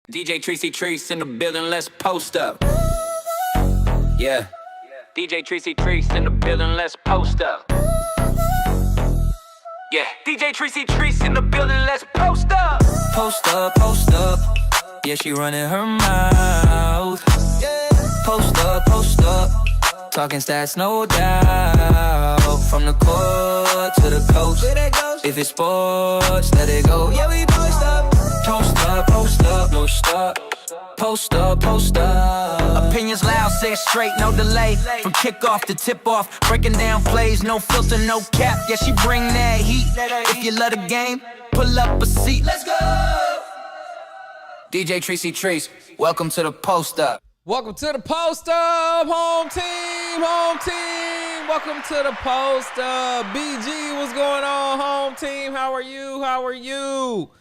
DJ Tracy Treese in the building, let's post up. Yeah. DJ Tracy Treese in the building, let's post up. Yeah. DJ Tracy Treese in the building, let's post up. Post up, post up. Yeah, she running her mouth. Post up, post up. Talking stats, no doubt. From the court to the coast. If it's sports, let it go. Yeah, we post up. Post up, post up, post up. Post up, post up. Opinions loud, say it straight, no delay. From kickoff to tip-off, breaking down plays, no filter, no cap. Yeah, she bring that heat. If you love the game, pull up a seat. Let's go. DJ Tracy Treese, welcome to the post up. Welcome to the post up, home team, home team. Welcome to the post up. BG, what's going on, home team? How are you? How are you?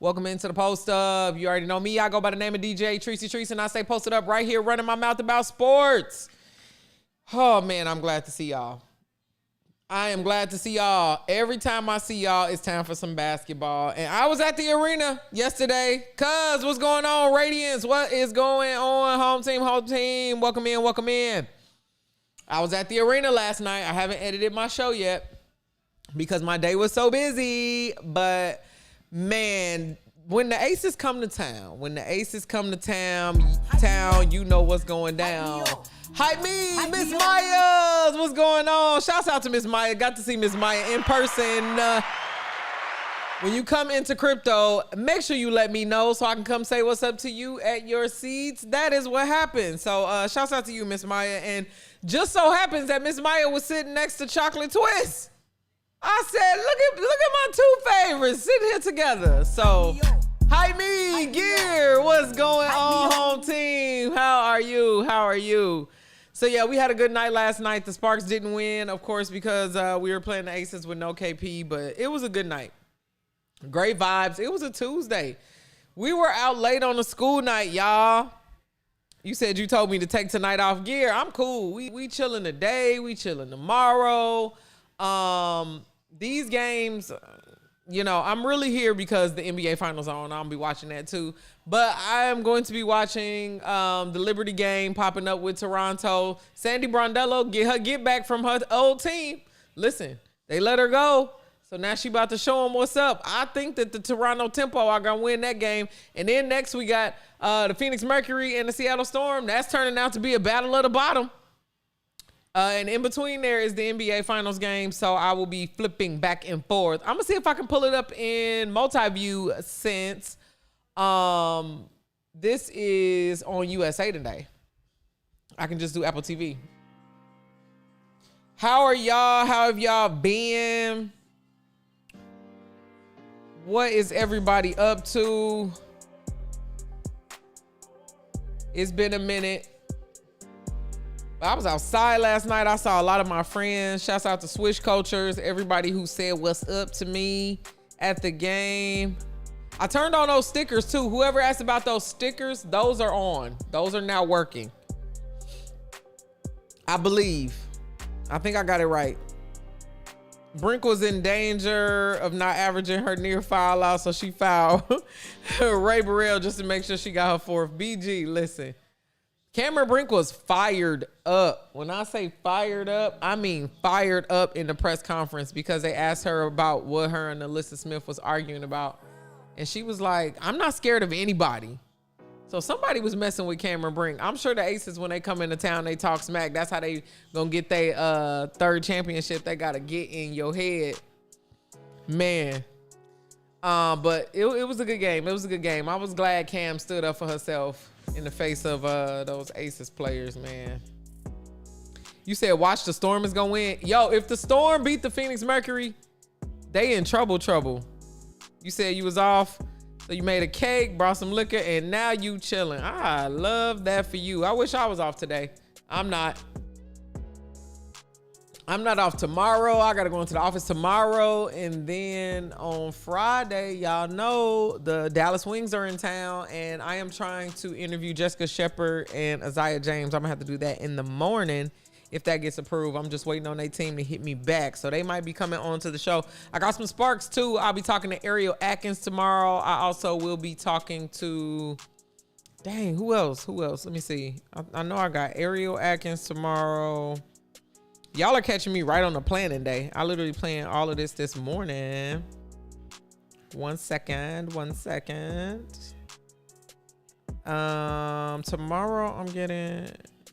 Welcome into the post up. You already know me. I go by the name of DJ Tracy Treese, and I stay posted up right here, running my mouth about sports. Oh man, I'm glad to see y'all. I am glad to see y'all. Every time I see y'all, it's time for some basketball. And I was at the arena yesterday. Cuz, what's going on, Radiance? What is going on, home team, home team? Welcome in, welcome in. I was at the arena last night. I haven't edited my show yet because my day was so busy. But, man, when the Aces come to town, you know what's going down. Hype me, Miss Myers. What's going on? Shouts out to Miss Maya. Got to see Miss Maya in person. When you come into crypto, make sure you let me know so I can come say what's up to you at your seats. That is what happened. So shouts out to you, Miss Maya. And just so happens that Miss Maya was sitting next to Chocolate Twist. I said, look at my two favorites sitting here together. So, hype me, Gear. What's going on, home team? How are you? How are you? So, yeah, we had a good night last night. The Sparks didn't win, of course, because we were playing the Aces with no KP, but it was a good night. Great vibes. It was a Tuesday. We were out late on a school night, y'all. You said you told me to take tonight off, Gear. I'm cool. We chilling today. We chilling tomorrow. These games, you know, I'm really here because the NBA Finals are on. I'll be watching that too. But I am going to be watching the Liberty game popping up with Toronto. Sandy Brondello, get back from her old team. Listen, they let her go. So now she about to show them what's up. I think that the Toronto Tempo are going to win that game. And then next we got the Phoenix Mercury and the Seattle Storm. That's turning out to be a battle of the bottom. And in between there is the NBA Finals game, so I will be flipping back and forth. I'm going to see if I can pull it up in multi-view since this is on USA Today. I can just do Apple TV. How are y'all? How have y'all been? What is everybody up to? It's been a minute. I was outside last night. I saw a lot of my friends. Shouts out to Swish Cultures. Everybody who said what's up to me at the game. I turned on those stickers too. Whoever asked about those stickers, those are on. Those are now working. I believe. I think I got it right. Brink was in danger of not averaging her near foul out, so she fouled Ray Burrell just to make sure she got her fourth. BG, listen. Cameron Brink was fired up. When I say fired up, I mean fired up in the press conference because they asked her about what her and Alyssa Smith was arguing about. And she was like, I'm not scared of anybody. So somebody was messing with Cameron Brink. I'm sure the Aces, when they come into town, they talk smack. That's how they gonna get their third championship. They gotta get in your head. Man. But it was a good game. It was a good game. I was glad Cam stood up for herself in the face of those Aces players, man. You said watch the Storm is gonna win. Yo, if the Storm beat the Phoenix Mercury, they in trouble. You said you was off, so you made a cake, brought some liquor, and now you chilling. I love that for you. I wish I was off today. I'm not off tomorrow. I gotta go into the office tomorrow, and then on Friday, y'all know the Dallas Wings are in town, and I am trying to interview Jessica Shepard and Isaiah James. I'm gonna have to do that in the morning if that gets approved. I'm just waiting on their team to hit me back, so they might be coming on to the show. I got some Sparks too. I'll be talking to Ariel Atkins tomorrow. I also will be talking to Dang, who else? Who else? Let me see. I know I got Ariel Atkins tomorrow. Y'all are catching me right on the planning day. I literally planned all of this morning. 1 second. Tomorrow I'm getting,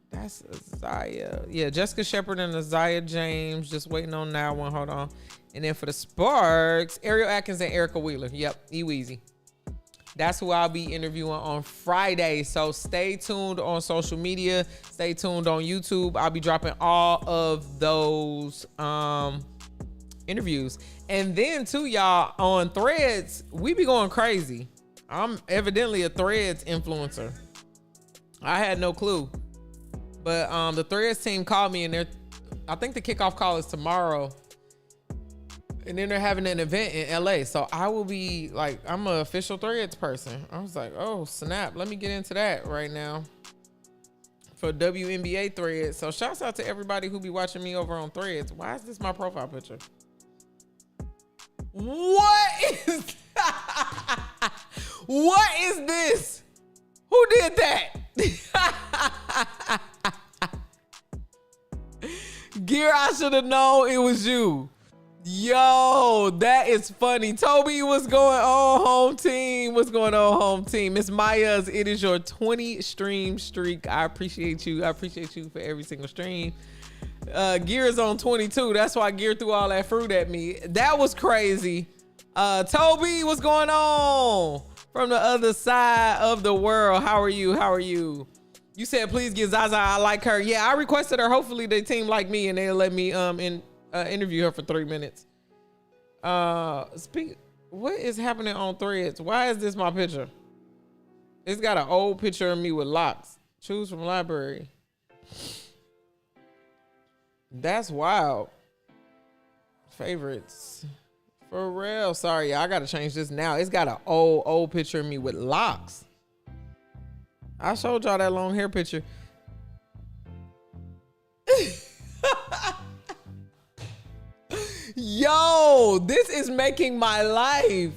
that's Isaiah. Yeah, Jessica Shepard and Isaiah James. Just waiting on that one. Hold on. And then for the Sparks, Ariel Atkins and Erica Wheeler. Yep, E-Weezy. That's who I'll be interviewing on Friday. So stay tuned on social media. Stay tuned on YouTube. I'll be dropping all of those interviews. And then too, y'all, on Threads, we be going crazy. I'm evidently a Threads influencer. I had no clue. But the Threads team called me, and I think the kickoff call is tomorrow. And then they're having an event in LA. So I will be like, I'm an official Threads person. I was like, oh, snap. Let me get into that right now for WNBA Threads. So shouts out to everybody who be watching me over on Threads. Why is this my profile picture? What is what is this? Who did that? Gear, I should have known it was you. Yo, that is funny. Toby, what's going on, home team? What's going on, home team? Miss Maya's, it is your 20 stream streak. I appreciate you. I appreciate you for every single stream. Gear is on 22. That's why Gear threw all that fruit at me. That was crazy. Toby, what's going on? From the other side of the world. How are you? How are you? You said, please get Zaza. I like her. Yeah, I requested her. Hopefully they team like me and they'll let me interview her for 3 minutes. What is happening on Threads? Why is this my picture? It's got an old picture of me with locks. Choose from library. That's wild. Favorites. For real. Sorry, I gotta change this now. It's got an old picture of me with locks. I showed y'all that long hair picture. Yo, this is making my life.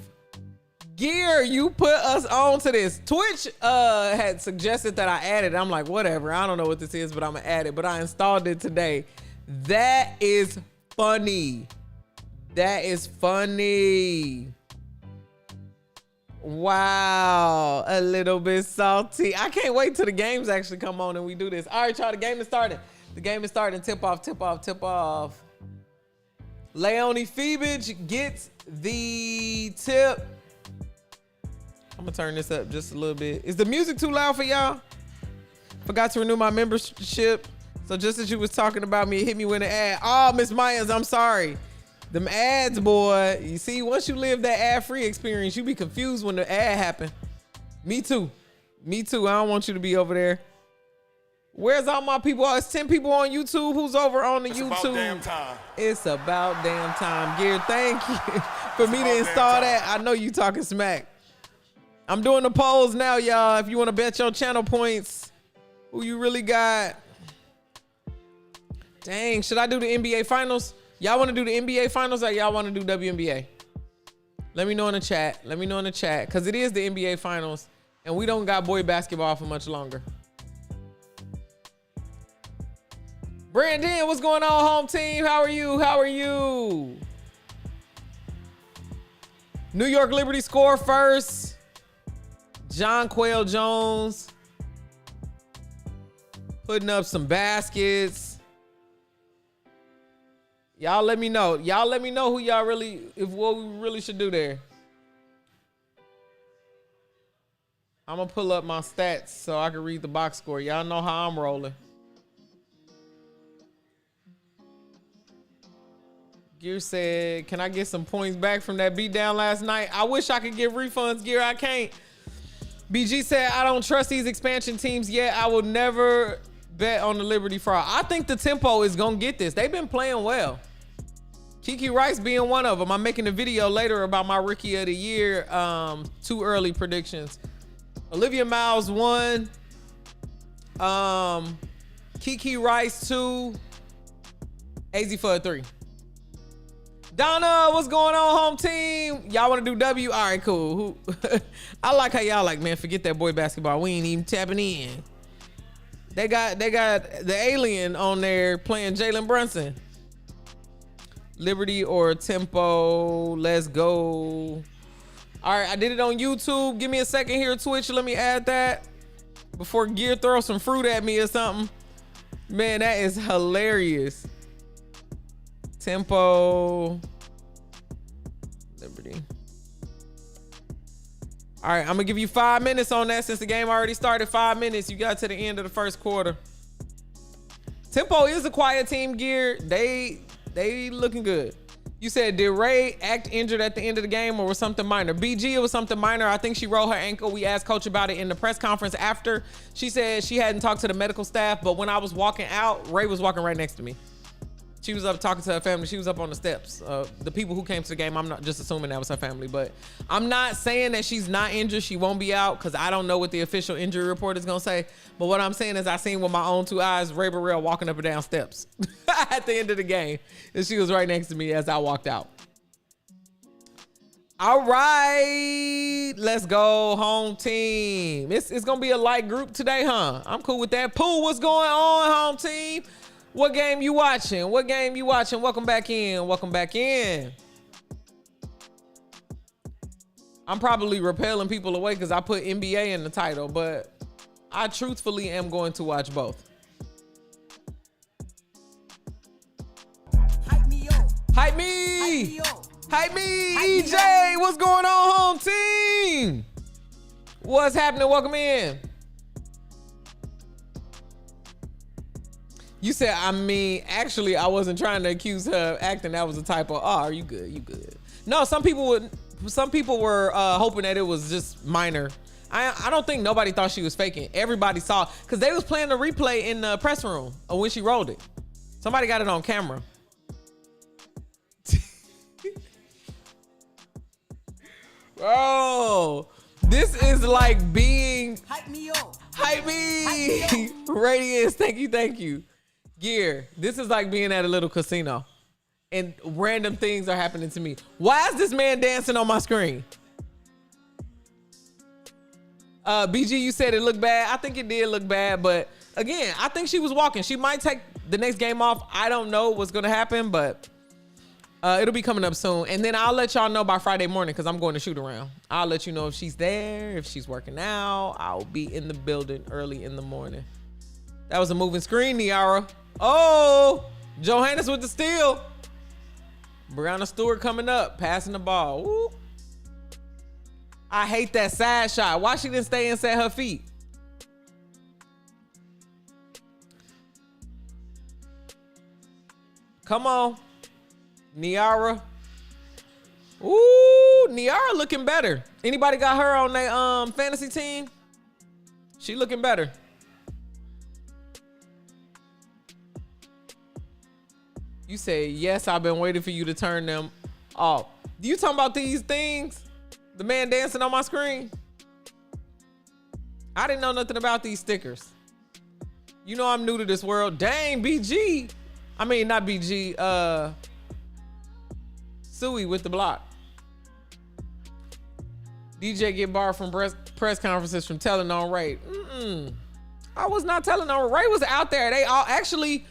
Gear, you put us on to this. Twitch had suggested that I add it. I'm like, whatever. I don't know what this is, but I'm gonna add it. But I installed it today. That is funny. That is funny. Wow, a little bit salty. I can't wait till the games actually come on and we do this. All right, y'all, the game is starting. The game is starting. Tip off. Leonie Feebage gets the tip. I'm gonna turn this up just a little bit. Is the music too loud for y'all? Forgot to renew my membership. So just as you was talking about me, it hit me with an ad. Oh, Miss Myers, I'm sorry. Them ads, boy. You see, once you live that ad-free experience, you be confused when the ad happen. Me too. I don't want you to be over there. Where's all my people? It's 10 people on YouTube. Who's over on the YouTube? It's about damn time. It's about damn time. Gear, thank you for me to install that. I know you talking smack. I'm doing the polls now, y'all. If you want to bet your channel points, who you really got? Dang, should I do the NBA Finals? Y'all want to do the NBA Finals or y'all want to do WNBA? Let me know in the chat. Because it is the NBA Finals, and we don't got boy basketball for much longer. Brandon, what's going on, home team? How are you? New York Liberty score first. John Quayle Jones putting up some baskets. Y'all let me know. Who y'all really, what we really should do there. I'm gonna pull up my stats so I can read the box score. Y'all know how I'm rolling. Gear said, can I get some points back from that beatdown last night? I wish I could give refunds, Gear. I can't. BG said, I don't trust these expansion teams yet. I will never bet on the Liberty fraud. I think the tempo is going to get this. They've been playing well. Kiki Rice being one of them. I'm making a video later about my rookie of the year. Two early predictions. Olivia Miles 1. Kiki Rice 2. AZ for a 3. Donna, what's going on, home team? Y'all want to do W? All right, cool. I like how y'all like, man, forget that boy basketball. We ain't even tapping in. They got the alien on there playing Jalen Brunson. Liberty or Tempo, let's go. All right, I did it on YouTube. Give me a second here, Twitch. Let me add that before Gear throws some fruit at me or something. Man, that is hilarious. Tempo, Liberty. All right, I'm gonna give you 5 minutes on that since the game already started. 5 minutes. You got to the end of the first quarter. Tempo is a quiet team, Gear. They looking good. You said, did Ray act injured at the end of the game or was something minor? BG, it was something minor. I think she rolled her ankle. We asked coach about it in the press conference after. She said she hadn't talked to the medical staff, but when I was walking out, Ray was walking right next to me. She was up talking to her family. She was up on the steps. The people who came to the game, I'm not just assuming that was her family, but I'm not saying that she's not injured. She won't be out because I don't know what the official injury report is going to say. But what I'm saying is I seen with my own 2 eyes, Ray Burrell walking up and down steps at the end of the game. And she was right next to me as I walked out. All right, let's go, home team. It's going to be a light group today, huh? I'm cool with that. Pooh, what's going on, home team? What game you watching? What game you watching? Welcome back in. Welcome back in. I'm probably repelling people away because I put NBA in the title, but I truthfully am going to watch both. Hype me up. Hype me. Hype me up. Hype me. Hype me EJ, what's going on, home team? What's happening? Welcome in. You said, I mean, actually, I wasn't trying to accuse her of acting. That was a typo. Oh, you good? You good? No, some people were hoping that it was just minor. I don't think nobody thought she was faking. Everybody saw because they was playing the replay in the press room of when she rolled it. Somebody got it on camera. Bro, this is like being Hype me up. hype me. Hype me up. Radiance, thank you. Gear, this is like being at a little casino and random things are happening to me. Why is this man dancing on my screen? BG, you said it looked bad. I think it did look bad, but again, I think she was walking. She might take the next game off. I don't know what's gonna happen, but it'll be coming up soon. And then I'll let y'all know by Friday morning because I'm going to shoot around. I'll let you know if she's there, if she's working out. I'll be in the building early in the morning. That was a moving screen, Niara. Oh, Johannes with the steal. Brianna Stewart coming up, passing the ball. Woo. I hate that side shot. Why she didn't stay and set her feet? Come on, Niara. Ooh, Niara looking better. Anybody got her on their fantasy team? She looking better. You say, yes, I've been waiting for you to turn them off. You talking about these things? The man dancing on my screen? I didn't know nothing about these stickers. You know I'm new to this world. Dang, BG. I mean, not BG. Suey with the block. DJ get barred from press conferences from telling on Ray. I was not telling on Ray. Was out there. They all actually...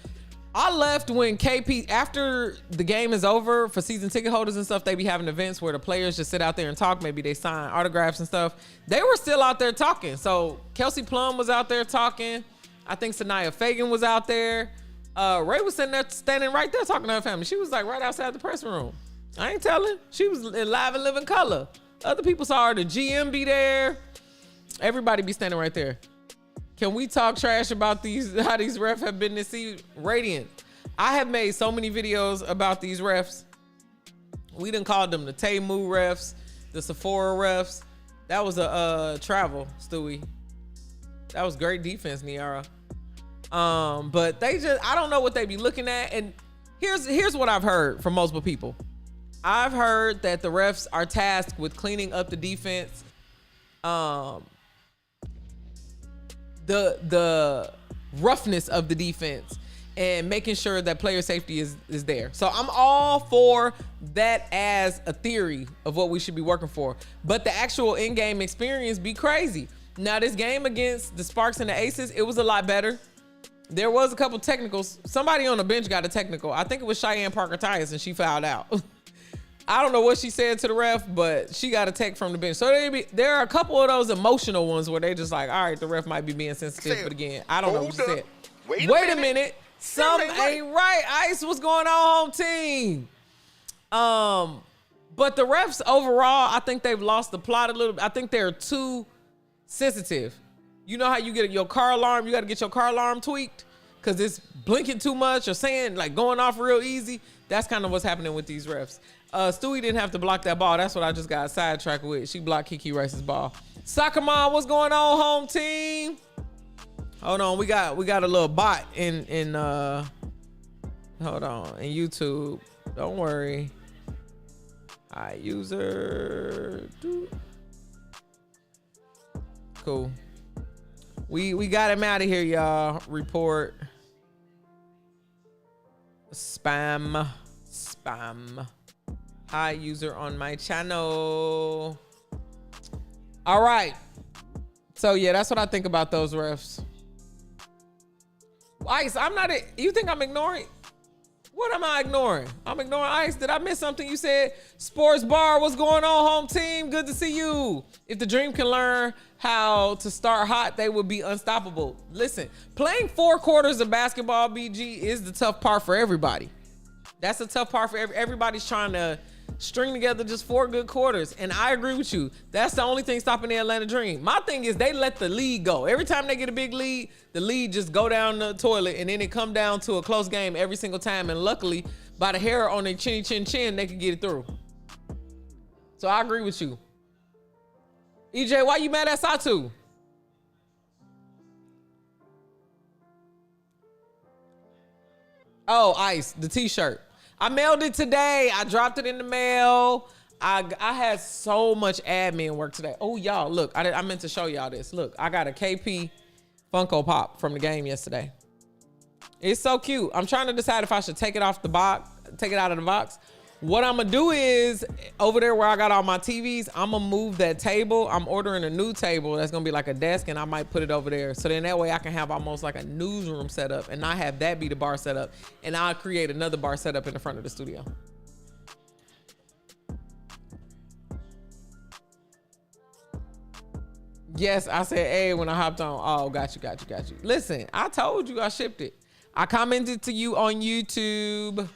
I left when KP, after the game is over for season ticket holders and stuff, they be having events where the players just sit out there and talk. Maybe they sign autographs and stuff. They were still out there talking. So Kelsey Plum was out there talking. I think Sanaya Fagan was out there. Ray was sitting there, standing right there talking to her family. She was like right outside the press room. I ain't telling. She was in live and living color. Other people saw her. The GM be there. Everybody be standing right there. Can we talk trash about how these refs have been this season? Radiant. I have made so many videos about these refs. We done called them the Temu refs, the Sephora refs. That was a travel, Stewie. That was great defense, Niara. But they just, I don't know what they be looking at. And here's what I've heard from multiple people. I've heard that the refs are tasked with cleaning up the defense. The roughness of the defense and making sure that player safety is there. So I'm all for that as a theory of what we should be working for. But the actual in-game experience be crazy. Now, this game against the Sparks and the Aces, it was a lot better. There was a couple technicals. Somebody on the bench got a technical. I think it was Cheyenne Parker-Tyus, and she fouled out. I don't know what she said to the ref, but she got a tech from the bench. So there are a couple of those emotional ones where they just like, all right, the ref might be being sensitive, but again, I don't know what she said. Wait a minute. Something ain't right. Ice, what's going on, home team? But the refs overall, I think they've lost the plot a little bit. I think they're too sensitive. You know how you get your car alarm, you got to get your car alarm tweaked because it's blinking too much or saying like going off real easy. That's kind of what's happening with these refs. Stewie didn't have to block that ball. That's what I just got sidetracked with. She blocked Kiki Rice's ball. Soccer Mom, what's going on, home team? Hold on, we got a little bot in hold on, in YouTube. Don't worry. Hi, user. Cool. We got him out of here, y'all. Report. Spam. Hi, user on my channel. All right. So yeah, that's what I think about those refs. Ice, you think I'm ignoring? What am I ignoring? I'm ignoring Ice. Did I miss something you said? Sports Bar, what's going on, home team? Good to see you. If the Dream can learn how to start hot, they will be unstoppable. Listen, playing 4 quarters of basketball, BG, is the tough part for everybody. That's the tough part for everybody's trying to string together just 4 good quarters. And I agree with you. That's the only thing stopping the Atlanta Dream. My thing is they let the lead go. Every time they get a big lead, the lead just go down the toilet and then it come down to a close game every single time. And luckily, by the hair on their chinny chin chin, they can get it through. So I agree with you. EJ, why you mad at Satu? Oh, Ice, the t-shirt. I mailed it today. I dropped it in the mail. I had so much admin work today. Oh, y'all, look, I meant to show y'all this. Look, I got a KP Funko Pop from the game yesterday. It's so cute. I'm trying to decide if I should take it off the box, take it out of the box. What I'm gonna do is, over there where I got all my TVs, I'm gonna move that table. I'm ordering a new table that's gonna be like a desk, and I might put it over there. So then that way I can have almost like a newsroom set up and not have that be the bar setup. And I'll create another bar setup in the front of the studio. Yes, I said, hey, when I hopped on. Oh, got you. Listen, I told you I shipped it. I commented to you on YouTube.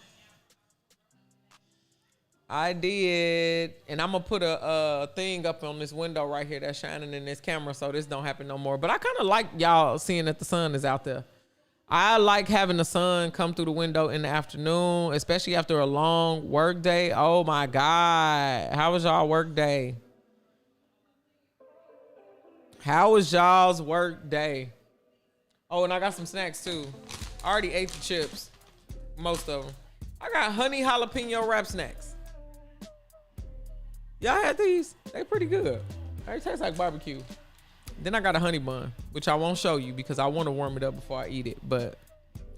I did, and I'm gonna put a thing up on this window right here that's shining in this camera so this don't happen no more. But I kind of like y'all seeing that the sun is out there. I like having the sun come through the window in the afternoon, especially after a long work day. Oh my God, how was y'all work day? How was y'all's work day? Oh, and I got some snacks too. I already ate the chips, most of them. I got honey jalapeno wrap snacks. Y'all had these? They pretty good. They taste like barbecue. Then I got a honey bun, which I won't show you because I want to warm it up before I eat it, but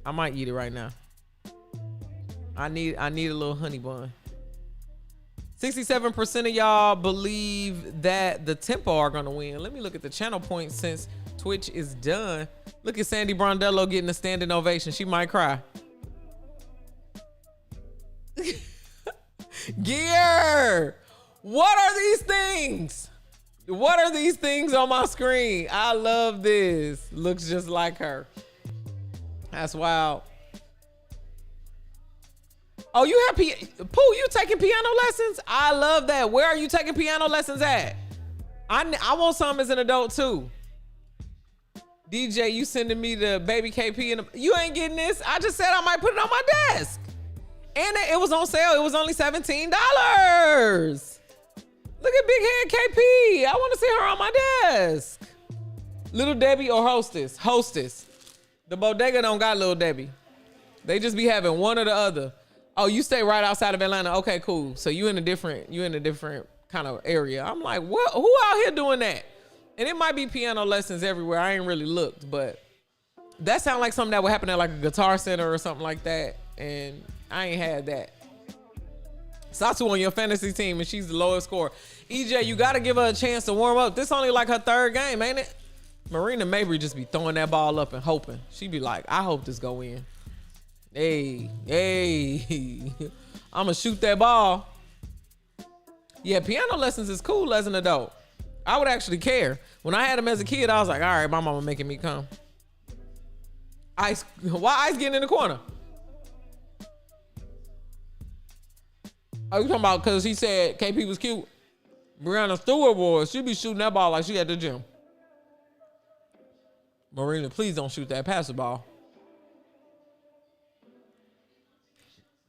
I might eat it right now. I need a little honey bun. 67% of y'all believe that the Tempo are gonna win. Let me look at the channel points since Twitch is done. Look at Sandy Brondello getting a standing ovation. She might cry. Gear! What are these things? What are these things on my screen? I love this. Looks just like her. That's wild. Oh, you have Pooh, you taking piano lessons? I love that. Where are you taking piano lessons at? I want some as an adult too. DJ, you sending me the baby KP you ain't getting this. I just said I might put it on my desk. And it was on sale. It was only $17. Look at Big Head KP. I want to see her on my desk. Little Debbie or Hostess? Hostess. The bodega don't got Little Debbie. They just be having one or the other. Oh, you stay right outside of Atlanta. Okay, cool. So you in a different kind of area. I'm like, what? Who out here doing that? And it might be piano lessons everywhere. I ain't really looked, but That sounds like something that would happen at like a Guitar Center or something like that. And I ain't had that. Satu on your fantasy team and she's the lowest scorer. EJ, you got to give her a chance to warm up. This only like her third game, ain't it? Marina Mabry just be throwing that ball up and hoping. She be like, I hope this go in. Hey, I'm going to shoot that ball. Yeah, piano lessons is cool as an adult. I would actually care. When I had them as a kid, I was like, all right, my mama making me come. Ice, why Ice getting in the corner? Are you talking about because he said KP was cute? Brianna Stewart was. She be shooting that ball like she at the gym. Marina, please don't shoot that pass the ball.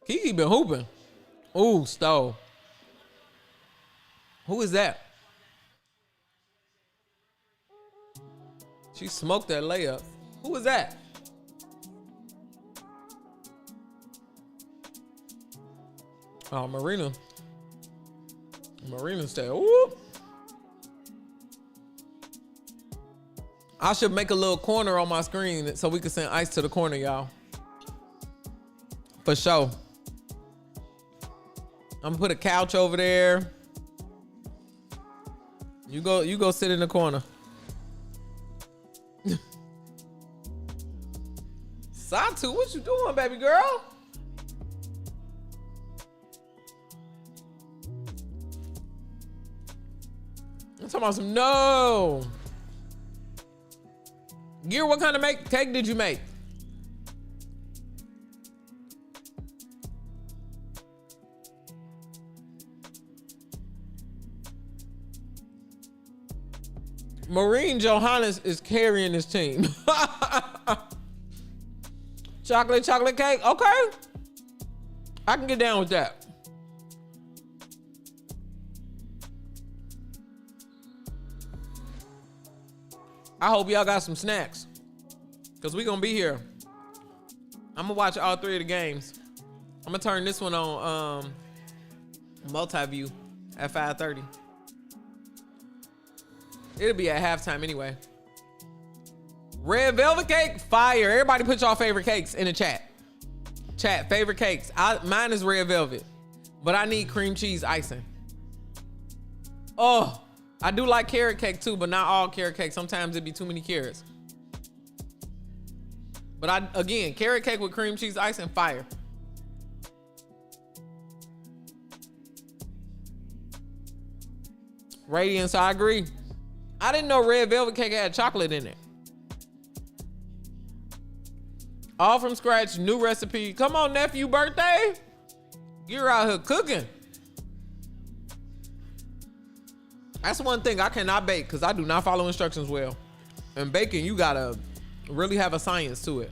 Kiki been hooping. Ooh, stole. Who is that? She smoked that layup. Who is that? Oh, Marina. Marina said, ooh. I should make a little corner on my screen so we can send Ice to the corner, y'all. For sure. I'm gonna put a couch over there. You go sit in the corner. Satu, what you doing, baby girl? I'm talking about some no. Gear, what kind of cake did you make? Maureen Johannes is carrying this team. Chocolate cake. Okay. I can get down with that. I hope y'all got some snacks. Because we going to be here. I'm going to watch all 3 of the games. I'm going to turn this one on multi-view at 5:30. It'll be at halftime anyway. Red velvet cake, fire. Everybody put y'all favorite cakes in the chat. Chat, favorite cakes. Mine is red velvet, but I need cream cheese icing. Oh, I do like carrot cake too, but not all carrot cake. Sometimes it'd be too many carrots. But again, carrot cake with cream cheese icing, fire. Radiance, I agree. I didn't know red velvet cake had chocolate in it. All from scratch, new recipe. Come on, nephew, birthday. You're out here cooking. That's one thing I cannot bake because I do not follow instructions well. And baking, you gotta really have a science to it.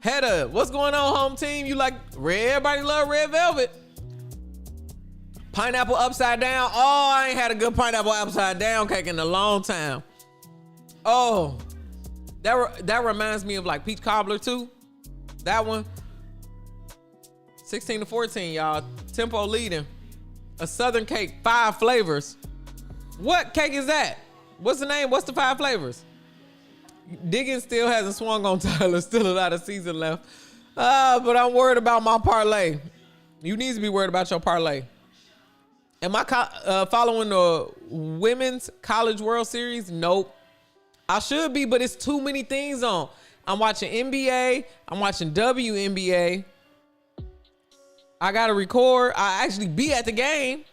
Hedda, what's going on, home team? You like red? Everybody love red velvet. Pineapple upside down. Oh, I ain't had a good pineapple upside down cake in a long time. Oh, that reminds me of like peach cobbler too. That one. 16-14, y'all. Tempo leading. A southern cake, 5 flavors. What cake is that? What's the name? What's the 5 flavors? Diggins still hasn't swung on Tyler. Still a lot of season left. But I'm worried about my parlay. You need to be worried about your parlay. Am I following the Women's College World Series? Nope. I should be, but it's too many things on. I'm watching NBA. I'm watching WNBA. I got to record. I actually be at the game.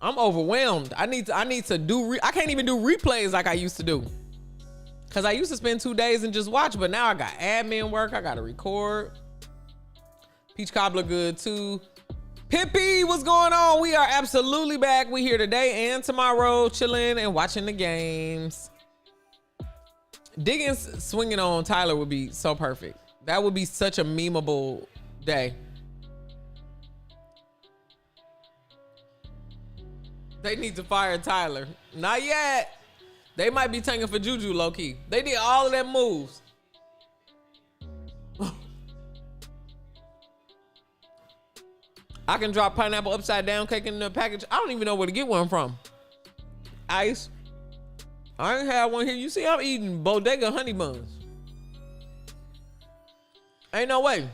I'm overwhelmed. I need to do, I can't even do replays like I used to do. Because I used to spend 2 days and just watch, but now I got admin work. I got to record. Peach cobbler good too. Pippi, what's going on? We are absolutely back. We here today and tomorrow, chilling and watching the games. Diggins swinging on Tyler would be so perfect. That would be such a memeable day. They need to fire Tyler. Not yet. They might be tanking for Juju low-key. They did all of them moves. I can drop pineapple upside down cake in the package. I don't even know where to get one from. Ice. I ain't had one here. You see, I'm eating bodega honey buns. Ain't no way.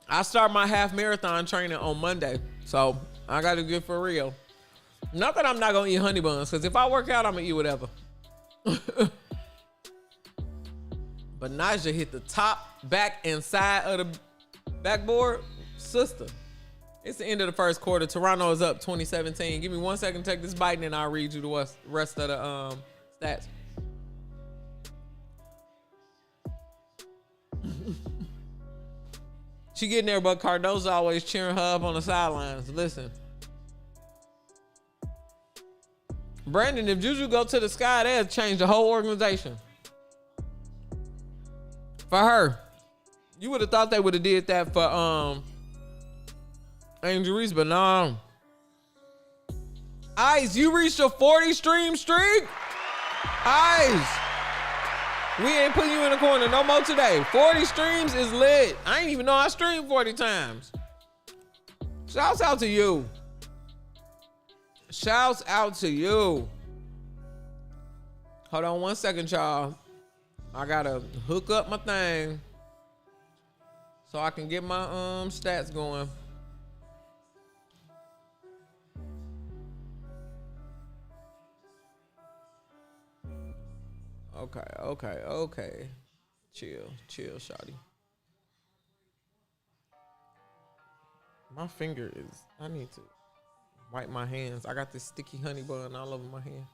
I start my half marathon training on Monday, so I got to get for real. Not that I'm not gonna eat honey buns, because if I work out, I'm gonna eat whatever. But Naja hit the top, back, and side of the backboard. Sister, it's the end of the first quarter. Toronto is up 2017. Give me 1 second to take this bite, and then I'll read you the rest of the stats. She getting there, but Cardozo always cheering her up on the sidelines. Listen. Brandon, if Juju go to the sky, they'll change the whole organization. For her. You would have thought they would have did that for Angel Reese, but no. Ice, you reached a 40 stream streak? Ice. We ain't putting you in the corner no more today. 40 streams is lit. I ain't even know I streamed 40 times. Shouts out to you. Shouts out to you. Hold on 1 second, y'all. I gotta hook up my thing so I can get my stats going. Okay. Chill, shawty. My finger is, I need to wipe my hands. I got this sticky honey bun all over my hand.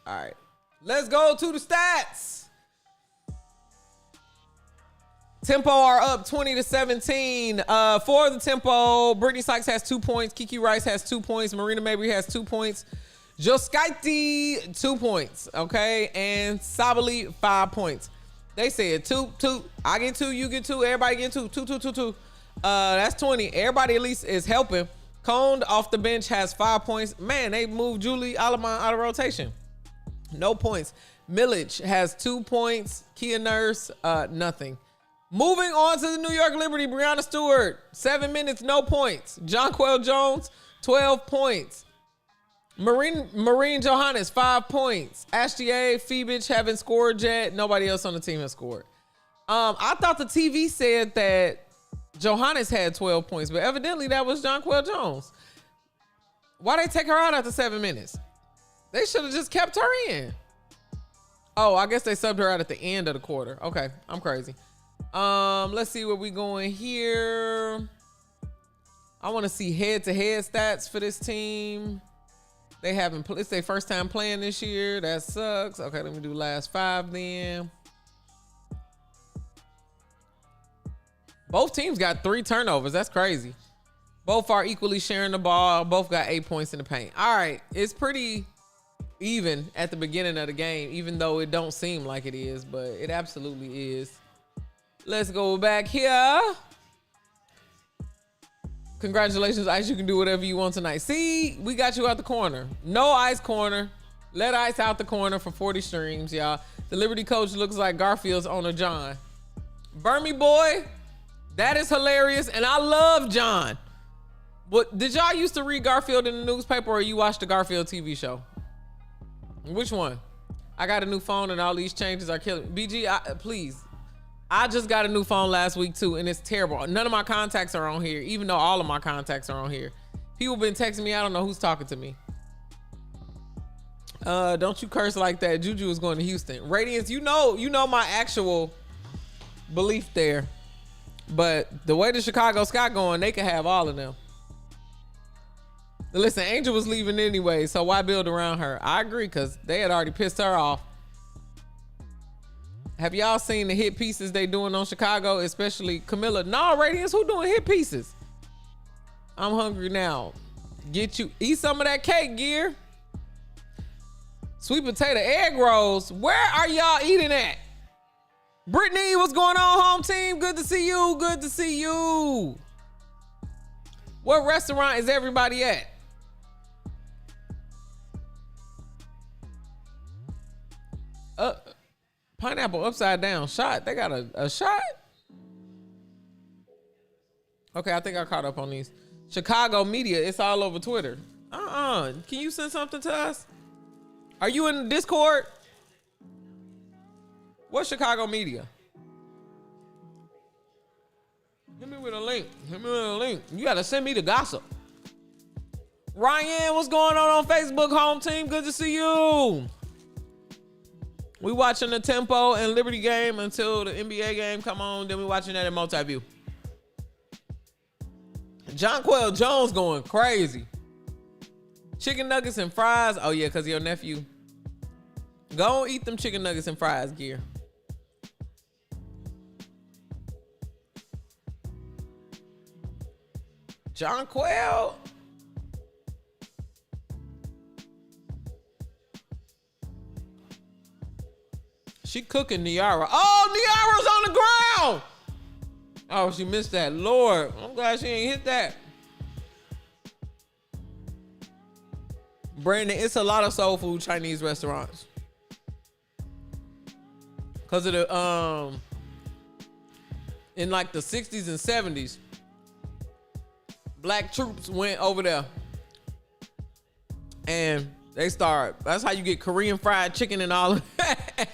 All right, let's go to the stats. Tempo are up 20-17. For the Tempo, Brittany Sykes has 2 points. Kiki Rice has 2 points. Marina Mabry has 2 points. Joskaiti, 2 points, okay? And Sabali, 5 points. They said 2. I get 2, you get 2, everybody get 2. 2. That's 20. Everybody at least is helping. Coned off the bench has 5 points. Man, they moved Julie Alamon out of rotation. No points. Millage has 2 points. Kia Nurse, nothing. Moving on to the New York Liberty, Brianna Stewart, 7 minutes, no points. Jonquel Jones, 12 points. Marine Johannes, 5 points. Ashtia, Phoebich haven't scored yet. Nobody else on the team has scored. I thought the TV said that Johannes had 12 points, but evidently that was Jonquel Jones. Why they take her out after 7 minutes? They should have just kept her in. Oh, I guess they subbed her out at the end of the quarter. Okay, I'm crazy. Let's see where we going here. I want to see head-to-head stats for this team. They haven't, it's their first time playing this year. That sucks. Okay, let me do last 5 then. Both teams got 3 turnovers. That's crazy. Both are equally sharing the ball. Both got 8 points in the paint. All right, it's pretty even at the beginning of the game, even though it don't seem like it is, but it absolutely is. Let's go back here. Congratulations, Ice. You can do whatever you want tonight. See, we got you out the corner. No Ice corner. Let Ice out the corner for 40 streams, y'all. The Liberty coach looks like Garfield's owner, John. Burmy boy, that is hilarious, and I love John. But did y'all used to read Garfield in the newspaper, or you watched the Garfield TV show? Which one? I got a new phone, and all these changes are killing me. BG, please. I just got a new phone last week too, and it's terrible. None of my contacts are on here, even though all of my contacts are on here. People been texting me. I don't know who's talking to me. Don't you curse like that. Juju is going to Houston. Radiance, you know my actual belief there. But the way the Chicago Sky going, they can have all of them. Listen, Angel was leaving anyway, so why build around her? I agree, because they had already pissed her off. Have y'all seen the hit pieces they doing on Chicago, especially Camilla? No, Radiance, who doing hit pieces? I'm hungry now. Eat some of that cake, Gear. Sweet potato egg rolls. Where are y'all eating at? Brittany, what's going on, home team? Good to see you. Good to see you. What restaurant is everybody at? Pineapple upside down shot. They got a shot? Okay, I think I caught up on these. Chicago media, it's all over Twitter. Can you send something to us? Are you in the Discord? What's Chicago media? Hit me with a link. Hit me with a link. You gotta send me the gossip. Ryan, what's going on Facebook, home team? Good to see you. We watching the Tempo and Liberty game until the NBA game come on. Then we watching that in multi-view. Jonquel Jones going crazy. Chicken nuggets and fries. Oh yeah, cause your nephew. Go eat them chicken nuggets and fries, Gear. Jonquel. She cooking Niara. Oh, Niara's on the ground. Oh, she missed that. Lord, I'm glad she ain't hit that. Brandon, it's a lot of soul food Chinese restaurants. Cause of the in like the 60s and 70s, black troops went over there and they started. That's how you get Korean fried chicken and all of that.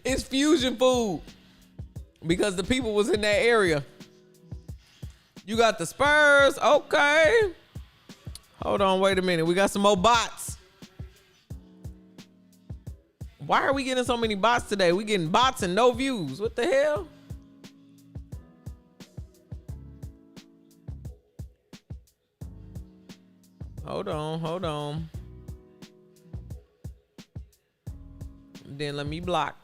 It's fusion food because the people was in that area. You got the Spurs. Okay. Hold on. Wait a minute. We got some more bots. Why are we getting so many bots today? We getting bots and no views. What the hell? Hold on. Hold on. Then let me block.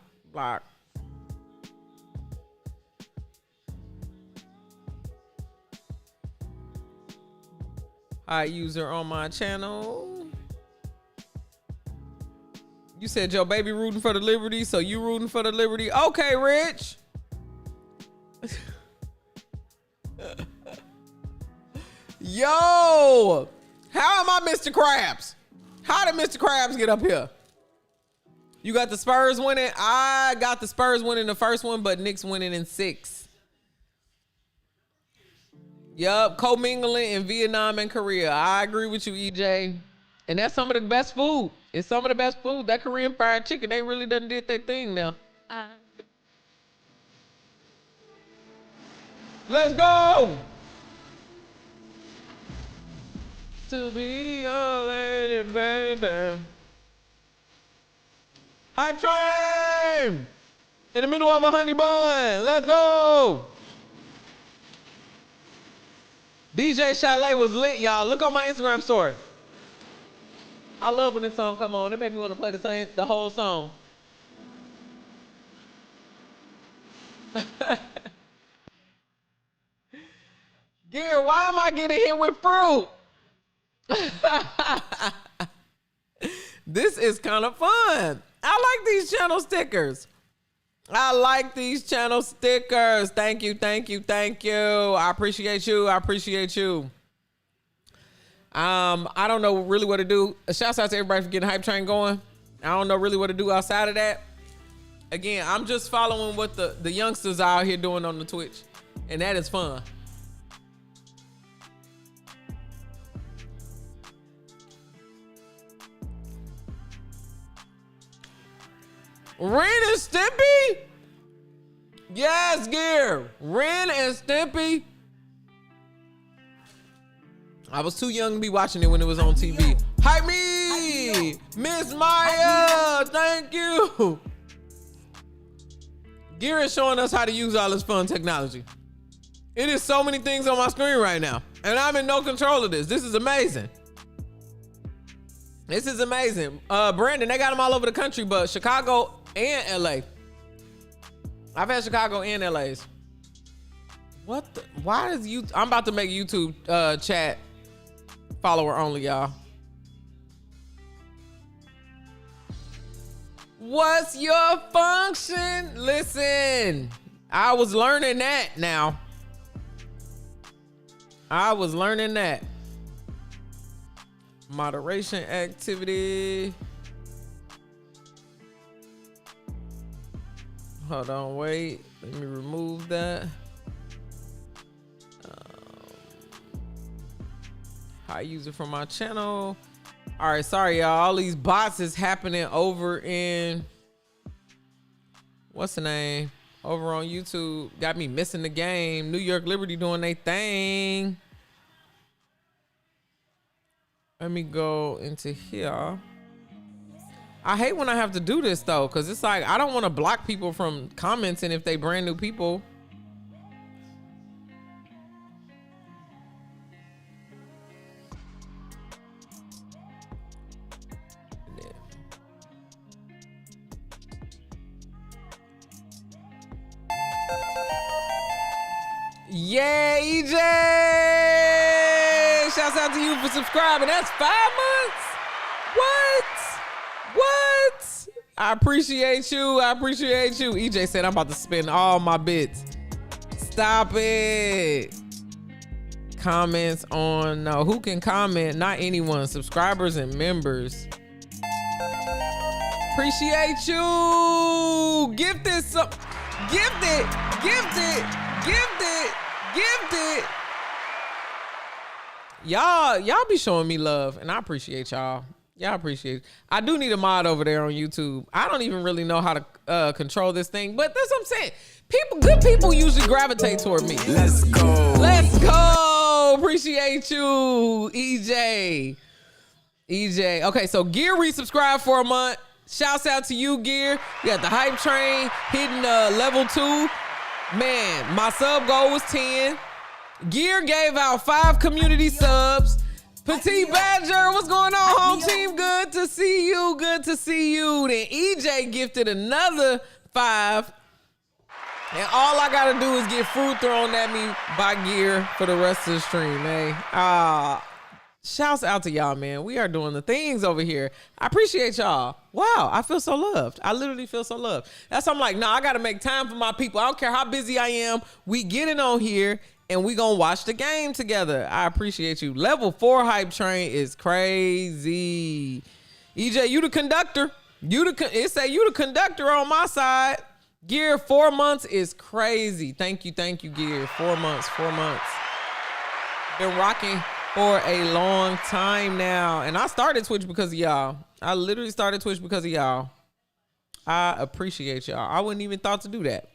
Hi, user on my channel. You said your baby rooting for the Liberty, so you rooting for the Liberty. Okay, Rich. Yo, how am I Mr. Krabs? How did Mr. Krabs get up here? You got the Spurs winning? I got the Spurs winning the first one, but Knicks winning in 6. Yup, co-mingling in Vietnam and Korea. I agree with you, EJ. And that's some of the best food. It's some of the best food. That Korean fried chicken, they really done did their thing now. Let's go! To be your lady, baby. Hype train! In the middle of a honey bun. Let's go! DJ Chalet was lit, y'all. Look on my Instagram story. I love when this song come on. It made me want to play the whole song. Gear, why am I getting hit with fruit? This is kind of fun. I like these channel stickers. I like these channel stickers. Thank you, thank you, thank you. I appreciate you. I appreciate you. I don't know really what to do. Shouts out to everybody for getting Hype Train going. I don't know really what to do outside of that. Again, I'm just following what the youngsters are out here doing on the Twitch. And that is fun. Ren and Stimpy? Yes, Gear. Ren and Stimpy. I was too young to be watching it when it was on TV. Hype me! Miss Maya! Thank you! Gear is showing us how to use all this fun technology. It is so many things on my screen right now. And I'm in no control of this. This is amazing. This is amazing. Brandon, they got them all over the country, but Chicago and LA. I've had Chicago and LA's. What the? Why is you? I'm about to make YouTube chat follower only, y'all. What's your function? Listen, I was learning that now. I was learning that. Moderation activity. Hold on, wait. Let me remove that. High user from my channel. All right, sorry, y'all. All these bots is happening over in. what's the name? Over on YouTube. Got me missing the game. New York Liberty doing their thing. Let me go into here. I hate when I have to do this though, because it's like I don't want to block people from commenting if they brand new people. Yeah, EJ! Shouts out to you for subscribing. That's 5 months? What? I appreciate you. EJ said I'm about to spend all my bits. Stop it. Comments on, no, who can comment? Not anyone. Subscribers and members. Appreciate you. Gift it. Y'all be showing me love, and I appreciate y'all. Y'all appreciate it. I do need a mod over there on YouTube. I don't even really know how to control this thing, but that's what I'm saying. Good people usually gravitate toward me. Let's go. Appreciate you, EJ. Okay, so Gear resubscribed for a month. Shouts out to you, Gear. You got the hype train hitting level 2. Man, my sub goal was 10. Gear gave out 5 community subs. Petite Badger, what's going on, home team? Good to see you. Then EJ gifted another 5. And all I gotta do is get fruit thrown at me by Gear for the rest of the stream, man. Shouts out to y'all, man. We are doing the things over here. I appreciate y'all. Wow, I feel so loved. I literally feel so loved. That's why I'm like, I gotta make time for my people. I don't care how busy I am. We get it on here and we gonna watch the game together. I appreciate you. Level 4 hype train is crazy. EJ, you the conductor. It say you the conductor on my side. Gear, 4 months is crazy. Thank you, Gear. 4 months. Been rocking for a long time now. And I started Twitch because of y'all. I literally started Twitch because of y'all. I appreciate y'all. I wouldn't even thought to do that.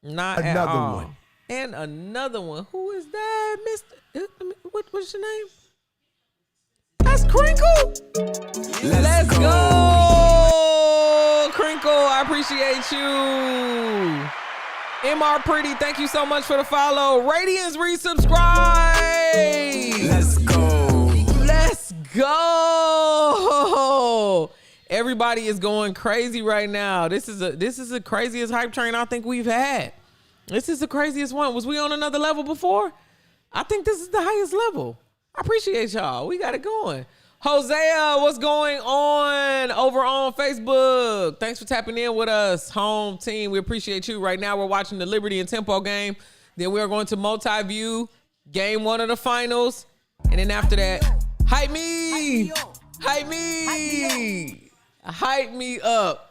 Not at all. Another one. And another one. Who is that, Mr.? What's your name? That's Crinkle. Let's go. Crinkle, I appreciate you. MR Pretty, thank you so much for the follow. Radiance resubscribe. Let's go. Everybody is going crazy right now. This is the craziest hype train I think we've had. This is the craziest one. Was we on another level before? I think this is the highest level. I appreciate y'all. We got it going. Hosea, what's going on over on Facebook? Thanks for tapping in with us, home team. We appreciate you. Right now, we're watching the Liberty and Tempo game. Then we are going to multi-view game 1 of the finals. And then after that, hype me up.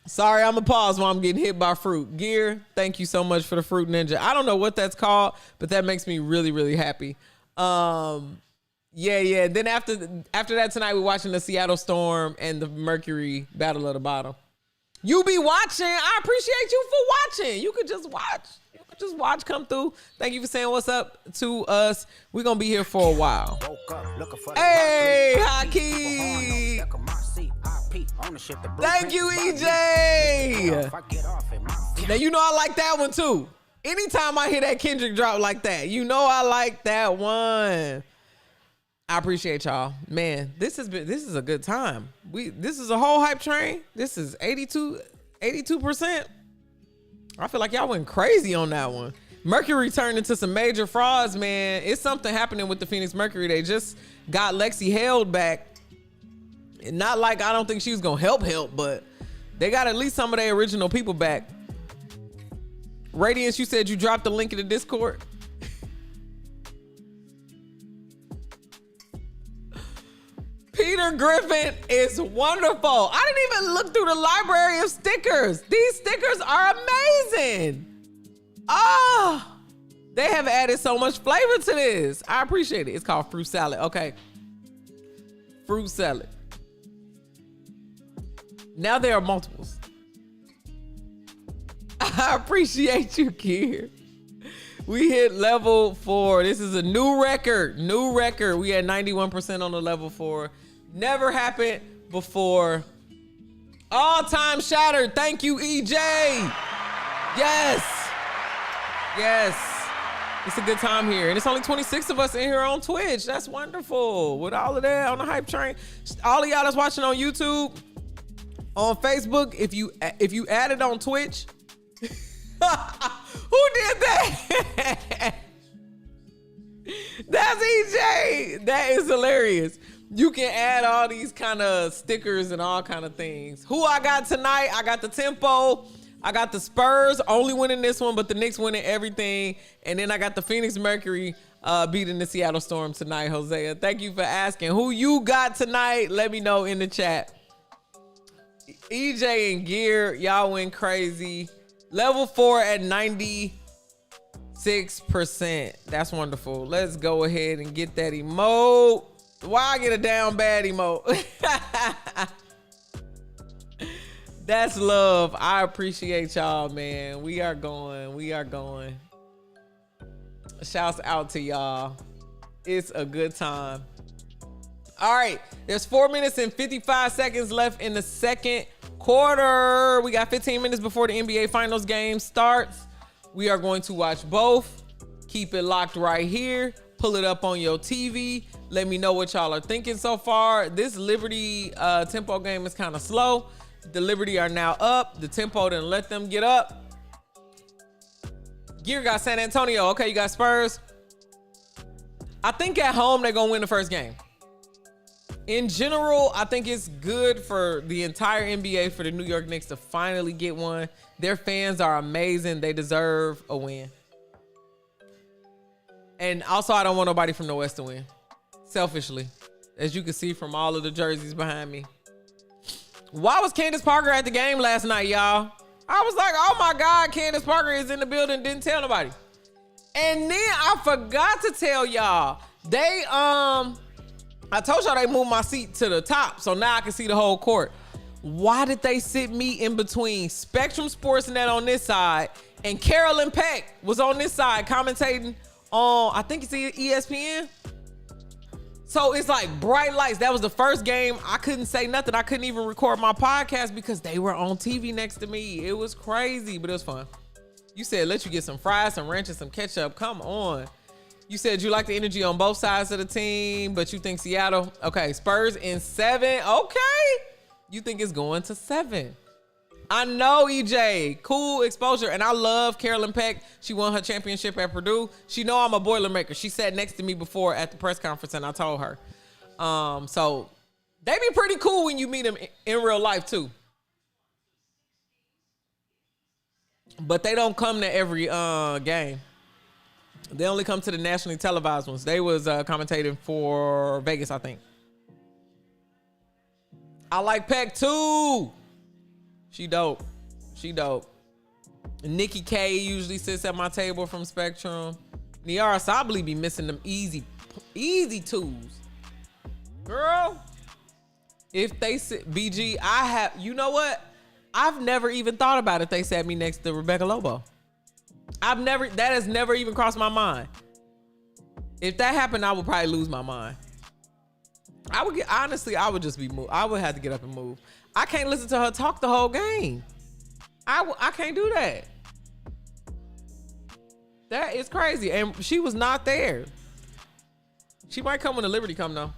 Sorry, I'm going to pause while I'm getting hit by fruit. Gear, thank you so much for the Fruit Ninja. I don't know what that's called, but that makes me really, really happy. Yeah. Then after that tonight, we're watching the Seattle Storm and the Mercury Battle of the Bottom. You be watching. I appreciate you for watching. You could just watch. Come through. Thank you for saying what's up to us. We're going to be here for a while. Hey, Haki. Thank you, EJ. Now, you know I like that one, too. Anytime I hear that Kendrick drop like that, you know I like that one. I appreciate y'all. Man, this is a good time. This is a whole hype train. This is 82%. I feel like y'all went crazy on that one. Mercury turned into some major frauds, man. It's something happening with the Phoenix Mercury. They just got Lexi held back. And not like I don't think she was gonna help, but they got at least some of their original people back. Radiance, you said you dropped the link in the Discord. Peter Griffin is wonderful. I didn't even look through the library of stickers. These stickers are amazing. They have added so much flavor to this. I appreciate it. It's called fruit salad. Okay. Fruit salad. Now there are multiples. I appreciate you, Gear. We hit level 4. This is a new record. New record. We had 91% on the level 4. Never happened before. All-time shattered. Thank you, EJ. Yes. Yes. It's a good time here. And it's only 26 of us in here on Twitch. That's wonderful. With all of that on the hype train. All of y'all that's watching on YouTube, on Facebook, if you add it on Twitch. Who did that? That's EJ. That is hilarious. You can add all these kind of stickers and all kind of things. Who I got tonight? I got the Tempo. I got the Spurs only winning this one, but the Knicks winning everything. And then I got the Phoenix Mercury beating the Seattle Storm tonight, Hosea. Thank you for asking. Who you got tonight? Let me know in the chat. EJ and Gear, y'all went crazy. Level 4 at 96%. That's wonderful. Let's go ahead and get that emote. Why I get a down bad emote? That's love. I appreciate y'all, man. We are going. We are going. Shouts out to y'all. It's a good time. All right. There's 4 minutes and 55 seconds left in the second quarter. We got 15 minutes before the NBA Finals game starts. We are going to watch both. Keep it locked right here. Pull it up on your TV. Let me know what y'all are thinking so far. This Liberty Tempo game is kind of slow. The Liberty are now up. The Tempo didn't let them get up. Gear got San Antonio. Okay, you got Spurs. I think at home they're going to win the first game. In general, I think it's good for the entire NBA for the New York Knicks to finally get one. Their fans are amazing. They deserve a win. And also, I don't want nobody from the West to win. Selfishly. As you can see from all of the jerseys behind me. Why was Candace Parker at the game last night, y'all? I was like, oh my God, Candace Parker is in the building. Didn't tell nobody. And then I forgot to tell y'all. I told y'all they moved my seat to the top, so now I can see the whole court. Why did they sit me in between Spectrum Sportsnet on this side and Carolyn Peck was on this side commentating on, I think it's ESPN? So it's like bright lights. That was the first game. I couldn't say nothing. I couldn't even record my podcast because they were on TV next to me. It was crazy, but it was fun. You said let you get some fries, some ranch, and some ketchup. Come on. You said you like the energy on both sides of the team, but you think Seattle. Okay, Spurs in 7. Okay. You think it's going to 7. I know, EJ. Cool exposure. And I love Carolyn Peck. She won her championship at Purdue. She know I'm a Boilermaker. She sat next to me before at the press conference, and I told her. So they be pretty cool when you meet them in real life, too. But they don't come to every game. They only come to the nationally televised ones. They was commentating for Vegas, I think. I like Peck, too. She dope. She dope. Nikki K usually sits at my table from Spectrum. Niara Sabli be missing them easy twos. Girl, if they sit, BG, you know what? I've never even thought about it. They sat me next to Rebecca Lobo. That has never even crossed my mind. If that happened, I would probably lose my mind. I would just be moved. I would have to get up and move. I can't listen to her talk the whole game. I can't do that. That is crazy. And she was not there. She might come when the Liberty come though.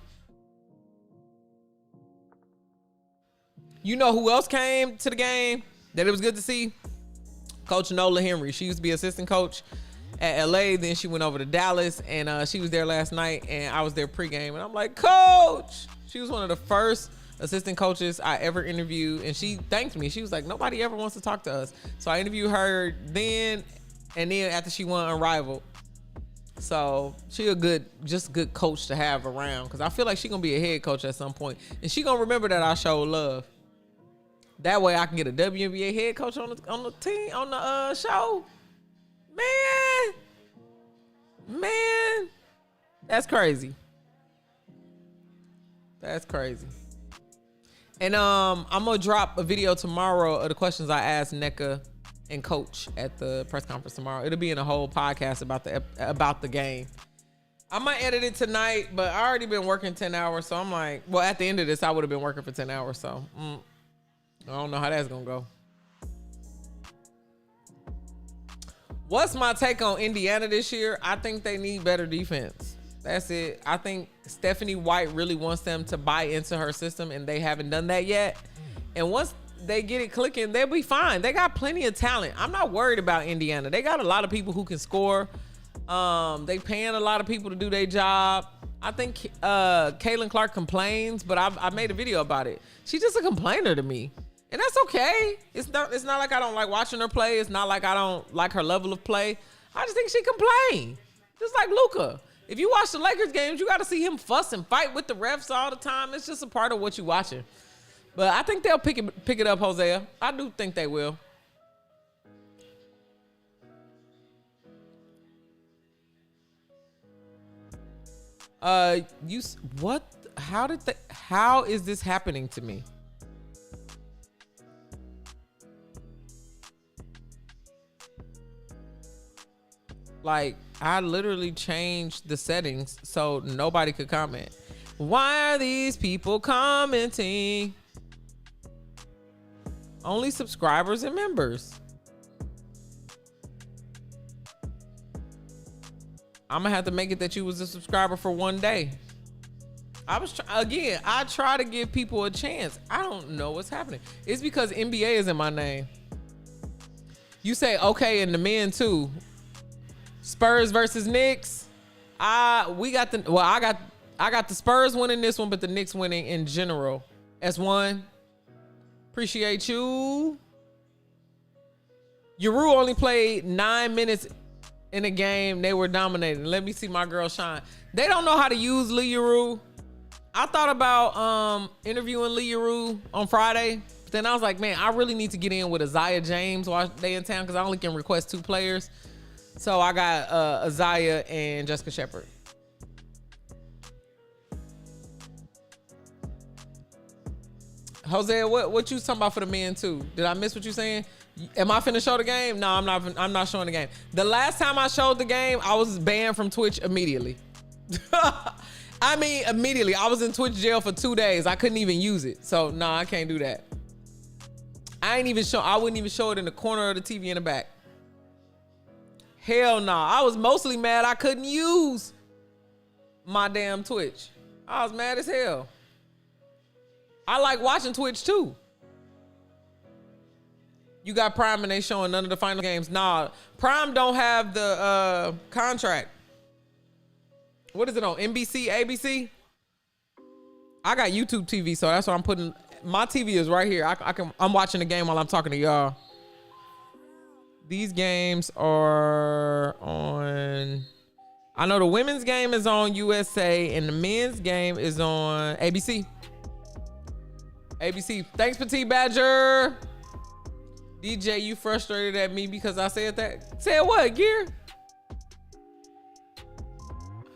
You know who else came to the game that it was good to see? Coach Nola Henry. She used to be assistant coach at LA. Then she went over to Dallas and she was there last night and I was there pregame and I'm like, Coach! She was one of the first assistant coaches I ever interviewed and she thanked me. She was like, nobody ever wants to talk to us. So I interviewed her then and then after she won Unrivaled. So she a good coach to have around because I feel like she gonna be a head coach at some point and she gonna remember that I showed love. That way I can get a WNBA head coach on the team, on the show. Man, that's crazy. That's crazy. And I'm gonna drop a video tomorrow of the questions I asked NECA and coach at the press conference tomorrow. It'll be in a whole podcast about the game. I might edit it tonight, but I already been working 10 hours, so I'm like, well, at the end of this, I would have been working for 10 hours, so I don't know how that's gonna go. What's my take on Indiana this year? I think they need better defense. That's it. I think Stephanie White really wants them to buy into her system, and they haven't done that yet. And once they get it clicking, they'll be fine. They got plenty of talent. I'm not worried about Indiana. They got a lot of people who can score. They paying a lot of people to do their job. I think Caitlin Clark complains, but I made a video about it. She's just a complainer to me. And that's okay. It's not like I don't like watching her play. It's not like I don't like her level of play. I just think she complains. Just like Luka. If you watch the Lakers games, you got to see him fuss and fight with the refs all the time. It's just a part of what you're watching. But I think they'll pick it up, Hosea. I do think they will. What? How is this happening to me? Like, I literally changed the settings so nobody could comment. Why are these people commenting? Only subscribers and members. I'm gonna have to make it that you was a subscriber for one day. I try to give people a chance. I don't know what's happening. It's because NBA is in my name. You say okay, and the men too. Spurs versus Knicks. I got the Spurs winning this one, but the Knicks winning in general. S1. Appreciate you. Yuru only played 9 minutes in a game. They were dominating. Let me see my girl shine. They don't know how to use Yuru. I thought about interviewing Yuru on Friday, but then I was like, man, I really need to get in with Isaiah James while they in town because I only can request 2 players. So I got Isaiah and Jessica Shepard. Hosea, what you talking about for the men too? Did I miss what you saying? Am I finna show the game? No, I'm not showing the game. The last time I showed the game, I was banned from Twitch immediately. I mean, immediately. I was in Twitch jail for 2 days. I couldn't even use it. So no, I can't do that. I wouldn't even show it in the corner of the TV in the back. Hell no. I was mostly mad I couldn't use my damn Twitch. I was mad as hell. I like watching Twitch too. You got Prime and they showing none of the final games. Nah, Prime don't have the contract. What is it on? NBC, ABC? I got YouTube TV, so that's what I'm putting. My TV is right here. I'm watching the game while I'm talking to y'all. These games are on. I know the women's game is on USA and the men's game is on ABC. ABC. Thanks, Petite Badger. DJ, you frustrated at me because I said that? Said what, Gear?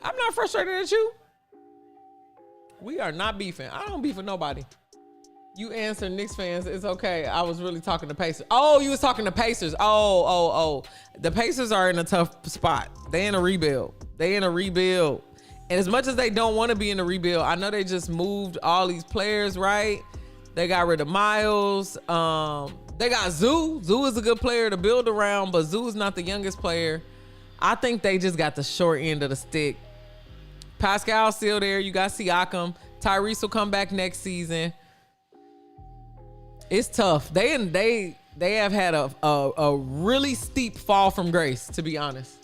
I'm not frustrated at you. We are not beefing. I don't beef with nobody. You answer Knicks fans. It's okay. I was really talking to Pacers. Oh, you was talking to Pacers. Oh. The Pacers are in a tough spot. They in a rebuild. And as much as they don't want to be in a rebuild, I know they just moved all these players, right? They got rid of Miles. They got Zoo. Zoo is a good player to build around, but Zoo is not the youngest player. I think they just got the short end of the stick. Pascal's still there. You got Siakam. Tyrese will come back next season. It's tough. They have had a really steep fall from grace, to be honest.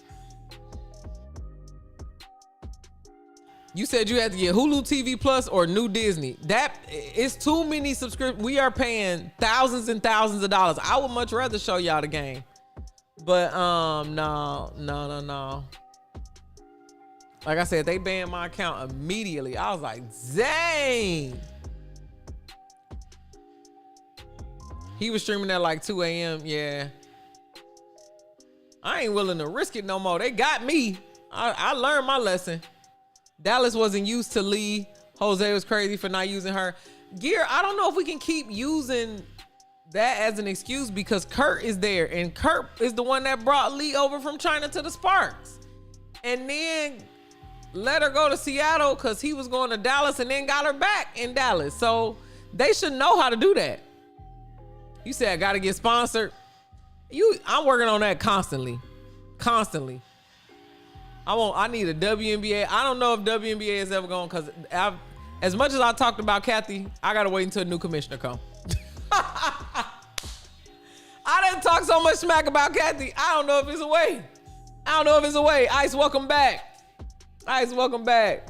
You said you had to get Hulu TV Plus or New Disney. That is too many subscriptions. We are paying thousands and thousands of dollars. I would much rather show y'all the game. But no. Like I said, they banned my account immediately. I was like, dang. He was streaming at like 2 a.m. Yeah. I ain't willing to risk it no more. They got me. I learned my lesson. Dallas wasn't used to Lee. Jose was crazy for not using her. Gear, I don't know if we can keep using that as an excuse because Kurt is there, and Kurt is the one that brought Lee over from China to the Sparks, and then let her go to Seattle because he was going to Dallas, and then got her back in Dallas. So they should know how to do that. You said I got to get sponsored. I'm working on that constantly. I need a WNBA. I don't know if WNBA is ever going, because as much as I talked about Kathy, I gotta wait until a new commissioner come. I didn't talk so much smack about Kathy. I don't know if it's a way. Ice, welcome back.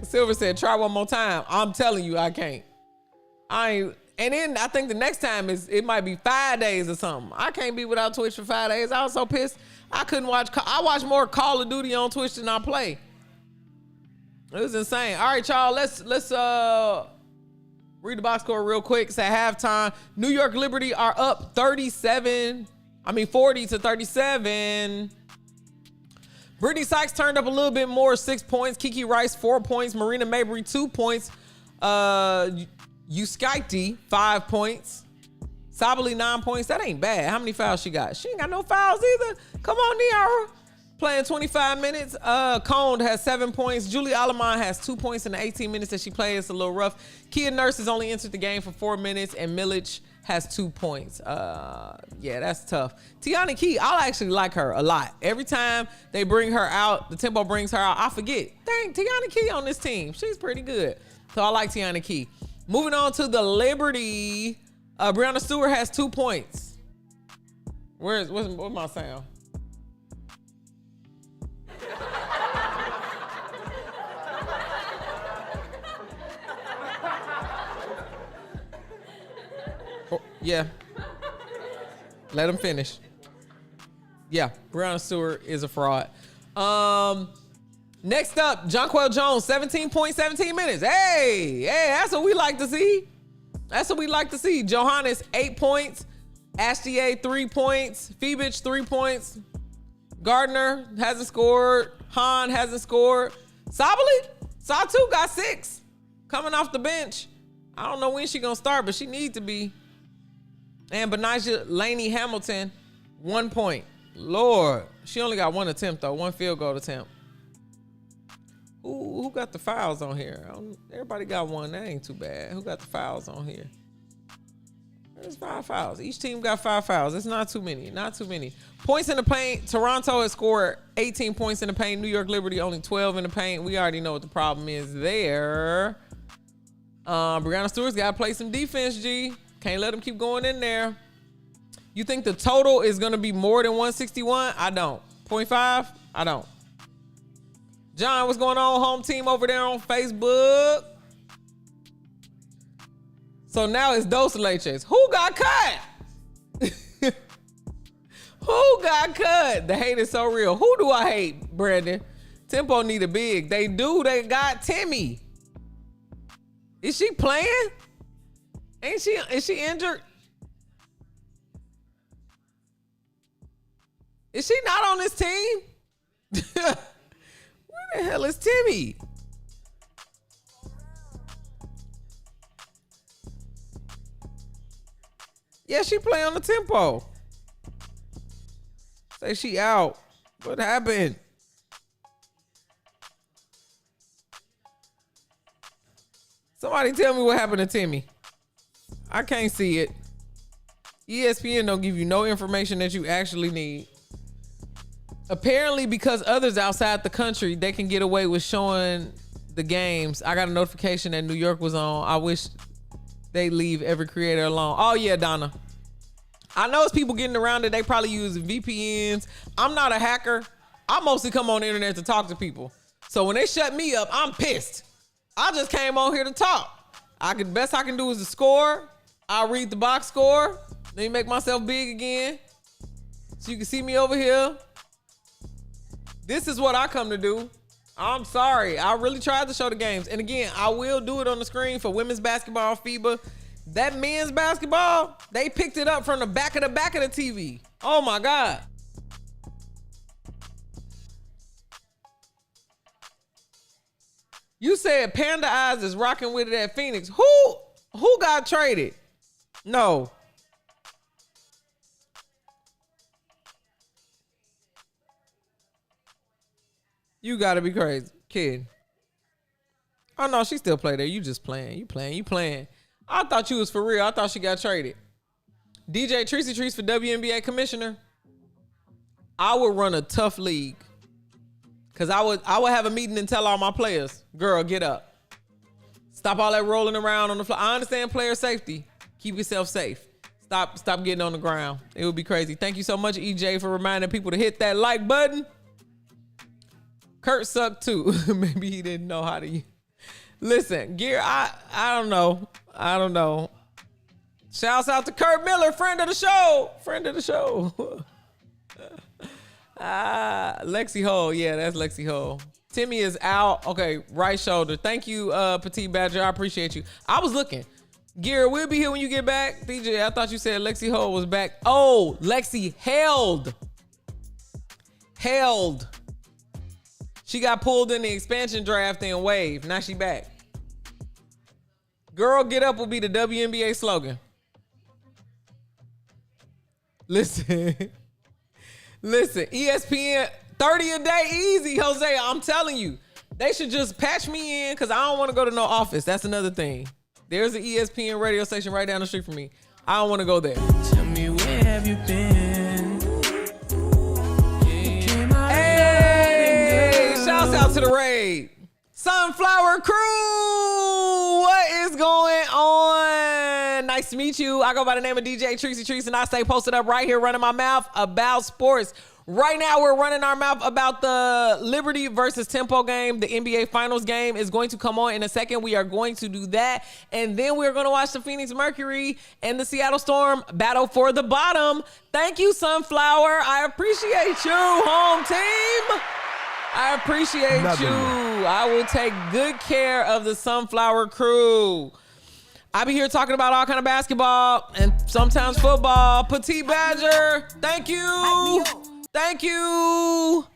Silver said, try one more time. I'm telling you, I can't. And then I think the next time it might be 5 days or something. I can't be without Twitch for 5 days. I was so pissed. I couldn't watch. I watch more Call of Duty on Twitch than I play. It was insane. All right, y'all. Let's read the box score real quick. It's at halftime. New York Liberty are up 40 to 37. Brittany Sykes turned up a little bit more, 6 points. Kiki Rice, 4 points. Marina Mabry, 2 points. Uskaiti, 5 points. Sabali, 9 points. That ain't bad. How many fouls she got? She ain't got no fouls either. Come on, Niara. Playing 25 minutes. Coned has 7 points. Julie Alamon has 2 points in the 18 minutes that she played. It's a little rough. Kia Nurse has only entered the game for 4 minutes, and Milic has 2 points. Yeah, that's tough. Tiana Key, I actually like her a lot. Every time they bring her out, the tempo brings her out, I forget. Dang, Tiana Key on this team. She's pretty good. So I like Tiana Key. Moving on to the Liberty. Brianna Stewart has 2 points. What's my sound? Oh, yeah. Let him finish. Yeah, Brianna Stewart is a fraud. Next up, Jonquel Jones, 17 points, 17 minutes. Hey, that's what we like to see. Johannes, 8 points. Ashtier, 3 points. Febich, 3 points. Gardner hasn't scored. Han hasn't scored. Sabali, Satu got 6. Coming off the bench. I don't know when she gonna start, but she needs to be. And Benijah Laney Hamilton, 1 point. Lord, she only got 1 attempt though, 1 field goal attempt. Who got the fouls on here? Everybody got 1. That ain't too bad. Who got the fouls on here? There's 5 fouls. Each team got 5 fouls. It's not too many. Points in the paint. Toronto has scored 18 points in the paint. New York Liberty only 12 in the paint. We already know what the problem is there. Brianna Stewart's got to play some defense, G. Can't let them keep going in there. You think the total is going to be more than 161? I don't. 0.5? I don't. John, what's going on? Home team over there on Facebook. So now it's Dos Leches. Who got cut? Who got cut? The hate is so real. Who do I hate, Brandon? Tempo need a big. They do. They got Timmy. Is she playing? Is she injured? Is she not on this team? Where the hell is Timmy? Yeah, she play on the tempo. Say she out. What happened? Somebody tell me what happened to Timmy. I can't see it. ESPN don't give you no information that you actually need. Apparently, because others outside the country, they can get away with showing the games. I got a notification that New York was on. I wish they leave every creator alone. Oh yeah, Donna. I know it's people getting around it. They probably use VPNs. I'm not a hacker. I mostly come on the internet to talk to people. So when they shut me up, I'm pissed. I just came on here to talk. Best I can do is the score. I'll read the box score. Then make myself big again. So you can see me over here. This is what I come to do. I'm sorry. I really tried to show the games. And again, I will do it on the screen for women's basketball, FIBA. That men's basketball, they picked it up from the back of the TV. Oh my God. You said Panda Eyes is rocking with it at Phoenix. Who got traded? No. You gotta be crazy. Kid. Oh no, she still play there. You just playing. You playing. I thought you was for real. I thought she got traded. DJ Tracy Trees for WNBA commissioner. I would run a tough league. Cause I would have a meeting and tell all my players, girl, get up. Stop all that rolling around on the floor. I understand player safety. Keep yourself safe. Stop getting on the ground. It would be crazy. Thank you so much, EJ, for reminding people to hit that like button. Kurt sucked too. Maybe he didn't know how to. Listen, Gear, I don't know. I don't know. Shouts out to Kurt Miller, friend of the show. Lexi Hole. Yeah, that's Lexi Hole. Timmy is out. Okay, right shoulder. Thank you, Petite Badger. I appreciate you. I was looking. Gear, we'll be here when you get back. DJ, I thought you said Lexi Hole was back. Oh, Lexi held. She got pulled in the expansion draft and waived. Now she back. Girl, get up will be the WNBA slogan. Listen, ESPN 30 a day easy, Jose. I'm telling you, they should just patch me in because I don't want to go to no office. That's another thing. There's an ESPN radio station right down the street from me. I don't want to go there. Tell me, where have you been? Hey, shouts out to the raid. Sunflower Crew, what is going on? Nice to meet you. I go by the name of DJ Tracy Trees, and I stay posted up right here running my mouth about sports. Right now, we're running our mouth about the Liberty versus Tempo game. The NBA Finals game is going to come on in a second. We are going to do that. And then we're going to watch the Phoenix Mercury and the Seattle Storm battle for the bottom. Thank you, Sunflower. I appreciate you, home team. I appreciate you. I will take good care of the Sunflower Crew. I be here talking about all kind of basketball and sometimes football. Petite Badger, thank you. Thank you.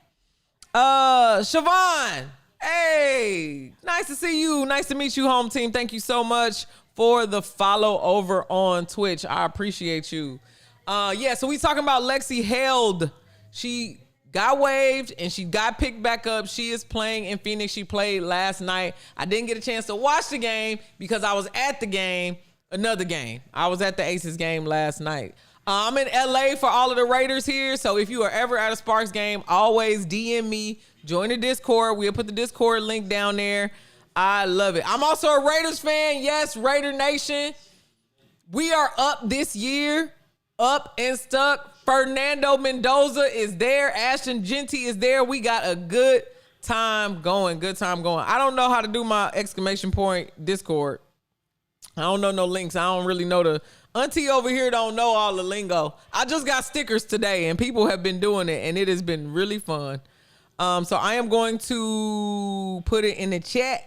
Siobhan, hey, nice to see you. Nice to meet you, home team. Thank you so much for the follow over on Twitch. I appreciate you. Yeah, so we talking about Lexi held. She got waived and she got picked back up. She is playing in Phoenix. She played last night. I didn't get a chance to watch the game because I was at the game, another game. I was at the Aces game last night. I'm in LA for all of the Raiders here. So if you are ever at a Sparks game, always DM me, join the Discord. We'll put the Discord link down there. I love it. I'm also a Raiders fan. Yes, Raider Nation. We are up this year, up and stuck. Fernando Mendoza is there. Ashton Genty is there. We got a good time going. I don't know how to do my exclamation point Discord. I don't know no links. I don't really know the auntie over here don't know all the lingo. I just got stickers today and people have been doing it and it has been really fun. So I am going to put it in the chat.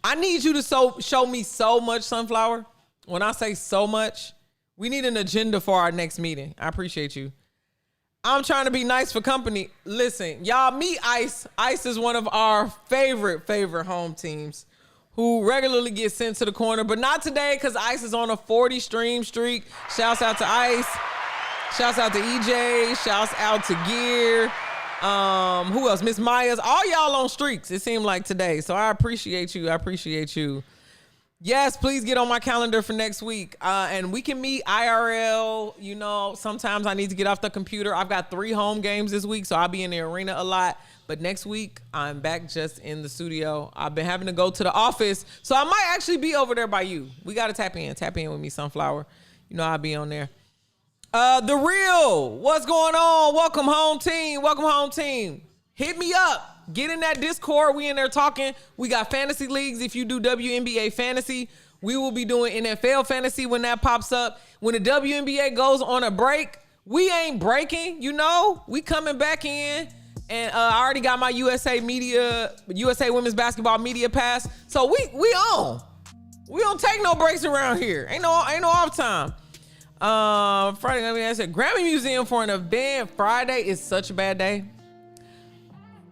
I need you to show me so much, Sunflower. When I say so much, we need an agenda for our next meeting. I appreciate you. I'm trying to be nice for company. Listen, y'all meet Ice. Ice is one of our favorite home teams who regularly gets sent to the corner, but not today because Ice is on a 40 stream streak. Shouts out to Ice. Shouts out to EJ. Shouts out to Gear. Who else? Miss Myers. All y'all on streaks, it seemed like today. So I appreciate you. Yes, please get on my calendar for next week. And we can meet IRL. You know, sometimes I need to get off the computer. I've got 3 home games this week, so I'll be in the arena a lot. But next week, I'm back just in the studio. I've been having to go to the office, so I might actually be over there by you. We got to tap in with me, Sunflower. You know I'll be on there. The Real, what's going on? Welcome home team. Hit me up. Get in that Discord. We in there talking. We got fantasy leagues. If you do WNBA fantasy, we will be doing NFL fantasy when that pops up. When the WNBA goes on a break, we ain't breaking, you know. We coming back in. And I already got my USA Women's Basketball Media Pass. So we on. We don't take no breaks around here. Ain't no off time. Friday, I said Grammy Museum for an event. Friday is such a bad day.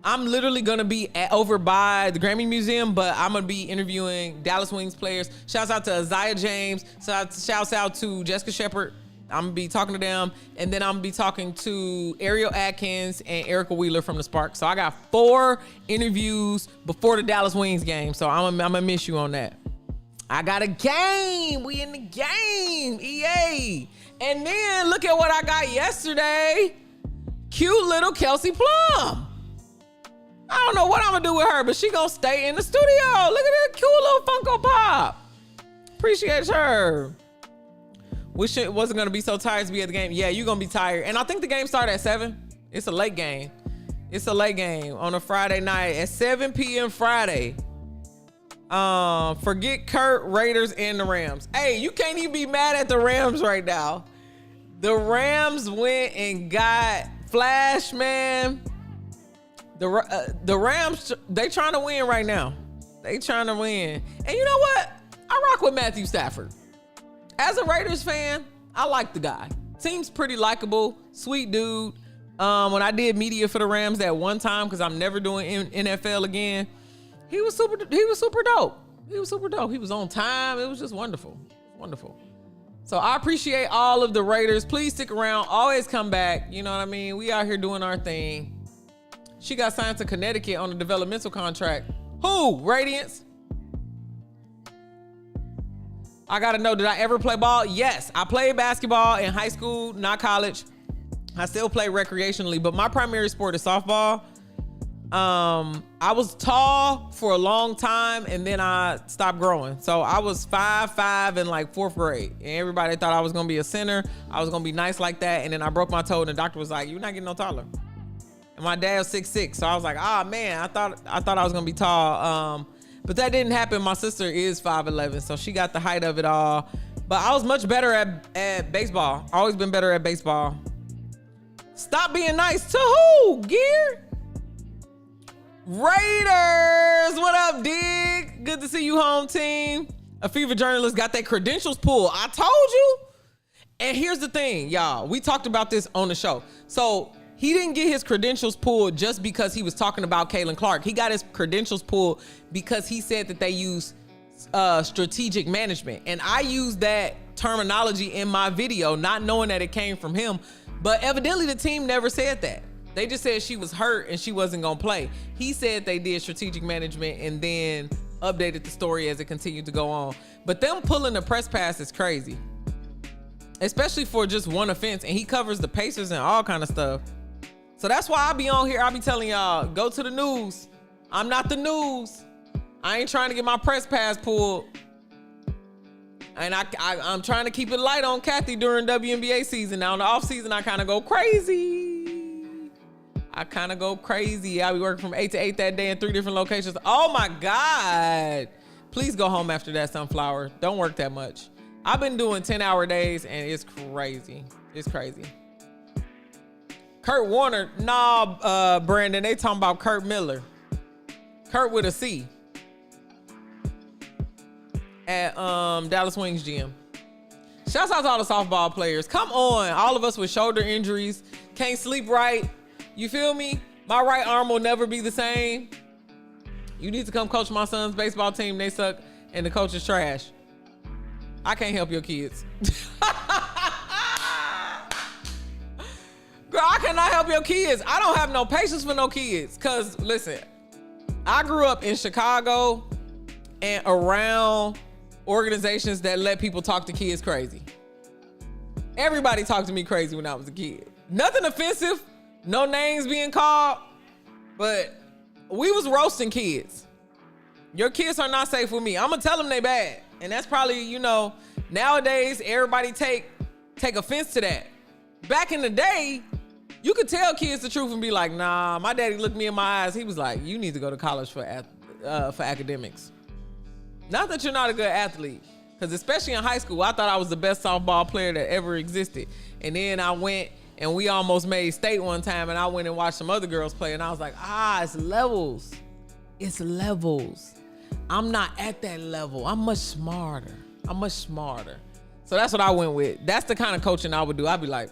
I'm literally going to be over by the Grammy Museum, but I'm going to be interviewing Dallas Wings players. Shouts out to Isaiah James. Shouts out to Jessica Shepard. I'm gonna be talking to them, and then I'm gonna be talking to Ariel Atkins and Erica Wheeler from the Spark. So I got 4 interviews before the Dallas Wings game. So I'm gonna miss you on that. I got a game. We in the game, EA. And then look at what I got yesterday. Cute little Kelsey Plum. I don't know what I'm gonna do with her, but she gonna stay in the studio. Look at that cute little Funko Pop. Appreciate her. Wish it wasn't gonna be so tired to be at the game. Yeah, you're gonna be tired. And I think the game started at 7. It's a late game. It's a late game on a Friday night at 7 p.m. Friday. Forget Kurt, Raiders, and the Rams. Hey, you can't even be mad at the Rams right now. The Rams went and got Flash, man. The Rams, they trying to win right now. They trying to win. And you know what? I rock with Matthew Stafford. As a Raiders fan, I like the guy. Seems pretty likable, sweet dude. When I did media for the Rams that one time, because I'm never doing NFL again, he was super dope. He was super dope. He was on time. It was just wonderful. Wonderful. So I appreciate all of the Raiders. Please stick around. Always come back. You know what I mean? We out here doing our thing. She got signed to Connecticut on a developmental contract. Who? Radiance? I gotta know, did I ever play ball? Yes, I played basketball in high school, not college. I still play recreationally, but my primary sport is softball. I was tall for a long time, and then I stopped growing. So I was 5'5" in like 4th grade, and everybody thought I was gonna be a center. I was gonna be nice like that, and then I broke my toe, and the doctor was like, "You're not getting no taller." And my dad was 6'6", so I was like, "Ah, man, I thought I was gonna be tall." But that didn't happen. My sister is 5'11", so she got the height of it all. But I was much better at baseball. Always been better at baseball. Stop being nice to who, Gear? Raiders, what up, Dig? Good to see you, home team. A fever journalist got their credentials pulled. I told you. And here's the thing, y'all. We talked about this on the show. So he didn't get his credentials pulled just because he was talking about Kaylin Clark. He got his credentials pulled because he said that they use strategic management. And I used that terminology in my video, not knowing that it came from him. But evidently the team never said that. They just said she was hurt and she wasn't gonna play. He said they did strategic management and then updated the story as it continued to go on. But them pulling the press pass is crazy, especially for just one offense. And he covers the Pacers and all kind of stuff. So that's why I be on here. I be telling y'all, go to the news. I'm not the news. I ain't trying to get my press pass pulled. And I'm trying to keep it light on Kathy during WNBA season. Now in the off season, I kind of go crazy. I be working from 8 to 8 that day in 3 different locations. Oh my God. Please go home after that, Sunflower. Don't work that much. I've been doing 10-hour days and it's crazy. It's crazy. Kurt Warner, nah, Brandon, they talking about Kurt Miller. Kurt with a C. At Dallas Wings gym. Shouts out to all the softball players. Come on, all of us with shoulder injuries, can't sleep right. You feel me? My right arm will never be the same. You need to come coach my son's baseball team. They suck and the coach is trash. I can't help your kids. Girl, I cannot help your kids. I don't have no patience for no kids. Cause listen, I grew up in Chicago and around organizations that let people talk to kids crazy. Everybody talked to me crazy when I was a kid. Nothing offensive, no names being called, but we was roasting kids. Your kids are not safe with me. I'm gonna tell them they bad. And that's probably, you know, nowadays everybody take offense to that. Back in the day, you could tell kids the truth and be like, nah, my daddy looked me in my eyes. He was like, you need to go to college for academics. Not that you're not a good athlete, because especially in high school, I thought I was the best softball player that ever existed. And then I went and we almost made state one time, and I went and watched some other girls play, and I was like, it's levels. It's levels. I'm not at that level. I'm much smarter. So that's what I went with. That's the kind of coaching I would do. I'd be like,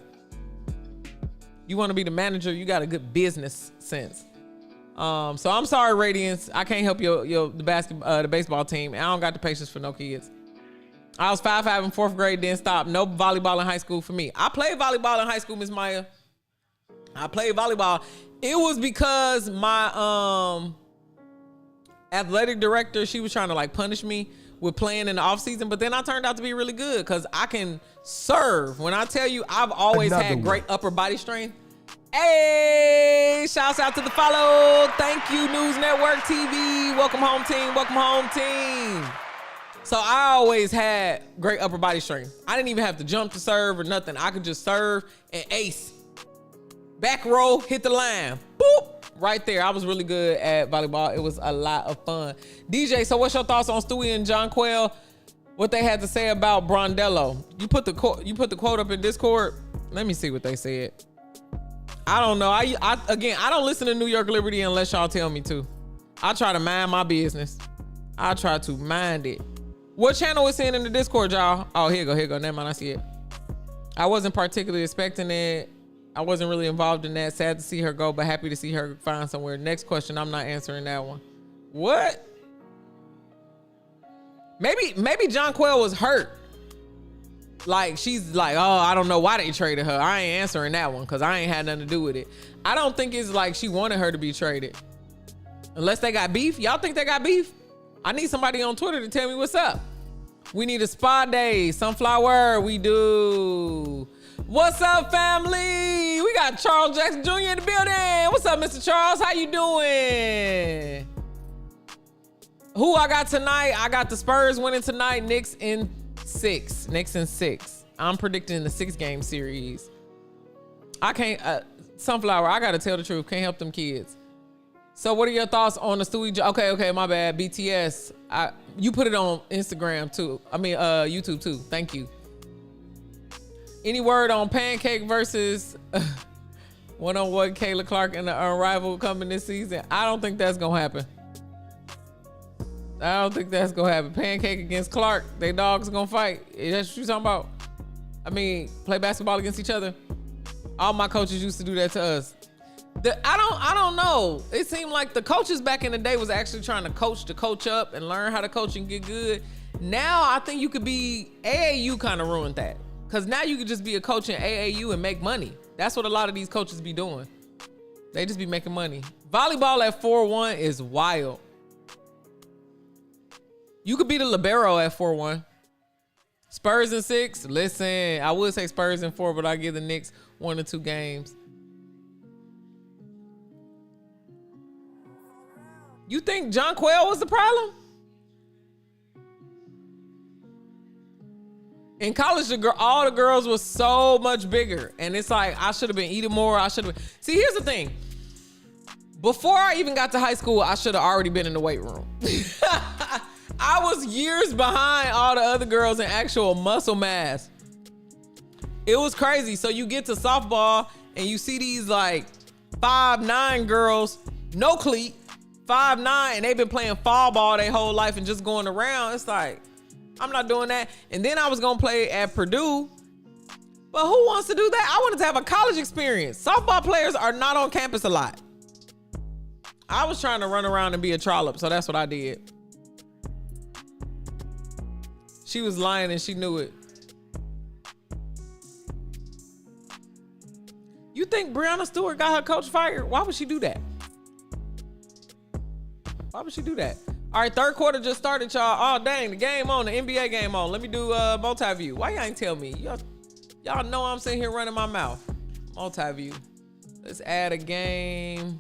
you want to be the manager, you got a good business sense. So I'm sorry, Radiance. I can't help the baseball team. I don't got the patience for no kids. I was 5'5" in 4th grade, then stopped. No volleyball in high school for me. I played volleyball in high school, Miss Maya. I played volleyball. It was because my athletic director, she was trying to like punish me with playing in the off season, but then I turned out to be really good because I can serve. When I tell you, I've always had great upper body strength. Hey, shouts out to the follow. Thank you, News Network TV. Welcome home, team. Welcome home, team. So I always had great upper body strength. I didn't even have to jump to serve or nothing. I could just serve and ace. Back row, hit the line. Boop. Right there. I was really good at volleyball. It was a lot of fun. DJ, so what's your thoughts on Stewie and John Quayle? What they had to say about Brondello? You put the quote up in Discord? Let me see what they said. I don't know. I don't listen to New York Liberty unless y'all tell me to. I try to mind my business. I try to mind it. What channel is in the Discord, y'all? Oh, here you go. Never mind, I see it. I wasn't particularly expecting it. I wasn't really involved in that. Sad to see her go, but happy to see her find somewhere. Next question, I'm not answering that one. What? Maybe John Quayle was hurt. Like, she's like, oh, I don't know why they traded her. I ain't answering that one because I ain't had nothing to do with it. I don't think it's like she wanted her to be traded. Unless they got beef. Y'all think they got beef? I need somebody on Twitter to tell me what's up. We need a spa day. Sunflower, we do. What's up, family? We got Charles Jackson Jr. in the building. What's up, Mr. Charles? How you doing? Who I got tonight? I got the Spurs winning tonight. Knicks in 6. I'm predicting the 6-game series. I can't, Sunflower, I gotta tell the truth. Can't help them kids. So what are your thoughts on the Stewie? Okay, my bad. BTS. You put it on Instagram too. YouTube too. Thank you. Any word on Pancake versus one-on-one Kayla Clark and the Unrivaled coming this season? I don't think that's gonna happen. Pancake against Clark. They dogs gonna fight. That's what you talking about? Play basketball against each other. All my coaches used to do that to us. I don't know. It seemed like the coaches back in the day was actually trying to coach up and learn how to coach and get good. Now I think you could be, AAU kind of ruined that. Because now you could just be a coach in AAU and make money. That's what a lot of these coaches be doing. They just be making money. Volleyball at 4-1 is wild. You could be the libero at 4-1. Spurs in 6. Listen, I would say Spurs in 4, but I give the Knicks 1 or 2 games. You think John Quayle was the problem? In college, all the girls were so much bigger. And it's like, I should have been eating more. See, here's the thing. Before I even got to high school, I should have already been in the weight room. I was years behind all the other girls in actual muscle mass. It was crazy. So you get to softball and you see these like 5'9" girls, no cleat, 5'9", and they've been playing fall ball their whole life and just going around. It's like, I'm not doing that. And then I was gonna play at Purdue, but who wants to do that? I wanted to have a college experience. Softball players are not on campus a lot. I was trying to run around and be a trollop, so that's what I did. She was lying and she knew it. You think Breonna Stewart got her coach fired? Why would she do that? Why would she do that? All right, third quarter just started, y'all. Oh, dang, the game on, the NBA game on. Let me do multi-view. Why y'all ain't tell me? Y'all know I'm sitting here running my mouth. Multi-view. Let's add a game.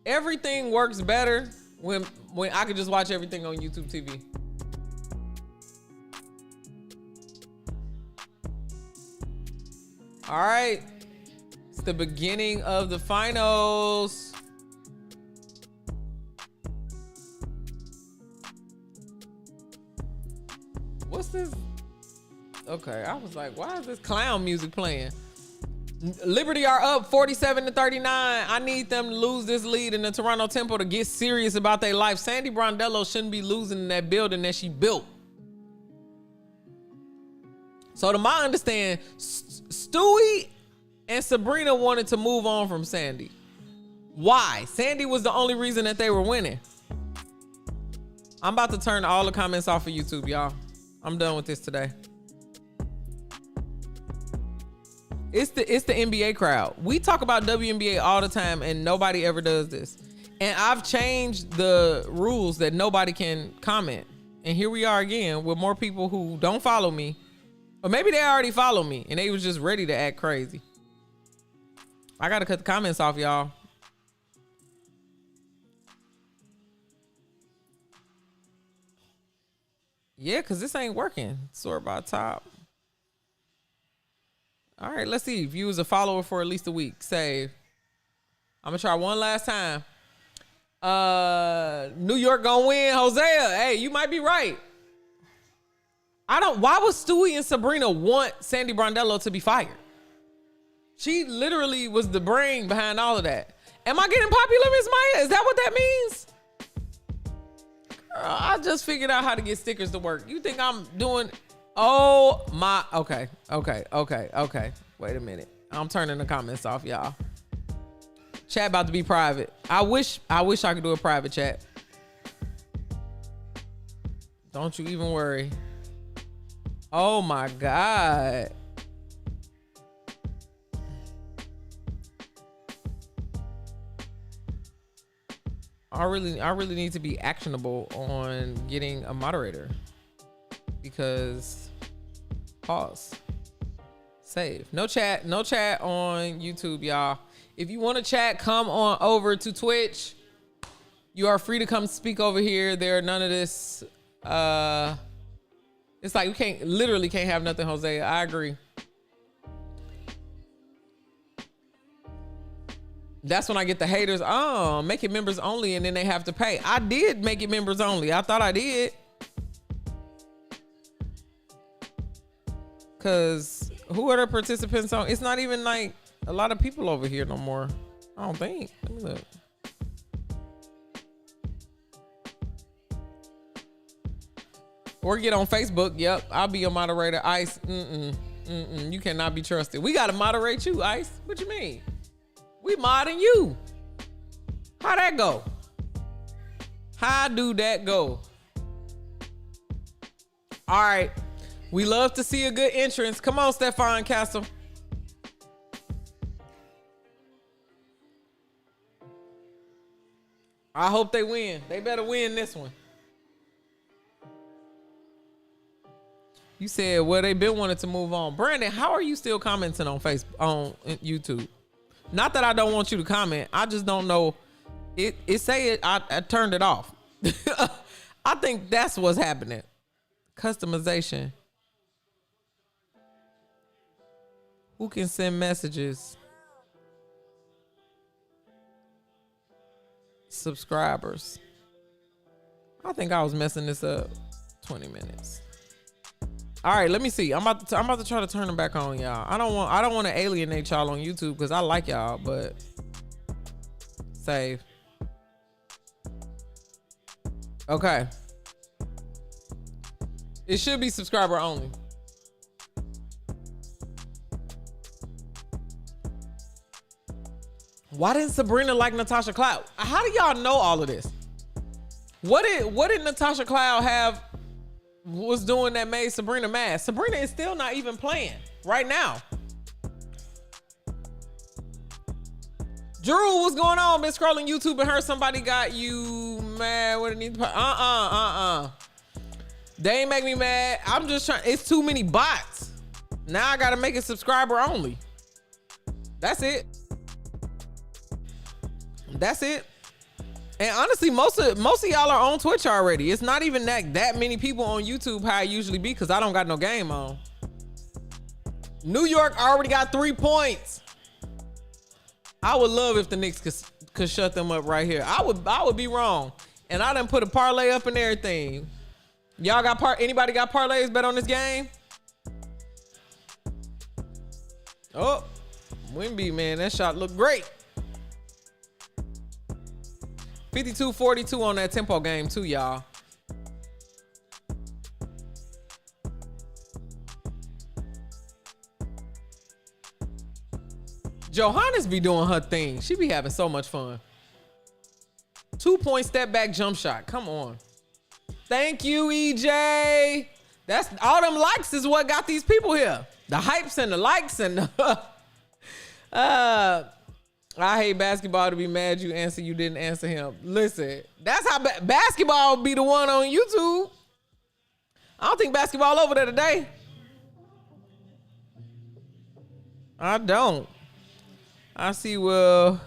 Everything works better when I could just watch everything on YouTube TV. All right. It's the beginning of the finals. What's this? Okay, I was like, why is this clown music playing? Liberty are up 47-39. I need them to lose this lead in the Toronto Temple to get serious about their life. Sandy Brondello shouldn't be losing in that building that she built. So to my understanding, Stewie and Sabrina wanted to move on from Sandy. Why? Sandy was the only reason that they were winning. I'm about to turn all the comments off of YouTube, y'all. I'm done with this today. It's the NBA crowd. We talk about WNBA all the time and nobody ever does this. And I've changed the rules that nobody can comment. And here we are again with more people who don't follow me. Or maybe they already follow me and they was just ready to act crazy. I gotta cut the comments off, y'all. Yeah, because this ain't working. Sort by top. All right, let's see. If you was a follower for at least a week, save. I'm gonna try one last time. New York gonna win. Hosea, hey, you might be right. Why would Stewie and Sabrina want Sandy Brondello to be fired? She literally was the brain behind all of that. Am I getting popular, Miss Maya? Is that what that means? Girl, I just figured out how to get stickers to work. You think I'm doing... Oh my, okay. Wait a minute. I'm turning the comments off, y'all. Chat about to be private. I wish I could do a private chat. Don't you even worry. Oh my God. I really need to be actionable on getting a moderator. Because pause, save, no chat on YouTube, y'all. If you want to chat, come on over to Twitch. You are free to come speak over here. There are none of this. It's like we literally can't have nothing, Hosea. I agree. That's when I get the haters. Oh, make it members only, and then they have to pay. I did make it members only. I thought I did. Cause who are the participants on? It's not even like a lot of people over here no more. I don't think. Let me look. Or get on Facebook. Yep, I'll be a moderator. Ice. You cannot be trusted. We gotta moderate you, Ice. What you mean? We modding you. How that go? How do that go? All right. We love to see a good entrance. Come on, Stefan Castle. I hope they win. They better win this one. You said, well, they been wanting to move on. Brandon, how are you still commenting on Facebook, on YouTube? Not that I don't want you to comment. I just don't know. I turned it off. I think that's what's happening. Customization. Who can send messages? Subscribers. I think I was messing this up. 20 minutes. All right, let me see. I'm about to try to turn them back on, y'all. I don't want to alienate y'all on YouTube because I like y'all, but save. Okay. It should be subscriber only. Why didn't Sabrina like Natasha Cloud? How do y'all know all of this? What did Natasha Cloud was doing that made Sabrina mad? Sabrina is still not even playing right now. Drew, what's going on? Been scrolling YouTube and heard somebody got you mad. What it needs to They ain't make me mad. I'm just trying. It's too many bots. Now I gotta make it subscriber only. That's it. That's it. And honestly, most of y'all are on Twitch already. It's not even that many people on YouTube how it usually be because I don't got no game on. New York already got 3 points. I would love if the Knicks could shut them up right here. I would be wrong. And I done put a parlay up and everything. Y'all got anybody got parlays bet on this game? Oh, Wimby, man, that shot looked great. 52-42 on that tempo game too, y'all. Johannes be doing her thing. She be having so much fun. 2-point step back jump shot. Come on. Thank you, EJ. That's all them likes is what got these people here. The hypes and the likes and the I hate basketball to be mad you answer you didn't answer him. Listen, that's how basketball be the one on YouTube. I don't think basketball over there today. I don't. I see, well,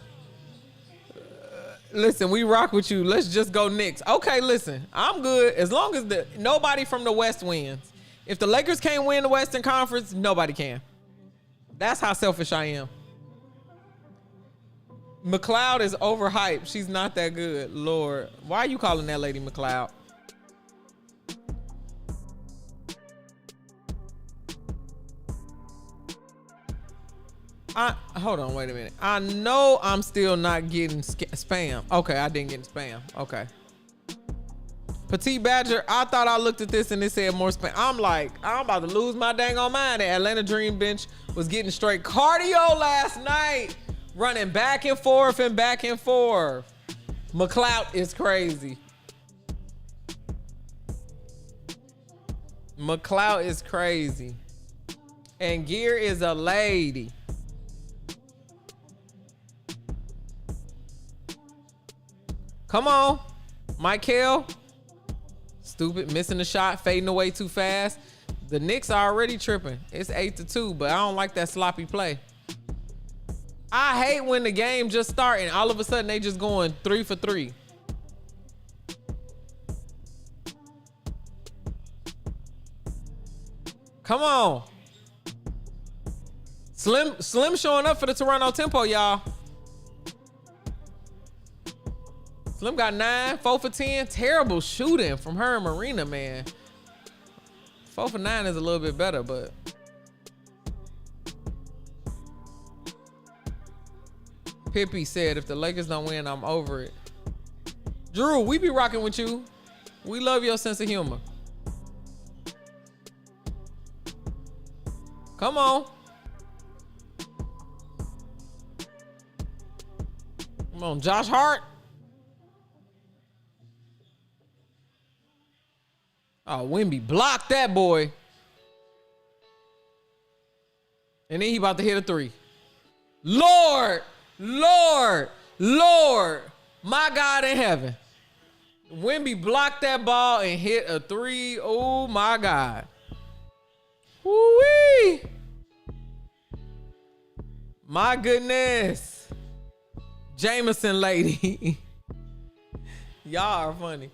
listen, we rock with you. Let's just go Knicks. Okay, listen, I'm good as long as nobody from the West wins. If the Lakers can't win the Western Conference, nobody can. That's how selfish I am. McLeod is overhyped. She's not that good. Lord, why are you calling that lady McLeod? Hold on, wait a minute. I know I'm still not getting spam. Okay, I didn't get spam. Okay. Petite Badger, I thought I looked at this and it said more spam. I'm like, I'm about to lose my dang on mind. The Atlanta Dream bench was getting straight cardio last night. Running back and forth and back and forth. McLeod is crazy. McLeod is crazy. And Gear is a lady. Come on, Michael. Stupid, missing the shot, fading away too fast. The Knicks are already tripping. It's 8-2, but I don't like that sloppy play. I hate when the game just start and all of a sudden they just going 3 for 3. Come on. Slim showing up for the Toronto Tempo, y'all. Slim got 9, 4 for 10. Terrible shooting from her and Marina, man. 4 for 9 is a little bit better, but Pippi said, if the Lakers don't win, I'm over it. Drew, we be rocking with you. We love your sense of humor. Come on. Come on, Josh Hart. Oh, Wemby blocked that boy. And then he about to hit a 3. Lord, Lord, Lord, my God in heaven. Wemby blocked that ball and hit a 3. Oh my God. Woo-wee. My goodness. Jameson lady. Y'all are funny.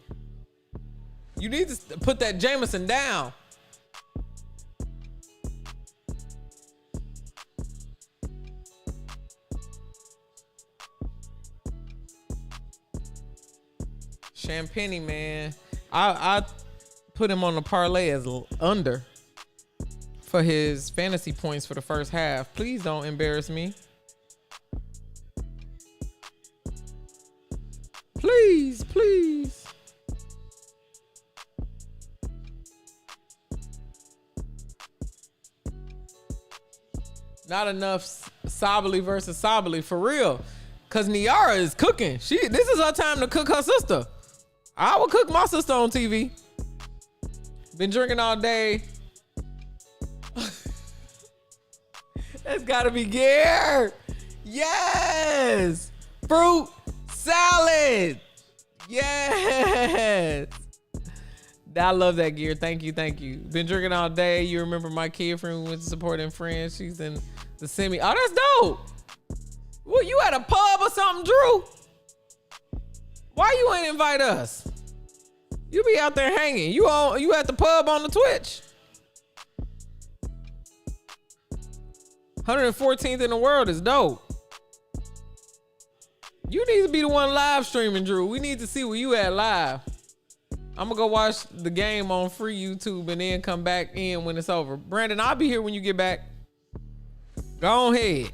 You need to put that Jameson down. Champagne, man. I put him on the parlay as under for his fantasy points for the first half. Please don't embarrass me. Please, please. Not enough Sabali versus Sabali for real. Cause Niara is cooking. This is her time to cook her sister. I will cook my sister on TV. Been drinking all day. That's gotta be gear. Yes. Fruit salad. Yes. I love that gear. Thank you, thank you. Been drinking all day. You remember my kid friend went to supporting friends. She's in the semi. Oh, that's dope. Well, you at a pub or something, Drew? Why you ain't invite us? You be out there hanging. You at the pub on the Twitch. 114th in the world is dope. You need to be the one live streaming, Drew. We need to see where you at live. I'm gonna go watch the game on free YouTube and then come back in when it's over. Brandon, I'll be here when you get back. Go ahead.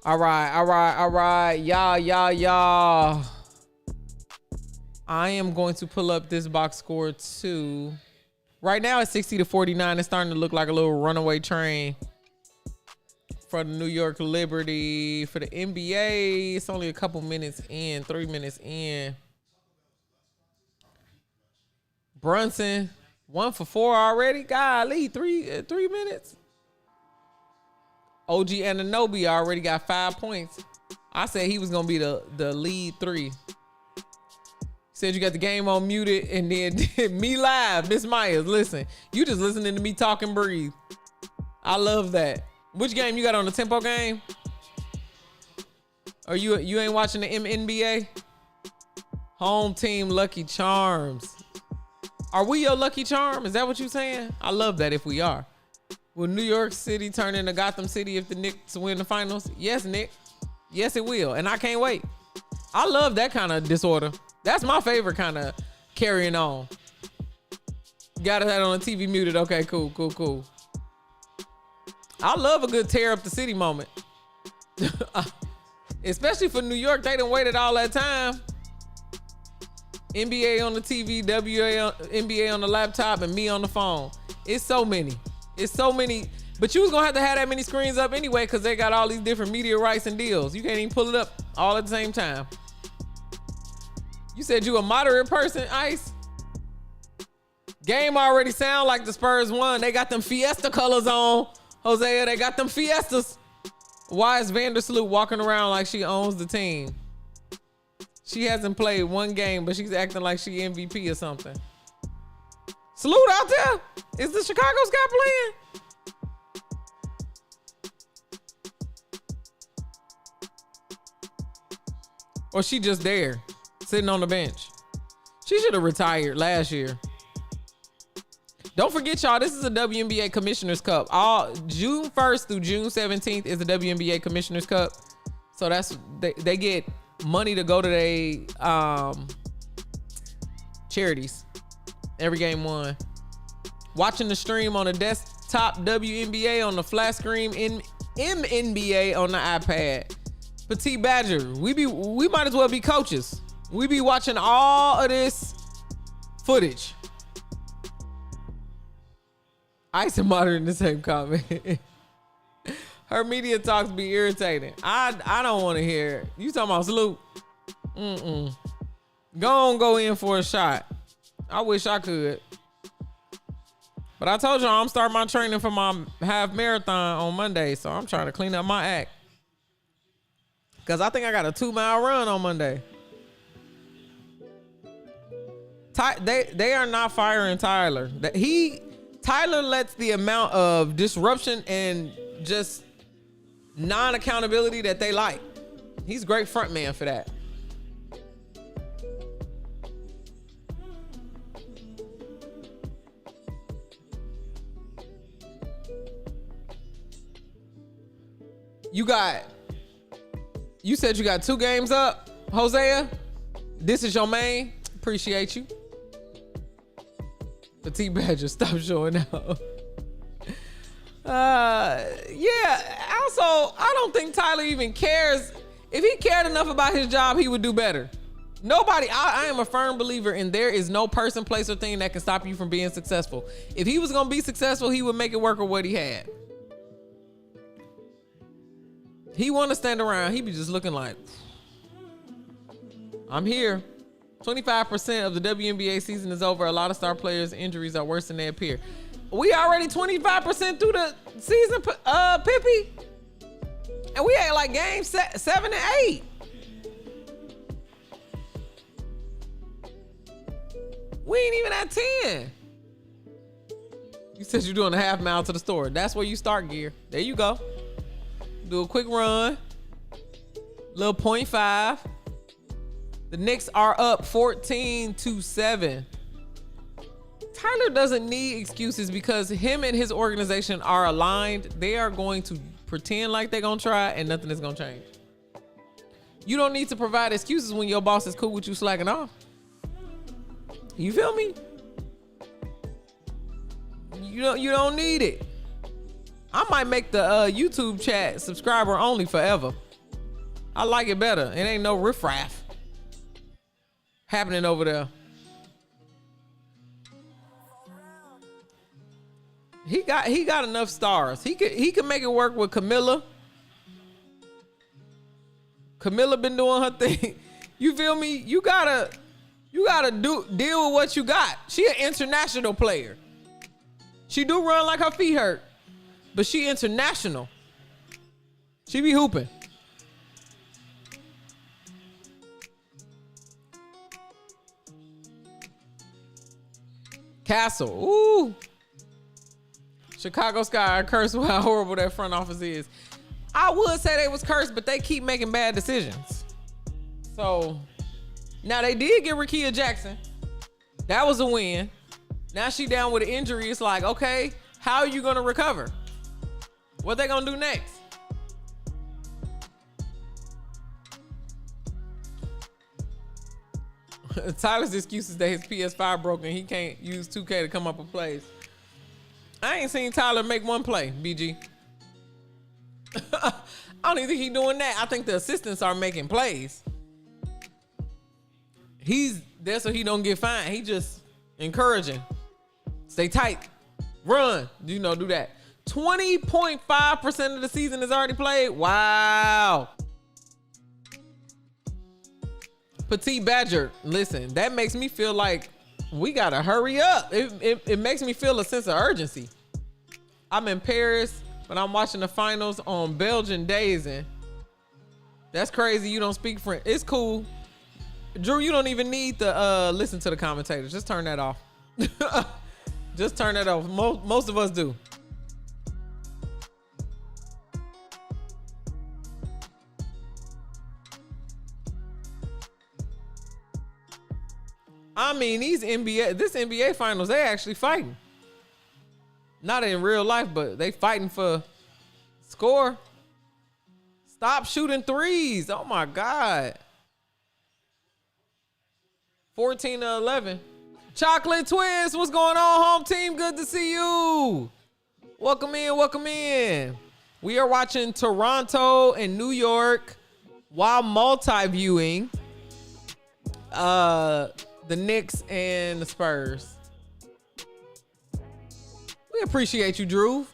All right. Y'all. I am going to pull up this box score too. Right now it's 60-49. It's starting to look like a little runaway train for the New York Liberty. For the NBA, it's only a couple minutes in, 3 minutes in. Brunson, 1 for 4 already. Golly, three minutes. OG Anunoby already got 5 points. I said he was gonna be the lead 3. Said you got the game on muted, and then me live, Miss Myers. Listen, you just listening to me talk and breathe. I love that. Which game you got on, the tempo game? Or you ain't watching the NBA? Home team Lucky Charms. Are we your Lucky Charm? Is that what you saying? I love that if we are. Will New York City turn into Gotham City if the Knicks win the finals? Yes, Nick. Yes, it will. And I can't wait. I love that kind of disorder. That's my favorite kind of carrying on. Got it on the TV muted. Okay, cool. I love a good tear up the city moment. Especially for New York. They done waited all that time. NBA on the TV, NBA on the laptop, and me on the phone. It's so many. But you was gonna have to have that many screens up anyway, because they got all these different media rights and deals. You can't even pull it up all at the same time. You said you a moderate person, Ice? Game already sound like the Spurs won. They got them Fiesta colors on, Hosea. They got them Fiestas. Why is Vandersloot walking around like she owns the team? She hasn't played one game, but she's acting like she MVP or something. Salute out there. Is the Chicago Sky playing? Or she just there, sitting on the bench? She should have retired last year. Don't forget, y'all, this is a WNBA Commissioner's Cup. All June 1st through June 17th is the WNBA Commissioner's Cup. So that's they get money to go to their charities. Every game won. Watching the stream on the desktop WNBA on the flat screen in MNBA on the iPad. Petite Badger, we might as well be coaches. We be watching all of this footage. Ice and Modern in the same comment. Her media talks be irritating. I don't want to hear it. You talking about Salute? Go in for a shot. I wish I could. But I told y'all I'm starting my training for my half marathon on Monday, so I'm trying to clean up my act. Because I think I got a 2-mile run on Monday. They are not firing Tyler. Tyler lets the amount of disruption and just non-accountability that they like. He's a great front man for that. You said you got 2 games up, Hosea? This is your main? Appreciate you. Petite Badger, stop showing out. Yeah, also, I don't think Tyler even cares. If he cared enough about his job, he would do better. Nobody, I am a firm believer in there is no person, place, or thing that can stop you from being successful. If he was gonna be successful, he would make it work with what he had. He want to stand around. He be just looking like, I'm here. 25% of the WNBA season is over. A lot of star players' injuries are worse than they appear. We already 25% through the season, Pippi. And we had like games 7 and 8. We ain't even at 10. You said you're doing a half mile to the store. That's where you start, Gear. There you go. Do a quick run. Little 0.5. The Knicks are up 14-7. Tyler doesn't need excuses because him and his organization are aligned. They are going to pretend like they're going to try and nothing is going to change. You don't need to provide excuses when your boss is cool with you slacking off. You feel me? You don't need it. I might make the YouTube chat subscriber only forever. I like it better. It ain't no riffraff happening over there. He got enough stars. He could make it work with Camilla. Camilla been doing her thing. You feel me? You gotta deal with what you got. She an international player. She do run like her feet hurt, but she international. She be hooping. Castle. Ooh. Chicago Sky cursed with how horrible that front office is. I would say they was cursed, but they keep making bad decisions. So now they did get Rakia Jackson. That was a win. Now she down with an injury. It's like, okay, how are you gonna recover? What they gonna do next? Tyler's excuse is that his PS5 broken. He can't use 2K to come up with plays. I ain't seen Tyler make one play, BG. I don't even think he's doing that. I think the assistants are making plays. He's there so he don't get fined. He just encouraging. Stay tight. Run. Do that. 20.5% of the season is already played. Wow. Petite Badger, listen, that makes me feel like we gotta hurry up. It makes me feel a sense of urgency. I'm in Paris, but I'm watching the finals on Belgian days, and that's crazy. You don't speak French. It's cool. Drew, you don't even need to listen to the commentators. Just turn that off. Just turn that off. Most of us do. I mean, this NBA finals, they actually fighting. Not in real life, but they fighting for score. Stop shooting threes. Oh my God. 14-11. Chocolate Twist, what's going on, home team? Good to see you. Welcome in, welcome in. We are watching Toronto and New York while multi-viewing the Knicks and the Spurs. We appreciate you, Drew.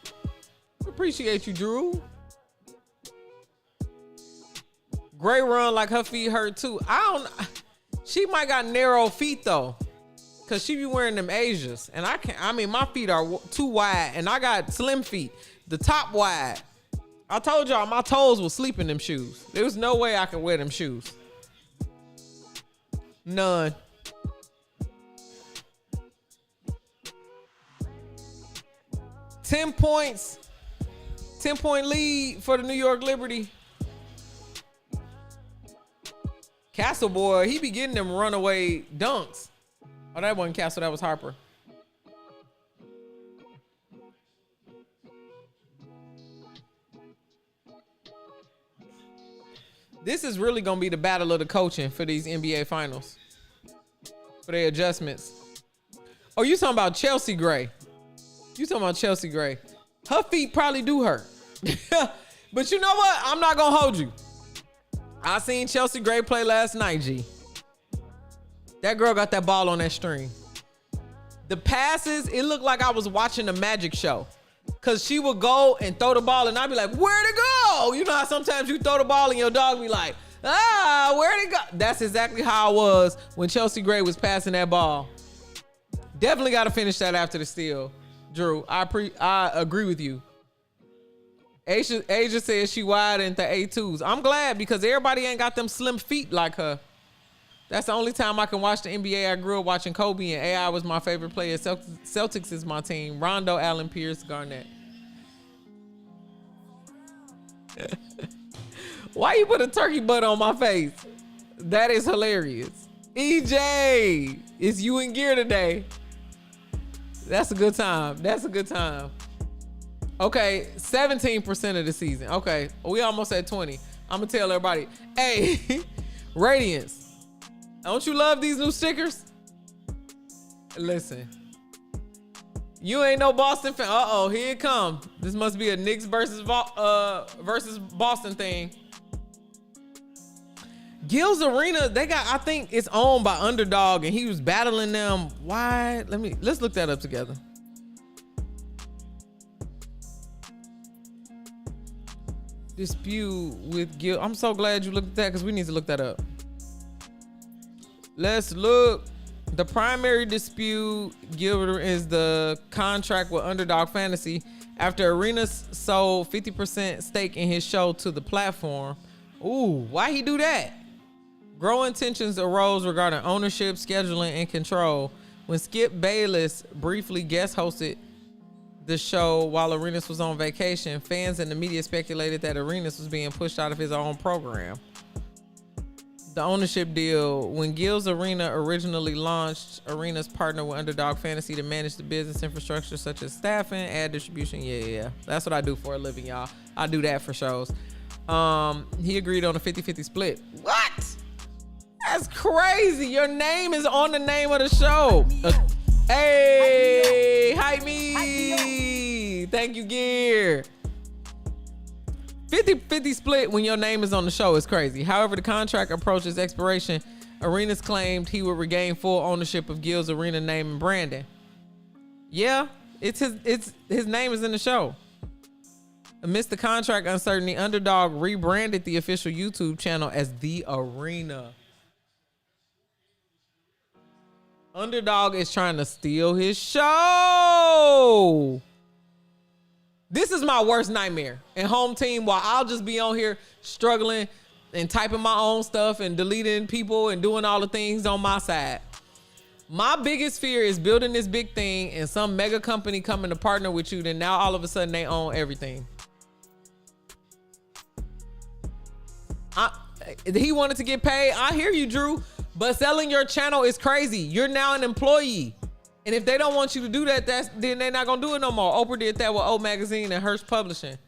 We appreciate you, Drew. Great run, like her feet hurt too. She might got narrow feet though, cause she be wearing them Asias, and my feet are too wide, and I got slim feet. The top wide. I told y'all my toes will sleep in them shoes. There was no way I could wear them shoes. None. $10 10-point lead for the New York Liberty. Castle boy, he be getting them runaway dunks. Oh, that wasn't Castle, that was Harper. This is really gonna be the battle of the coaching for these NBA finals. For their adjustments. Oh, you talking about Chelsea Gray. You talking about Chelsea Gray. Her feet probably do hurt. But you know what? I'm not gonna hold you. I seen Chelsea Gray play last night, G. That girl got that ball on that string. The passes, it looked like I was watching a magic show. Cause she would go and throw the ball and I'd be like, where'd it go? You know how sometimes you throw the ball and your dog be like, where'd it go? That's exactly how I was when Chelsea Gray was passing that ball. Definitely got to finish that after the steal. Drew, I agree with you. Asia says she wide into A2s. I'm glad because everybody ain't got them slim feet like her. That's the only time I can watch the NBA. I grew up watching Kobe, and AI was my favorite player. Celtics is my team. Rondo, Allen, Pierce, Garnett. Why you put a turkey butt on my face? That is hilarious. EJ, it's you in gear today. That's a good time. That's a good time. Okay, 17% of the season. Okay, we almost at 20. I'm gonna tell everybody, hey, Radiance, don't you love these new stickers? Listen, you ain't no Boston fan. Uh-oh, here it comes. This must be a Knicks versus Boston thing. Gil's Arena, I think it's owned by Underdog, and he was battling them. Why? Let's look that up together. Dispute with Gil. I'm so glad you looked at that because we need to look that up. Let's look. The primary dispute, Gil, is the contract with Underdog Fantasy after Arena sold 50% stake in his show to the platform. Ooh, why he do that? Growing tensions arose regarding ownership, scheduling, and control when Skip Bayless briefly guest hosted the show while Arenas was on vacation. Fans and the media speculated that Arenas was being pushed out of his own program. The ownership deal. When Gil's Arena originally launched, Arenas partnered with Underdog Fantasy to manage the business infrastructure such as staffing, ad distribution. Yeah. That's what I do for a living, y'all. I do that for shows. He agreed on a 50-50 split. What? That's crazy. Your name is on the name of the show. Hey, hype me. Thank you, Gear. 50-50 split when your name is on the show is crazy. However, the contract approaches expiration. Arenas claimed he would regain full ownership of Gil's Arena name and branding. Yeah, it's his name is in the show. Amidst the contract uncertainty, Underdog rebranded the official YouTube channel as The Arena. Underdog is trying to steal his show. This is my worst nightmare. And home team, while I'll just be on here struggling and typing my own stuff and deleting people and doing all the things on my side. My biggest fear is building this big thing and some mega company coming to partner with you. Then now all of a sudden they own everything. He wanted to get paid. I hear you, Drew. But selling your channel is crazy. You're now an employee. And if they don't want you to do that, then they're not going to do it no more. Oprah did that with O Magazine and Hearst Publishing.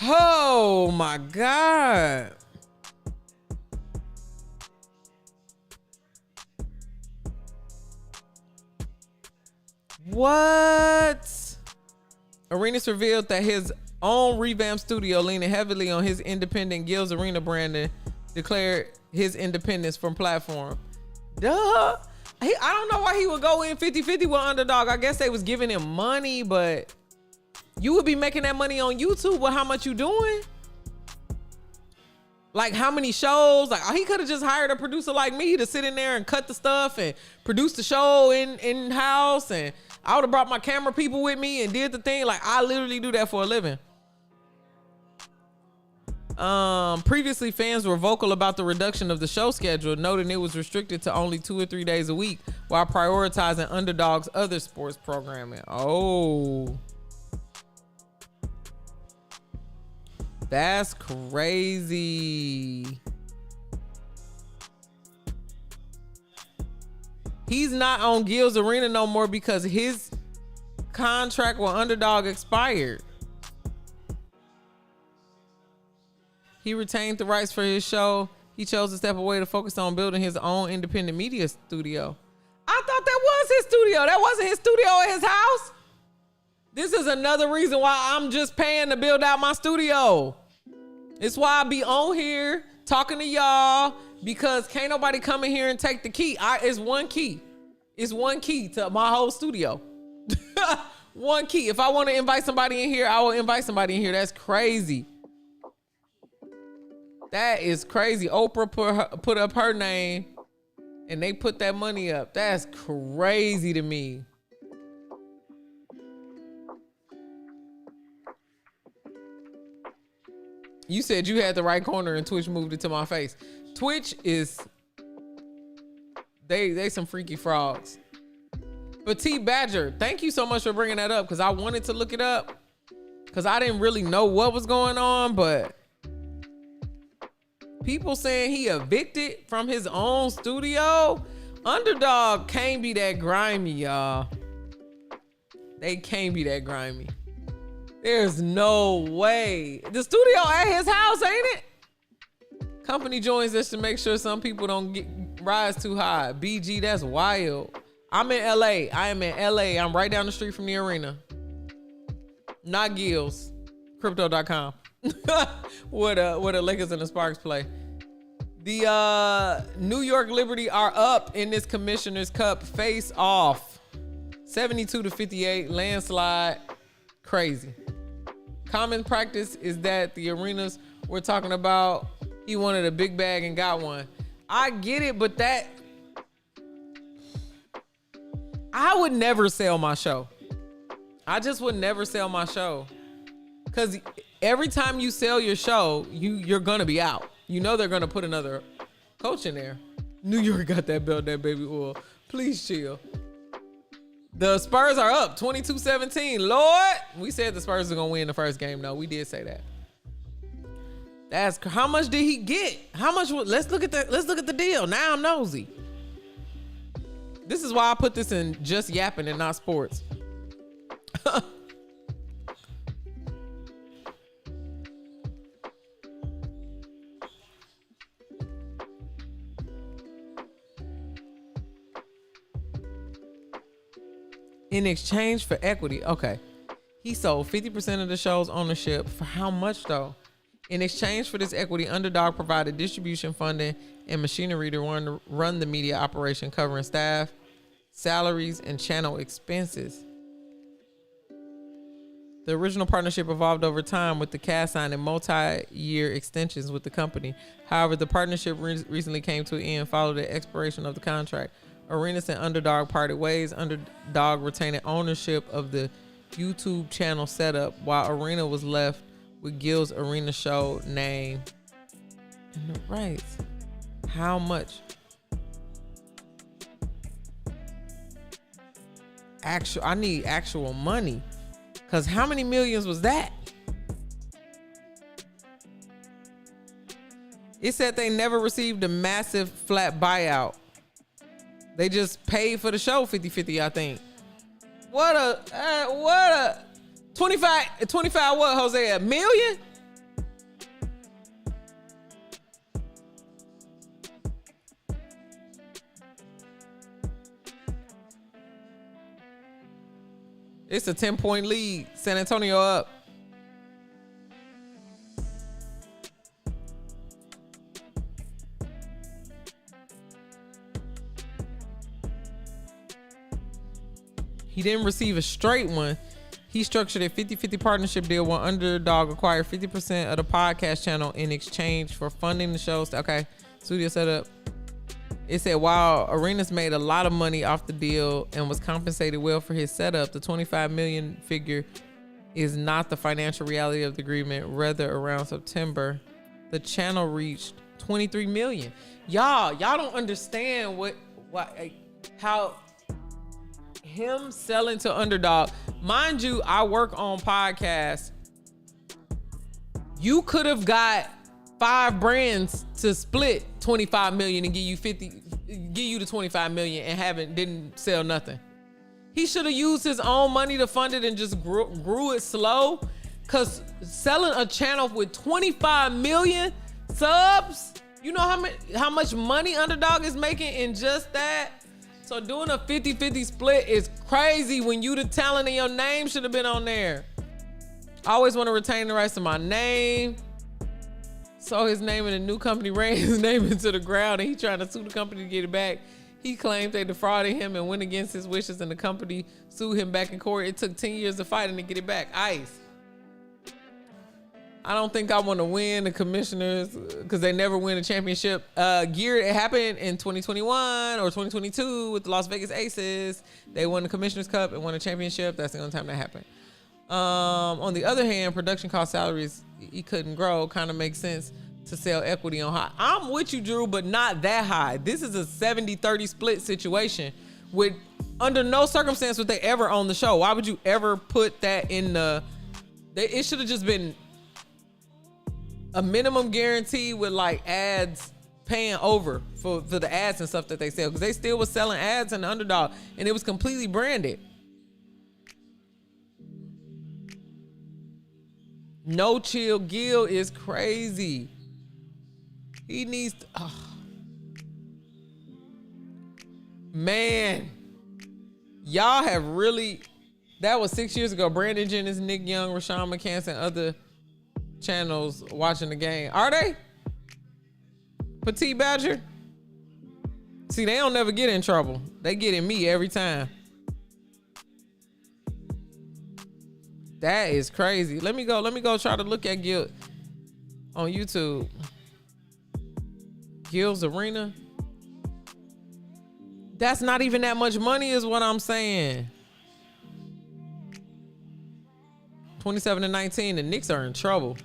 Oh, my God. What? Arenas revealed that his own revamped studio, leaning heavily on his independent Gil's Arena branding, declared his independence from platform. Duh. I don't know why he would go in 50-50 with Underdog. I guess they was giving him money, but you would be making that money on YouTube with how much you doing? Like how many shows? Like he could have just hired a producer like me to sit in there and cut the stuff and produce the show in-house, and I would have brought my camera people with me and did the thing. Like I literally do that for a living. Previously, fans were vocal about the reduction of the show schedule, noting it was restricted to only 2 or 3 days a week while prioritizing Underdog's other sports programming. Oh, that's crazy. He's not on Gil's Arena no more because his contract with Underdog expired. He retained the rights for his show. He chose to step away to focus on building his own independent media studio. I thought that was his studio. That wasn't his studio at his house. This is another reason why I'm just paying to build out my studio. It's why I be on here talking to y'all, because can't nobody come in here and take the key. It's one key. It's one key to my whole studio. One key. If I want to invite somebody in here, I will invite somebody in here. That's crazy. That is crazy. Oprah put up her name and they put that money up. That's crazy to me. You said you had the right corner and Twitch moved it to my face. Twitch is, they some freaky frogs. But T Badger, thank you so much for bringing that up, because I wanted to look it up because I didn't really know what was going on, but people saying he evicted from his own studio. Underdog can't be that grimy, y'all. They can't be that grimy. There's no way. The studio at his house, ain't it? Company joins us to make sure some people don't rise too high. BG, that's wild. I'm in LA. I am in LA. I'm right down the street from the arena. Not Gills. Crypto.com. where the Lakers and the Sparks play. The New York Liberty are up in this Commissioner's Cup face off. 72-58, landslide. Crazy. Common practice is that the arenas we're talking about, he wanted a big bag and got one. I get it, but I would never sell my show. I just would never sell my show. Because every time you sell your show, you're going to be out. You know they're going to put another coach in there. New York got that belt, that baby oil. Please chill. The Spurs are up 22-17. Lord, we said the Spurs are going to win the first game. No, we did say that. How much did he get? How much? Let's look at the deal. Now I'm nosy. This is why I put this in just yapping and not sports. In exchange for equity, okay. He sold 50% of the show's ownership. For how much though? In exchange for this equity, Underdog provided distribution funding and machinery to run the media operation, covering staff, salaries, and channel expenses. The original partnership evolved over time, with the cast signing multi-year extensions with the company. However, the partnership recently came to an end following the expiration of the contract. Arenas and Underdog parted ways. Underdog retained ownership of the YouTube channel setup, while Arena was left with Gil's Arena show name and the rights. How much? I need actual money. Because how many millions was that? It said they never received a massive flat buyout. They just paid for the show 50-50, I think. What a 25 what, Jose? $1 million? It's a 10-point lead. San Antonio up. He didn't receive a straight one. He structured a 50-50 partnership deal where Underdog acquired 50% of the podcast channel in exchange for funding the shows. Okay, studio setup. It said while Arenas made a lot of money off the deal and was compensated well for his setup, the $25 million figure is not the financial reality of the agreement. Rather, around September, the channel reached $23 million. Y'all don't understand how him selling to Underdog. Mind you, I work on podcasts. You could have got 5 brands to split 25 million and give you the 25 million and didn't sell nothing. He should have used his own money to fund it and just grew it slow. Cause selling a channel with 25 million subs, you know how much money Underdog is making in just that? So doing a 50-50 split is crazy when you the talent and your name should have been on there. I always want to retain the rights to my name. Saw his name in a new company, ran his name into the ground, and he trying to sue the company to get it back. He claimed they defrauded him and went against his wishes, and the company sued him back in court. It took 10 years to fight him to get it back. Ice. I don't think I want to win the Commissioners because they never win a championship. It happened in 2021 or 2022 with the Las Vegas Aces. They won the Commissioners Cup and won a championship. That's the only time that happened. On the other hand, production cost salaries, he couldn't grow. Kind of makes sense to sell equity on high. I'm with you, Drew, but not that high. This is a 70-30 split situation. Under no circumstance would they ever own the show. Why would you ever put that in it should have just been a minimum guarantee with like ads paying over for the ads and stuff that they sell, because they still was selling ads in the Underdog and it was completely branded. No chill. Gil is crazy. He needs to, man, y'all have really, that was 6 years ago. Brandon Jennings, Nick Young, Rashawn McCants, and other channels watching the game. Are they? Petite Badger. See, they don't never get in trouble. They get in me every time. That is crazy. Let me go try to look at Gil on YouTube. Gil's Arena. That's not even that much money is what I'm saying. 27-19, the Knicks are in trouble.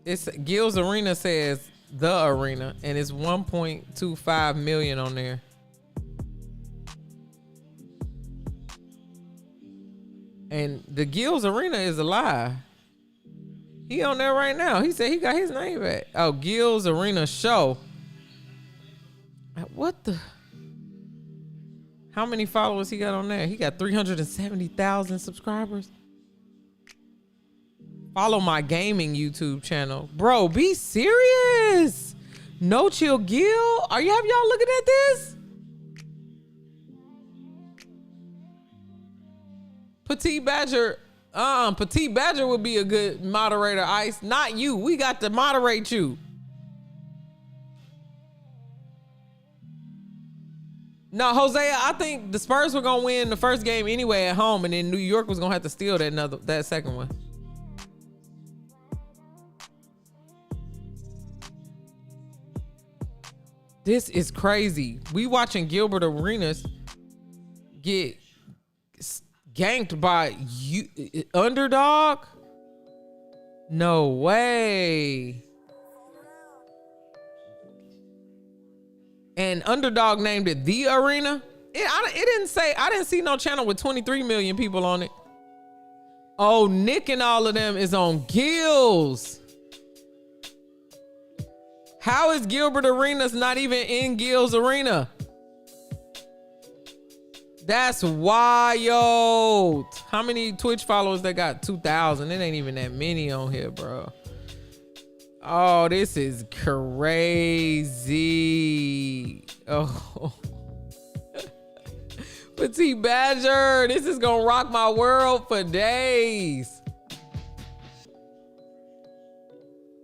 It's Gil's Arena says the arena, and it's 1.25 million on there. And the Gil's Arena is alive. He on there right now. He said he got his name back. Oh, Gil's Arena show. What the? How many followers he got on there? He got 370,000 subscribers. Follow my gaming YouTube channel. Bro, be serious. No Chill Gil. Have y'all looking at this? Petite Badger. Petite Badger would be a good moderator, Ice. Not you. We got to moderate you. No, Hosea, I think the Spurs were gonna win the first game anyway at home, and then New York was gonna have to steal that second one. This is crazy. We watching Gilbert Arenas get ganked by Underdog? No way. And Underdog named it The Arena? It didn't say, I didn't see no channel with 23 million people on it. Oh, Nick and all of them is on Gil's. How is Gilbert Arenas not even in Gil's Arena? That's wild. How many Twitch followers they got? 2,000. It ain't even that many on here, bro. Oh, this is crazy. Oh. Petite Badger, this is gonna rock my world for days.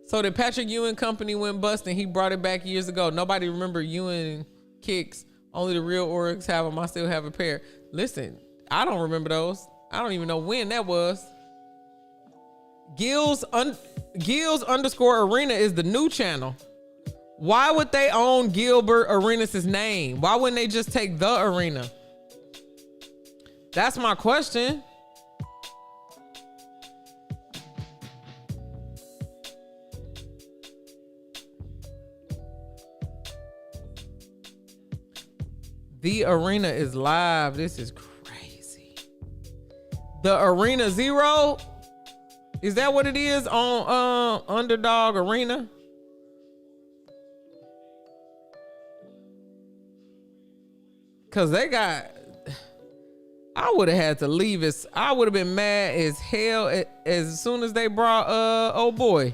So the Patrick Ewing company went bust and he brought it back years ago. Nobody remember Ewing kicks. Only the real Oryx have them. I still have a pair. Listen, I don't remember those. I don't even know when that was. Gil's _Arena is the new channel. Why would they own Gilbert Arenas' name? Why wouldn't they just take The Arena? That's my question. The Arena is live. This is crazy. The Arena Zero? Is that what it is on Underdog Arena? Cause they got, I would have had to leave it. I would have been mad as hell as soon as they brought oh boy.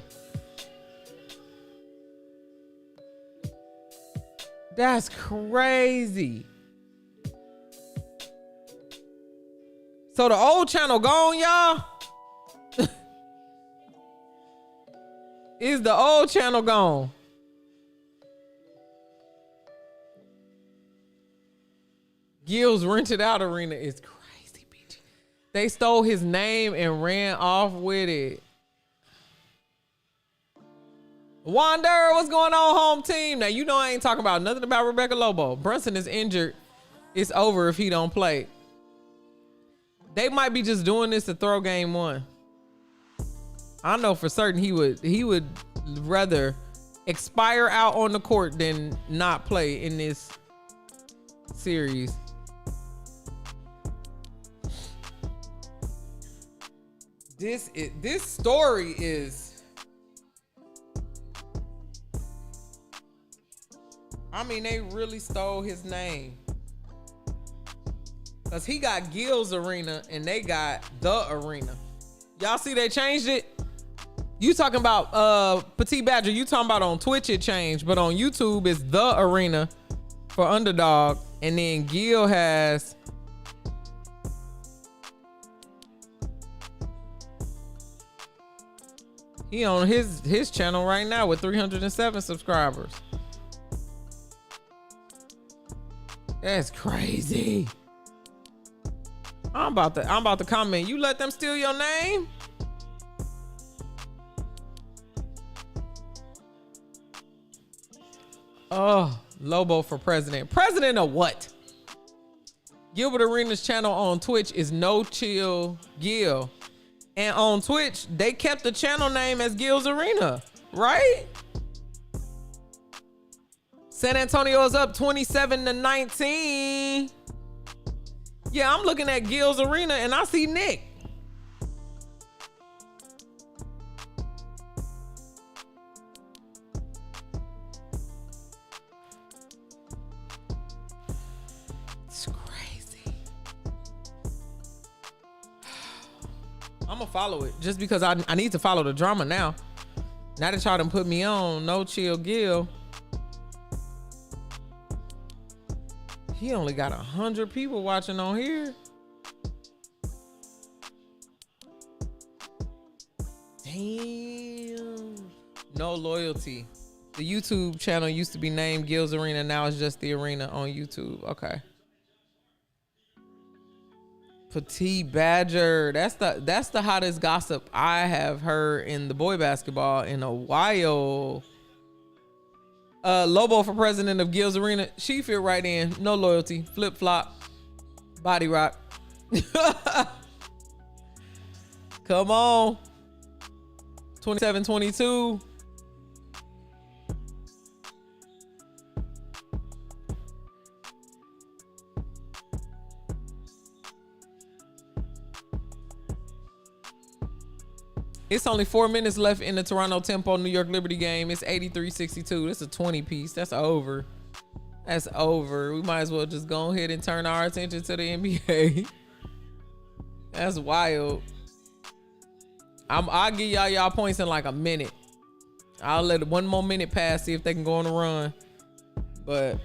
That's crazy. So the old channel gone, y'all? Is the old channel gone? Gil's rented out arena is crazy, bitch. They stole his name and ran off with it. Wander, what's going on, home team? Now, you know I ain't talking about nothing about Rebecca Lobo. Brunson is injured. It's over if he don't play. They might be just doing this to throw game one. I know for certain he would rather expire out on the court than not play in this series. This story is, I mean, they really stole his name. Cause he got Gil's Arena and they got The Arena. Y'all see they changed it? You talking about Petite Badger, you talking about on Twitch it changed, but on YouTube it's The Arena for Underdog, and then Gil has He on his channel right now with 307 subscribers. That's crazy. I'm about to comment. You let them steal your name? Oh, Lobo for president. President of what? Gilbert Arenas channel on Twitch is No Chill Gil. And on Twitch, they kept the channel name as Gil's Arena, right? San Antonio is up 27-19. Yeah, I'm looking at Gil's Arena and I see Nick. It's crazy. I'm gonna follow it just because I need to follow the drama now. Now that y'all done put me on, No Chill Gil. He only got 100 people watching on here. Damn. No loyalty. The YouTube channel used to be named Gil's Arena. Now it's just the Arena on YouTube. Okay. Petite Badger. That's the hottest gossip I have heard in the boy basketball in a while. Lobo for president of Gil's Arena. She fit right in. No loyalty. Flip flop. Body rock. Come on. 27-22. It's only 4 minutes left in the Toronto Tempo New York Liberty game. It's 83-62. It's a 20 piece. That's over. That's over. We might as well just go ahead and turn our attention to the NBA. That's wild. I'll give y'all points in like a minute. I'll let one more minute pass, see if they can go on a run. But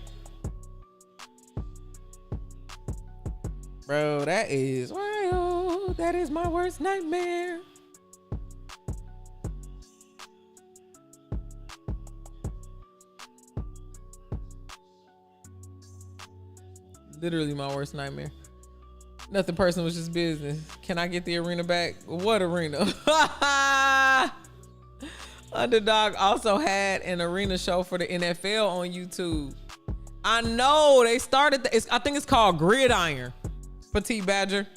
bro, that is wild. That is my worst nightmare. Literally my worst nightmare. Nothing personal, was just business. Can I get the arena back? What arena? Underdog also had an arena show for the NFL on YouTube. I know they started. I think it's called Gridiron. Petite Badger.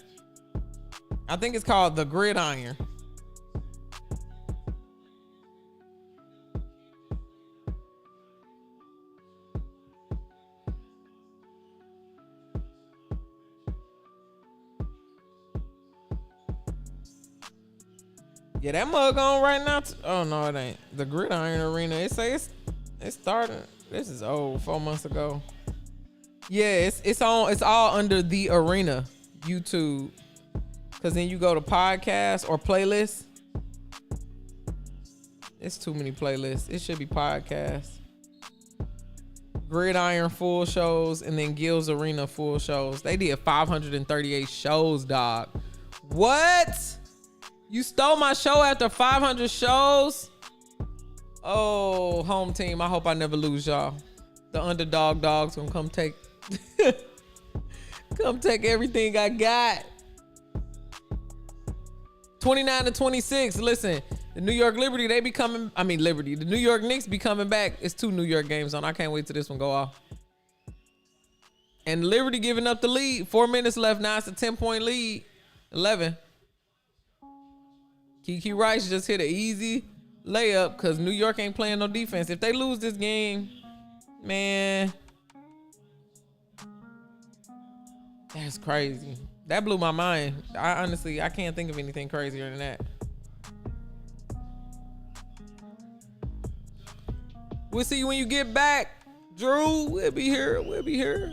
I think it's called the Gridiron. Yeah, that mug on right now. Oh no, it ain't. The Gridiron Arena. It says it started. This is old, 4 months ago. Yeah, it's all under the Arena YouTube. Cause then you go to podcast or playlist. It's too many playlists. It should be podcast. Gridiron full shows and then Gil's Arena full shows. They did 538 shows, dog. What? You stole my show after 500 shows? Oh, home team. I hope I never lose y'all. The underdog dogs gonna come take come take everything I got. 29-26. Listen, the New York Liberty, they be coming. I mean Liberty. The New York Knicks be coming back. It's 2 New York games on. I can't wait till this one go off. And Liberty giving up the lead. 4 minutes left. Now it's a 10-point lead. 11. Kiki Rice just hit an easy layup because New York ain't playing no defense. If they lose this game, man, that's crazy. That blew my mind. I can't think of anything crazier than that. We'll see you when you get back, Drew. We'll be here. We'll be here.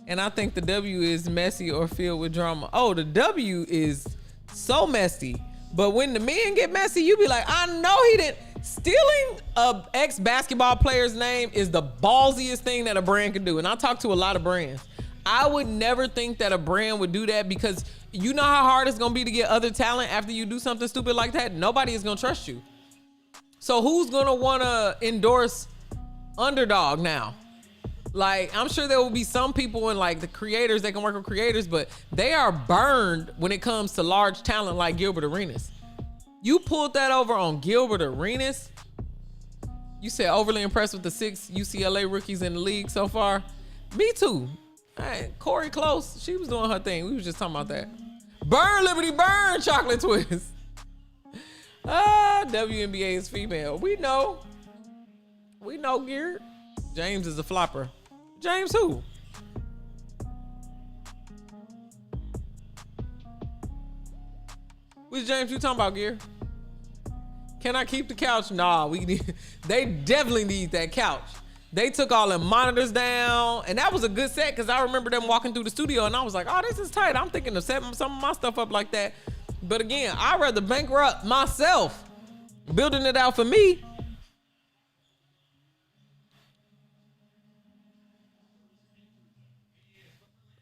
And I think the W is messy or filled with drama. Oh, the W is so messy. But when the men get messy, you be like, I know he didn't. Stealing a ex-basketball player's name is the ballsiest thing that a brand can do. And I talk to a lot of brands. I would never think that a brand would do that, because you know how hard it's gonna be to get other talent after you do something stupid like that. Nobody is gonna trust you. So who's gonna wanna endorse Underdog now? Like, I'm sure there will be some people and like the creators that can work with creators, but they are burned when it comes to large talent like Gilbert Arenas. You pulled that over on Gilbert Arenas. You said overly impressed with the 6 UCLA rookies in the league so far. Me too. Hey, Corey Close, she was doing her thing. We was just talking about that. Burn, Liberty, burn, Chocolate Twist. WNBA is female. We know. We know, Gear. James is a flopper. James who? Which James you talking about, Gear? Can I keep the couch? Nah, they definitely need that couch. They took all the monitors down, and that was a good set, because I remember them walking through the studio, and I was like, oh, this is tight. I'm thinking of setting some of my stuff up like that. But again, I'd rather bankrupt myself, building it out for me.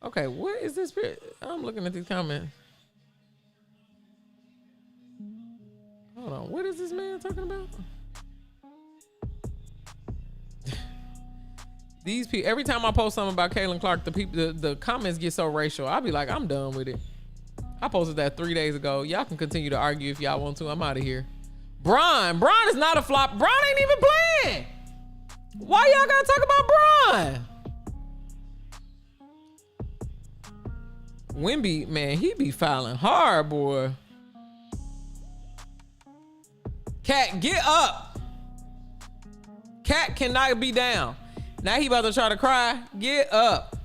Okay, what is this? I'm looking at these comments. Hold on, what is this man talking about? These people, every time I post something about Caitlin Clark, the comments get so racial. I'll be like, I'm done with it. I posted that 3 days ago. Y'all can continue to argue if y'all want to. I'm out of here. Bron is not a flop. Bron ain't even playing. Why y'all gotta talk about Bron? Wemby, man, he be fouling hard, boy. Cat, get up. Cat cannot be down. Now he about to try to cry. Get up.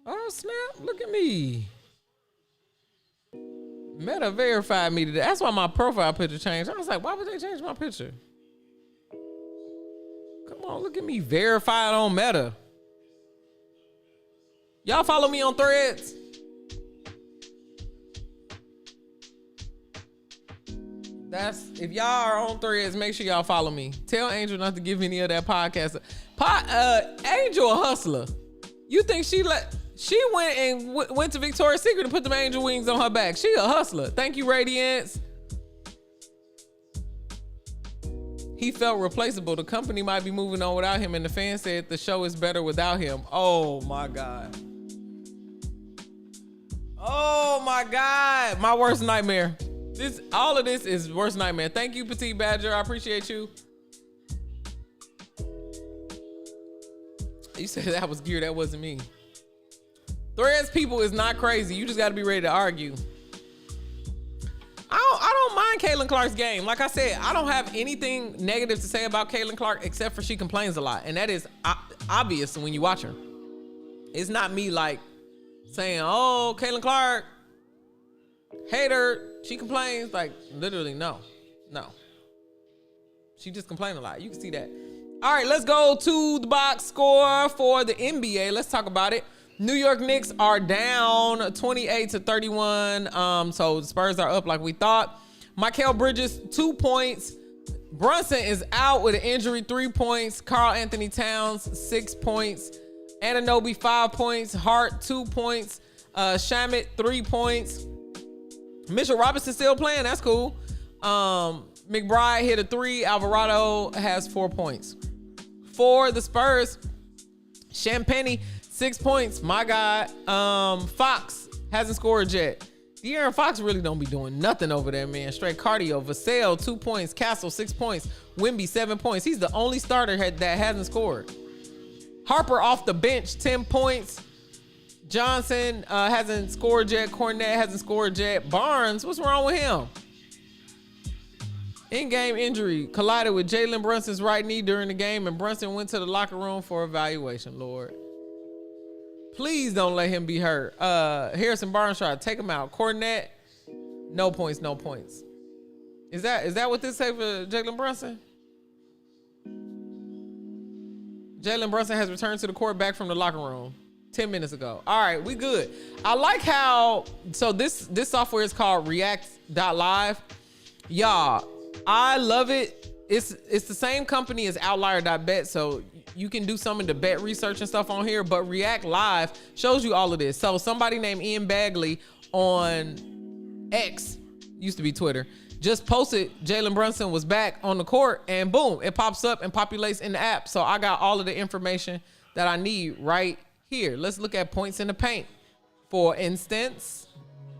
Oh, snap. Look at me. Meta verified me today. That's why my profile picture changed. I was like, why would they change my picture? Come on, look at me verified on Meta. Y'all follow me on Threads? If y'all are on Threads, make sure y'all follow me. Tell Angel not to give any of that podcast. Angel a hustler. You think she went to Victoria's Secret and put them angel wings on her back? She a hustler. Thank you, Radiance. He felt replaceable. The company might be moving on without him, and the fans said the show is better without him. Oh my God. Oh my God. My worst nightmare. All of this is worst nightmare. Thank you, Petite Badger. I appreciate you. You said that was Gear. That wasn't me. Threads people is not crazy. You just got to be ready to argue. I don't mind Caitlin Clark's game. Like I said, I don't have anything negative to say about Caitlin Clark except for she complains a lot. And that is obvious when you watch her. It's not me like saying, oh, Caitlin Clark, hater, she complains. Like, literally, no. She just complains a lot. You can see that. All right, let's go to the box score for the NBA. Let's talk about it. New York Knicks are down 28-31. So the Spurs are up like we thought. Mikal Bridges, 2 points. Brunson is out with an injury, 3 points. Karl Anthony Towns, 6 points. Anunoby, 5 points. Hart, 2 points. Shamet, 3 points. Mitchell Robinson still playing. That's cool. McBride hit a 3. Alvarado has 4 points. For the Spurs, Champagnie, 6 points. My God. Fox hasn't scored yet. De'Aaron Fox really don't be doing nothing over there, man. Straight cardio. Vassell, 2 points. Castle, 6 points. Wemby, 7 points. He's the only starter that hasn't scored. Harper off the bench, 10 points. Johnson hasn't scored yet. Cornette hasn't scored yet. Barnes, what's wrong with him? In-game injury. Collided with Jalen Brunson's right knee during the game, and Brunson went to the locker room for evaluation, Lord. Please don't let him be hurt. Harrison Barnes tried to take him out. Cornette, no points. Is that what this say for Jalen Brunson? Jalen Brunson has returned to the court back from the locker room 10 minutes ago. All right, we good. I like how, so this software is called React.live. Y'all, I love it. It's the same company as Outlier.bet, so you can do some of the bet research and stuff on here, but React Live shows you all of this. So somebody named Ian Bagley on X, used to be Twitter, just posted Jalen Brunson was back on the court, and boom, it pops up and populates in the app. So I got all of the information that I need right here. Let's look at points in the paint. For instance,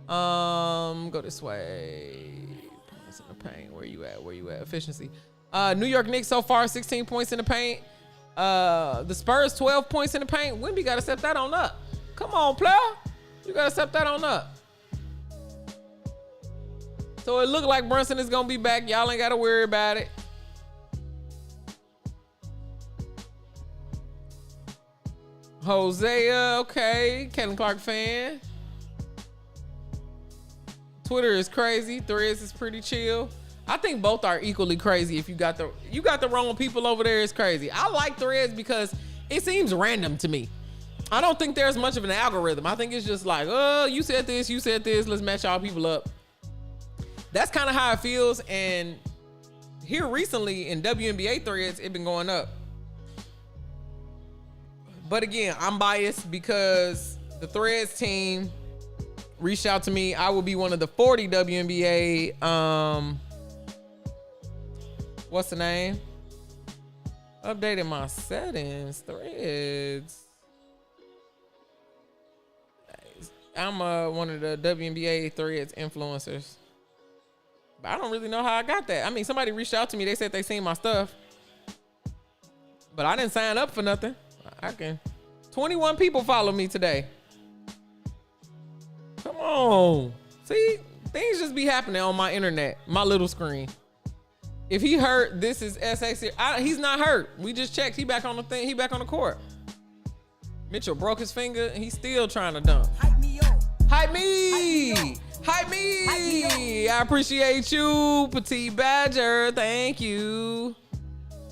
go this way. Points in the paint. Where you at? Efficiency. New York Knicks so far 16 points in the paint. The Spurs 12 points in the paint. Wemby got to step that on up. Come on, player. You got to step that on up. So it looked like Brunson is going to be back. Y'all ain't got to worry about it. Hosea, okay. Kevin Clark fan. Twitter is crazy. Threads is pretty chill. I think both are equally crazy. If you got the wrong people over there, it's crazy. I like Threads because it seems random to me. I don't think there's much of an algorithm. I think it's just like, oh, you said this, let's match all people up. That's kind of how it feels. And here recently in WNBA Threads, it's been going up. But again, I'm biased because the Threads team reached out to me. I will be one of the 40 WNBA, what's the name? Updated my settings, Threads. I'm one of the WNBA Threads influencers. But I don't really know how I got that. I mean, somebody reached out to me. They said they seen my stuff. But I didn't sign up for nothing. 21 people follow me today. Come on. See, things just be happening on my internet, my little screen. If he hurt, this is SAC. He's not hurt. We just checked. He back on the thing. He back on the court. Mitchell broke his finger. He's still trying to dunk. Hype me up. Hype me. Hype me. I appreciate you, Petite Badger. Thank you.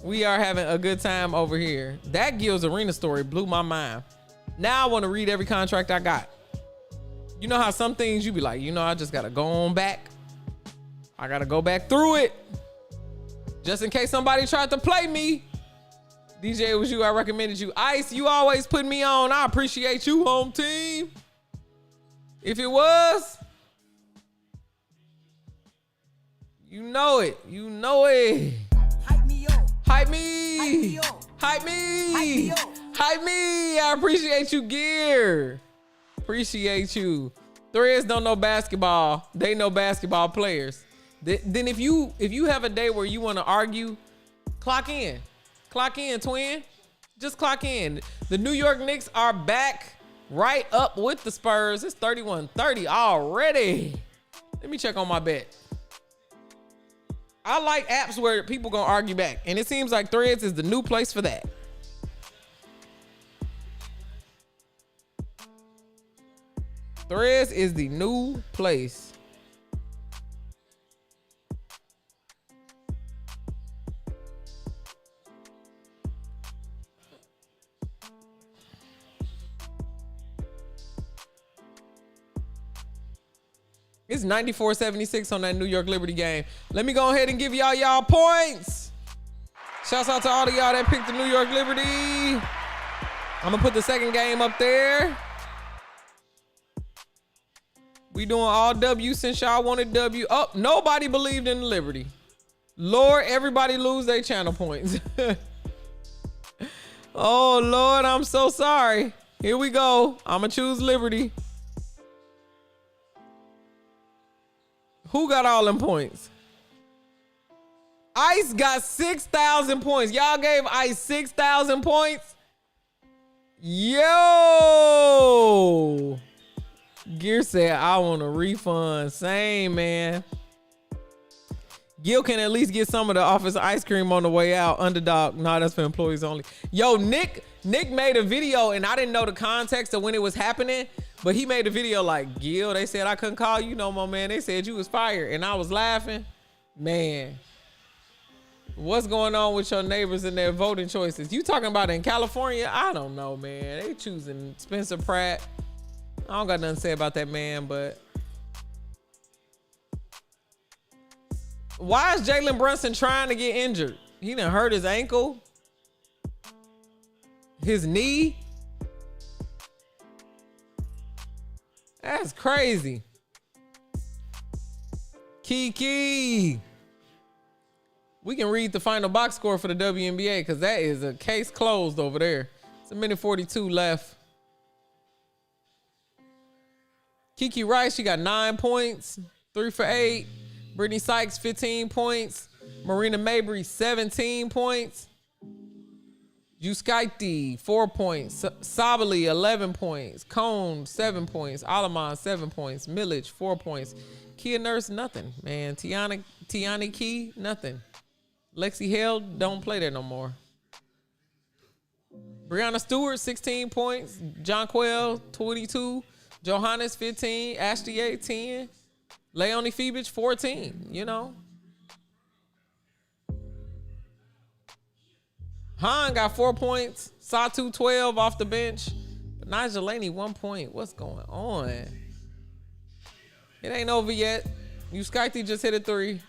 We are having a good time over here. That Gil's Arena story blew my mind. Now I want to read every contract I got. You know how some things you be like, I just got to go on back. I got to go back through it. Just in case somebody tried to play me. DJ, it was you. I recommended you. Ice, you always put me on. I appreciate you, home team. If it was, you know it. You know it. Hype me up. Hype me. Hype me. Hype me. I appreciate you, Gear. Appreciate you. Threads don't know basketball. They know basketball players. Then if you have a day where you want to argue, clock in. Clock in, twin. Just clock in. The New York Knicks are back right up with the Spurs. It's 31-30 already. Let me check on my bet. I like apps where people gonna argue back, and it seems like Threads is the new place for that. Threads is the new place. It's 94-76 on that New York Liberty game. Let me go ahead and give y'all points. Shouts out to all of y'all that picked the New York Liberty. I'm gonna put the second game up there. We doing all W since y'all wanted W. Oh, nobody believed in the Liberty. Lord, everybody lose their channel points. Oh, Lord, I'm so sorry. Here we go. I'm gonna choose Liberty. Who got all them points? Ice got 6,000 points. Y'all gave Ice 6,000 points? Yo! Gear said, I want a refund. Same, man. Gil can at least get some of the office ice cream on the way out. Underdog. Nah, that's for employees only. Yo, Nick made a video, and I didn't know the context of when it was happening. But he made a video like, Gil, they said I couldn't call you no more, man. They said you was fired. And I was laughing. Man. What's going on with your neighbors and their voting choices? You talking about in California? I don't know, man. They choosing Spencer Pratt. I don't got nothing to say about that man, but why is Jalen Brunson trying to get injured? He done hurt his ankle, his knee. That's crazy. Kiki. We can read the final box score for the WNBA because that is a case closed over there. It's a minute 42 left. Kiki Rice, she got 9 points, 3 for 8. Brittany Sykes, 15 points. Marina Mabry, 17 points. Juskaiti, 4 points. Sabali, 11 points. Cone, 7 points. Alaman, 7 points. Millage, 4 points. Kia Nurse, nothing, man. Tiani Key, nothing. Lexi Hale, don't play there no more. Brianna Stewart, 16 points. Jonquel, 22. Johannes, 15. Ashley, 18. Leonie Febich, 14, you know. Han got 4 points. Satu, 12 off the bench. But Najalani, 1 point. What's going on? It ain't over yet. Uskaiti just hit a 3.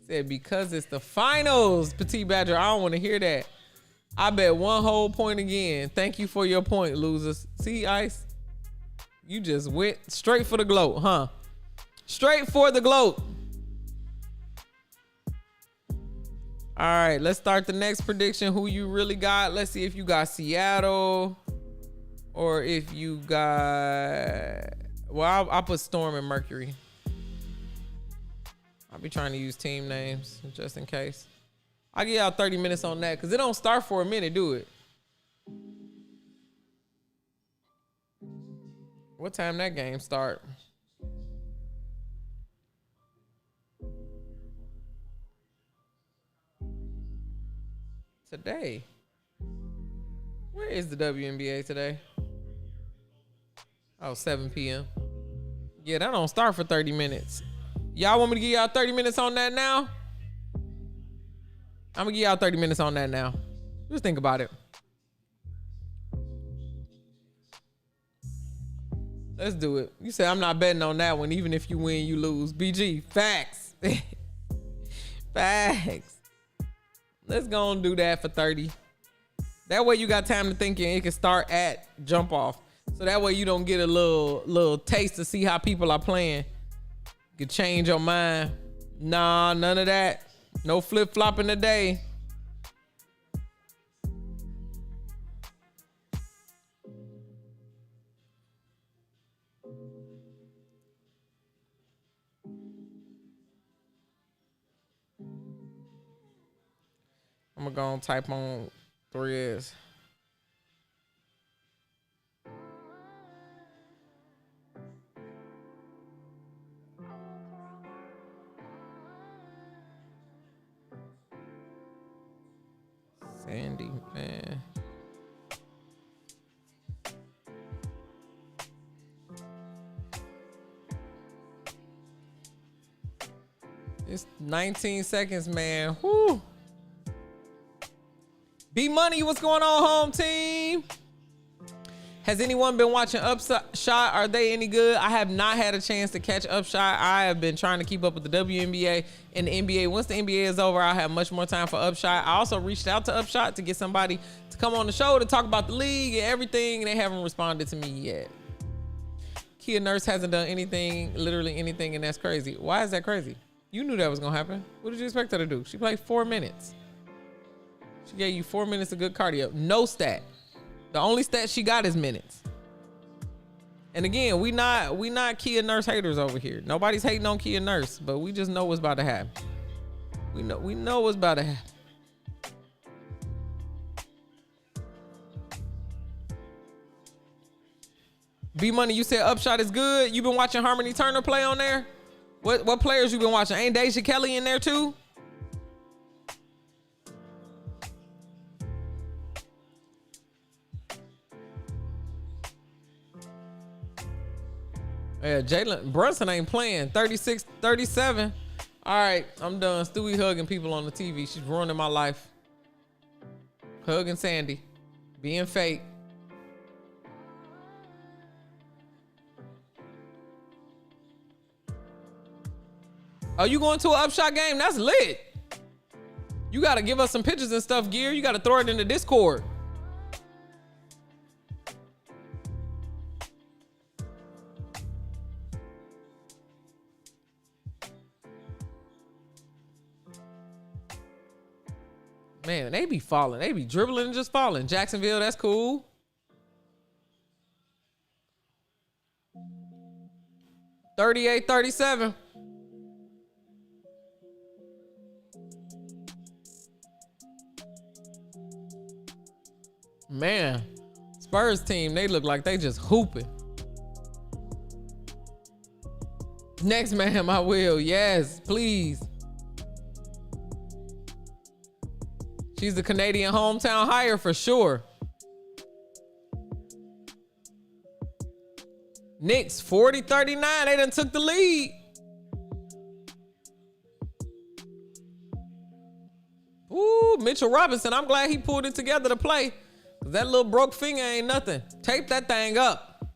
Said because it's the finals, Petit Badger. I don't want to hear that. I bet 1 whole point again. Thank you for your point, losers. See, Ice? You just went straight for the gloat, huh? Straight for the gloat. All right, let's start the next prediction. Who you really got? Let's see if you got Seattle or if you got... Well, I'll put Storm and Mercury. I'll be trying to use team names just in case. I'll give y'all 30 minutes on that because it don't start for a minute, do it? What time that game start? Today. Where is the WNBA today? Oh, 7 p.m. Yeah, that don't start for 30 minutes. Y'all want me to give y'all 30 minutes on that now? I'm gonna give y'all 30 minutes on that now. Just think about it. Let's do it. You said I'm not betting on that one. Even if you win, you lose. BG, facts. Facts. Let's go and do that for 30. That way you got time to think and it can start at jump off. So that way you don't get a little taste to see how people are playing. You can change your mind. Nah, none of that. No flip-flopping today. I'm gonna go and type on Threads. Sandy, man. It's 19 seconds, man. Whoo. B Money, what's going on, home team? Has anyone been watching Upshot? Are they any good? I have not had a chance to catch Upshot. I have been trying to keep up with the WNBA and the NBA. Once the NBA is over, I'll have much more time for Upshot. I also reached out to Upshot to get somebody to come on the show to talk about the league and everything, and they haven't responded to me yet. Kia Nurse hasn't done anything, literally anything, and that's crazy. Why is that crazy? You knew that was going to happen. What did you expect her to do? She played 4 minutes. She gave you 4 minutes of good cardio. No stat. The only stat she got is minutes. And again, we not Kia Nurse haters over here. Nobody's hating on Kia Nurse, but we just know what's about to happen. We know what's about to happen. B Money, you said Upshot is good. You been watching Harmony Turner play on there? What players you been watching? Ain't Deja Kelly in there too? Yeah, Jalen Brunson ain't playing. 36-37. All All right, I'm done. Stewie hugging people on the TV. She's ruining my life. Hugging Sandy. Being fake. Oh, you going to an Upshot game? That's lit. You got to give us some pictures and stuff, Gear. You got to throw it in the Discord. Man, they be falling. They be dribbling and just falling. Jacksonville, that's cool. $38-37. Man, Spurs team, they look like they just hooping. Next, ma'am, I will. Yes, please. She's the Canadian hometown hire for sure. Knicks 40-39. They done took the lead. Ooh, Mitchell Robinson. I'm glad he pulled it together to play. That little broke finger ain't nothing. Tape that thing up.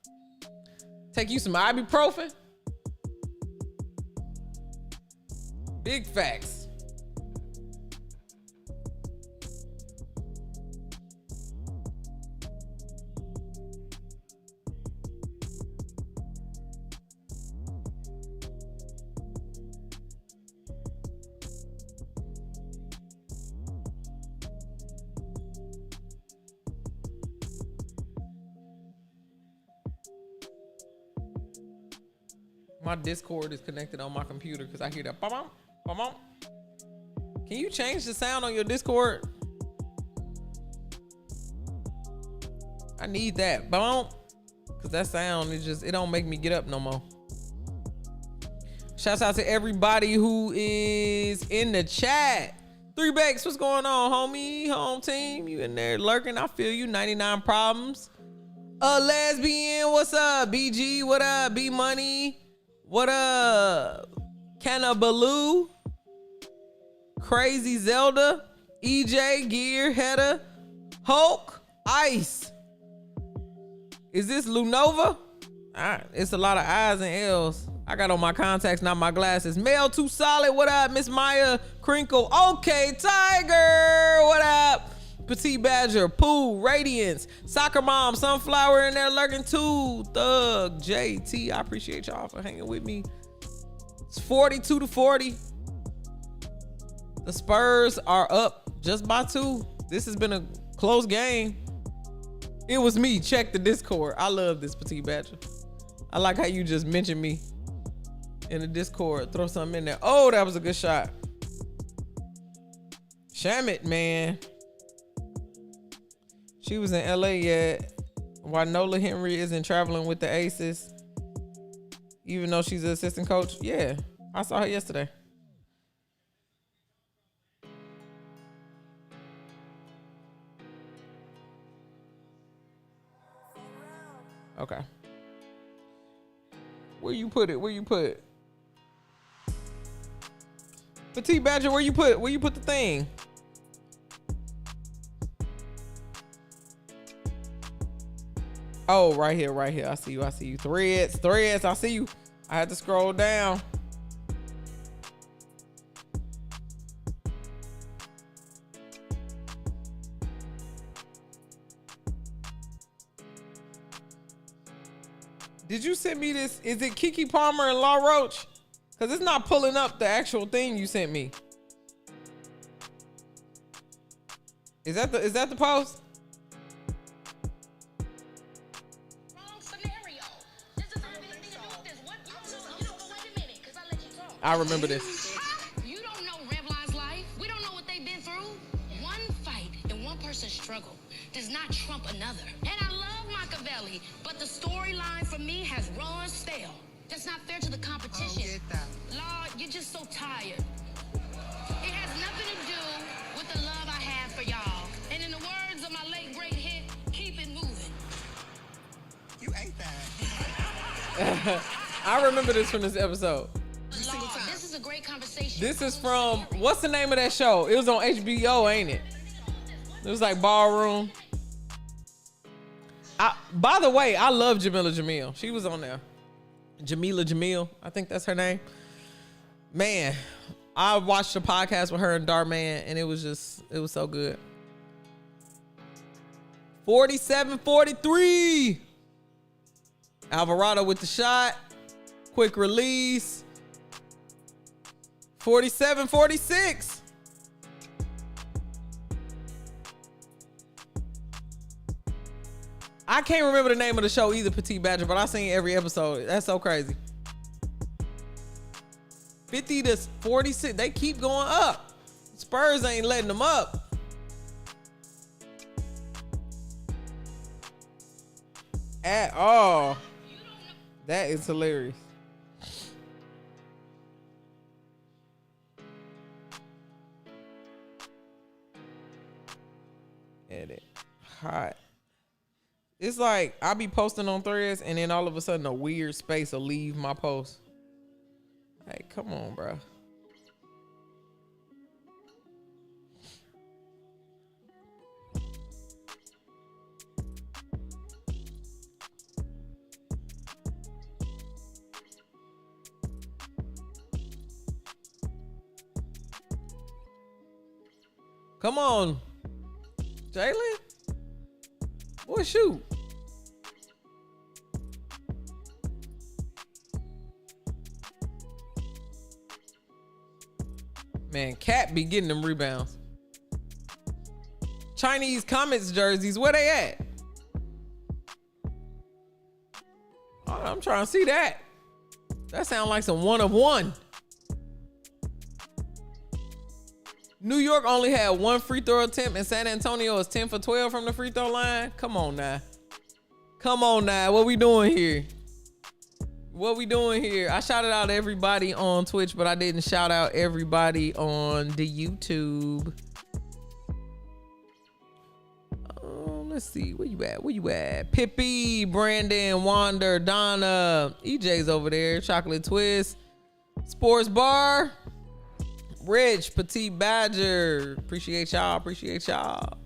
Take you some ibuprofen. Big facts. My Discord is connected on my computer because I hear that. Ba-bum, ba-bum. Can you change the sound on your Discord? I need that. Ba-bum. Because that sound is just, it don't make me get up no more. Shouts out to everybody who is in the chat. 3 Bakes, what's going on, homie? Home team, you in there lurking? I feel you. 99 problems. Lesbian, what's up? BG, what up? B Money. What up? Cannabaloo, Crazy Zelda, EJ, Gear, Hedda, Hulk, Ice. Is this Lunova? It's a lot of I's and L's. I got on my contacts, not my glasses. Male Too Solid, what up? Miss Maya, Crinkle, okay, Tiger, what up? Petite Badger, Pooh, Radiance, Soccer Mom, Sunflower in there lurking too. Thug, JT, I appreciate y'all for hanging with me. It's 42-40. The Spurs are up just by 2. This has been a close game. It was me. Check the Discord. I love this, Petite Badger. I like how you just mentioned me in the Discord. Throw something in there. Oh, that was a good shot. Shamit, man. She was in LA yet. While Nola Henry isn't traveling with the Aces, even though she's an assistant coach. Yeah, I saw her yesterday. Okay. Where you put it? Where you put it? Petite Badger, where you put the thing? Oh, right here, right here. I see you. I see you. Threads. I see you. I had to scroll down. Did you send me this? Is it Kiki Palmer and Law Roach? Because it's not pulling up the actual thing you sent me. Is that the post? I remember this. You don't know Revlon's life. We don't know what they've been through. One fight and one person's struggle does not trump another. And I love Machiavelli, but the storyline for me has run stale. That's not fair to the competition. Lord, you're just so tired. It has nothing to do with the love I have for y'all. And in the words of my late great hit, keep it moving. You ate that. I remember this from this episode. Lord, this is a great conversation. This is from, what's the name of that show? It was on HBO, ain't it? It was like Ballroom. By the way, I love Jamila Jamil. She was on there. Jamila Jamil, I think that's her name. Man, I watched a podcast with her and Darman, and it was so good. 47-43. Alvarado with the shot. Quick release. 47-46. I can't remember the name of the show either, Petite Badger, but I seen every episode. That's so crazy. 50-46. They keep going up. Spurs ain't letting them up. At all. That is hilarious. Edit. Hot. It's like I be posting on Threads and then all of a sudden a weird space will leave my post. Hey, come on, bro. Come on, Jalen. Boy, shoot. Man, Cat be getting them rebounds. Chinese Comets jerseys, where they at? Oh, I'm trying to see that. That sounds like some one of one. New York only had one free throw attempt and San Antonio is 10 for 12 from the free throw line. Come on now. Come on now. What we doing here? What we doing here? I shouted out everybody on Twitch, but I didn't shout out everybody on the YouTube. Let's see. Where you at? Where you at? Pippi, Brandon, Wander, Donna, EJ's over there. Chocolate Twist, Sports Bar, Rich, Petite Badger. Appreciate y'all. Appreciate y'all.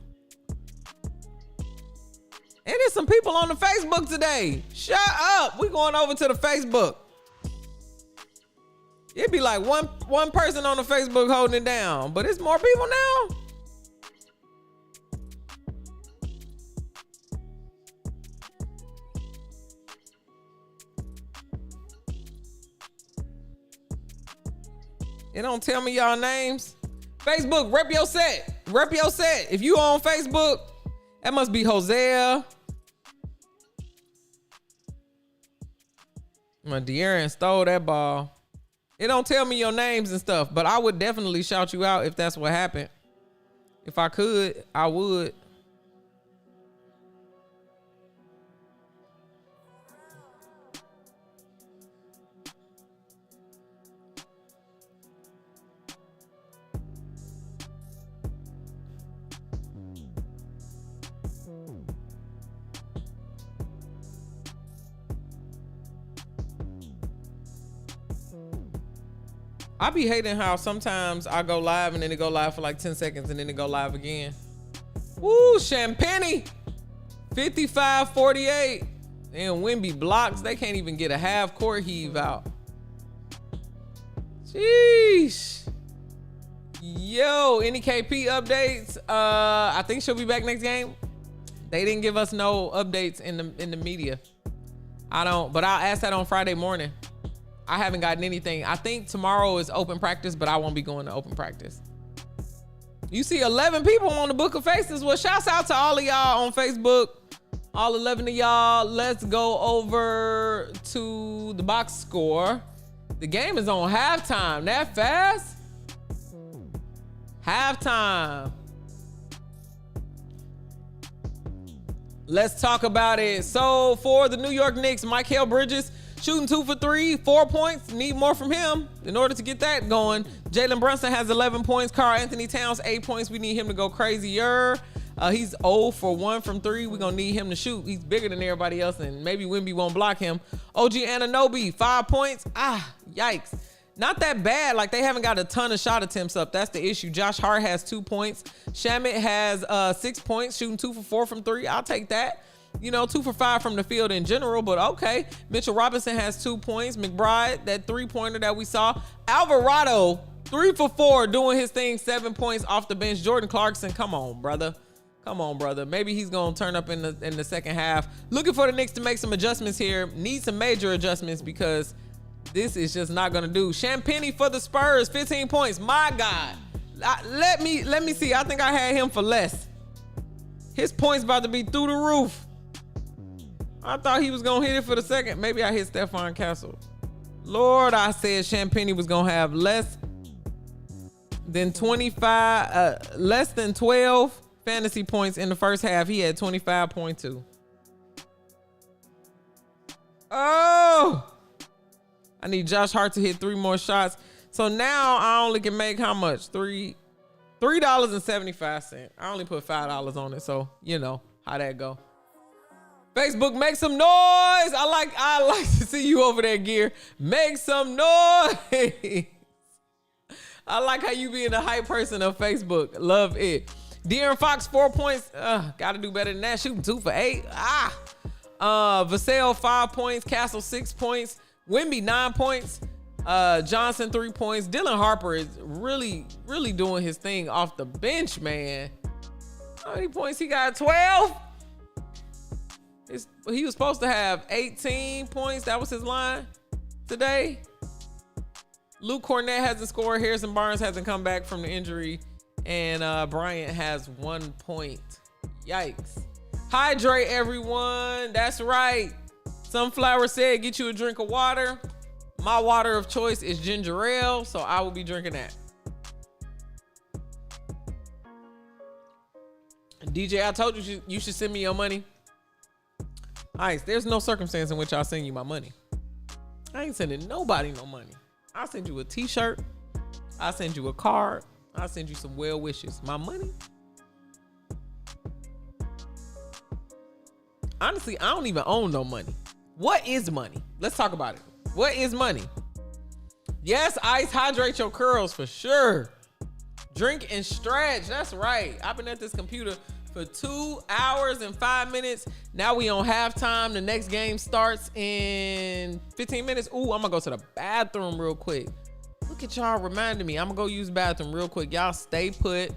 And there's some people on the Facebook today. Shut up. We going over to the Facebook. It'd be like one person on the Facebook holding it down, but it's more people now. It don't tell me y'all names. Facebook, rep your set. Rep your set. If you on Facebook, that must be Hosea. De'Aaron stole that ball. It don't tell me your names and stuff, but I would definitely shout you out if that's what happened. If I could, I would. I be hating how sometimes I go live and then it go live for like 10 seconds and then it go live again. Woo, Champagne. 55-48. And Wemby blocks. They can't even get a half court heave out. Sheesh. Yo, any KP updates? I think she'll be back next game. They didn't give us no updates in the media. But I'll ask that on Friday morning. I haven't gotten anything. I think tomorrow is open practice, but I won't be going to open practice. You see 11 people on the Book of Faces. Well, shouts out to all of y'all on Facebook. All 11 of y'all. Let's go over to the box score. The game is on halftime. That fast? Halftime. Let's talk about it. So for the New York Knicks, Mikal Bridges shooting 2 for 3, 4 points. Need more from him in order to get that going. Jalen Brunson has 11 points. Karl Anthony Towns, 8 points. We need him to go crazier. He's 0 for 1 from 3. We're going to need him to shoot. He's bigger than everybody else, and maybe Wemby won't block him. OG Anunoby, 5 points. Yikes. not that bad. Like, they haven't got a ton of shot attempts up. That's the issue. Josh Hart has 2 points. Shamet has 6 points, shooting 2 for 4 from 3. I'll take that. You know, 2 for 5 from the field in general, but okay. Mitchell Robinson has 2 points. McBride, that 3-pointer that we saw. Alvarado, 3 for 4, doing his thing, 7 points off the bench. Jordan Clarkson, come on, brother. Come on, brother. Maybe he's gonna turn up in the second half. Looking for the Knicks to make some adjustments here. Need some major adjustments because this is just not gonna do. Champagnie for the Spurs, 15 points. My God. Let me see. I think I had him for less. His points about to be through the roof. I thought he was gonna hit it for the second. Maybe I hit Stephon Castle. Lord, I said Champagnie was gonna have less than 25, less than 12 fantasy points in the first half. He had 25.2. Oh, I need Josh Hart to hit 3 more shots. So now I only can make how much? $3.75. I only put $5 on it. So you know how that go. Facebook, make some noise. I like to see you over there, Gear. Make some noise. I like how you being the hype person of Facebook. Love it. De'Aaron Fox, 4 points. Gotta do better than that. Shooting 2 for 8. Vassell, 5 points. Castle, 6 points. Wemby, 9 points. Johnson, 3 points. Dylan Harper is really, really doing his thing off the bench, man. How many points he got? 12? He was supposed to have 18 points. That was his line today. Luke Cornett hasn't scored. Harrison Barnes hasn't come back from the injury. And Bryant has 1 point. Yikes. Hydrate, everyone. That's right. Sunflower said, get you a drink of water. My water of choice is ginger ale, so I will be drinking that. DJ, I told you you should send me your money. Ice, there's no circumstance in which I'll send you my money. I ain't sending nobody no money. I'll send you a t-shirt. I'll send you a card. I'll send you some well wishes. My money? Honestly, I don't even own no money. What is money? Let's talk about it. What is money? Yes, Ice, hydrate your curls for sure. Drink and stretch. That's right. I've been at this computer for 2 hours and 5 minutes. Now we on halftime. The next game starts in 15 minutes. Ooh, I'm gonna go to the bathroom real quick. Look at y'all reminding me. I'm gonna go use the bathroom real quick. Y'all stay put.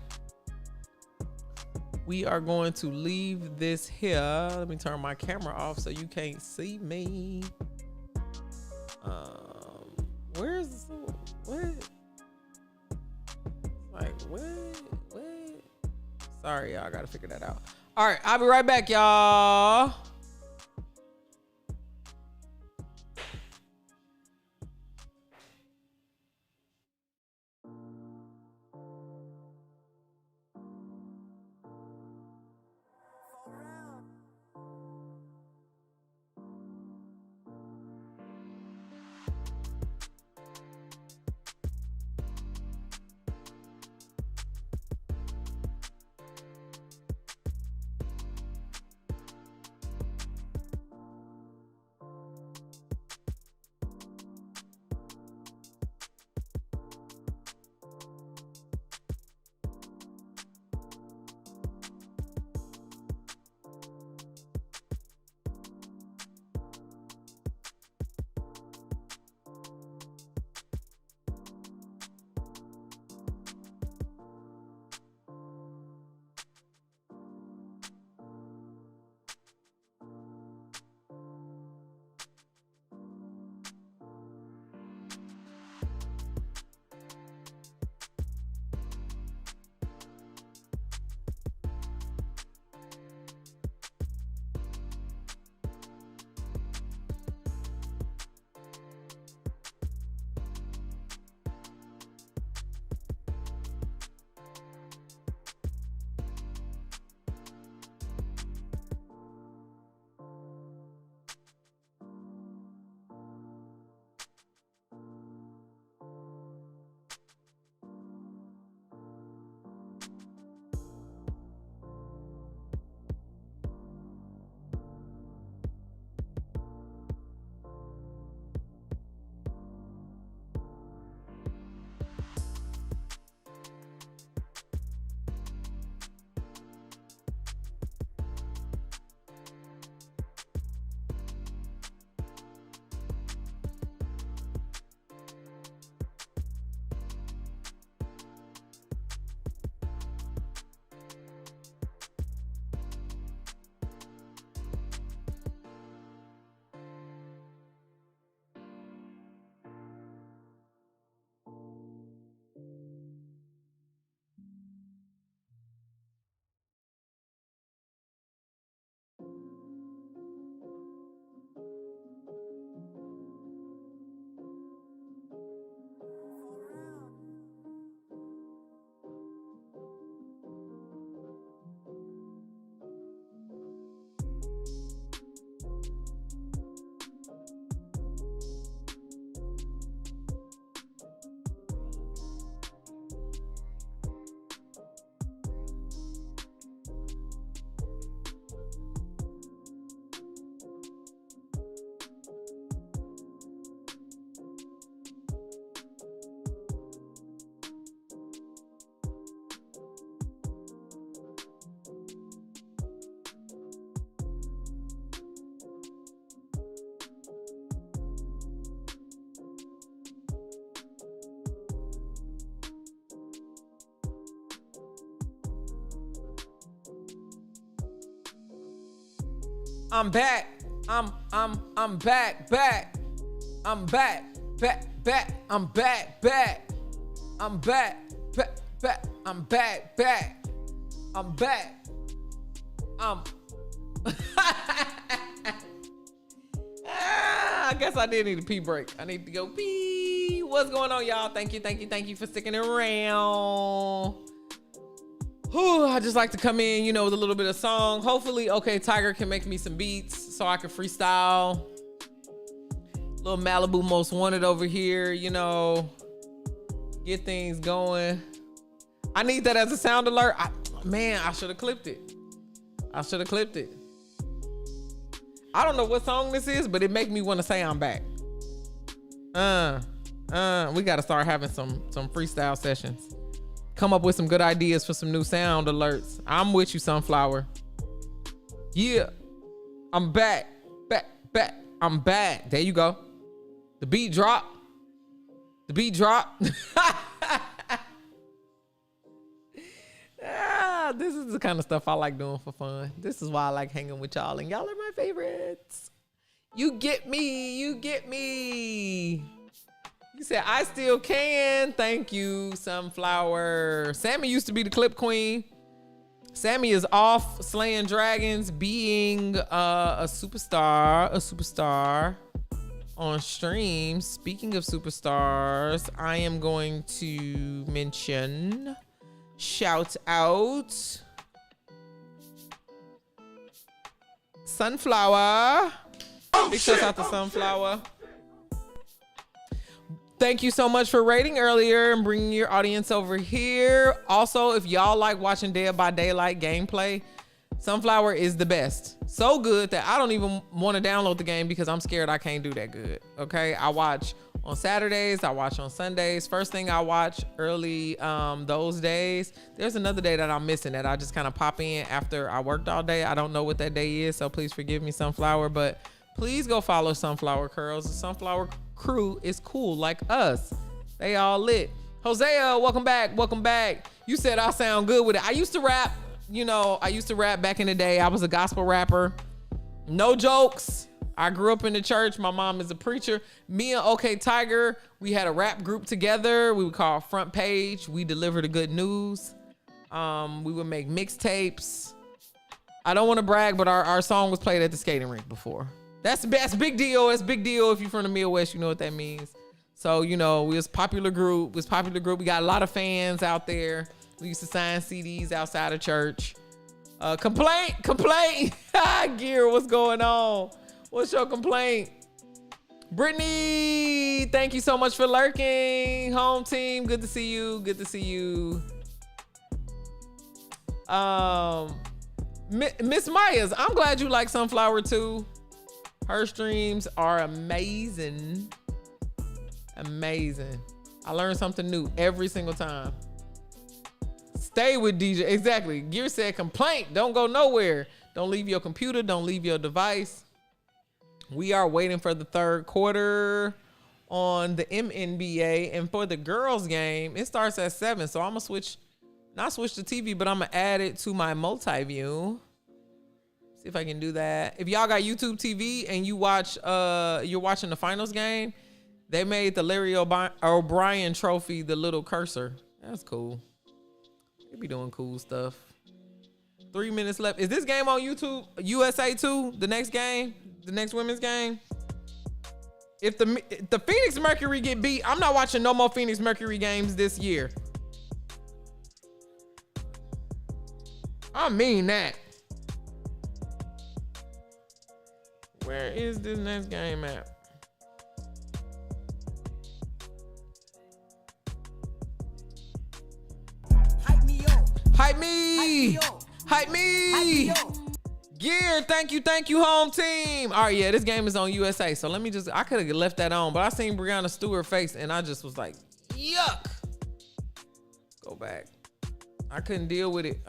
We are going to leave this here. Let me turn my camera off so you can't see me. Where's what? Like what? Sorry, y'all. Gotta figure that out. All right, I'll be right back, y'all. I'm back. I'm back, back. I'm back, back. I'm back, back. I'm back, back. I'm back, back. I'm back. I guess I did need a pee break. I need to go pee. What's going on, y'all? Thank you for sticking around. Whew, I just like to come in, you know, with a little bit of song. Hopefully, okay, Tiger can make me some beats so I can freestyle. Little Malibu Most Wanted over here, you know, get things going. I need that as a sound alert. Man, I should have clipped it. I don't know what song this is, but it make me want to say I'm back. We got to start having some freestyle sessions. Come up with some good ideas for some new sound alerts. I'm with you, Sunflower. Yeah, I'm back. I'm back. There you go. The beat drop. This is the kind of stuff I like doing for fun. This is why I like hanging with y'all, and y'all are my favorites. You get me. You said, I still can. Thank you, Sunflower. Sammy used to be the clip queen. Sammy is off slaying dragons, being a superstar on stream. Speaking of superstars, I am going to mention, shout out, Sunflower. Big shout out to Sunflower. Thank you so much for rating earlier and bringing your audience over here. Also, if y'all like watching Dead by Daylight gameplay, Sunflower is the best. So good that I don't even want to download the game because I'm scared I can't do that good. Okay, I watch on Saturdays, I watch on Sundays. First thing I watch early those days. There's another day that I'm missing that I just kind of pop in after I worked all day. I don't know what that day is, so please forgive me, Sunflower, but please go follow Sunflower Curls. The Sunflower crew is cool like us. They all lit. Hosea, welcome back. You said I sound good with it. I used to rap, back in the day. I was a gospel rapper. No jokes. I grew up in the church. My mom is a preacher. Me and OK Tiger, we had a rap group together. We would call Front Page. We delivered the good news. We would make mixtapes. I don't want to brag, but our song was played at the skating rink before. That's big deal. It's big deal. If you're from the Midwest, you know what that means. So, we was popular group. We got a lot of fans out there. We used to sign CDs outside of church. Complaint. Gear, what's going on? What's your complaint? Brittany, thank you so much for lurking. Home team, good to see you. Miss Myers, I'm glad you like Sunflower too. Her streams are amazing. I learn something new every single time. Stay with DJ. Exactly. Gear said complaint. Don't go nowhere. Don't leave your computer. Don't leave your device. We are waiting for the third quarter on the MNBA. And for the girls game, it starts at 7. So I'm going to not switch the TV, but I'm going to add it to my multi-view. See if I can do that. If y'all got YouTube TV and you're watching the finals game, they made the Larry O'Brien trophy the little cursor. That's cool. They be doing cool stuff. 3 minutes left. Is this game on YouTube? USA 2? The next game? The next women's game? If the Phoenix Mercury get beat, I'm not watching no more Phoenix Mercury games this year. I mean that. Where is this next game at? Hype me. Gear, thank you, home team. All right, yeah, this game is on USA. So I could have left that on, but I seen Breonna Stewart face and I just was like, yuck. Go back. I couldn't deal with it.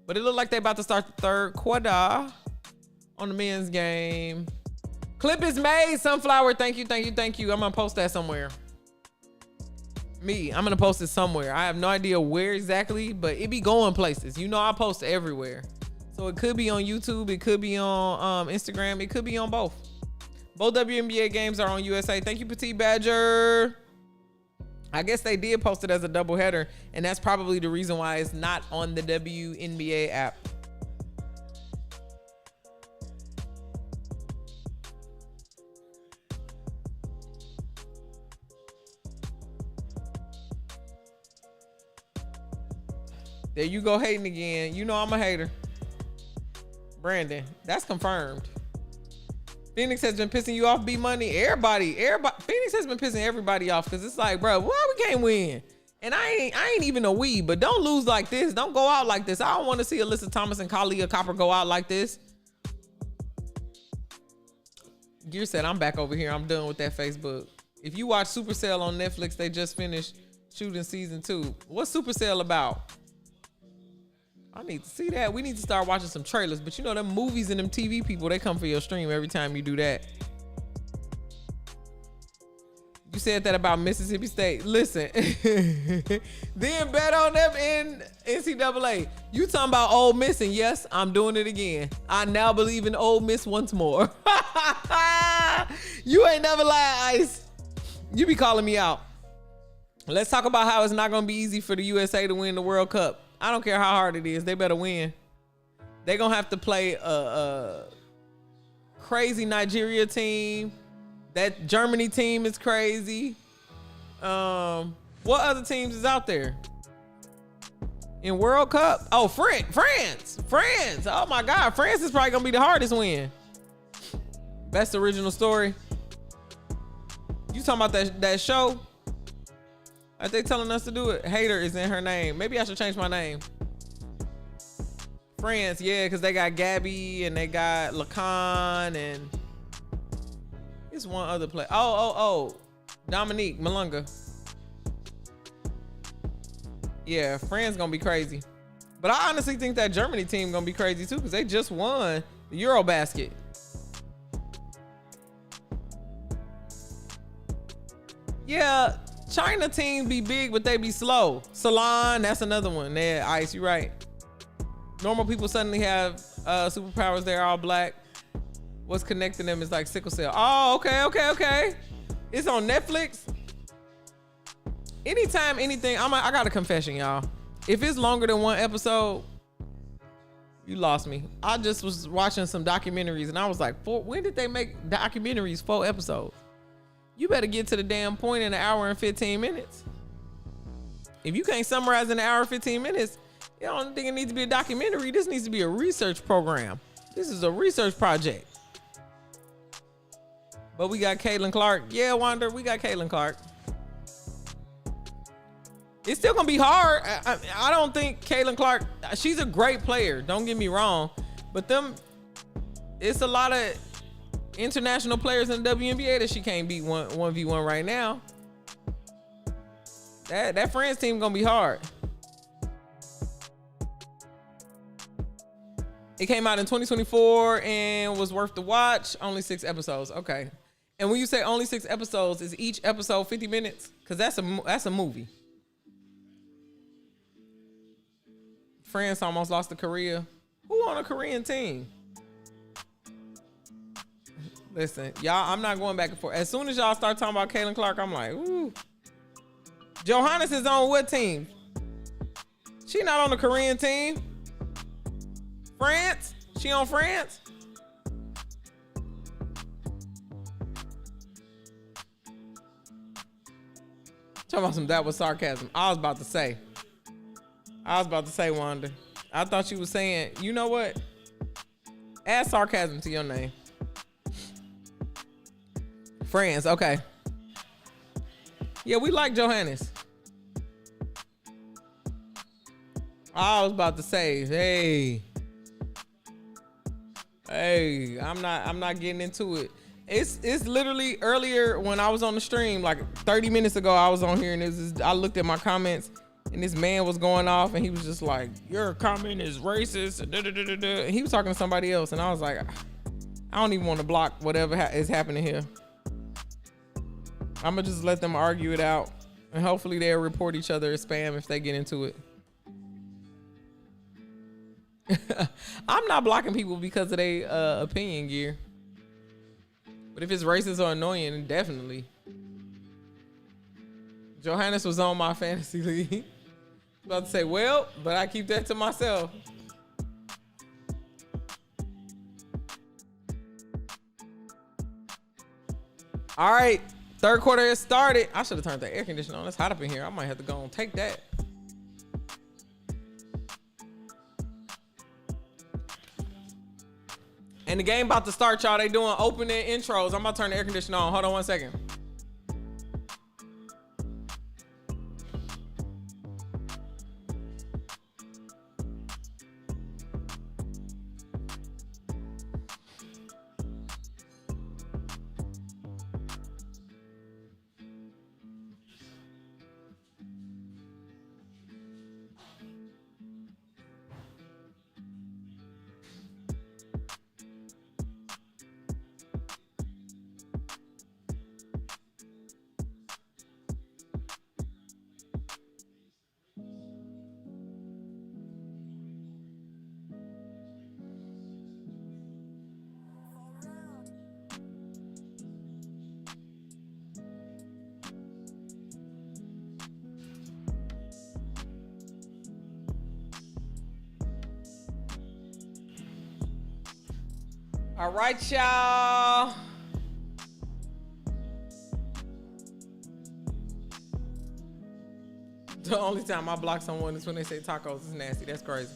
But it looked like they about to start the third quarter on the men's game. Clip is made, Sunflower. Thank you. I'm gonna post that somewhere. I'm gonna post it somewhere. I have no idea where exactly, but it be going places. I post everywhere. So So it could be on YouTube, it could be on Instagram, it could be on both. Both WNBA games are on USA. Thank you, Petite Badger. I guess they did post it as a doubleheader, and that's probably the reason why it's not on the WNBA app. There you go hating again. You know I'm a hater. Brandon, that's confirmed. Phoenix has been pissing you off, B-Money. Everybody. Phoenix has been pissing everybody off because it's like, bro, why we can't win? And I ain't even a we, but don't lose like this. Don't go out like this. I don't want to see Alyssa Thomas and Kalia Copper go out like this. Gear said, I'm back over here. I'm done with that Facebook. If you watch Supercell on Netflix, they just finished shooting season 2. What's Supercell about? I need to see that. We need to start watching some trailers. But you know, them movies and them TV people, they come for your stream every time you do that. You said that about Mississippi State. Listen, then bet on them in NCAA. You talking about Ole Miss, and yes, I'm doing it again. I now believe in Ole Miss once more. You ain't never lied, Ice. You be calling me out. Let's talk about how it's not going to be easy for the USA to win the World Cup. I don't care how hard it is. They better win. They're going to have to play a crazy Nigeria team. That Germany team is crazy. What other teams is out there? In World Cup? Oh, France. Oh my God. France is probably going to be the hardest win. Best original story. You talking about that show? Are they telling us to do it? Hater is in her name. Maybe I should change my name. France, yeah, because they got Gabby and they got Lacan and it's one other player. Oh. Dominique Malunga. Yeah, France gonna be crazy. But I honestly think that Germany team gonna be crazy too because they just won the Eurobasket. Yeah. China team be big, but they be slow. Salon, that's another one. Yeah, Ice, you right. Normal people suddenly have superpowers. They're all black. What's connecting them is like sickle cell. Oh, okay. It's on Netflix. Anytime, anything. I got a confession, y'all. If it's longer than one episode, you lost me. I just was watching some documentaries and I was like, when did they make documentaries 4 episodes? You better get to the damn point in an hour and 15 minutes. If you can't summarize in an hour and 15 minutes, I don't think it needs to be a documentary. This needs to be a research program. This is a research project. But we got Caitlin Clark. Yeah, Wanda, we got Caitlin Clark. It's still gonna be hard. I don't think Caitlin Clark, she's a great player. Don't get me wrong. But it's a lot of international players in the WNBA that she can't beat 1v1 right now. That France team gonna be hard. It came out in 2024 and was worth the watch. Only 6 episodes. Okay. And when you say only 6 episodes, is each episode 50 minutes? Because that's a movie. France almost lost to Korea. Who on a Korean team? Listen, y'all, I'm not going back and forth. As soon as y'all start talking about Caitlin Clark, I'm like, ooh. Johannes is on what team? She not on the Korean team. France? She on France? Talking about some that was sarcasm. I was about to say, Wanda. I thought you was saying, you know what? Add sarcasm to your name. France, okay. Yeah, we like Johannes. I was about to say, hey, I'm not getting into it. It's literally earlier when I was on the stream, like 30 minutes ago, I was on here and I looked at my comments and this man was going off and he was just like, your comment is racist. And he was talking to somebody else and I was like, I don't even want to block whatever is happening here. I'm gonna just let them argue it out and hopefully they'll report each other as spam if they get into it. I'm not blocking people because of their opinion gear. But if it's racist or annoying, definitely. Johannes was on my fantasy league. About to say, well, but I keep that to myself. All right, third quarter has started. I should have turned the air conditioner on. It's hot up in here. I might have to go and take that. And the game about to start, y'all. They doing opening intros. I'm about to turn the air conditioner on. Hold on 1 second. All right, y'all. The only time I block someone is when they say tacos is nasty. That's crazy.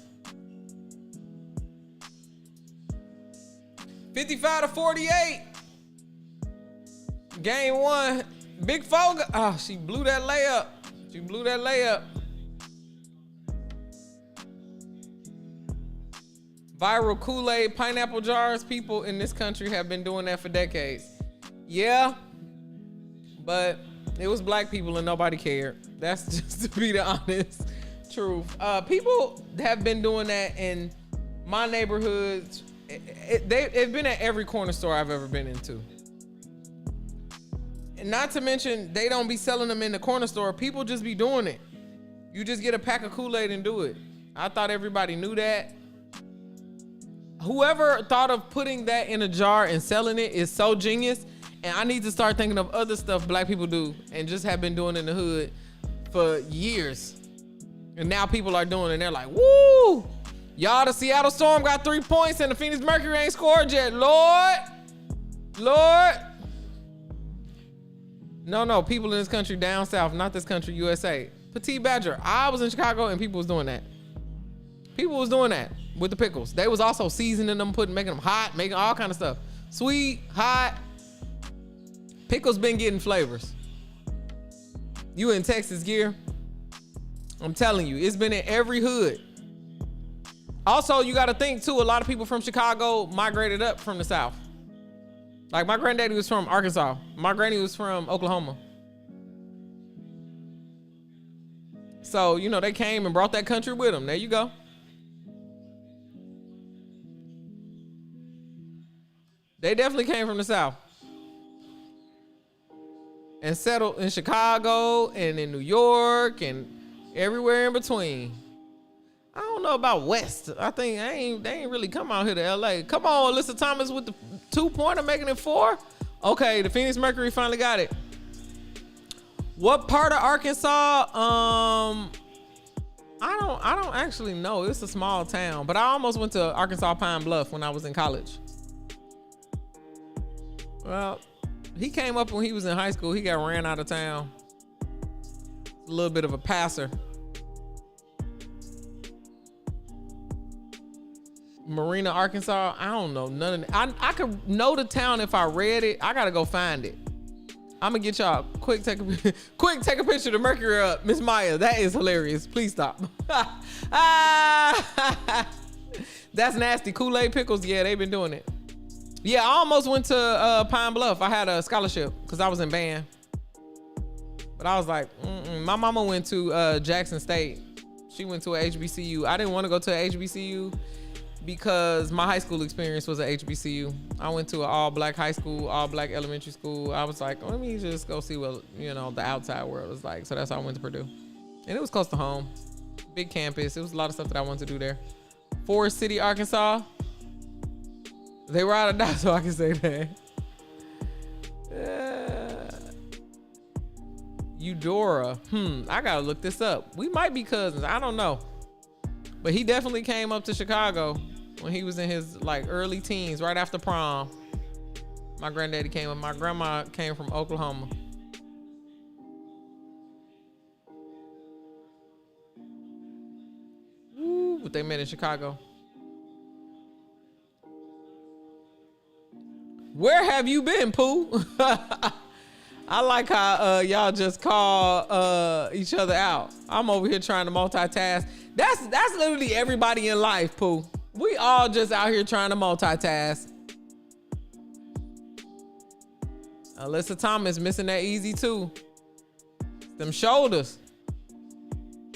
55-48. Game one. Big Foga. Oh, she blew that layup. She blew that layup. Viral Kool-Aid pineapple jars. People in this country have been doing that for decades. Yeah, but it was black people and nobody cared. That's just to be the honest truth. People have been doing that in my neighborhood. It's been at every corner store I've ever been into. And not to mention, they don't be selling them in the corner store. People just be doing it. You just get a pack of Kool-Aid and do it. I thought everybody knew that. Whoever thought of putting that in a jar and selling it is so genius. And I need to start thinking of other stuff black people do and just have been doing in the hood for years. And now people are doing it and they're like, woo! Y'all, the Seattle Storm got 3 points and the Phoenix Mercury ain't scored yet. Lord! No, people in this country down south, not this country, USA. Petite Badger. I was in Chicago and people was doing that. People was doing that with the pickles. They was also seasoning them, making them hot, making all kind of stuff. Sweet, hot. Pickles been getting flavors. You in Texas, Gear? I'm telling you, it's been in every hood. Also, you got to think too, a lot of people from Chicago migrated up from the South. Like my granddaddy was from Arkansas. My granny was from Oklahoma. So, you know, they came and brought that country with them. There you go. They definitely came from the South and settled in Chicago and in New York and everywhere in between. I don't know about West. I think they ain't really come out here to LA. Come on, Alyssa Thomas with the 2-pointer making it 4. Okay, the Phoenix Mercury finally got it. What part of Arkansas? I don't actually know. It's a small town, but I almost went to Arkansas Pine Bluff when I was in college. Well, he came up when he was in high school. He got ran out of town. A little bit of a passer. Marina, Arkansas. I don't know none of that. I could know the town if I read it. I gotta go find it. I'm gonna get y'all quick take a picture of the Mercury up. Miss Maya, that is hilarious. Please stop. That's nasty. Kool-Aid pickles. Yeah, they've been doing it. Yeah, I almost went to Pine Bluff. I had a scholarship because I was in band. But I was like, my mama went to Jackson State. She went to a HBCU. I didn't want to go to a HBCU because my high school experience was a HBCU. I went to an all-black high school, all-black elementary school. I was like, let me just go see what, you know, the outside world is like. So that's how I went to Purdue. And it was close to home. Big campus. It was a lot of stuff that I wanted to do there. Forest City, Arkansas. They ride or die, so I can say that. Eudora. I gotta look this up. We might be cousins. I don't know. But he definitely came up to Chicago when he was in his like early teens, right after prom. My granddaddy came up. My grandma came from Oklahoma. Woo, but they met in Chicago. Where have you been, Pooh? I like how y'all just call each other out. I'm over here trying to multitask. That's literally everybody in life, Pooh. We all just out here trying to multitask. Alyssa Thomas missing that easy too. Them shoulders.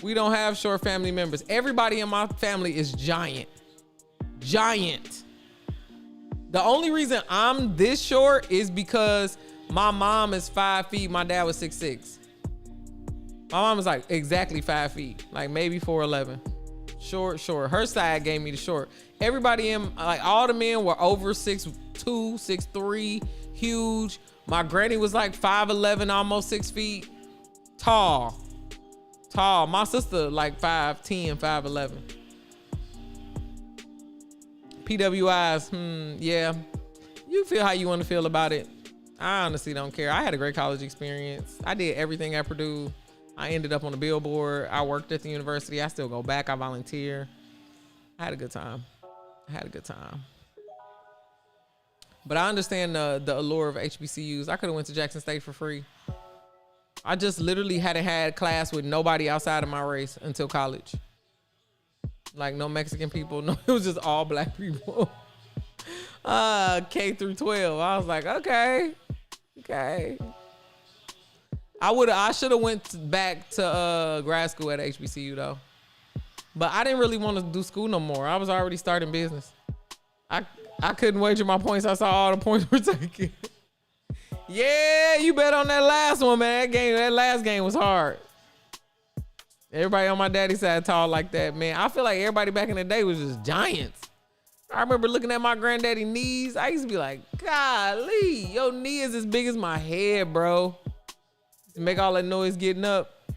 We don't have short family members. Everybody in my family is giant. Giant. The only reason I'm this short is because my mom is 5 feet. My dad was 6'6". My mom was like exactly 5 feet, like maybe 4'11". Short. Her side gave me the short. Everybody in, like all the men were over 6'2", 6'3", huge. My granny was like 5'11", almost 6 feet. Tall. My sister like 5'10", 5'11". PWIs, yeah. You feel how you want to feel about it. I honestly don't care. I had a great college experience. I did everything at Purdue. I ended up on the Billboard. I worked at the university. I still go back. I volunteer. I had a good time. But I understand the allure of HBCUs. I could have went to Jackson State for free. I just literally hadn't had class with nobody outside of my race until college. Like no Mexican people. No, it was just all black people. K through 12. I was like, okay. I should have went back to grad school at HBCU though. But I didn't really want to do school no more. I was already starting business. I couldn't wager my points. I saw all the points were taken. Yeah, you bet on that last one, man. That last game was hard. Everybody on my daddy's side tall like that, man. I feel like everybody back in the day was just giants. I remember looking at my granddaddy knees. I used to be like, golly, your knee is as big as my head, bro. To make all that noise getting up.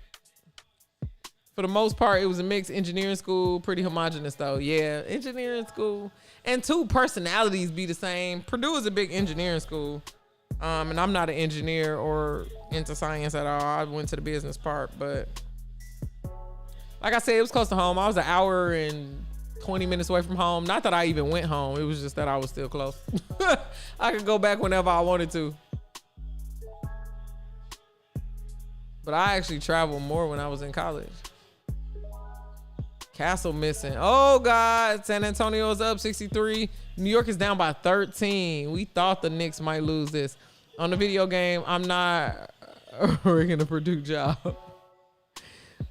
For the most part, it was a mixed engineering school, pretty homogenous though. Yeah, engineering school. And two personalities be the same. Purdue is a big engineering school. And I'm not an engineer or into science at all. I went to the business part, but like I said, it was close to home. I was an hour and 20 minutes away from home. Not that I even went home. It was just that I was still close. I could go back whenever I wanted to. But I actually traveled more when I was in college. Castle missing. Oh, God. San Antonio's up 63. New York is down by 13. We thought the Knicks might lose this. On the video game, I'm not rigging a Purdue job.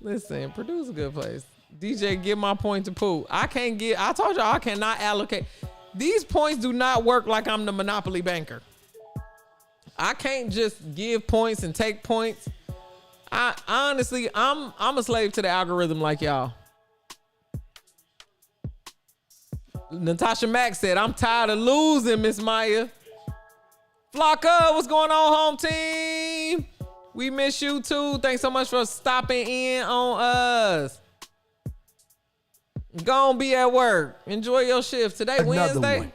Listen, Purdue's a good place. DJ, give my point to Pooh. I told y'all I cannot allocate. These points do not work like I'm the Monopoly banker. I can't just give points and take points. Honestly, I'm a slave to the algorithm like y'all. Natasha Mack said, I'm tired of losing, Miss Maya. Flocka, what's going on, home team? We miss you too. Thanks so much for stopping in on us. Gonna be at work. Enjoy your shift. Today, Another Wednesday. one.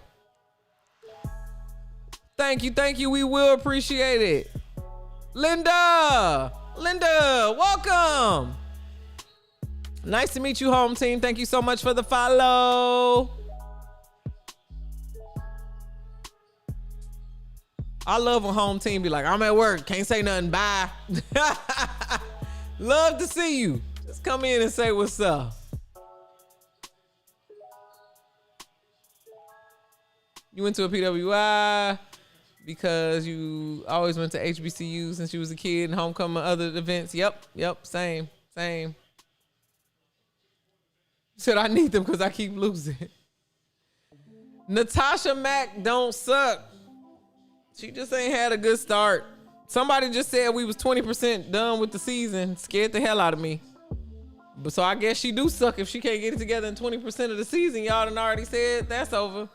Thank you. We will appreciate it. Linda, welcome. Nice to meet you, home team. Thank you so much for the follow. I love when home team be like, I'm at work, can't say nothing, bye. Love to see you. Just come in and say what's up. You went to a PWI because you always went to HBCU since you was a kid and homecoming, other events. Yep, same. Said I need them because I keep losing. Natasha Mack don't suck. She just ain't had a good start. Somebody just said we was 20% done with the season. Scared the hell out of me. But so I guess she do suck if she can't get it together in 20% of the season. Y'all done already said that's over.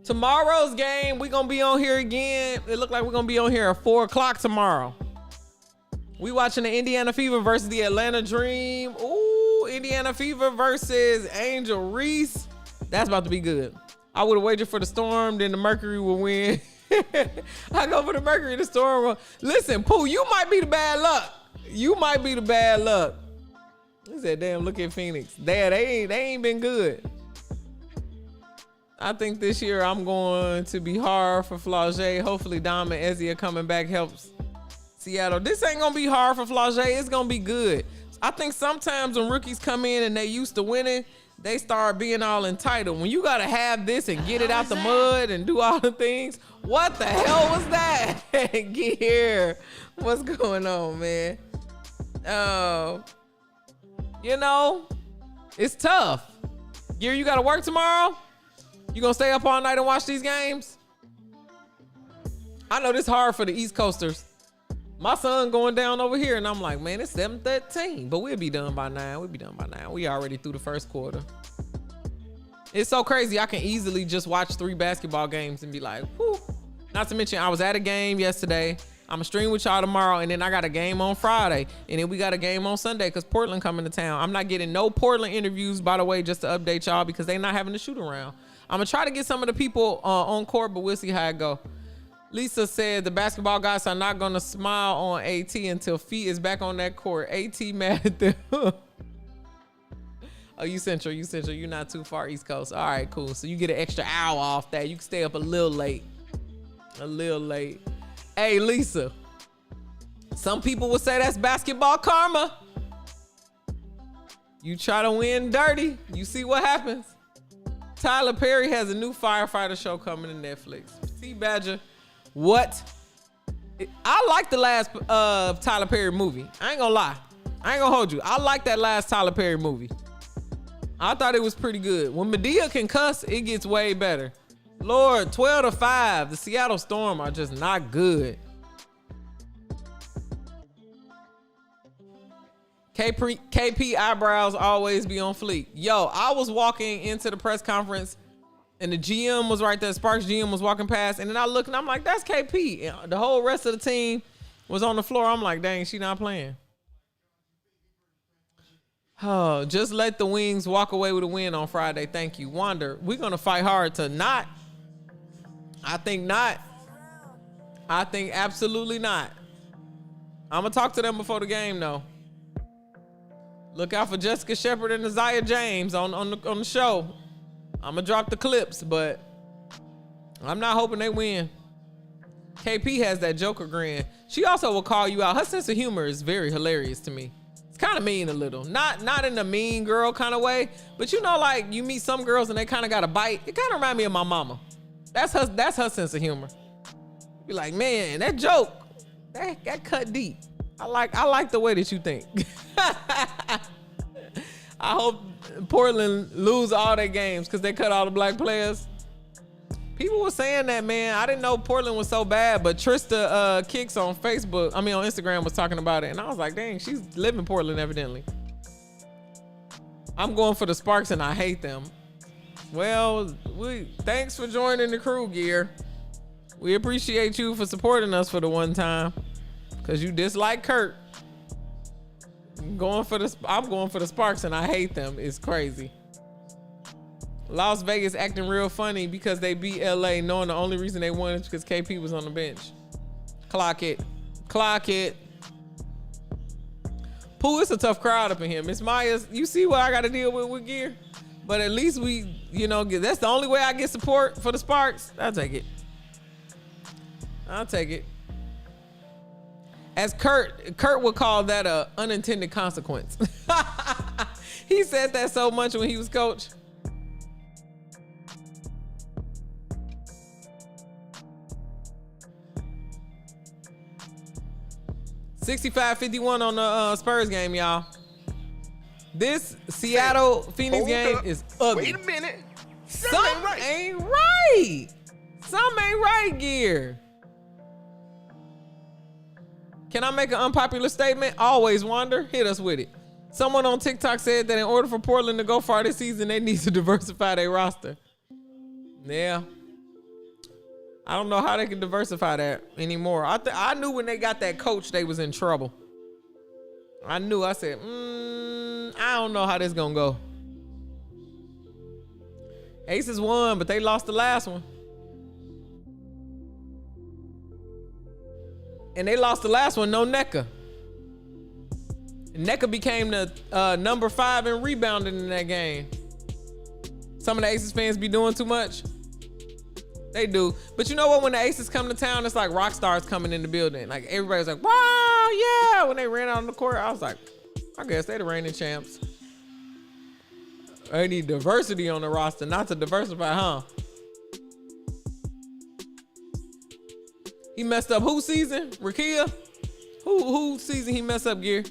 Tomorrow's game, we gonna be on here again. It look like we're gonna be on here at 4 o'clock tomorrow. We watching the Indiana Fever versus the Atlanta Dream. Ooh, Indiana Fever versus Angel Reese. That's about to be good. I would have wagered for the Storm, then the Mercury will win. I go for the Mercury, the Storm. Listen, Pooh, you might be the bad luck. You might be the bad luck. He said, damn, look at Phoenix. They ain't been good. I think this year I'm going to be hard for Flau'jae. Hopefully Dom and Ezzy coming back helps Seattle. This ain't gonna be hard for Flau'jae. It's gonna be good. I think sometimes when rookies come in and they used to winning, they start being all entitled. When you gotta have this and get it out the mud and do all the things, what the hell was that? Get here. What's going on, man? You know, it's tough. Gear, you gotta work tomorrow? You gonna stay up all night and watch these games? I know this hard for the East Coasters. My son going down over here, and I'm like, man, it's 7:13, but we'll be done by 9. We'll be done by 9. We already through the first quarter. It's so crazy. I can easily just watch 3 basketball games and be like, whew. Not to mention, I was at a game yesterday. I'm gonna stream with y'all tomorrow, and then I got a game on Friday, and then we got a game on Sunday because Portland coming to town. I'm not getting no Portland interviews, by the way, just to update y'all because they not having to shoot around. I'm gonna try to get some of the people on court, but we'll see how it go. Lisa said the basketball guys are not gonna smile on AT until Feet is back on that court. AT mad at them. Oh, you Central. You're not too far East Coast. All right, cool. So you get an extra hour off that. You can stay up a little late. Hey, Lisa. Some people would say that's basketball karma. You try to win dirty, you see what happens. Tyler Perry has a new firefighter show coming to Netflix. T Badger, what? I like the last Tyler Perry movie. I ain't gonna lie. I ain't gonna hold you. I like that last Tyler Perry movie. I thought it was pretty good. When Madea can cuss, it gets way better. Lord, 12-5. The Seattle Storm are just not good. KP eyebrows always be on fleek. Yo, I was walking into the press conference and the GM was right there. Sparks GM was walking past, and then I looked and I'm like, that's KP. And the whole rest of the team was on the floor. I'm like, dang, she not playing. Oh, just let the Wings walk away with a win on Friday. Thank you. Wander, we're going to fight hard to not. I think not. I think absolutely not. I'm going to talk to them before the game, though. Look out for Jessica Shepard and Isaiah James on the show. I'm going to drop the clips, but I'm not hoping they win. KP has that Joker grin. She also will call you out. Her sense of humor is very hilarious to me. It's kind of mean a little. Not in a mean girl kind of way, but you know, like you meet some girls and they kind of got a bite. It kind of reminds me of my mama. That's her sense of humor. Be like, man, that joke, that cut deep. I like the way that you think. I hope Portland lose all their games because they cut all the black players. People were saying that, man. I didn't know Portland was so bad, but Trista Kicks on Instagram was talking about it, and I was like, dang, she's living Portland evidently. I'm going for the Sparks, and I hate them. Well, thanks for joining the crew, Gear. We appreciate you for supporting us for the one time. Cause you dislike Kurt. I'm going for the Sparks and I hate them. It's crazy. Las Vegas acting real funny because they beat LA, knowing the only reason they won is because KP was on the bench. Clock it. Pooh, it's a tough crowd up in here. Miss Myers, you see what I got to deal with Gear? But at least we, that's the only way I get support for the Sparks. I'll take it. As Kurt would call that a unintended consequence. He said that so much when he was coach. $65-51 on the Spurs game, y'all. This Seattle Phoenix game is ugly. Wait a minute. Something ain't right. Something ain't right, Gear. Can I make an unpopular statement? Always Wander. Hit us with it. Someone on TikTok said that in order for Portland to go far this season, they need to diversify their roster. Yeah. I don't know how they can diversify that anymore. I knew when they got that coach, they was in trouble. I knew. I said, I don't know how this gonna go. Aces won, but they lost the last one. And they lost the last one, no NECA. NECA became the number 5 in rebounding in that game. Some of the Aces fans be doing too much. They do. But you know what? When the Aces come to town, it's like rock stars coming in the building. Like everybody's like, wow, yeah. When they ran out on the court, I was like, I guess they the reigning champs. They need diversity on the roster, not to diversify, huh? He messed up whose season? Rakia? Who season he messed up, Gear?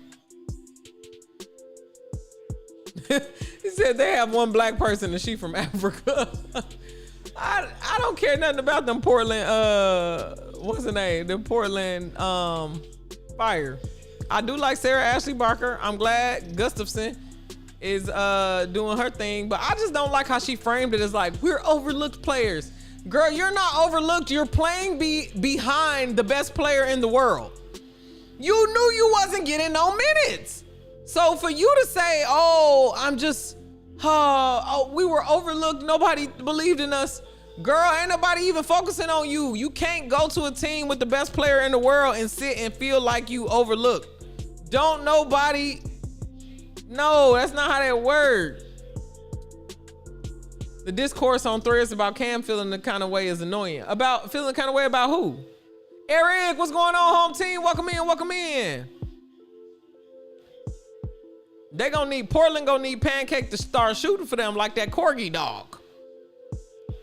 He said they have one black person and she from Africa. I don't care nothing about them Portland, what's the name? The Portland Fire. I do like Sarah Ashley Barker. I'm glad Gustafson is doing her thing, but I just don't like how she framed it as like, we're overlooked players. Girl, you're not overlooked. You're playing behind the best player in the world. You knew you wasn't getting no minutes. So for you to say, oh, I'm just, we were overlooked. Nobody believed in us. Girl, ain't nobody even focusing on you. You can't go to a team with the best player in the world and sit and feel like you overlooked. Don't nobody, no, that's not how that works. The discourse on Threads about Cam feeling the kind of way is annoying. About feeling the kind of way about who? Eric, what's going on, home team? Welcome in, welcome in. They gonna need, Portland gonna need Pancake to start shooting for them like that Corgi dog.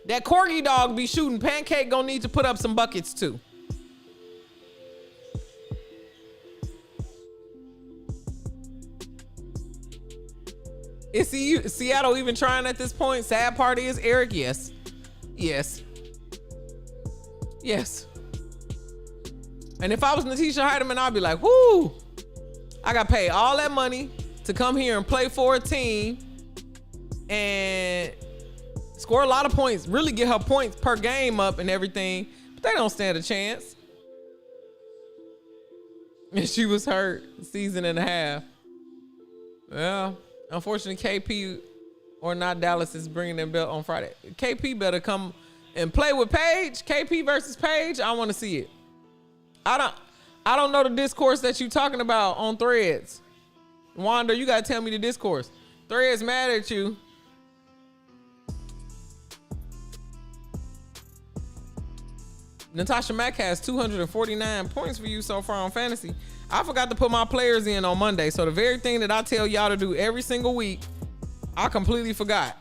That Corgi dog be shooting. Pancake gonna need to put up some buckets too. Is Seattle even trying at this point? Sad part is, Eric, yes. Yes. Yes. And if I was Natisha Heidemann, I'd be like, whoo, I got paid all that money to come here and play for a team and score a lot of points, really get her points per game up and everything, but they don't stand a chance. And she was hurt a season and a half. Well, unfortunately, KP or not Dallas is bringing them belt on Friday. KP better come and play with Paige. KP versus Paige, I want to see it. I don't know the discourse that you talking about on Threads. Wanda, you gotta tell me the discourse. Threads mad at you. Natasha Mack has 249 points for you so far on fantasy. I forgot to put my players in on Monday, so the very thing that I tell y'all to do every single week, I completely forgot.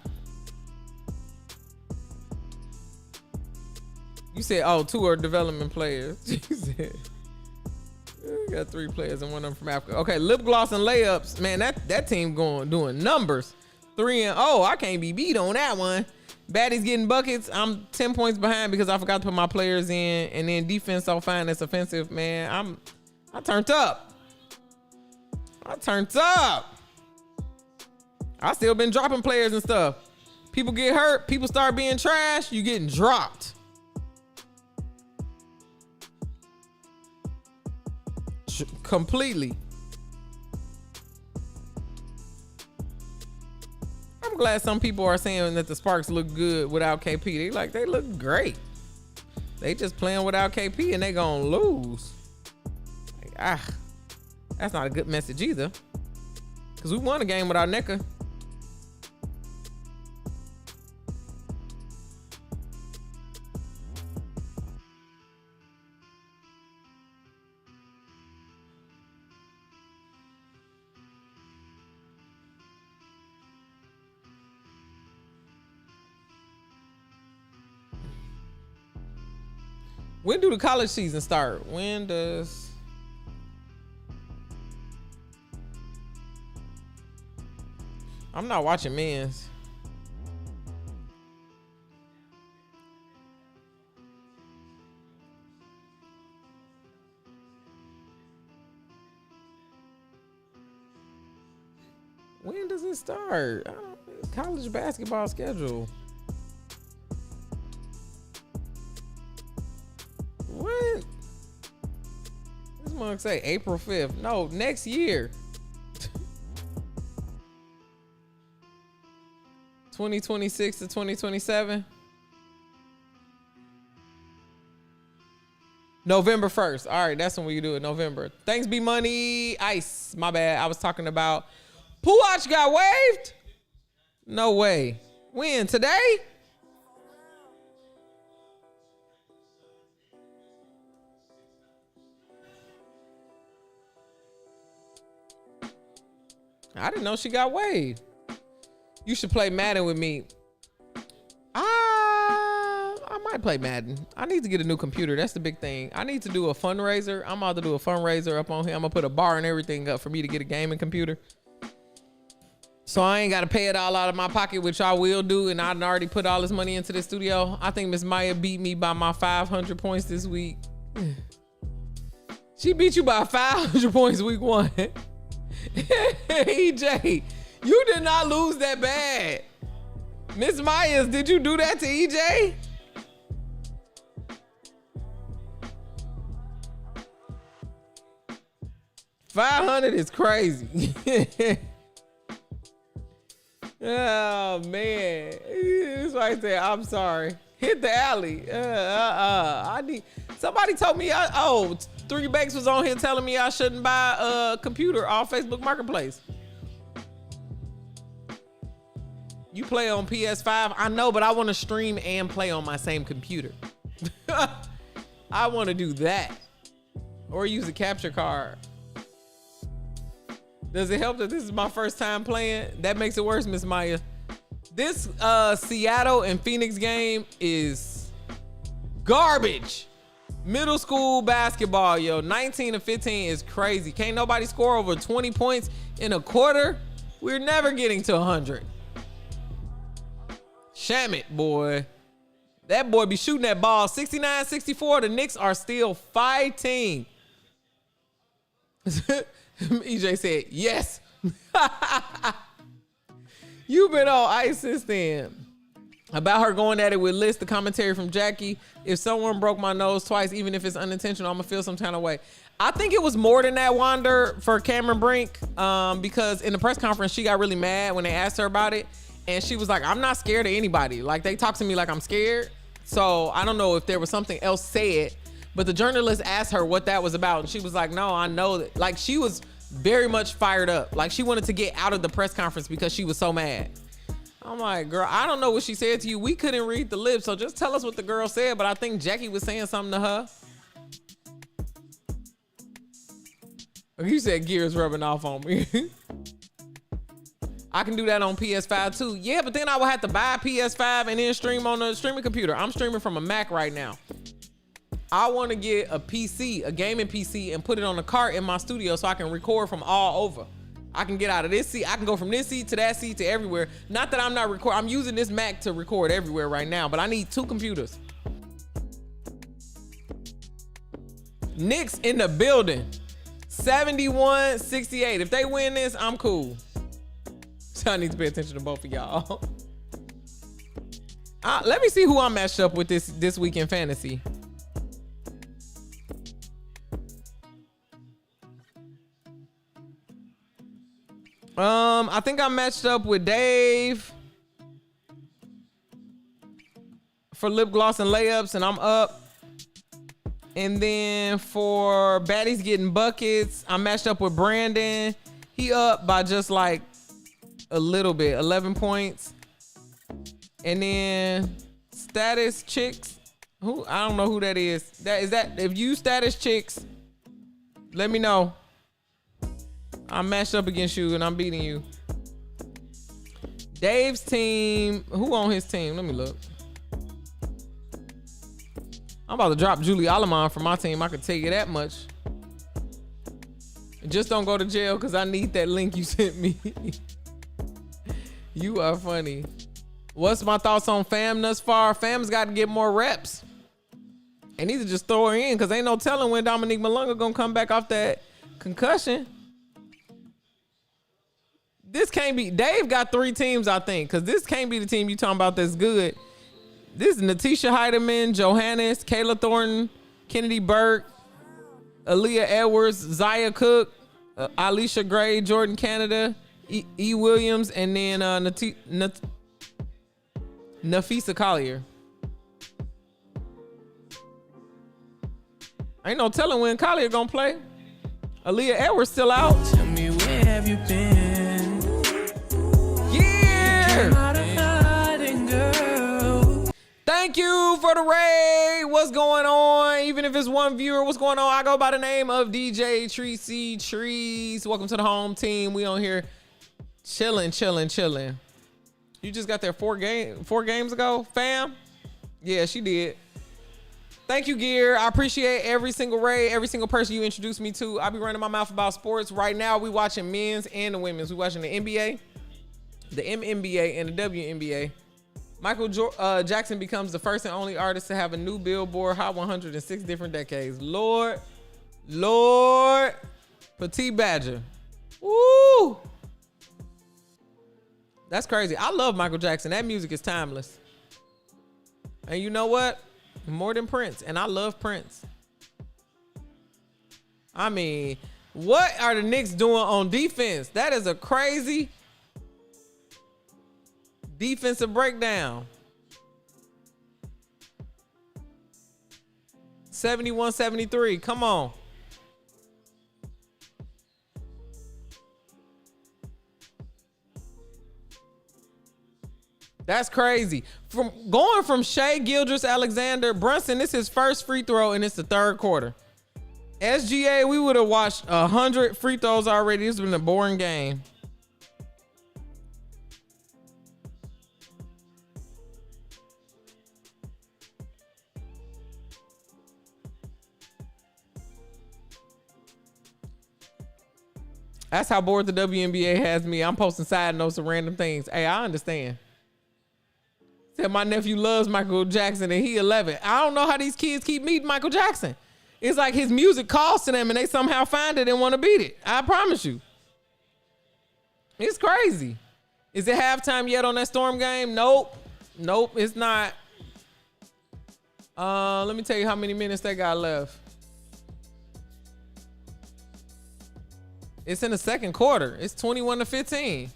You said, oh, 2 are development players. You said, we got 3 players and one of them from Africa. Okay, lip gloss and layups. Man, that team doing numbers. 3-0. I can't be beat on that one. Baddie's getting buckets. I'm 10 points behind because I forgot to put my players in. And then defense so fine that's offensive. Man, I turned up. I still been dropping players and stuff. People get hurt. People start being trash. You getting dropped. Completely. I'm glad some people are saying that the Sparks look good without KP. They look great. They just playing without KP and they gonna lose. That's not a good message either. Cause we won a game without NECA. When do the college season start? When does... I'm not watching men's. When does it start? College basketball schedule. What? This mug say April 5th. No, next year. 2026 to 2027. November 1st. All right, that's when we do it. November. Thanks, B Money. Ice. My bad. I was talking about Puach got waived? No way. When? Today? I didn't know she got waived. You should play Madden with me. I might play Madden. I need to get a new computer. That's the big thing. I need to do a fundraiser. I'm about to do a fundraiser up on here. I'm gonna put a bar and everything up for me to get a gaming computer. So I ain't got to pay it all out of my pocket, which I will do. And I already put all this money into the studio. I think Miss Maya beat me by my 500 points this week. She beat you by 500 points week 1. EJ, you did not lose that bad. Miss Myers, did you do that to EJ? $500 is crazy. Oh man, that's why I said I'm sorry. Hit the alley. I need. Somebody told me 3 Bakes was on here telling me I shouldn't buy a computer off Facebook Marketplace. You play on PS5, I know, but I want to stream and play on my same computer. I want to do that, or use a capture card. Does it help that this is my first time playing? That makes it worse, Miss Maya. This Seattle and Phoenix game is garbage. Middle school basketball, yo. 19 to 15 is crazy. Can't nobody score over 20 points in a quarter. We're never getting to 100. Sham it, boy. That boy be shooting that ball. 69-64. The Knicks are still fighting. EJ said, yes. You've been on ice since then. About her going at it with Liz, the commentary from Jackie. If someone broke my nose twice, even if it's unintentional, I'm gonna feel some kind of way. I think it was more than that, Wander, for Cameron Brink, because in the press conference, she got really mad when they asked her about it. And she was like, I'm not scared of anybody. Like, they talk to me like I'm scared. So I don't know if there was something else said, but the journalist asked her what that was about. And she was like, no, I know that. Like, she was very much fired up. Like, she wanted to get out of the press conference because she was so mad. I'm like, girl, I don't know what she said to you. We couldn't read the lips, so just tell us what the girl said. But I think Jackie was saying something to her. You said gears rubbing off on me. I can do that on PS5 too. Yeah, but then I would have to buy a PS5 and then stream on a streaming computer. I'm streaming from a Mac right now. I want to get a PC, a gaming PC, and put it on a cart in my studio so I can record from all over. I can get out of this seat. I can go from this seat to that seat to everywhere. Not that I'm not recording. I'm using this Mac to record everywhere right now, but I need 2 computers. Knicks in the building. 71-68. If they win this, I'm cool. So I need to pay attention to both of y'all. Let me see who I'm matched up with this week in fantasy. I think I'm matched up with Dave for lip gloss and layups, and I'm up. And then for baddies getting buckets, I'm matched up with Brandon. He up by just like a little bit, 11 points. And then status chicks, who I don't know who that is. If you status chicks, let me know. I'm matched up against you and I'm beating you. Dave's team, who on his team? Let me look. I'm about to drop Julie Alamon from my team. I can tell you that much. Just don't go to jail because I need that link you sent me. You are funny. What's my thoughts on Fam thus far? Fam's got to get more reps. And need to just throw her in because ain't no telling when Dominique Malunga gonna come back off that concussion. This can't be. Dave got 3 teams, I think, because this can't be the team you talking about that's good. This is Natisha Heidemann, Johannes, Kayla Thornton, Kennedy Burke, Aaliyah Edwards, Zaya Cook, Alicia Gray, Jordan Canada, E. Williams, and then Nafisa Collier. Ain't no telling when Collier gonna play. Aaliyah Edwards still out. Tell me, where have you been? Yeah. Thank you for the raid. What's going on? Even if it's one viewer, what's going on? I go by the name of DJ Tracy Trees. Welcome to the home team. We on here chilling. You just got there 4 games ago, fam? Yeah, she did. Thank you, Gear. I appreciate every single raid, every single person you introduced me to. I be running my mouth about sports. Right now, we watching men's and the women's. We watching the NBA, the MNBA, and the WNBA. Michael Jackson becomes the first and only artist to have a new Billboard Hot 100 in 6 different decades. Lord, Petite Badger. Woo! That's crazy. I love Michael Jackson. That music is timeless. And you know what? More than Prince. And I love Prince. I mean, what are the Knicks doing on defense? That is a crazy defensive breakdown. 71-73. Come on. That's crazy. Going from Shea Gilgeous-Alexander, Brunson, this is his first free throw and it's the 3rd quarter. SGA, we would have watched 100 free throws already. This has been a boring game. That's how bored the WNBA has me. I'm posting side notes of random things. Hey, I understand. Said my nephew loves Michael Jackson and he 11. I don't know how these kids keep meeting Michael Jackson. It's like his music calls to them and they somehow find it and want to beat it. I promise you. It's crazy. Is it halftime yet on that Storm game? Nope, it's not. Let me tell you how many minutes they got left. It's in the 2nd quarter. It's 21-15.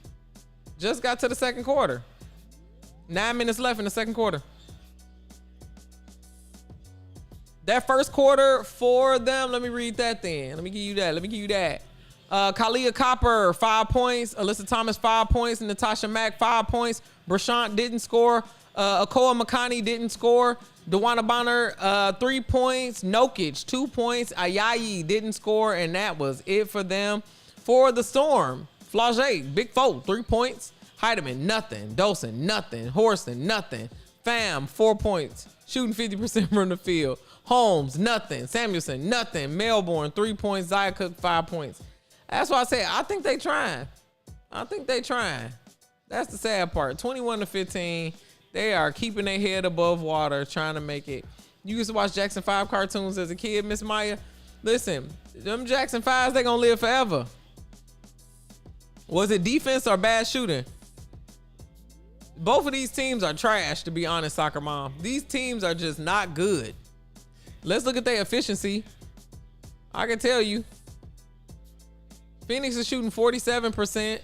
Just got to the 2nd quarter. 9 minutes left in the 2nd quarter. That 1st quarter for them, let me read that then. Let me give you that. Kalia Copper, 5 points. Alyssa Thomas, 5 points. Natasha Mack, 5 points. Brashant didn't score. Akoa Makani didn't score. Dewana Bonner, 3 points. Nokic, 2 points. Ayayi didn't score, and that was it for them. For the Storm, Flage, Big 4, 3 points. Heidemann, nothing. Dolson, nothing. Horston, nothing. Pham, 4 points. Shooting 50% from the field. Holmes, nothing. Samuelson, nothing. Melbourne, 3 points. Zaya Cook, 5 points. That's why I say I think they trying. That's the sad part. 21-15. They are keeping their head above water, trying to make it. You used to watch Jackson 5 cartoons as a kid, Miss Maya. Listen, them Jackson 5s, they gonna live forever. Was it defense or bad shooting? Both of these teams are trash, to be honest, Soccer Mom. These teams are just not good. Let's look at their efficiency. I can tell you. Phoenix is shooting 47%.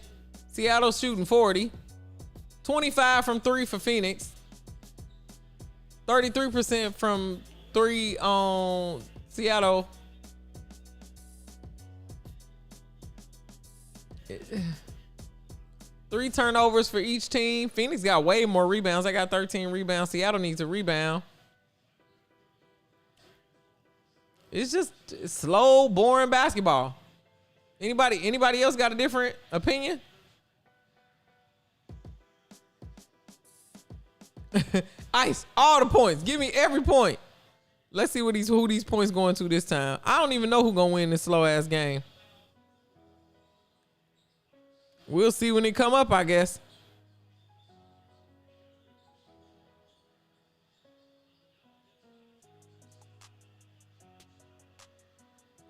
Seattle's shooting 40%. 25 from 3 for Phoenix. 33% from 3 on Seattle. 3 turnovers for each team. Phoenix got way more rebounds. They got 13 rebounds. Seattle needs a rebound. It's just slow, boring basketball. Anybody else got a different opinion? Ice, all the points. Give me every point. Let's see who these points going to this time. I don't even know who gonna win this slow ass game. We'll see when they come up, I guess.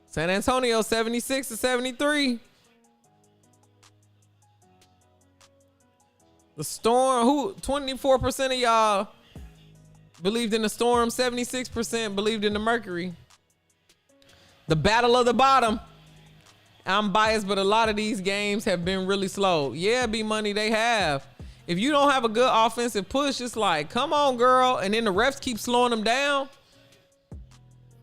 San Antonio 76-73. The Storm, who 24% of y'all believed in the Storm, 76% believed in the Mercury. The battle of the bottom. I'm biased, but a lot of these games have been really slow. Yeah, B-Money, they have. If you don't have a good offensive push, it's like, come on, girl. And then the refs keep slowing them down.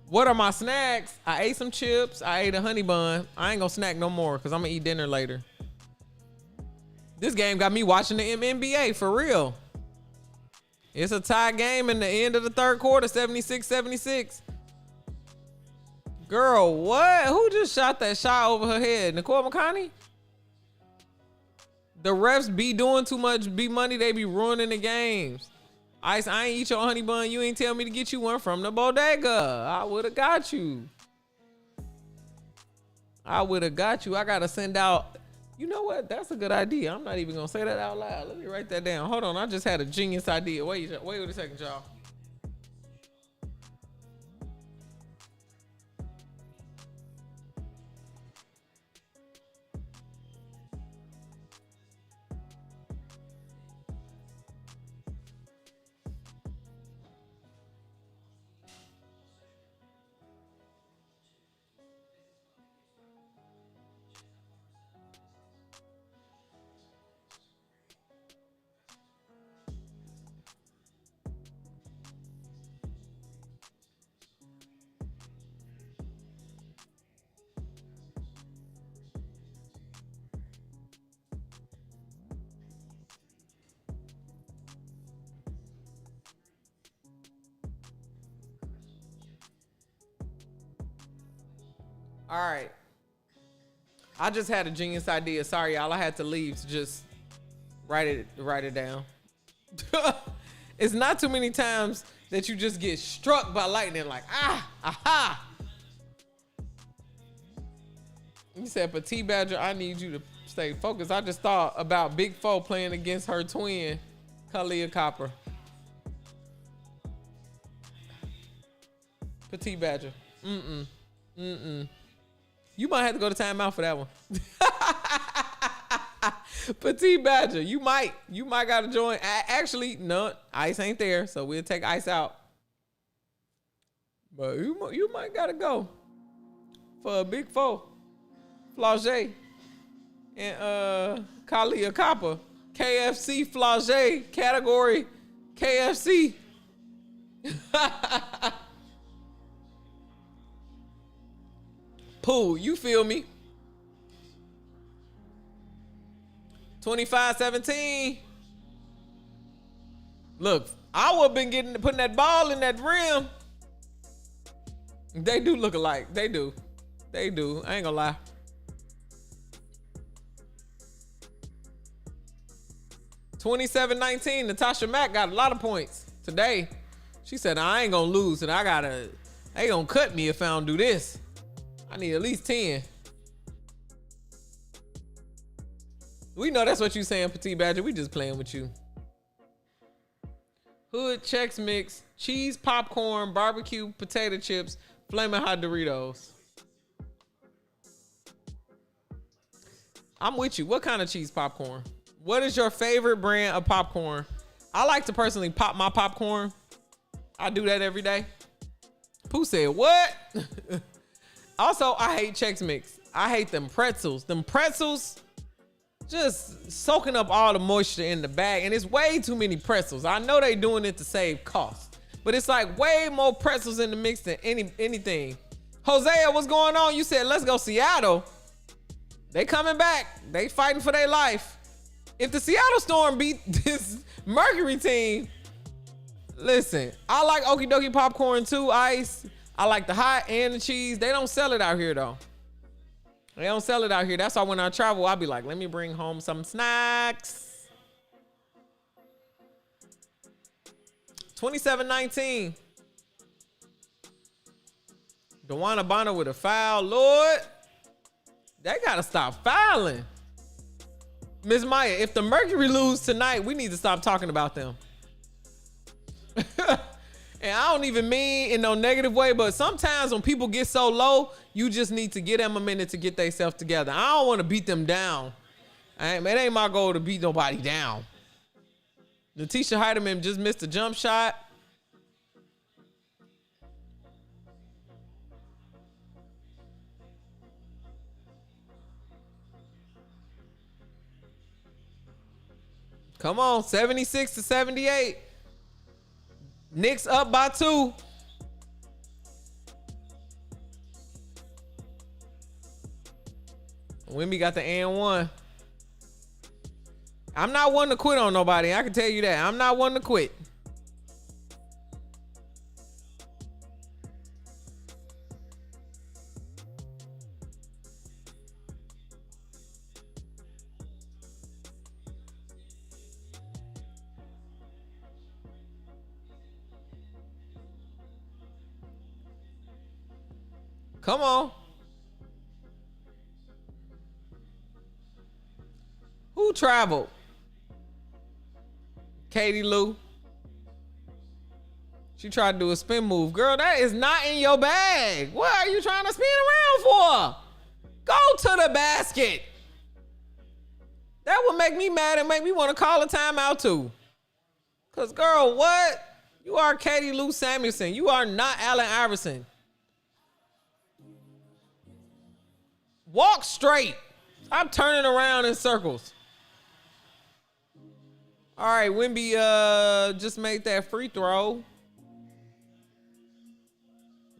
What are my snacks? I ate some chips. I ate a honey bun. I ain't gonna snack no more because I'm gonna eat dinner later. This game got me watching the NBA for real. It's a tie game in the end of the third quarter, 76-76. Girl, what? Who just shot that shot over her head? Nicole McConney? The refs be doing too much B-Money. They be ruining the games. Ice, I ain't eat your honey bun. You ain't tell me to get you one from the bodega. I would have got you. I would have got you. I got to send out. You know what? That's a good idea. I'm not even going to say that out loud. Let me write that down. Hold on. I just had a genius idea. Wait a second, y'all. All right. I just had a genius idea. Sorry, y'all. I had to leave to just write it down. It's not too many times that you just get struck by lightning like, aha. You said, Petite Badger, I need you to stay focused. I just thought about Big Foe playing against her twin, Kalia Copper. Petite Badger. You might have to go to timeout for that one. Petite Badger, you might got to join. Actually, no, Ice ain't there, so we'll take Ice out. But you might got to go for a Big Foe, Flauget, and Kalia Copper, KFC Flauget, category KFC. Pooh, you feel me? 25-17. Look, I would have been putting that ball in that rim. They do look alike. They do. I ain't gonna lie. (27-19). Natasha Mack got a lot of points today. She said, I ain't gonna lose, and they gonna cut me if I don't do this. I need at least 10. We know that's what you saying, Petite Badger. We just playing with you. Hood Chex Mix, cheese popcorn, barbecue potato chips, flaming hot Doritos. I'm with you. What kind of cheese popcorn? What is your favorite brand of popcorn? I like to personally pop my popcorn. I do that every day. Pooh said, what? Also, I hate Chex Mix. I hate them pretzels. Them pretzels just soaking up all the moisture in the bag. And it's way too many pretzels. I know they doing it to save cost, but it's like way more pretzels in the mix than anything. Hosea, what's going on? You said, let's go Seattle. They coming back. They fighting for their life. If the Seattle Storm beat this Mercury team, listen, I like Okie Dokie popcorn too, Ice. I like the hot and the cheese. They don't sell it out here though. They don't sell it out here. That's why when I travel, I'll be like, let me bring home some snacks. 27-19. Dewana Bonner with a foul. Lord, they gotta stop fouling. Miss Maya, if the Mercury lose tonight, we need to stop talking about them. And I don't even mean in no negative way, but sometimes when people get so low, you just need to give them a minute to get themselves together. I don't want to beat them down. It ain't my goal to beat nobody down. Letitia Heidemann just missed a jump shot. Come on, 76-78. Knicks up by 2. Wemby got the and 1. I'm not one to quit on nobody. I can tell you that. I'm not one to quit. Come on. Who traveled? Katie Lou. She tried to do a spin move. Girl, that is not in your bag. What are you trying to spin around for? Go to the basket. That would make me mad and make me want to call a timeout too. Because, girl, what? You are Katie Lou Samuelson. You are not Allen Iverson. Walk straight. Stop turning around in circles. All right, Wemby just made that free throw.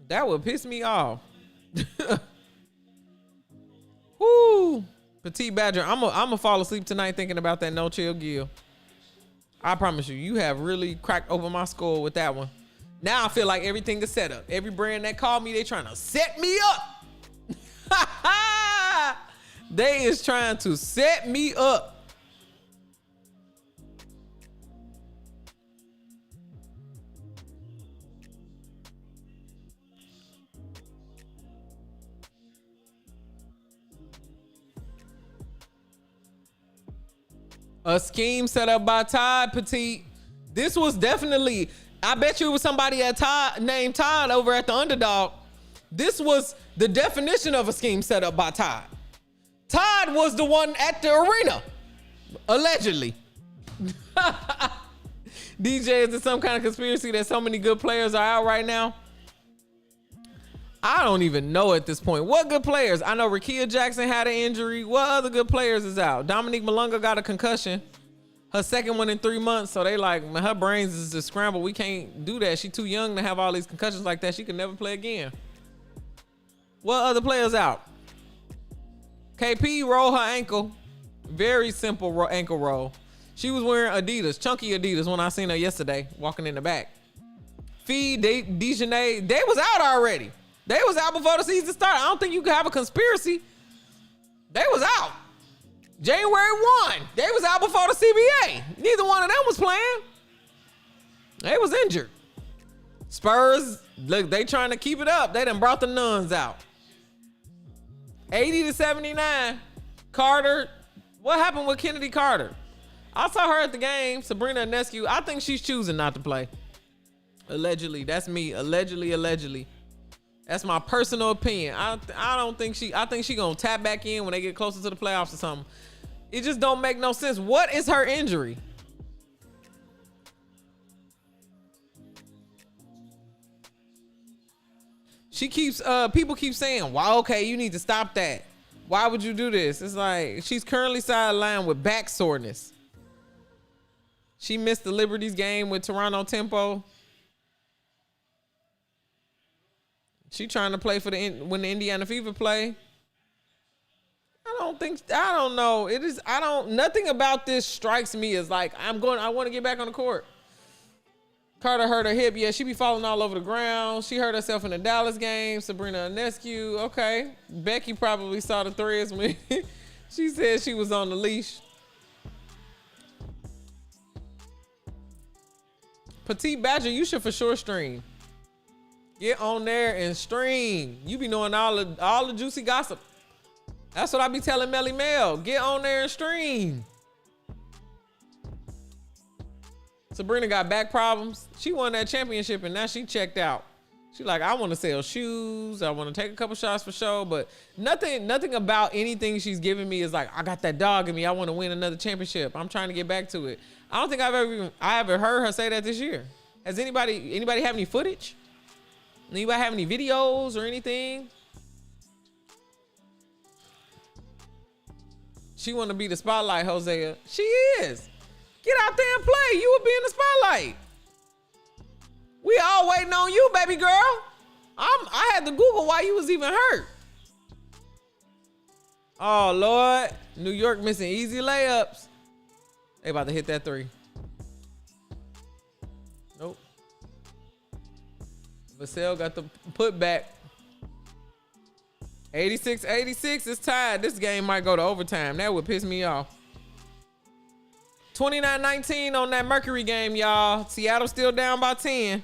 That would piss me off. Woo. Petite Badger, I'm gonna fall asleep tonight thinking about that no chill Gil. I promise you, you have really cracked open my skull with that one. Now I feel like everything is set up. Every brand that called me, they trying to set me up. They is trying to set me up. A scheme set up by Todd Petite. This was definitely, I bet you it was somebody at Todd, named Todd over at the Underdog. This was the definition of a scheme set up by Todd. Todd was the one at the arena, allegedly. DJ, is it some kind of conspiracy that so many good players are out right now? I don't even know at this point. What good players? I know Rakia Jackson had an injury. What other good players is out? Dominique Malunga got a concussion. Her second one in 3 months. So they like, her brains is just scrambled. We can't do that. She too young to have all these concussions like that. She can never play again. What other players out? KP rolled her ankle. Very simple ankle roll. She was wearing Adidas, chunky Adidas when I seen her yesterday, walking in the back. Fee, Dejanay, they was out already. They was out before the season started. I don't think you could have a conspiracy. They was out. January 1, they was out before the CBA. Neither one of them was playing. They was injured. Spurs, look, they trying to keep it up. They done brought the nuns out. 80-79. Carter, what happened with Kennedy Carter? I saw her at the game, Sabrina Ionescu. I think she's choosing not to play. Allegedly, that's me. Allegedly. That's my personal opinion. I don't think I think she gonna tap back in when they get closer to the playoffs or something. It just don't make no sense. What is her injury? She keeps, people keep saying, wow, okay, you need to stop that. Why would you do this? It's like, she's currently sidelined with back soreness. She missed the Liberties game with Toronto Tempo. She trying to play for when the Indiana Fever play. I don't know. Nothing about this strikes me as like, I want to get back on the court. Carter hurt her hip. Yeah, she be falling all over the ground. She hurt herself in the Dallas game. Sabrina Ionescu. Okay. Becky probably saw the threads when she said she was on the leash. Petite Badger, you should for sure stream. Get on there and stream. You be knowing all the juicy gossip. That's what I be telling Melly Mel. Get on there and stream. Sabrina got back problems. She won that championship and now she checked out. She like, I want to sell shoes. I want to take a couple shots for show, but nothing about anything she's giving me is like, I got that dog in me. I want to win another championship. I'm trying to get back to it. I don't think I haven't heard her say that this year. Has anybody have any footage? Anybody have any videos or anything? She want to be the spotlight, Hosea. She is. Get out there and play. You will be in the spotlight. We all waiting on you, baby girl. I had to Google why you was even hurt. Oh, Lord. New York missing easy layups. They about to hit that three. Nope. Vassell got the putback. 86-86 is tied. This game might go to overtime. That would piss me off. 29-19 on that Mercury game, y'all. Seattle still down by 10.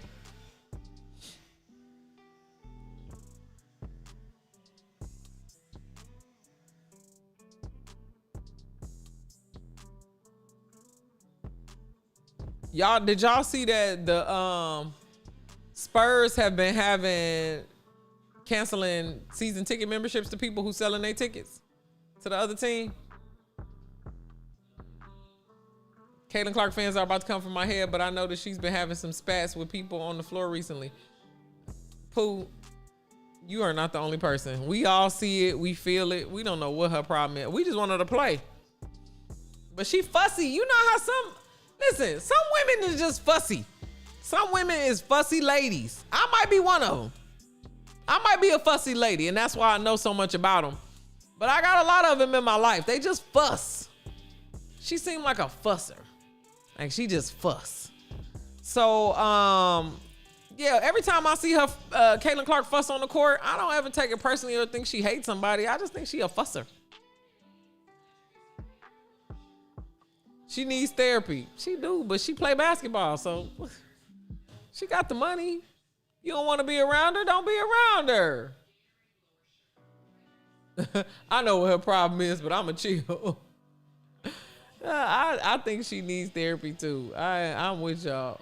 Y'all, did y'all see that the Spurs have been canceling season ticket memberships to people who selling their tickets to the other team? Caitlin Clark fans are about to come from my head, but I know that she's been having some spats with people on the floor recently. Pooh, you are not the only person. We all see it. We feel it. We don't know what her problem is. We just want her to play. But she fussy. You know how listen, some women is just fussy. Some women is fussy ladies. I might be one of them. I might be a fussy lady, and that's why I know so much about them. But I got a lot of them in my life. They just fuss. She seemed like a fusser. Like she just fuss. So, yeah, every time I see her, Caitlin Clark fuss on the court, I don't ever take it personally or think she hates somebody. I just think she a fusser. She needs therapy. She do, but she play basketball, so she got the money. You don't want to be around her? Don't be around her. I know what her problem is, but I'ma chill. I think she needs therapy too. I'm with y'all.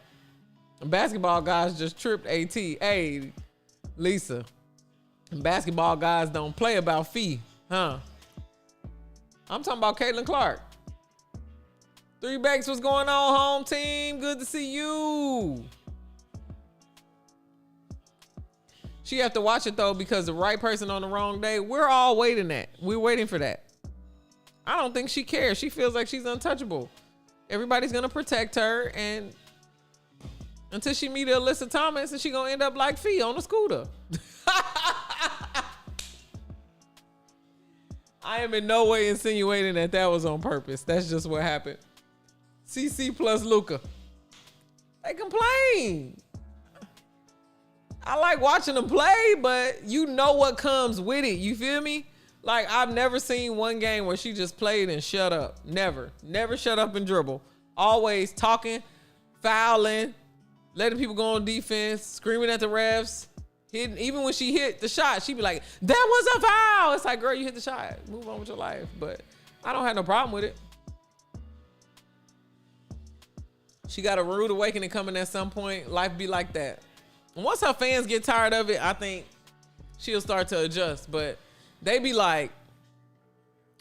Basketball guys just tripped AT. Hey, Lisa. Basketball guys don't play about fee, huh? I'm talking about Caitlin Clark. Three Bakes, what's going on, home team? Good to see you. She have to watch it though, because the right person on the wrong day. We're all waiting that. We're waiting for that. I don't think she cares. She feels like she's untouchable. Everybody's gonna protect her, and until she meet Alyssa Thomas, and she gonna end up like Fee on the scooter. I am in no way insinuating that was on purpose. That's just what happened. CC plus Luca. They complain. I like watching them play, but you know what comes with it. You feel me? Like, I've never seen one game where she just played and shut up. Never. Never shut up and dribble. Always talking, fouling, letting people go on defense, screaming at the refs. Hitting. Even when she hit the shot, she'd be like, that was a foul. It's like, girl, you hit the shot. Move on with your life. But I don't have no problem with it. She got a rude awakening coming at some point. Life be like that. And once her fans get tired of it, I think she'll start to adjust. But they be like,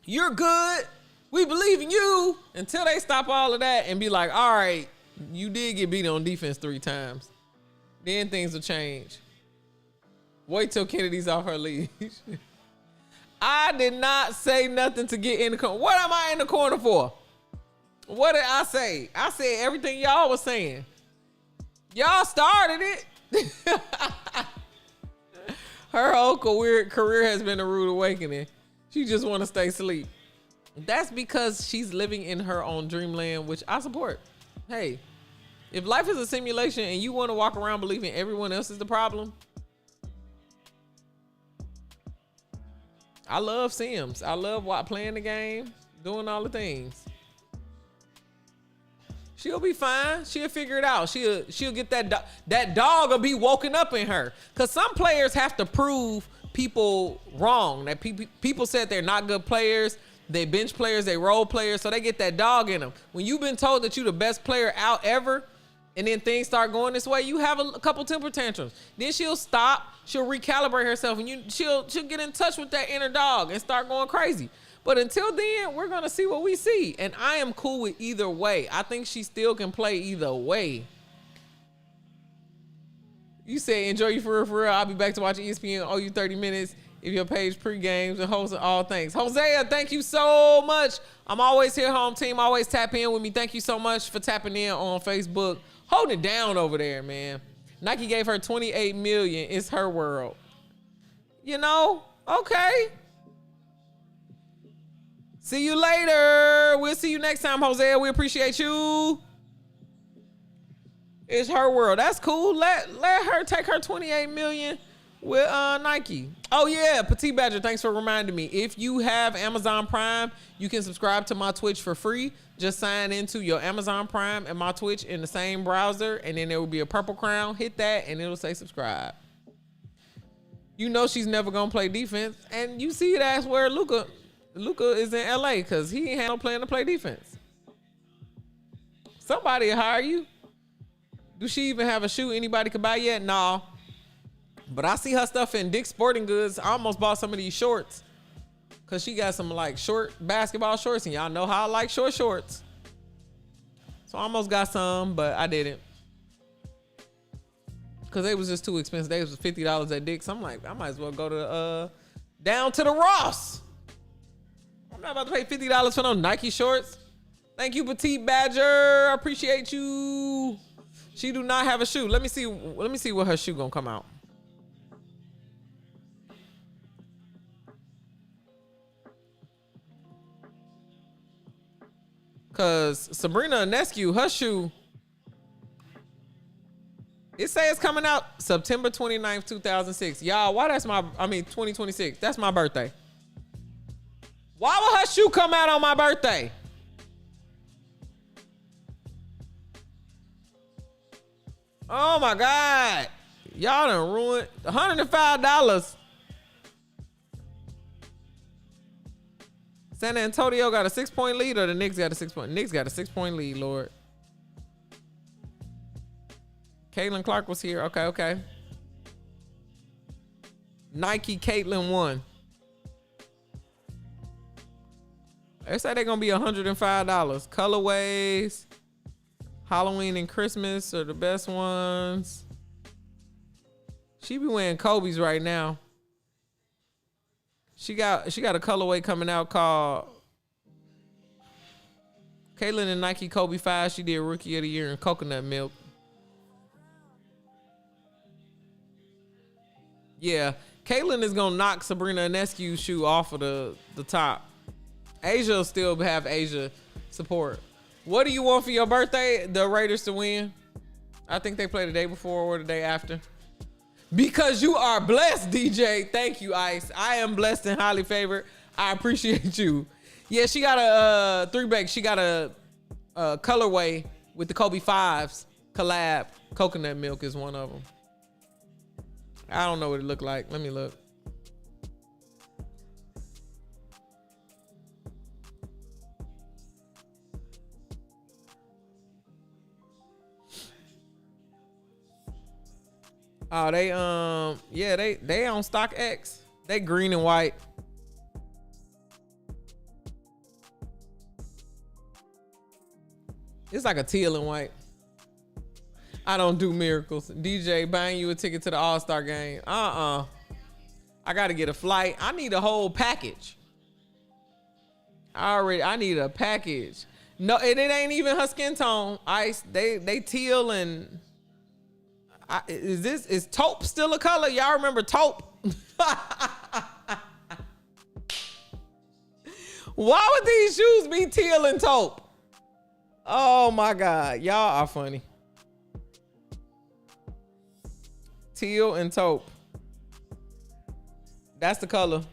you're good. We believe in you. Until they stop all of that and be like, all right, you did get beat on defense 3 times. Then things will change. Wait till Kennedy's off her leash. I did not say nothing to get in the corner. What am I in the corner for? What did I say? I said everything y'all was saying. Y'all started it. Her whole career has been a rude awakening. She just want to stay asleep. That's because she's living in her own dreamland, which I support. Hey, if life is a simulation and you want to walk around believing everyone else is the problem, I love Sims. I love playing the game, doing all the things. She'll be fine. She'll figure it out. She'll get that dog will be woken up in her. Cause some players have to prove people wrong. That people said they're not good players. They bench players. They role players. So they get that dog in them. When you've been told that you're the best player out ever, and then things start going this way, you have a couple temper tantrums. Then she'll stop. She'll recalibrate herself, and she'll get in touch with that inner dog and start going crazy. But until then, we're going to see what we see. And I am cool with either way. I think she still can play either way. You say, enjoy you for real. I'll be back to watch ESPN. Owe you 30 minutes if your page pre-games and hosting all things. Hosea, thank you so much. I'm always here, home team. Always tap in with me. Thank you so much for tapping in on Facebook. Holding it down over there, man. Nike gave her $28 million. It's her world. You know? Okay. See you later. We'll see you next time, Hosea. We appreciate you. It's her world. That's cool. Let her take her $28 million with Nike. Oh yeah, Petite Badger, thanks for reminding me. If you have Amazon Prime, you can subscribe to my Twitch for free. Just sign into your Amazon Prime and my Twitch in the same browser, and then there will be a purple crown. Hit that, and it'll say subscribe. You know she's never gonna play defense, and you see that's where Luka is in LA because he ain't had no plan to play defense. Somebody will hire you. Do she even have a shoe anybody could buy yet? No. But I see her stuff in Dick's Sporting Goods. I almost bought some of these shorts because she got some like short basketball shorts, and y'all know how I like short shorts. So I almost got some, but I didn't because they was just too expensive. They was $50 at Dick's. I'm like, I might as well go to down to the Ross. I'm not about to pay $50 for no Nike shorts. Thank you, Petite Badger. I appreciate you. She do not have a shoe. Let me see what her shoe gonna come out. Cause Sabrina Ionescu, her shoe, it says it's coming out September 29th, 2006. Y'all, why that's 2026. That's my birthday. Why would her shoe come out on my birthday? Oh my God. Y'all done ruined $105. San Antonio got a 6-point lead, or the Knicks got a 6-point? Knicks got a 6-point lead, Lord. Caitlin Clark was here. Okay. Nike Caitlin won. They say they're gonna be $105. Colorways, Halloween and Christmas are the best ones. She be wearing Kobe's right now. She got a colorway coming out called Caitlin and Nike Kobe 5. She did Rookie of the Year in coconut milk. Yeah, Caitlin is gonna knock Sabrina Ionescu's shoe off of the top. Asia will still have Asia support. What do you want for your birthday? The Raiders to win. I think they play the day before or the day after. Because you are blessed, DJ. Thank you, Ice. I am blessed and highly favored. I appreciate you. Yeah, she got a three-back. She got a colorway with the Kobe 5s collab. Coconut milk is one of them. I don't know what it looked like. Let me look. Oh, they on StockX. They green and white. It's like a teal and white. I don't do miracles. DJ buying you a ticket to the All-Star game. I gotta get a flight. I need a whole package. I need a package. No, it ain't even her skin tone. Ice. They teal and is taupe still a color? Y'all remember taupe? Why would these shoes be teal and taupe? Oh my God, y'all are funny. Teal and taupe. That's the color.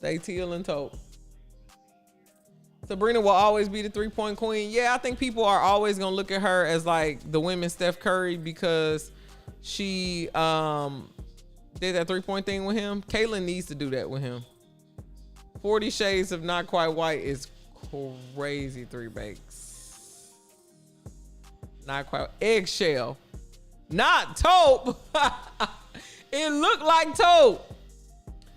They teal and taupe. Sabrina will always be the 3-point queen. Yeah, I think people are always gonna look at her as like the women's Steph Curry because she did that 3-point thing with him. Caitlin needs to do that with him. 40 Shades of Not Quite White is crazy. 3 bakes. Not quite. Eggshell. Not taupe. It looked like taupe.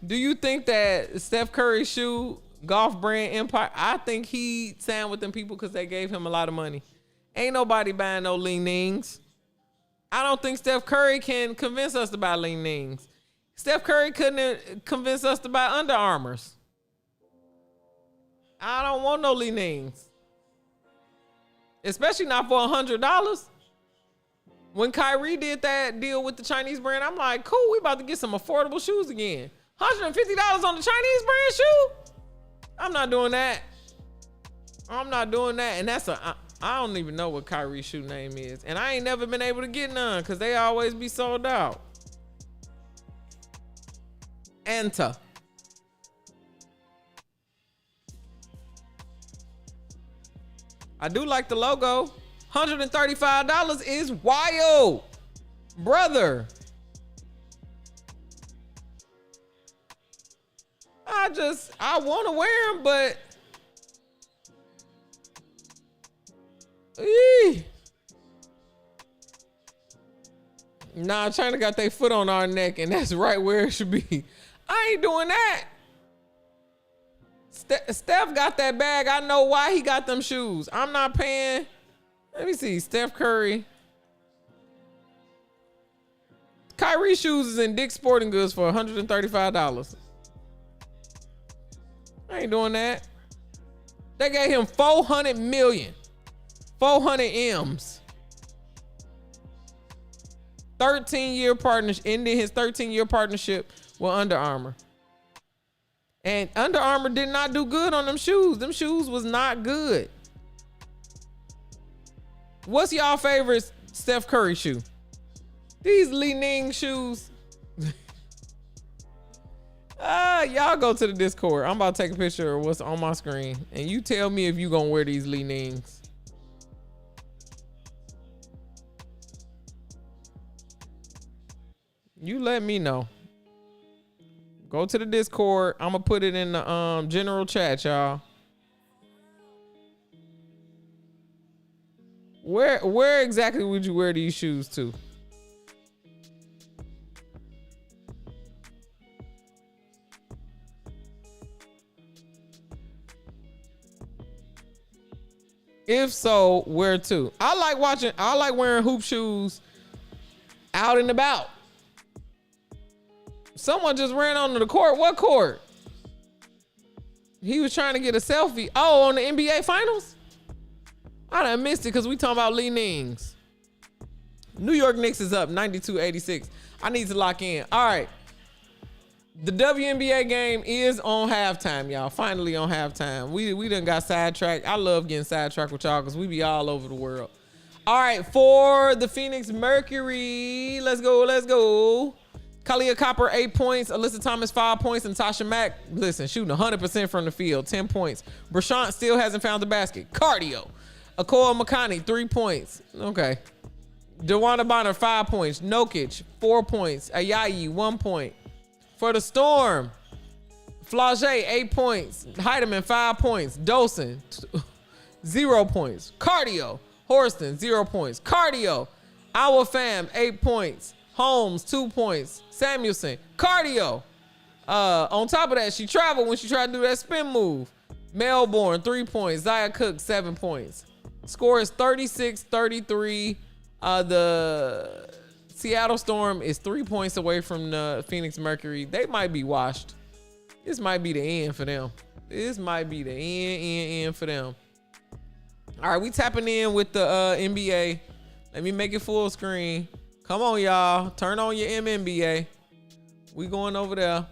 Do you think that Steph Curry's shoe golf brand Empire. I think he signed with them people because they gave him a lot of money. Ain't nobody buying no Ling Nings. I don't think Steph Curry can convince us to buy Ling Nings. Steph Curry couldn't convince us to buy Under Armours. I don't want no Ling Nings. Especially not for $100. When Kyrie did that deal with the Chinese brand, I'm like, cool, we about to get some affordable shoes again. $150 on the Chinese brand shoe? I'm not doing that. I'm not doing that. And I don't even know what Kyrie's shoe name is. And I ain't never been able to get none because they always be sold out. Enter. I do like the logo. $135 is wild, brother. I want to wear them, but nah, China got their foot on our neck, and that's right where it should be. I ain't doing that. Steph got that bag. I know why he got them shoes. I'm not paying. Let me see. Steph Curry. Kyrie shoes is in Dick's Sporting Goods for $135. I ain't doing that. They gave him $400 million. 400 M's. 13-year partnership. Ended his 13-year partnership with Under Armour. And Under Armour did not do good on them shoes. Them shoes was not good. What's y'all favorite Steph Curry shoe? These Li Ning shoes. Y'all go to the Discord. I'm about to take a picture of what's on my screen. And you tell me if you gonna wear these Li Nings. You let me know. Go to the Discord. I'm gonna put it in the general chat, y'all. Where exactly would you wear these shoes to? If so, where to? I like wearing hoop shoes out and about. Someone just ran onto the court. What court? He was trying to get a selfie. Oh, on the NBA Finals? I done missed it because we talking about Li Nings. New York Knicks is up 92-86. I need to lock in. All right. The WNBA game is on halftime, y'all. Finally on halftime. We done got sidetracked. I love getting sidetracked with y'all because we be all over the world. All right, for the Phoenix Mercury, let's go. Kalia Copper, 8 points. Alyssa Thomas, 5 points. And Tasha Mack, listen, shooting 100% from the field, 10 points. Brashant still hasn't found the basket. Cardio. Akoa Makani, 3 points. Okay. DeWanda Bonner, 5 points. Nokic, 4 points. Ayayi, 1 point. For the Storm, Flage, 8 points. Heidemann, 5 points. Dolson, 0 points. Cardio. Horston, 0 points. Cardio. Our Fam, 8 points. Holmes, 2 points. Samuelson, cardio. On top of that, she traveled when she tried to do that spin move. Melbourne, 3 points. Zaya Cook, 7 points. Score is 36-33. The Seattle Storm is 3 points away from the Phoenix Mercury. They might be washed. This might be the end for them. This might be the end for them. All right, we tapping in with the NBA. Let me make it full screen. Come on, y'all. Turn on your MNBA. We going over there.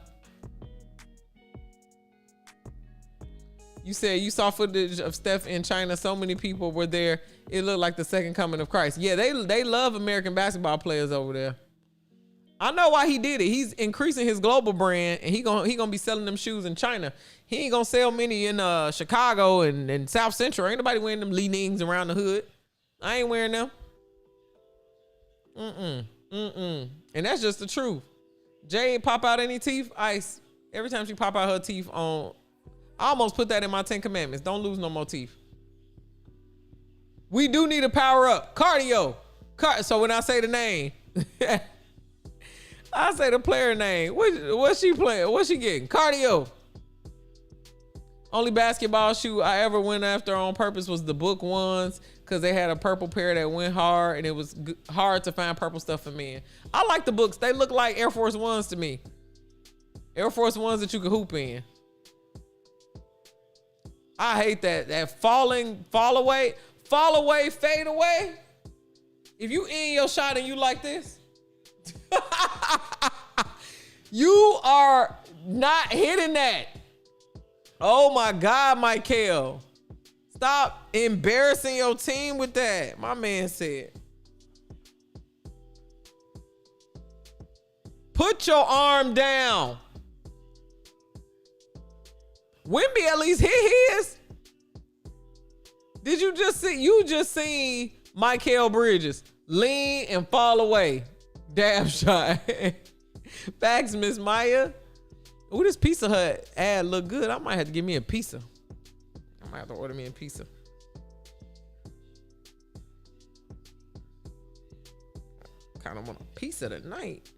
You said you saw footage of Steph in China. So many people were there. It looked like the second coming of Christ. Yeah, they love American basketball players over there. I know why he did it. He's increasing his global brand, and he gonna be selling them shoes in China. He ain't gonna sell many in Chicago and South Central. Ain't nobody wearing them Li Nings around the hood. I ain't wearing them. And that's just the truth. Jade pop out any teeth? Ice. Every time she pop out her teeth on, I almost put that in my 10 commandments. Don't lose no more teeth. We do need a power up. Cardio. So when I say the name, I say the player name. What's she playing? What's she getting? Cardio. Only basketball shoe I ever went after on purpose was the Book ones, because they had a purple pair that went hard, and it was hard to find purple stuff for men. I like the Books. They look like Air Force Ones to me. Air Force Ones that you can hoop in. I hate that fall away, fade away. If you in your shot and you like this, you are not hitting that. Oh my God, Michael. Stop embarrassing your team with that. My man said. Put your arm down. Wemby at least hit his. Did you just see? You just seen Michael Bridges lean and fall away. Dab shot. Facts, Miss Maya. Ooh, this Pizza Hut ad look good. I might have to give me a pizza. I might have to order me a pizza. Kind of want a pizza tonight.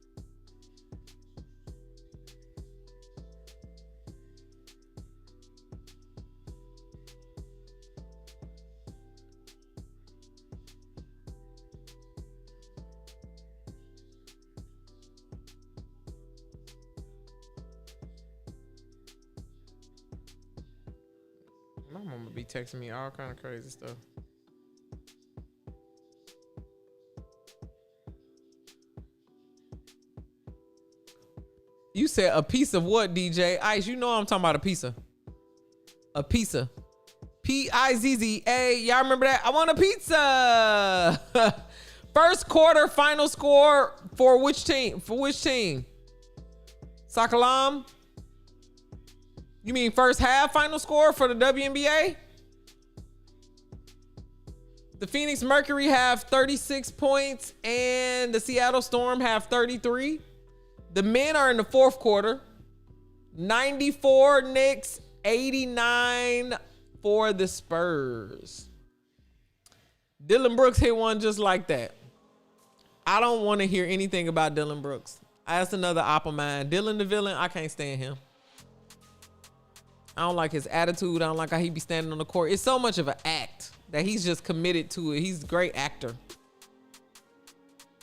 My mama be texting me all kind of crazy stuff. You said a piece of what, DJ? Ice, you know I'm talking about a pizza. A pizza. Pizza. Y'all remember that? I want a pizza. First quarter final score for which team? For which team? Sakalam? You mean first half final score for the WNBA? The Phoenix Mercury have 36 points and the Seattle Storm have 33. The men are in the fourth quarter. 94 Knicks, 89 for the Spurs. Dylan Brooks hit one just like that. I don't want to hear anything about Dylan Brooks. That's another op of mine. Dylan the villain, I can't stand him. I don't like his attitude. I don't like how he be standing on the court. It's so much of an act that he's just committed to it. He's a great actor.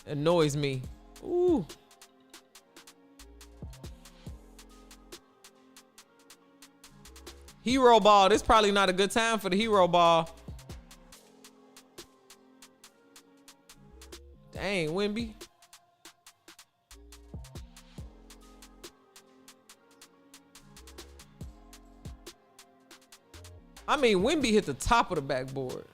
Annoys me. Ooh. Hero ball. This is probably not a good time for the hero ball. Dang, Wemby. I mean, Wemby hit the top of the backboard.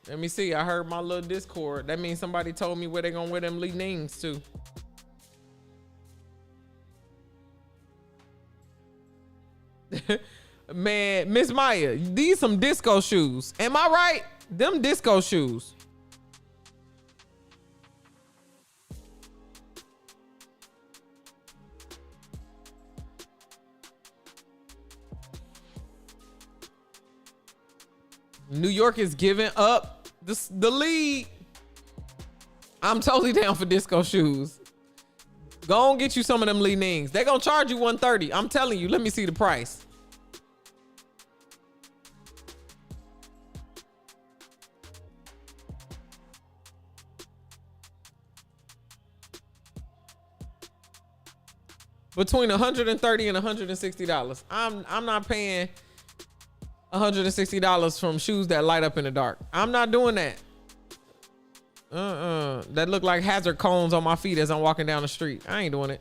Let me see. I heard my little Discord. That means somebody told me where they gonna wear them Lee Nings to. Man, Miss Maya, these some disco shoes. Am I right? Them disco shoes. New York is giving up the lead. I'm totally down for disco shoes. Go on, get you some of them Lee Nings. They're gonna charge you $130. I'm telling you. Let me see the price. Between $130 and $160. I'm not paying $160 from shoes that light up in the dark. I'm not doing that. That look like hazard cones on my feet as I'm walking down the street. I ain't doing it.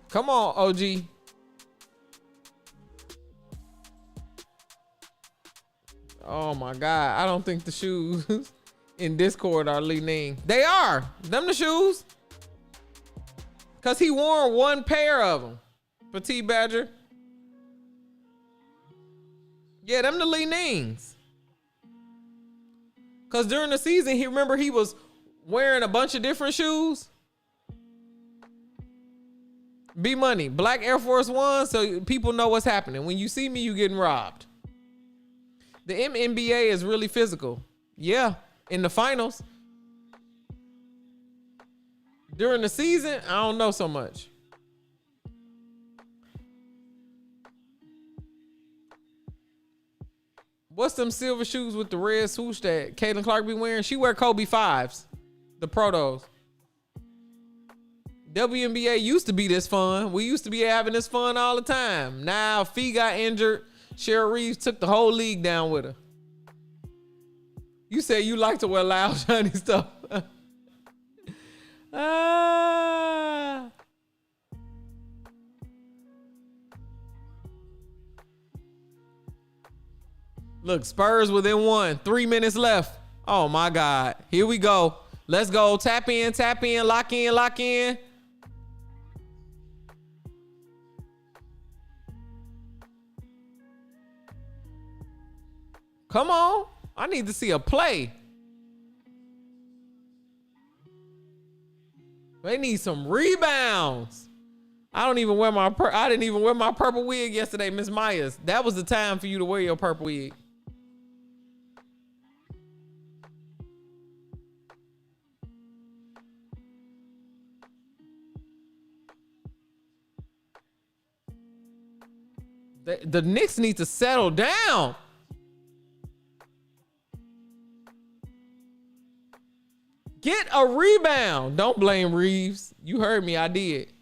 Come on, OG. Oh my God. I don't think the shoes in Discord are Lee Ning. They are. Them the shoes. Cause he wore one pair of them. Petite Badger. Yeah, them the Lee Nings. Cause during the season, he was wearing a bunch of different shoes. B Money, black Air Force One, so people know what's happening. When you see me, you getting robbed. The NBA is really physical. Yeah, in the finals. During the season, I don't know so much. What's them silver shoes with the red swoosh that Caitlin Clark be wearing? She wear Kobe 5s, the protos. WNBA used to be this fun. We used to be having this fun all the time. Now, Fee got injured. Cheryl Reeves took the whole league down with her. You say you like to wear loud, shiny stuff. Look, Spurs within 1. 3 minutes left. Oh, my God. Here we go. Let's go. Tap in, lock in, lock in. Come on. I need to see a play. They need some rebounds. I didn't even wear my purple wig yesterday, Miss Myers. That was the time for you to wear your purple wig. The Knicks need to settle down. Get a rebound. Don't blame Reeves. You heard me. I did.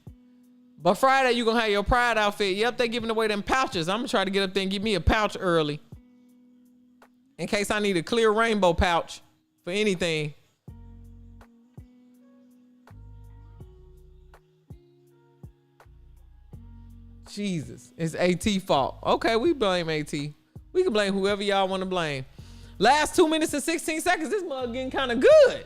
But Friday, you're going to have your pride outfit. Yep, they giving away them pouches. I'm going to try to get up there and get me a pouch early. In case I need a clear rainbow pouch for anything. Jesus, it's AT fault. Okay, we blame AT. We can blame whoever y'all want to blame. Last 2 minutes and 16 seconds. This mug getting kind of good.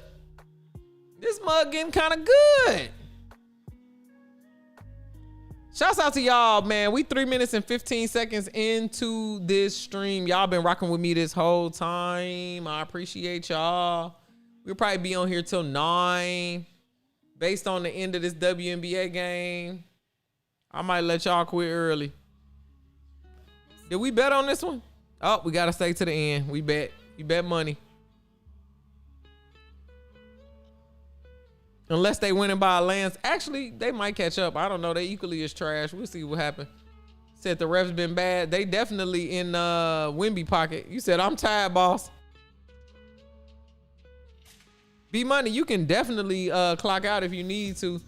Shouts out to y'all, man. We 3 minutes and 15 seconds into this stream. Y'all been rocking with me this whole time. I appreciate y'all. We'll probably be on here till 9. Based on the end of this WNBA game, I might let y'all quit early. Did we bet on this one? Oh, we got to stay to the end. We bet. You bet money. Unless they winning by a lance. Actually, they might catch up. I don't know. They equally as trash. We'll see what happens. Said the refs been bad. They definitely in Wemby pocket. You said, I'm tired, boss. B-Money, you can definitely clock out if you need to.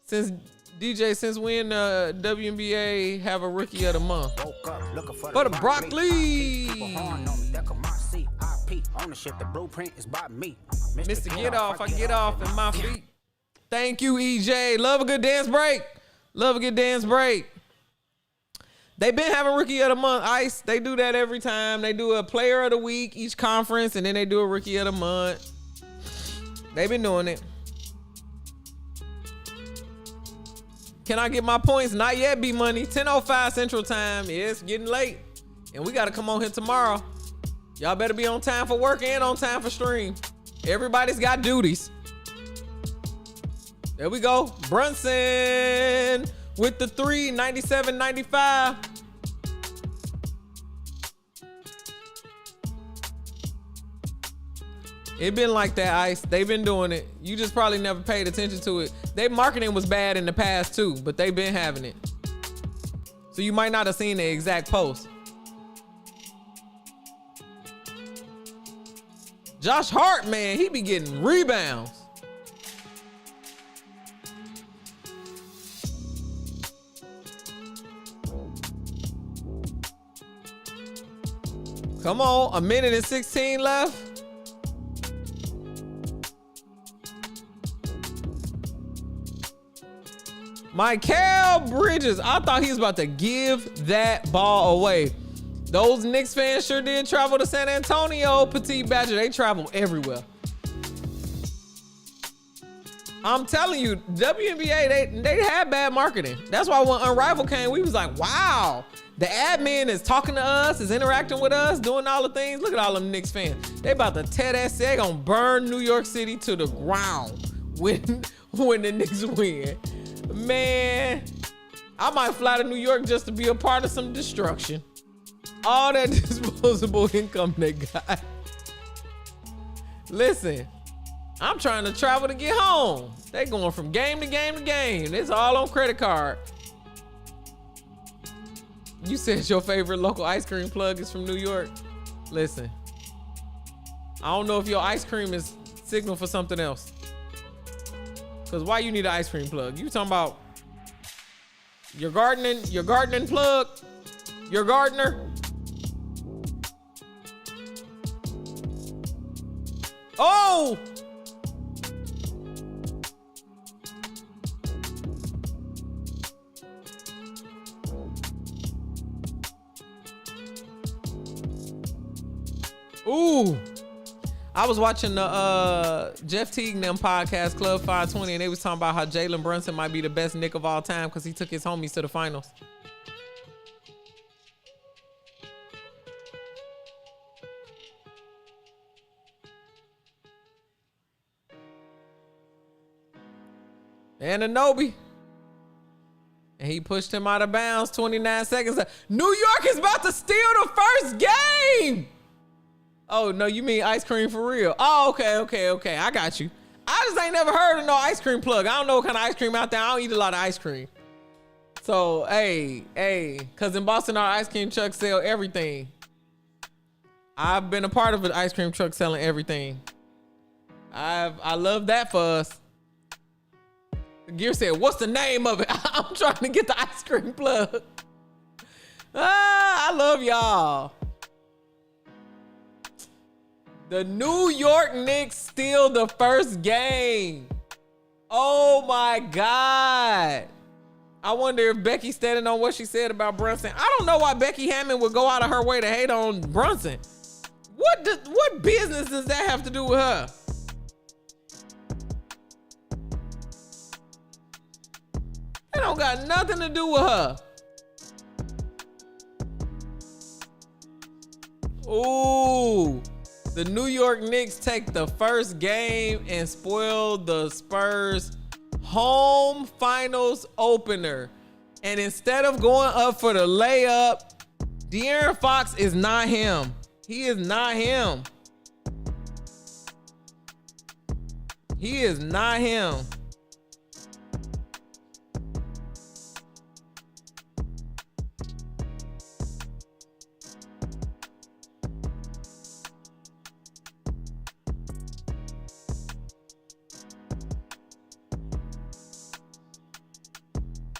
Since when WNBA have a rookie of the month? For the broccoli. Mr. Get Off, I get off in my feet. Thank you, EJ. Love a good dance break. They've been having rookie of the month, Ice. They do that every time. They do a player of the week each conference, and then they do a rookie of the month. They've been doing it. Can I get my points? Not yet, B-Money. 10:05 Central Time. Yeah, it's getting late. And we got to come on here tomorrow. Y'all better be on time for work and on time for stream. Everybody's got duties. There we go. Brunson with the 3, 97-95. It been like that, Ice. They've been doing it. You just probably never paid attention to it. Their marketing was bad in the past too, but they've been having it. So you might not have seen the exact post. Josh Hart, man, he be getting rebounds. Come on, a minute and 16 left. Mikal Bridges, I thought he was about to give that ball away. Those Knicks fans sure did travel to San Antonio, Petite Badger. They travel everywhere. I'm telling you, WNBA, they had bad marketing. That's why when Unrivaled came, we was like, wow, the admin is talking to us, is interacting with us, doing all the things. Look at all them Knicks fans. They about to tear that shit. They gonna burn New York City to the ground when the Knicks win. Man, I might fly to New York just to be a part of some destruction. all that disposable income they got. Listen, I'm trying to travel to get home. They going from game to game to game. It's all on credit card. You said your favorite local ice cream plug is from New York. Listen, I don't know if your ice cream is signal for something else. Cause why you need an ice cream plug? You talking about your gardening plug, your gardener? Oh! Ooh. I was watching the Jeff Teague and them podcast, Club 520, and they was talking about how Jalen Brunson might be the best Knick of all time because he took his homies to the finals. And Anobi. And he pushed him out of bounds 29 seconds. New York is about to steal the first game. Oh, no, you mean ice cream for real? Oh, okay. I got you. I just ain't never heard of no ice cream plug. I don't know what kind of ice cream out there. I don't eat a lot of ice cream. So, hey, because in Boston, our ice cream trucks sell everything. I've been a part of an ice cream truck selling everything. I love that for us. Gear said, what's the name of it? I'm trying to get the ice cream plug. I love y'all. The New York Knicks steal the first game. Oh my God. I wonder if Becky's standing on what she said about Brunson. I don't know why Becky Hammond would go out of her way to hate on Brunson. What business does that have to do with her? It don't got nothing to do with her. Ooh. The New York Knicks take the first game and spoil the Spurs home finals opener. And instead of going up for the layup, De'Aaron Fox is not him. He is not him. He is not him.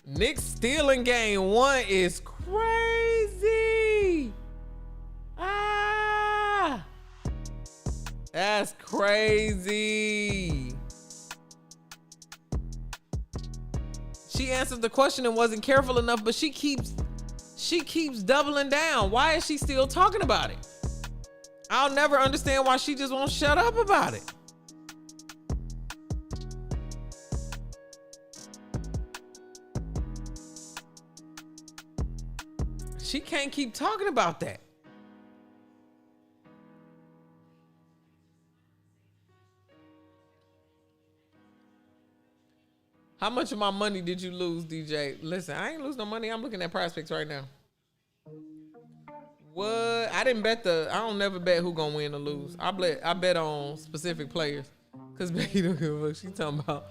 Knicks stealing game one is crazy. That's crazy. She answered the question and wasn't careful enough, but she keeps doubling down. Why is she still talking about it? I'll never understand why she just won't shut up about it. She can't keep talking about that. How much of my money did you lose, DJ? Listen, I ain't lose no money. I'm looking at prospects right now. What? I didn't bet I don't never bet who gonna win or lose. I bet on specific players. Cause Becky don't give a fuck. She talking about,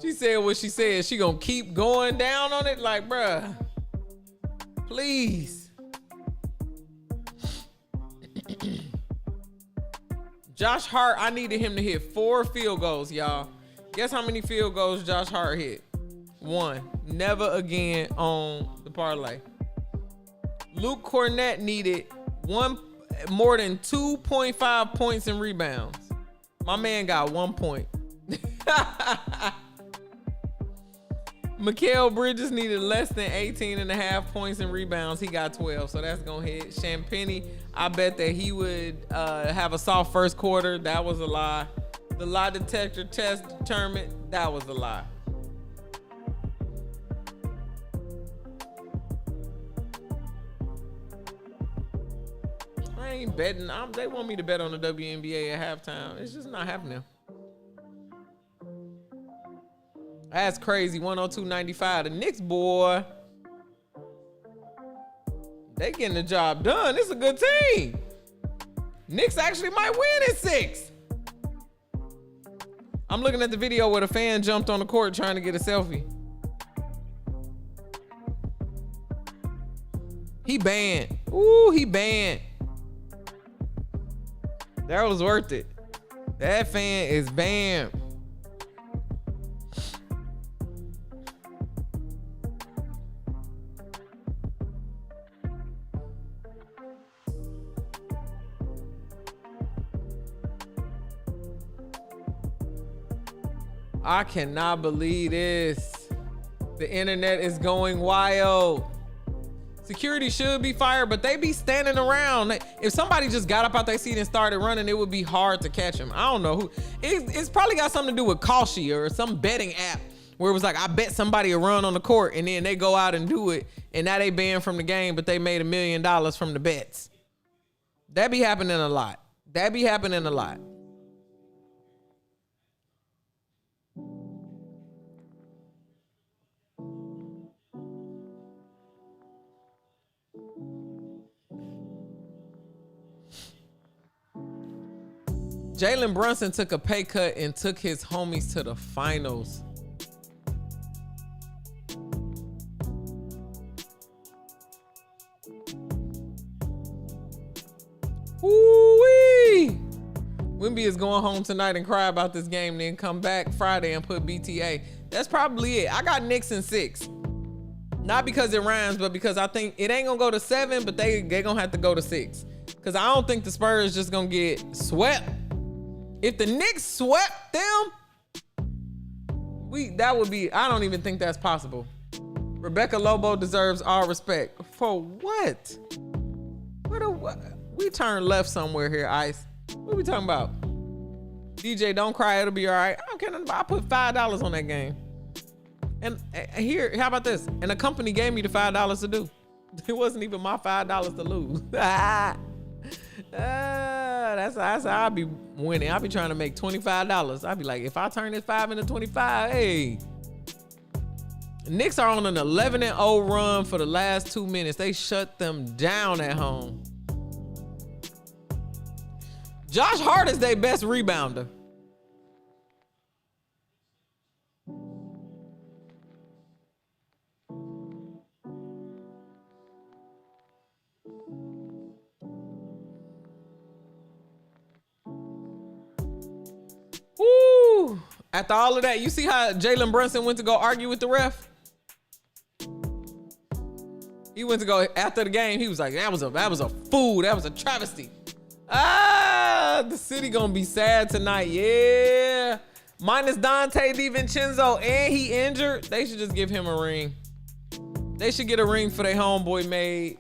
she said what she said. She gonna keep going down on it like, bruh. Please. Josh Hart, I needed him to hit 4 field goals, y'all. Guess how many field goals Josh Hart hit? 1. Never again on the parlay. Luke Cornett needed more than 2.5 points and rebounds. My man got 1 point. Mikal Bridges needed less than 18.5 points and rebounds. He got 12, so that's gonna hit. Champagny, I bet that he would have a soft first quarter. That was a lie. The lie detector test determined that was a lie. I ain't betting. They want me to bet on the WNBA at halftime. It's just not happening. That's crazy. 102.95. The Knicks, boy. They getting the job done. It's a good team. Knicks actually might win in 6. I'm looking at the video where the fan jumped on the court trying to get a selfie. He banned. Ooh, he banned. That was worth it. That fan is banned. I cannot believe this. The internet is going wild. Security should be fired, but they be standing around. If somebody just got up out their seat and started running, it would be hard to catch them. I don't know who. It's probably got something to do with Kalshi or some betting app where it was like, I bet somebody a run on the court, and then they go out and do it, and now they banned from the game, but they made $1 million from the bets. That be happening a lot. That be happening a lot. Jalen Brunson took a pay cut and took his homies to the finals. Woo-wee! Wemby is going home tonight and cry about this game, then come back Friday and put BTA. That's probably it. I got Knicks in 6. Not because it rhymes, but because I think it ain't gonna go to 7, but they gonna have to go to 6. Because I don't think the Spurs just gonna get swept. If the Knicks swept them, that would be, I don't even think that's possible. Rebecca Lobo deserves all respect. For what? What? We turned left somewhere here, Ice. What are we talking about? DJ, don't cry, it'll be all right. I don't care nothing about, I put $5 on that game. And here, how about this? And the company gave me the $5 to do. It wasn't even my $5 to lose. That's how I be winning. I be trying to make $25. I be like, if I turn this 5 into 25, hey. Knicks are on an 11-0 run for the last 2 minutes. They shut them down at home. Josh Hart is their best rebounder. Woo! After all of that, you see how Jalen Brunson went to go argue with the ref? He went to go after the game. He was like, that was a fool. That was a travesty. The city gonna be sad tonight. Yeah. Minus Dante DiVincenzo and he injured. They should just give him a ring. They should get a ring for their homeboy made.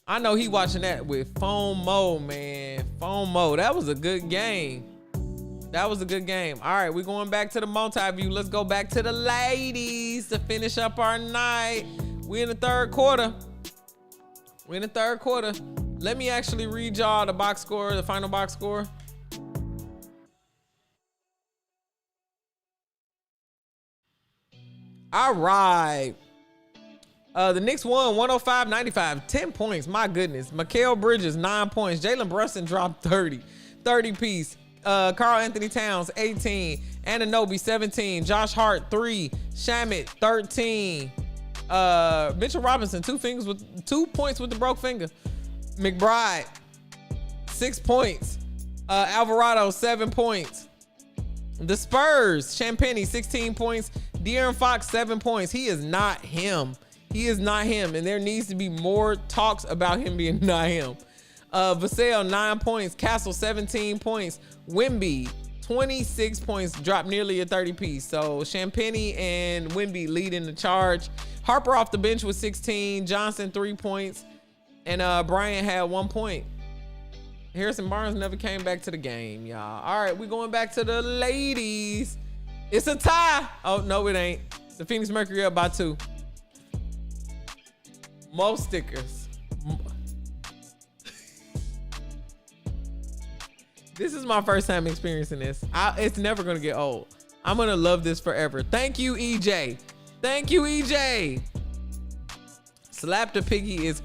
I know he watching that with FOMO, man. FOMO. That was a good game. That was a good game. All right, we're going back to the multi-view. Let's go back to the ladies to finish up our night. We in the third quarter. Let me actually read y'all the box score, the final box score. All right. The Knicks won 105-95, 10 points. My goodness. Mikal Bridges, 9 points. Jalen Brunson dropped 30 piece. Karl Anthony Towns, 18. Anunoby, 17. Josh Hart, 3. Shamet, 13. Mitchell Robinson, 2 points with the broke finger. McBride, 6 points. Alvarado, 7 points. The Spurs, Champagnie, 16 points. De'Aaron Fox, 7 points. He is not him. And there needs to be more talks about him being not him. Vassell, 9 points. Castle, 17 points. Wemby, 26 points, dropped nearly a 30 piece. So Champagnie and Wemby leading the charge. Harper off the bench with 16. Johnson, 3 points. And Bryant had 1 point. Harrison Barnes never came back to the game, y'all. All right, we're going back to the ladies. It's a tie. Oh, no, it ain't. The Phoenix Mercury up by 2. Most stickers. This is my first time experiencing this. It's never gonna get old. I'm gonna love this forever. Thank you, EJ. Slap the Piggy is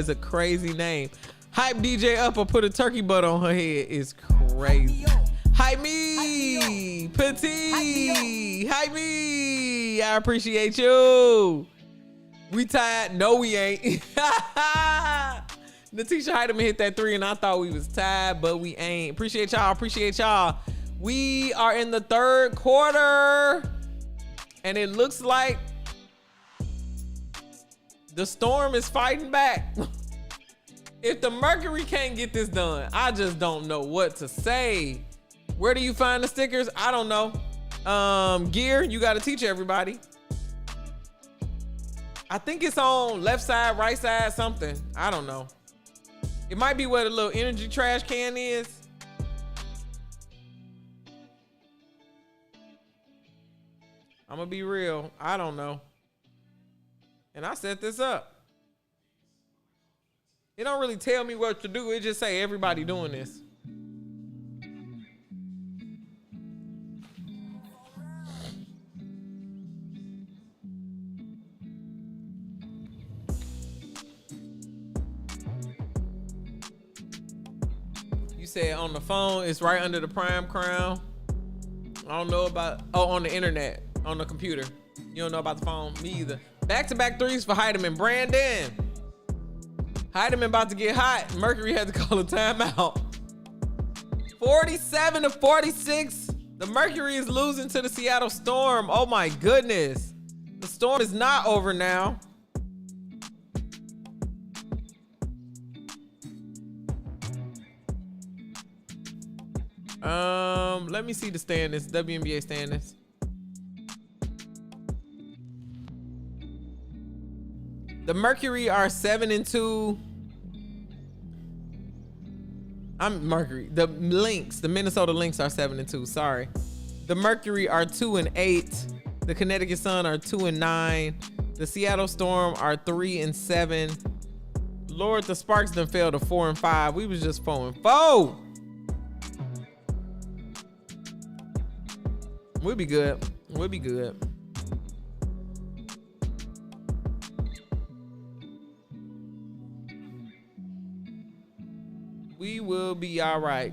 a crazy name. Hype DJ up or put a turkey butt on her head is crazy. Hype me, Petit. Hype me. I appreciate you. We tied. No, we ain't. Natisha Heidemann hit that 3 and I thought we was tied, but we ain't. Appreciate y'all. Appreciate y'all. We are in the third quarter and it looks like the Storm is fighting back. If the Mercury can't get this done, I just don't know what to say. Where do you find the stickers? I don't know. Gear, you got to teach everybody. I think it's on left side, right side, something. I don't know. It might be where the little energy trash can is. I'm gonna be real. I don't know. And I set this up. It don't really tell me what to do. It just say everybody doing this. You said on the phone, it's right under the Prime Crown. I don't know about, on the internet, on the computer. You don't know about the phone? Me either. Back-to-back threes for Heidemann. Brandon. Heidemann about to get hot. Mercury had to call a timeout. 47-46. The Mercury is losing to the Seattle Storm. Oh my goodness. The Storm is not over now. Let me see the standings, WNBA standings. The Mercury are 7-2. I'm Mercury. The Lynx, the Minnesota Lynx are 7-2. Sorry. The Mercury are 2-8. The Connecticut Sun are 2-9. The Seattle Storm are 3-7. Lord, the Sparks done fell to 4-5. We was just 4-4. We'll be good. We'll be good. We will be all right.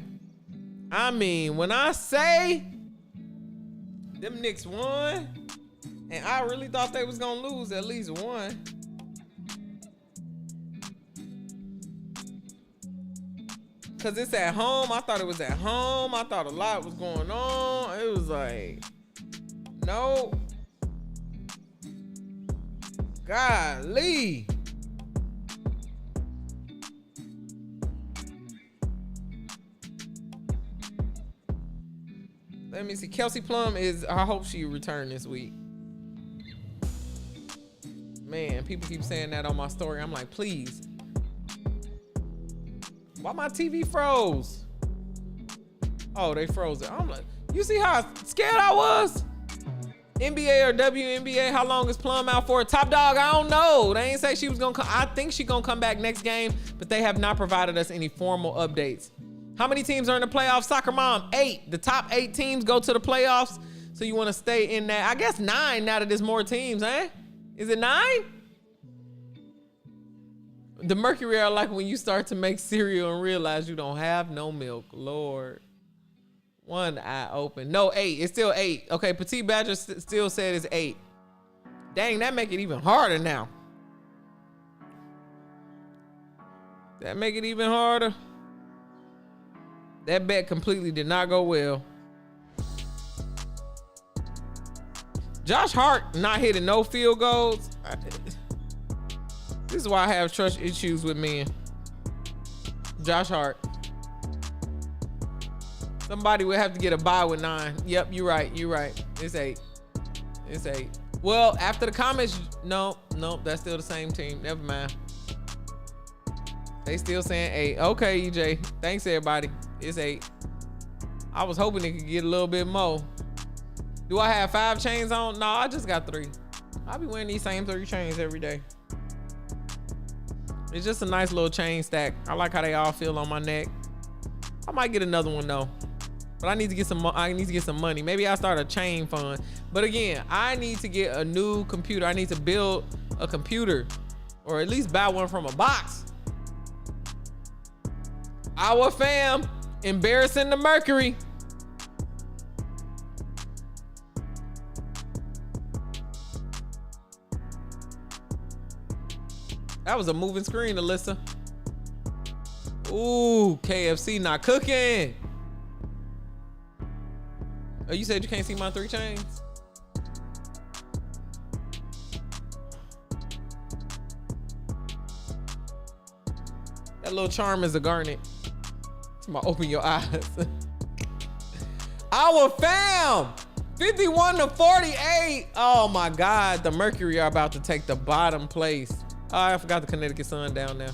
I mean, when I say them Knicks won, and I really thought they was gonna lose at least one. Cause it's at home. I thought it was at home. I thought a lot was going on. It was like, no. Golly. Let me see. Kelsey Plum is, I hope she returned this week. Man, people keep saying that on my story. I'm like, please. Why my TV froze? Oh, they froze it. I'm like, you see how scared I was? NBA or WNBA, how long is Plum out for? Top dog, I don't know. They ain't say she was gonna come. I think she gonna come back next game, but they have not provided us any formal updates. How many teams are in the playoffs? Soccer Mom, 8. The top 8 teams go to the playoffs. So you wanna stay in that. I guess 9 now that there's more teams, eh? Is it 9? The Mercury are like when you start to make cereal and realize you don't have no milk. Lord. One eye open. No, 8. It's still 8. Okay, Petit Badger still said it's 8. Dang, that make it even harder now. That make it even harder. That bet completely did not go well. Josh Hart not hitting no field goals. This is why I have trust issues with men. Josh Hart. Somebody would have to get a bye with 9. Yep, you're right. You're right. It's 8. It's 8. Well, after the comments, no, that's still the same team. Never mind. They still saying 8. Okay, EJ. Thanks, everybody. It's 8. I was hoping it could get a little bit more. Do I have 5 chains on? No, I just got 3. I'll be wearing these same 3 chains every day. It's just a nice little chain stack. I like how they all feel on my neck. I might get another one though, but I need to get some money. Maybe I'll start a chain fund. But again, I need to get a new computer. I need to build a computer Or at least buy one from a box. Our fam, embarrassing the Mercury. That was a moving screen, Alyssa. Ooh, KFC not cooking. Oh, you said you can't see my 3 chains? That little charm is a garnet. It's my open your eyes. Our fam, 51-48. Oh my God, the Mercury are about to take the bottom place. Oh, I forgot the Connecticut Sun down there.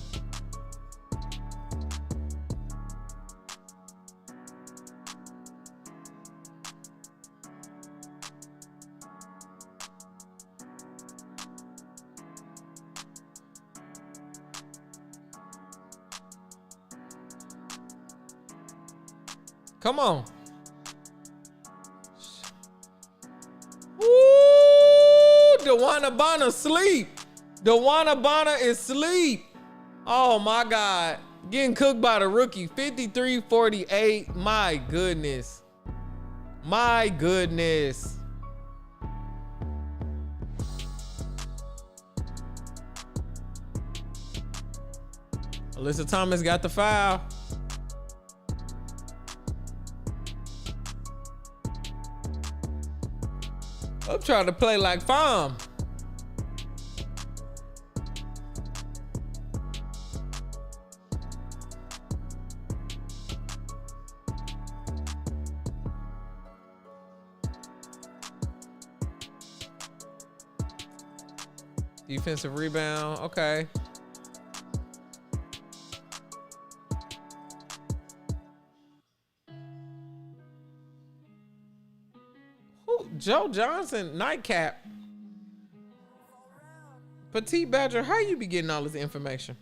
Come on. Ooh, Dewana Bonner sleep. Dewana Bonner is sleep. Oh my God. Getting cooked by the rookie. 53-48. My goodness. My goodness. Alyssa Thomas got the foul. I'm trying to play like farm. Defensive rebound, okay. Joe Johnson, nightcap. Petite Badger, how you be getting all this information?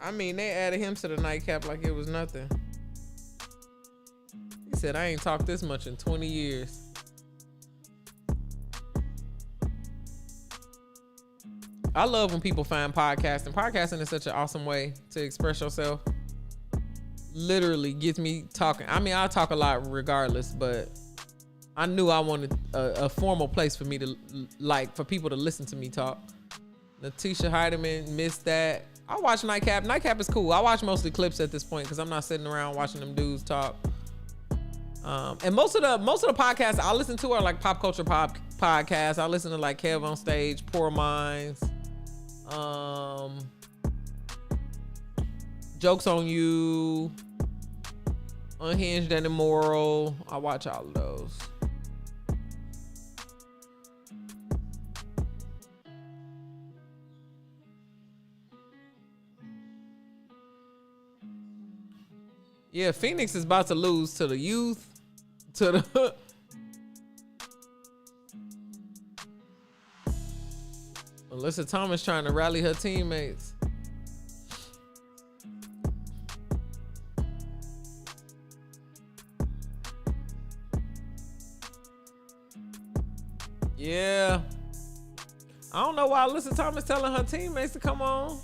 I mean, they added him to the nightcap like it was nothing. He said, I ain't talked this much in 20 years. I love when people find podcasting. Podcasting is such an awesome way to express yourself. Literally gets me talking. I mean, I talk a lot regardless, but I knew I wanted a formal place for me to, like, for people to listen to me talk. Letitia Heidemann, missed that. I watch Nightcap. Nightcap is cool. I watch mostly clips at this point because I'm not sitting around watching them dudes talk. And most of the podcasts I listen to are like pop culture podcasts. I listen to like Kev on Stage, Poor Minds, Jokes on You, Unhinged and Immoral. I watch all of those. Yeah, Phoenix is about to lose to the youth, to the Alyssa Thomas trying to rally her teammates. Yeah. I don't know why Alyssa Thomas telling her teammates to come on.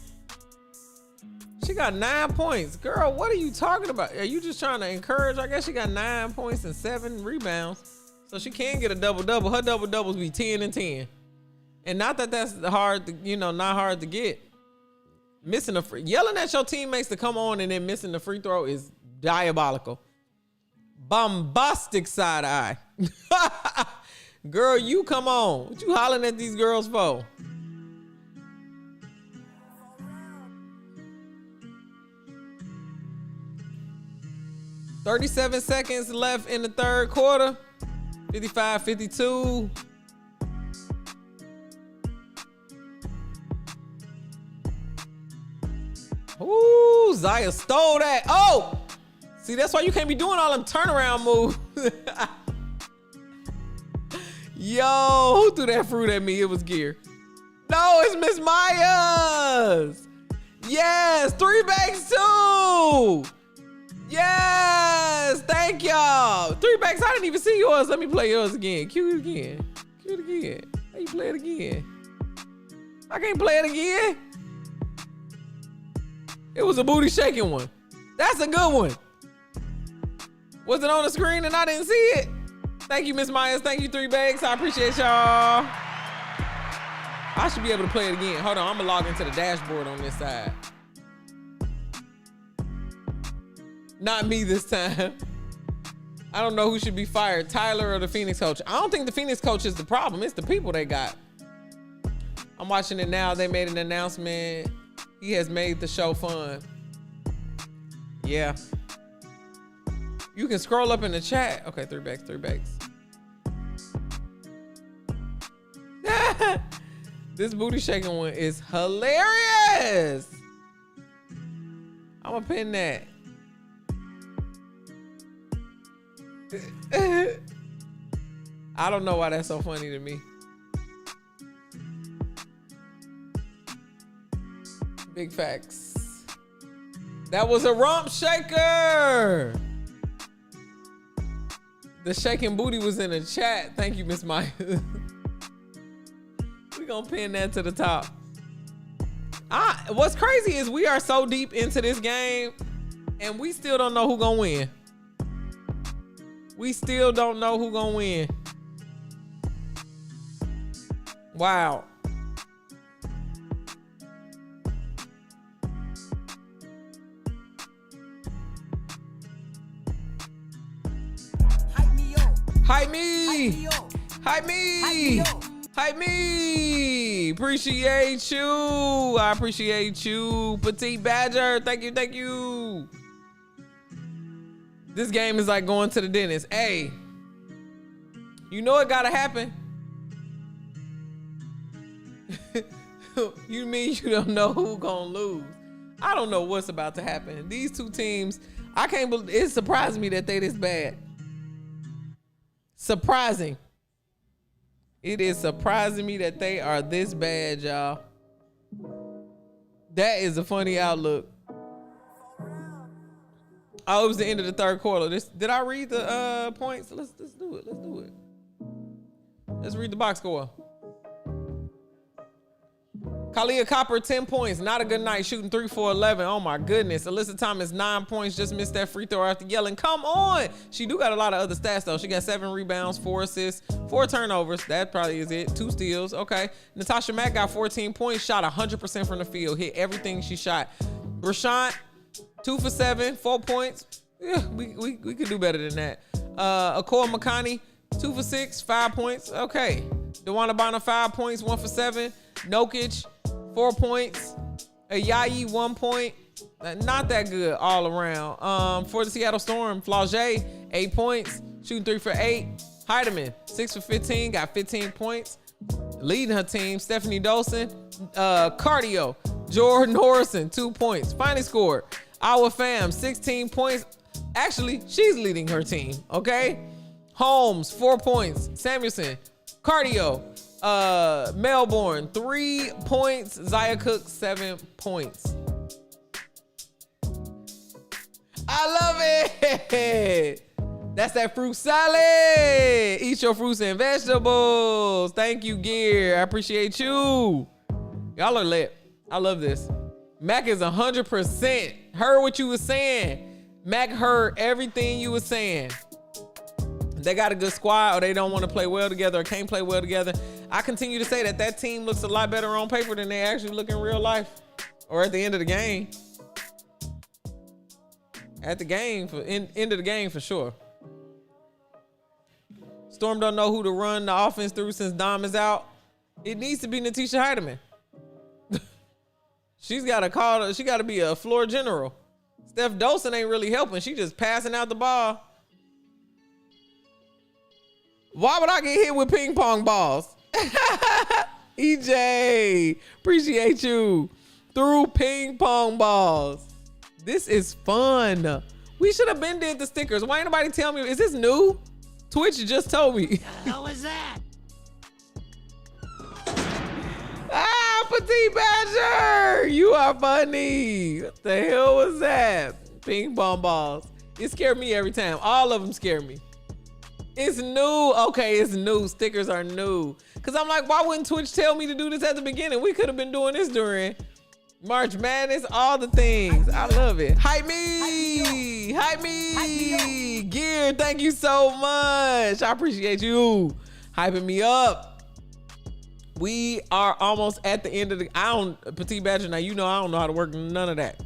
She got 9 points. Girl, what are you talking about? Are you just trying to encourage? I guess she got 9 points and 7 rebounds. So she can get a double-double. Her double-doubles be 10 and 10. And not that that's hard to, not hard to get. Missing yelling at your teammates to come on and then missing the free throw is diabolical. Bombastic side eye. Girl, you come on. What you hollering at these girls for? $37 seconds left in the third quarter. 55-52. Ooh, Zaya stole that. Oh! See, that's why you can't be doing all them turnaround moves. Yo, who threw that fruit at me? It was Gear. No, it's Miss Myers. Yes, 3 bags too. Yes, thank y'all. 3 bags. I didn't even see yours. Let me play yours again. Cue it again. Cue it again. How you play it again? I can't play it again. It was a booty shaking one. That's a good one. Was it on the screen and I didn't see it? Thank you, Miss Myers. Thank you, 3 bags. I appreciate y'all. I should be able to play it again. Hold on, I'm gonna log into the dashboard on this side. Not me this time. I don't know who should be fired, Tyler or the Phoenix coach. I don't think the Phoenix coach is the problem. It's the people they got. I'm watching it now. They made an announcement. He has made the show fun. Yeah. You can scroll up in the chat. Okay, 3 bags, 3 bags. This booty shaking one is hilarious. I'm gonna pin that. I don't know why that's so funny to me. Big facts. That was a rump shaker. The shaking booty was in the chat. Thank you, Miss Maya. We gonna pin that to the top. What's crazy is we are so deep into this game and we still don't know who gonna win. We still don't know who gonna win. Wow. Hype me! Hype me! Hype me! Appreciate you! I appreciate you, Petite Badger. Thank you, thank you. This game is like going to the dentist. Hey, you know it gotta happen. You mean you don't know who gonna lose? I don't know what's about to happen. These two teams, I can't believe it. Surprised me that they this bad. Surprising. It is surprising me that they are this bad, y'all. That is a funny outlook. Oh, it was the end of the third quarter. Did I read the points? Let's do it. Let's do it. Let's read the box score. Kalia Copper, 10 points. Not a good night. Shooting 3 for 11. Oh my goodness. Alyssa Thomas, 9 points. Just missed that free throw after yelling, come on. She do got a lot of other stats though. She got 7 rebounds, 4 assists, 4 turnovers. That probably is it. 2 steals. Okay. Natasha Mack got 14 points. Shot 100% from the field. Hit everything she shot. Brashant, 2 for 7, 4 points. Yeah, we could do better than that. Akor Makani, 2 for 6, 5 points. Okay. Dewana Bonner, 5 points, 1 for 7. Nokic, 4 points. Ayayi, 1 point. Not that good all around. For the Seattle Storm, Flauget, 8 points. Shooting 3 for 8. Heidemann, 6 for 15, got 15 points. Leading her team, Stephanie Dolson. Cardio, Jordan Horson, 2 points. Finally scored. Our fam, 16 points. Actually, she's leading her team, okay? Holmes, 4 points. Samuelson, Cardio, Melbourne, 3 points. Zaya Cook, 7 points. I love it. That's that fruit salad. Eat your fruits and vegetables. Thank you, Gear. I appreciate you. Y'all are lit. I love this. Mac is 100%. Heard what you was saying. Mac heard everything you was saying. They got a good squad or they don't want to play well together or can't play well together. I continue to say that team looks a lot better on paper than they actually look in real life or at the end of the game. At the game, end of the game for sure. Storm don't know who to run the offense through since Dom is out. It needs to be Natisha Heidemann. She's got to call. She got to be a floor general. Steph Dolson ain't really helping. She just passing out the ball. Why would I get hit with ping pong balls? EJ, appreciate you. Through ping pong balls. This is fun. We should have been did the stickers. Why ain't nobody tell me? Is this new? Twitch just told me. The hell was that? Petite Badger. You are funny. What the hell was that? Ping pong balls. It scared me every time. All of them scare me. It's new. Okay, it's new. Stickers are new. Because I'm like, why wouldn't Twitch tell me to do this at the beginning? We could have been doing this during March Madness, all the things. I love it. Hype me. Hype me. Gear, thank you so much. I appreciate you hyping me up. We are almost at the end of the, Petite Badger, now you know I don't know how to work none of that.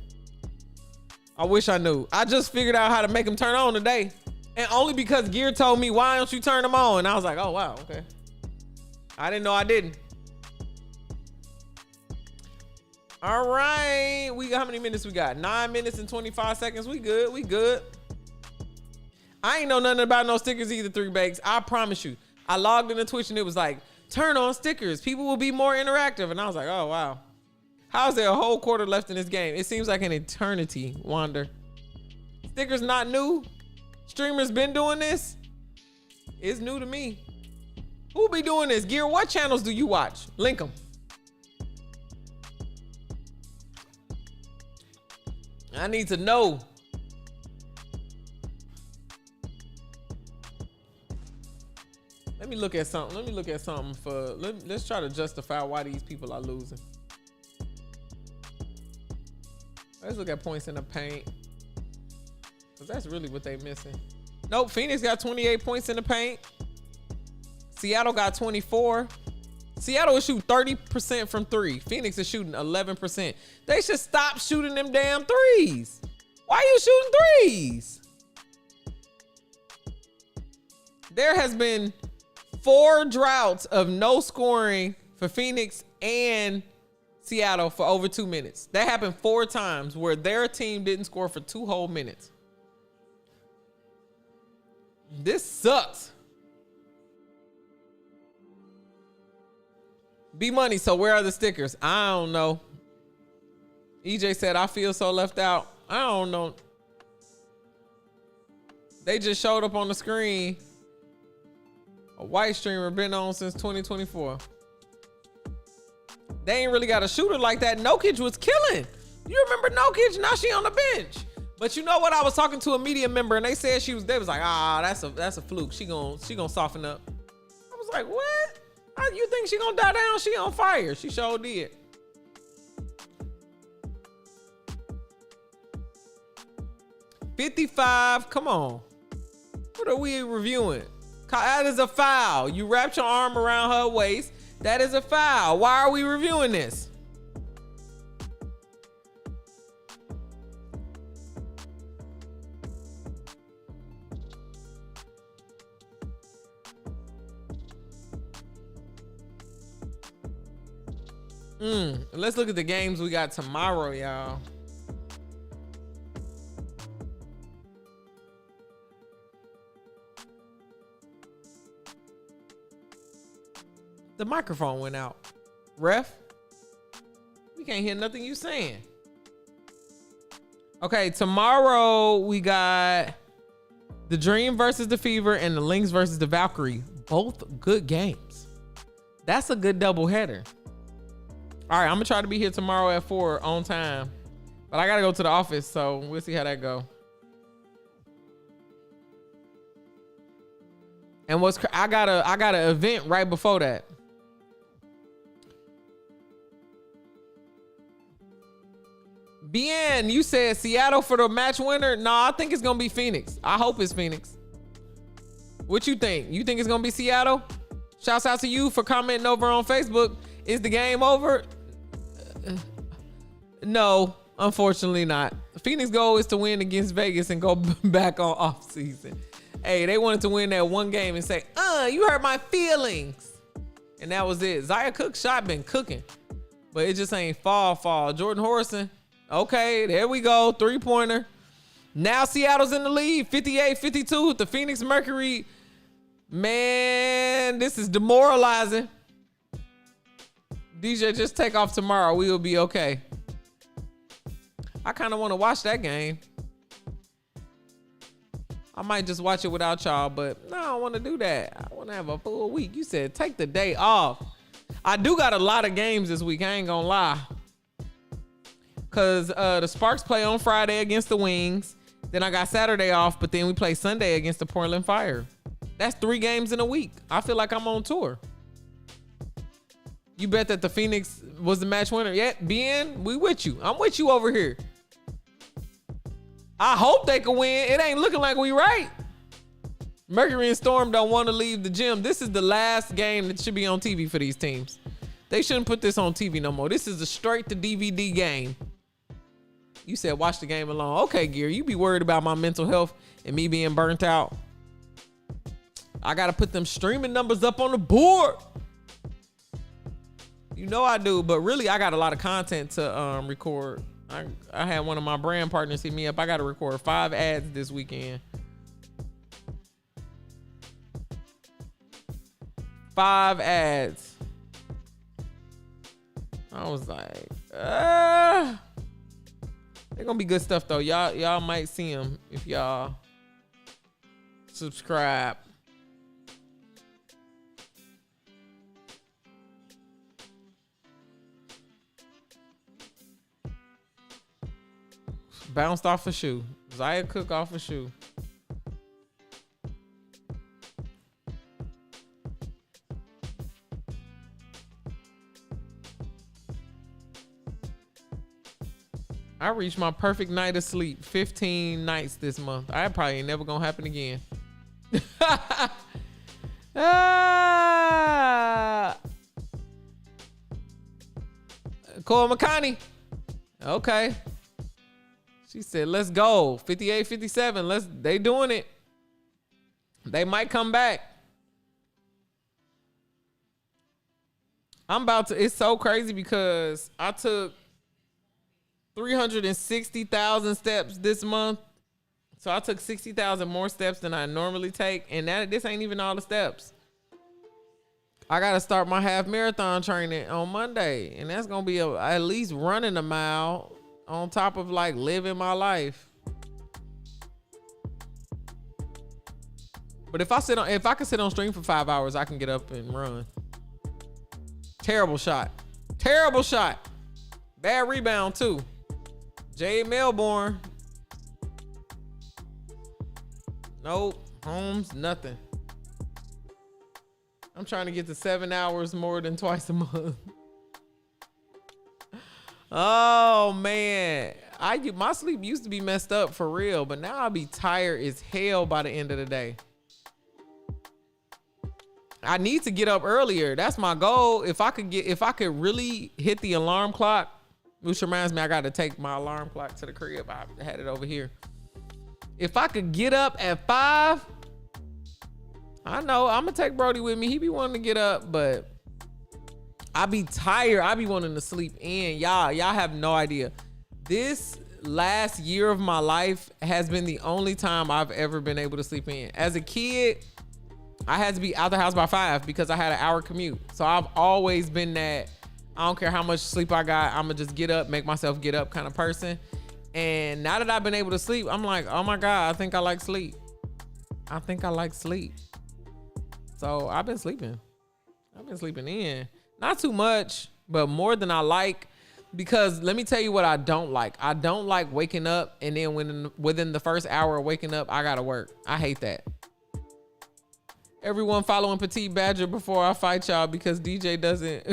I wish I knew. I just figured out how to make them turn on today. And only because Gear told me, why don't you turn them on? And I was like, oh, wow, okay. I didn't know I didn't. All right. We got, how many minutes we got? 9 minutes and 25 seconds. We good. We good. I ain't know nothing about no stickers either, 3 Bakes. I promise you. I logged into Twitch and it was like, turn on stickers. People will be more interactive. And I was like, oh, wow. How's there a whole quarter left in this game? It seems like an eternity, Wander. Stickers not new. Streamers been doing this. It's new to me. Who be doing this? Gear, what channels do you watch? Link them. I need to know. Let me look at something. Let me look at something for, let's try to justify why these people are losing. Let's look at points in the paint. Cause that's really what they missing. Nope, Phoenix got 28 points in the paint. Seattle got 24. Seattle is shooting 30% from 3. Phoenix is shooting 11%. They should stop shooting them damn threes. Why are you shooting threes? There has been 4 droughts of no scoring for Phoenix and Seattle for over 2 minutes. That happened 4 times where their team didn't score for 2 whole minutes. This sucks. B Money, so where are the stickers? I don't know. EJ said, I feel so left out. I don't know. They just showed up on the screen. A white streamer been on since 2024. They ain't really got a shooter like that. Nokic was killing. You remember Nokic? Now she on the bench. But you know what? I was talking to a media member and they said they was like, that's a fluke. She gonna soften up. I was like, what? You think she gonna die down? She on fire. She sure did. $55. Come on. What are we reviewing? That is a foul. You wrapped your arm around her waist. That is a foul. Why are we reviewing this? Let's look at the games we got tomorrow, y'all. The microphone went out. Ref, we can't hear nothing you saying. Okay, tomorrow we got the Dream versus the Fever and the Lynx versus the Valkyrie. Both good games. That's a good doubleheader. All right, I'm gonna try to be here tomorrow at 4 on time, but I gotta go to the office, so we'll see how that go. And I got an event right before that. BN, you said Seattle for the match winner? No, I think it's gonna be Phoenix. I hope it's Phoenix. What you think? You think it's gonna be Seattle? Shouts out to you for commenting over on Facebook. Is the game over? No, unfortunately not. Phoenix goal is to win against Vegas and go back on off season. Hey, they wanted to win that one game and say, you hurt my feelings. And that was it. Zaya Cook's shot been cooking, but it just ain't fall. Jordan Horson, okay, there we go. 3-pointer. Now Seattle's in the lead, 58-52 with the Phoenix Mercury. Man, this is demoralizing. DJ, just take off tomorrow. We will be okay. I kind of want to watch that game. I might just watch it without y'all, but no, I don't want to do that. I want to have a full week. You said take the day off. I do got a lot of games this week. I ain't gonna lie. Cause the Sparks play on Friday against the Wings. Then I got Saturday off, but then we play Sunday against the Portland Fire. That's 3 games in a week. I feel like I'm on tour. You bet that the Phoenix was the match winner. Yeah, Ben, we with you. I'm with you over here. I hope they can win. It ain't looking like we right. Mercury and Storm don't want to leave the gym. This is the last game that should be on TV for these teams. They shouldn't put this on TV no more. This is a straight to DVD game. You said watch the game alone. Okay, Gear, you be worried about my mental health and me being burnt out. I got to put them streaming numbers up on the board. You know I do, but really I got a lot of content to record. I had one of my brand partners hit me up. I got to record 5 ads this weekend. 5 ads. I was like, they're gonna be good stuff though. Y'all might see them if y'all subscribe. Bounced off a shoe. Zaya Cook off a shoe. I reached my perfect night of sleep. 15 nights this month. I probably ain't never gonna happen again. Cole McConney. Okay. She said, let's go. 58, 57. They doing it. They might come back. It's so crazy because I took 360,000 steps this month. So I took 60,000 more steps than I normally take. And this ain't even all the steps. I got to start my half marathon training on Monday. And that's going to be at least running a mile on top of like living my life. But if I could sit on stream for 5 hours, I can get up and run. Terrible shot. Terrible shot. Bad rebound too. Jay Melbourne. Nope. Holmes, nothing. I'm trying to get to 7 hours more than twice a month. Oh man. My sleep used to be messed up for real, but now I'll be tired as hell by the end of the day. I need to get up earlier. That's my goal. If I could really hit the alarm clock, which reminds me, I got to take my alarm clock to the crib. I had it over here. If I could get up at 5, I know I'm gonna take Brody with me. He be wanting to get up, but I be tired. I be wanting to sleep in. Y'all have no idea. This last year of my life has been the only time I've ever been able to sleep in. As a kid, I had to be out the house by 5 because I had an hour commute. So I've always been that I don't care how much sleep I got, I'm gonna just get up, make myself get up kind of person. And now that I've been able to sleep, I'm like, oh my God, I think I like sleep. I think I like sleep. So I've been sleeping. I've been sleeping in. Not too much, but more than I like. Because let me tell you what I don't like. I don't like waking up and then within the first hour of waking up, I gotta work. I hate that. Everyone following Petite Badger before I fight y'all because DJ doesn't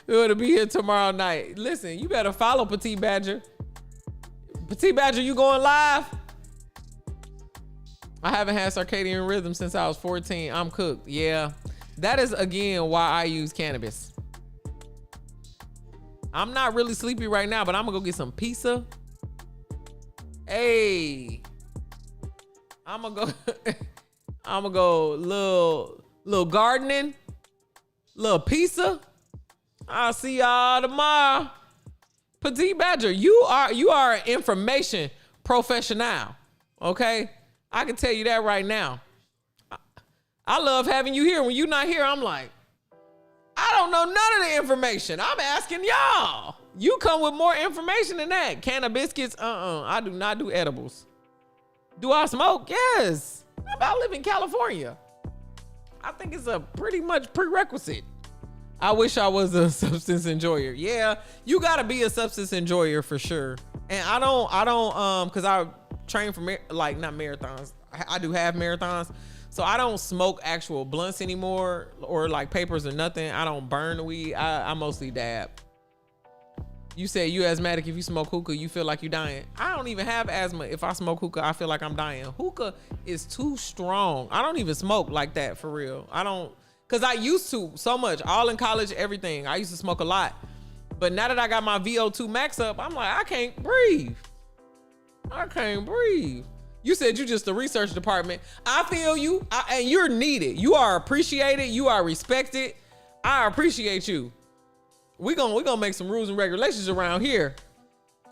want to be here tomorrow night. Listen, you better follow Petite Badger. Petite Badger, you going live? I haven't had circadian rhythm since I was 14. I'm cooked. Yeah, that is again why I use cannabis. I'm not really sleepy right now, but I'm gonna go get some pizza. Hey, I'm gonna go little gardening, little pizza. I'll see y'all tomorrow. Petite Badger, you are an information professional. Okay, I can tell you that right now. I love having you here. When you're not here, I'm like, I don't know none of the information. I'm asking y'all. You come with more information than that. Can of biscuits? I do not do edibles. Do I smoke? Yes. I live in California. I think it's a pretty much prerequisite. I wish I was a substance enjoyer. Yeah, you gotta be a substance enjoyer for sure. And I don't, cause I train for like not marathons. I do half marathons. So I don't smoke actual blunts anymore or like papers or nothing. I don't burn the weed. I mostly dab. You said you asthmatic. If you smoke hookah, you feel like you're dying. I don't even have asthma. If I smoke hookah, I feel like I'm dying. Hookah is too strong. I don't even smoke like that for real. I don't, cause I used to so much, all in college, everything. I used to smoke a lot. But now that I got my VO2 max up, I'm like, I can't breathe. I can't breathe. You said you just the research department. I feel you, and you're needed. You are appreciated. You are respected. I appreciate you. We gonna make some rules and regulations around here,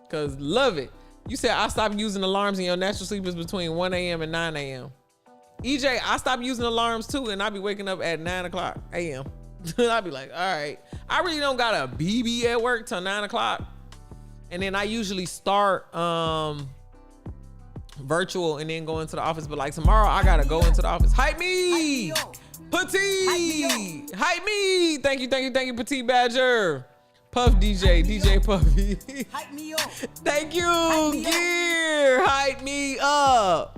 cause love it. You said I stopped using alarms and your natural sleep is between 1 a.m. and 9 a.m. EJ, I stopped using alarms too, and I be waking up at 9 o'clock a.m. I be like, all right, I really don't got a BB at work till 9 o'clock, and then I usually start virtual and then go into the office. But like tomorrow, I gotta go into the office. Hype me. Petite, hype me. Thank you, Petite Badger. Puff DJ Puffy. Hype me up. Thank you, Gear. Hype me up.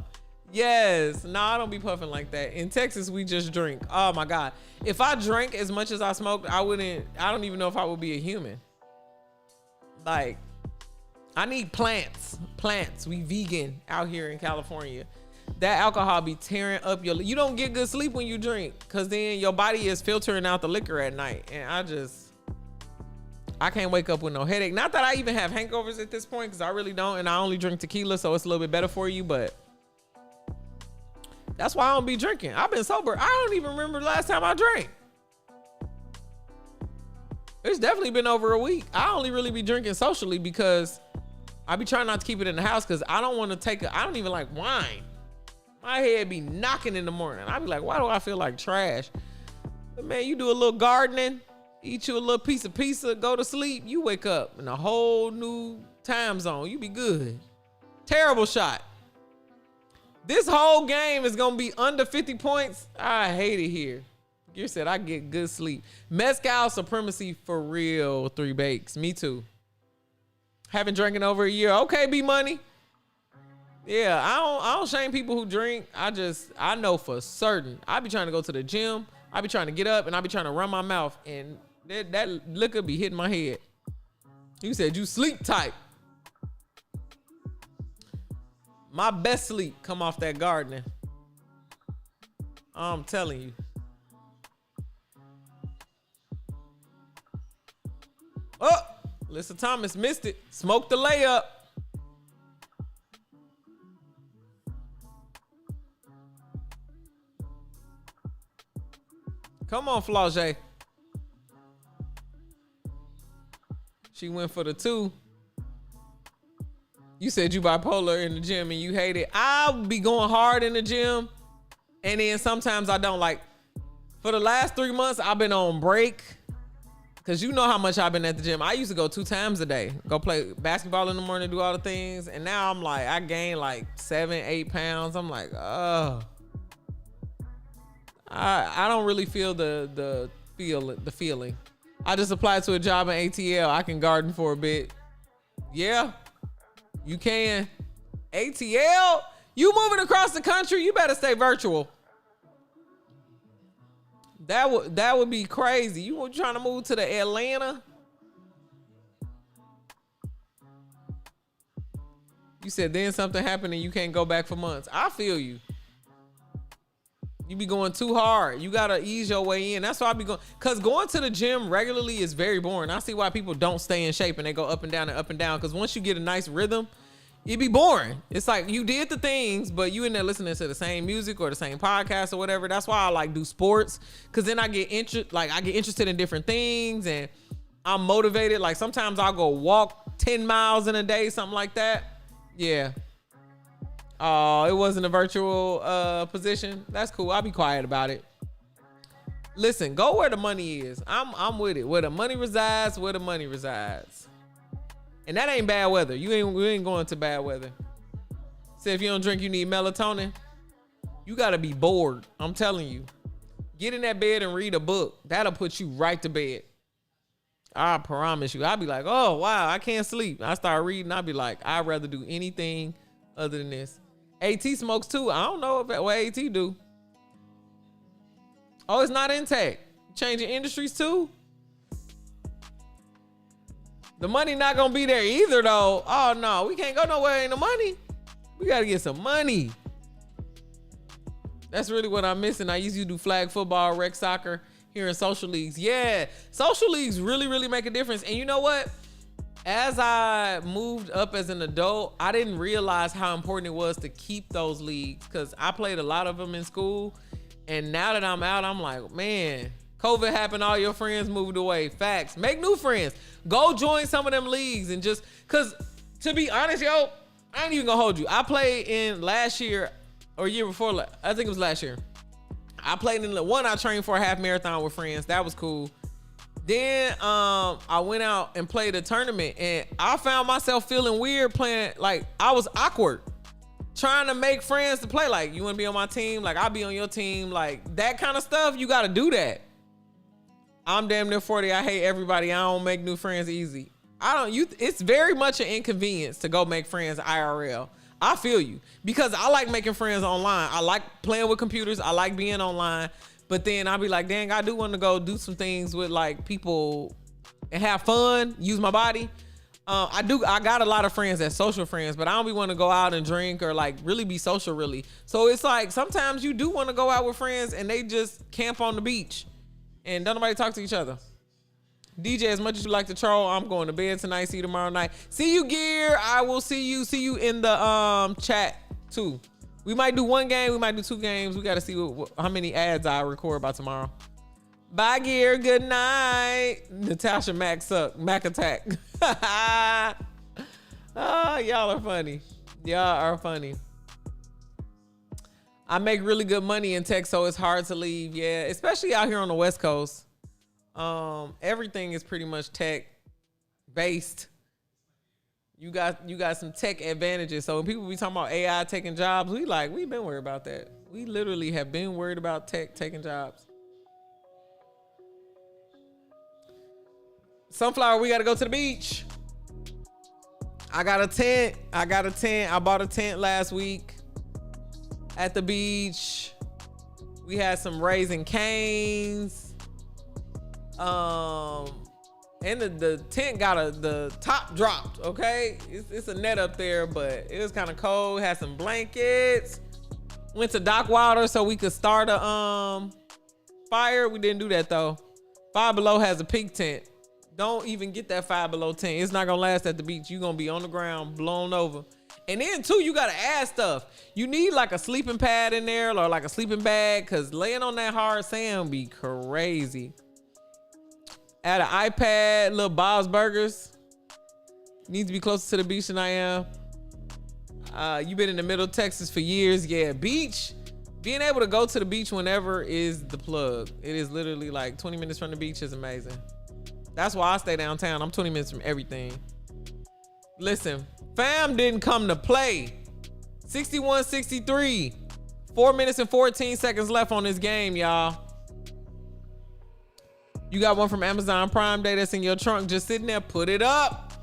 Yes. No, I don't be puffing like that. In Texas, we just drink. Oh my God. If I drank as much as I smoked, I don't even know if I would be a human. Like, I need plants. We vegan out here in California. That alcohol be tearing up you don't get good sleep when you drink, because then your body is filtering out the liquor at night. And I can't wake up with no headache. Not that I even have hangovers at this point, because I really don't. And I only drink tequila, so it's a little bit better for you. But that's why I don't be drinking. I've been sober. I don't even remember the last time I drank. It's definitely been over a week. I only really be drinking socially because I be trying not to keep it in the house, because I don't want to I don't even like wine. My head be knocking in the morning. I be like, why do I feel like trash? But man, you do a little gardening, eat you a little piece of pizza, go to sleep, you wake up in a whole new time zone. You be good. Terrible shot. This whole game is gonna be under 50 points. I hate it here. You said I get good sleep. Mezcal supremacy for real, 3 bakes. Me too. Haven't drank in over a year. Okay, B Money. Yeah, I don't shame people who drink. I know for certain. I be trying to go to the gym. I be trying to get up and I be trying to run my mouth, and that liquor be hitting my head. You said you sleep tight. My best sleep come off that gardening. I'm telling you. Oh, Lisa Thomas missed it. Smoked the layup. Come on, Flauget. She went for the 2. You said you bipolar in the gym and you hate it. I'll be going hard in the gym, and then sometimes I don't. Like, for the last 3 months, I've been on break, because you know how much I've been at the gym. I used to go 2 times a day, go play basketball in the morning, do all the things, and now I'm like, I gained like 7-8 pounds. I'm like, oh. I don't really feel the feeling. I just applied to a job in ATL. I can garden for a bit. Yeah, you can. ATL? You moving across the country? You better stay virtual. That would be crazy. You trying to move to the Atlanta? You said then something happened and you can't go back for months. I feel you. You be going too hard. You gotta ease your way in. That's why I be going, because going to the gym regularly is very boring. I see why people don't stay in shape and they go up and down and up and down, because once you get a nice rhythm, it'd be boring. It's like you did the things, but you in there listening to the same music or the same podcast or whatever. That's why I like do sports, because then I get interested in different things and I'm motivated. Like sometimes I'll go walk 10 miles in a day, something like that. Yeah. Oh, it wasn't a virtual position. That's cool. I'll be quiet about it. Listen, go where the money is. I'm with it. Where the money resides, where the money resides. And that ain't bad weather. You ain't going to bad weather. Say if you don't drink, you need melatonin. You gotta be bored. I'm telling you. Get in that bed and read a book. That'll put you right to bed. I promise you. I'll be like, oh, wow, I can't sleep. I start reading. I'll be like, I'd rather do anything other than this. AT smokes too. I don't know what AT do. Oh, it's not intact. Changing industries too? The money not gonna be there either though. Oh no, we can't go nowhere ain't no money. We gotta get some money. That's really what I'm missing. I used to do flag football, rec soccer here in social leagues. Yeah, social leagues really make a difference. And you know what? As I moved up as an adult, I didn't realize how important it was to keep those leagues because I played a lot of them in school. And now that I'm out, I'm like, man, COVID happened, all your friends moved away. Facts. Make new friends. Go join some of them leagues and just, because to be honest, yo, I ain't even gonna hold you. I played in last year or year before, I think it was last year. I played in the one I trained for a half marathon with friends. That was cool. Then I went out and played a tournament and I found myself feeling weird playing, like I was awkward. Trying to make friends to play. Like, you wanna be on my team? Like, I'll be on your team. Like, that kind of stuff, you gotta do that. I'm damn near 40. I hate everybody. I don't make new friends easy. It's very much an inconvenience to go make friends IRL. I feel you. Because I like making friends online. I like playing with computers. I like being online. But then I'll be like, dang, I do want to go do some things with like people and have fun, use my body. I got a lot of friends that's social friends, but I don't be want to go out and drink or like really be social really. So it's like sometimes you do want to go out with friends and they just camp on the beach and don't nobody talk to each other. DJ, as much as you like to troll, I'm going to bed tonight. See you tomorrow night. See you, Gear. I will see you in the chat too. We might do one game. We might do 2 games. We got to see how many ads I record by tomorrow. Bye, Gear. Good night. Natasha Mac attack. Oh, y'all are funny. Y'all are funny. I make really good money in tech, so it's hard to leave. Yeah, especially out here on the West Coast. Everything is pretty much tech based. You got some tech advantages. So when people be talking about AI taking jobs, we've been worried about that. We literally have been worried about tech taking jobs. Sunflower, we gotta go to the beach. I got a tent. I bought a tent last week at the beach. We had some Raising Cane's. And the tent got the top dropped, okay? It's a net up there, but it was kind of cold. Had some blankets. Went to dock water so we could start a fire. We didn't do that though. Five Below has a pink tent. Don't even get that Five Below tent. It's not gonna last at the beach. You're gonna be on the ground, blown over. And then too, you gotta add stuff. You need like a sleeping pad in there or like a sleeping bag, cause laying on that hard sand be crazy. Add an iPad, little Bob's Burgers. Need to be closer to the beach than I am. You been in the middle of Texas for years. Yeah, beach. Being able to go to the beach whenever is the plug. It is literally like 20 minutes from the beach is amazing. That's why I stay downtown. I'm 20 minutes from everything. Listen, fam didn't come to play. 61-63. 4 minutes and 14 seconds left on this game, y'all. You got one from Amazon Prime Day that's in your trunk just sitting there. Put it up.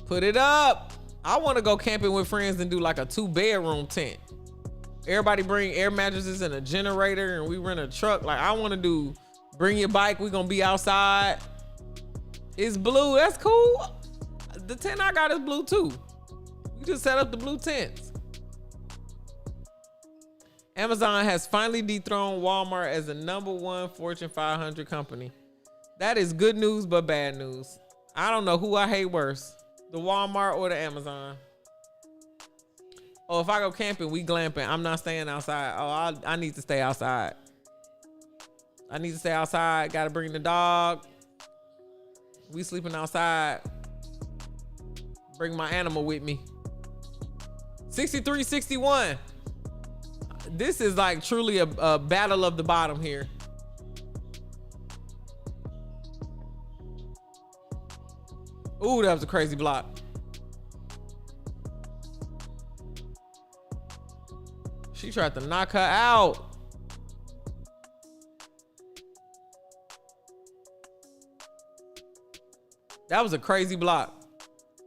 Put it up. I want to go camping with friends and do like a 2-bedroom tent. Everybody bring air mattresses and a generator and we rent a truck. Like I want to do, bring your bike. We gonna be outside. It's blue. That's cool. The tent I got is blue too. We just set up the blue tents. Amazon has finally dethroned Walmart as the #1 Fortune 500 company. That is good news, but bad news. I don't know who I hate worse, the Walmart or the Amazon. Oh, if I go camping, we glamping. I'm not staying outside. Oh, I need to stay outside. I need to stay outside. Got to bring the dog. We sleeping outside. Bring my animal with me. 63-61. This is like truly a battle of the bottom here. Ooh, that was a crazy block. She tried to knock her out. That was a crazy block.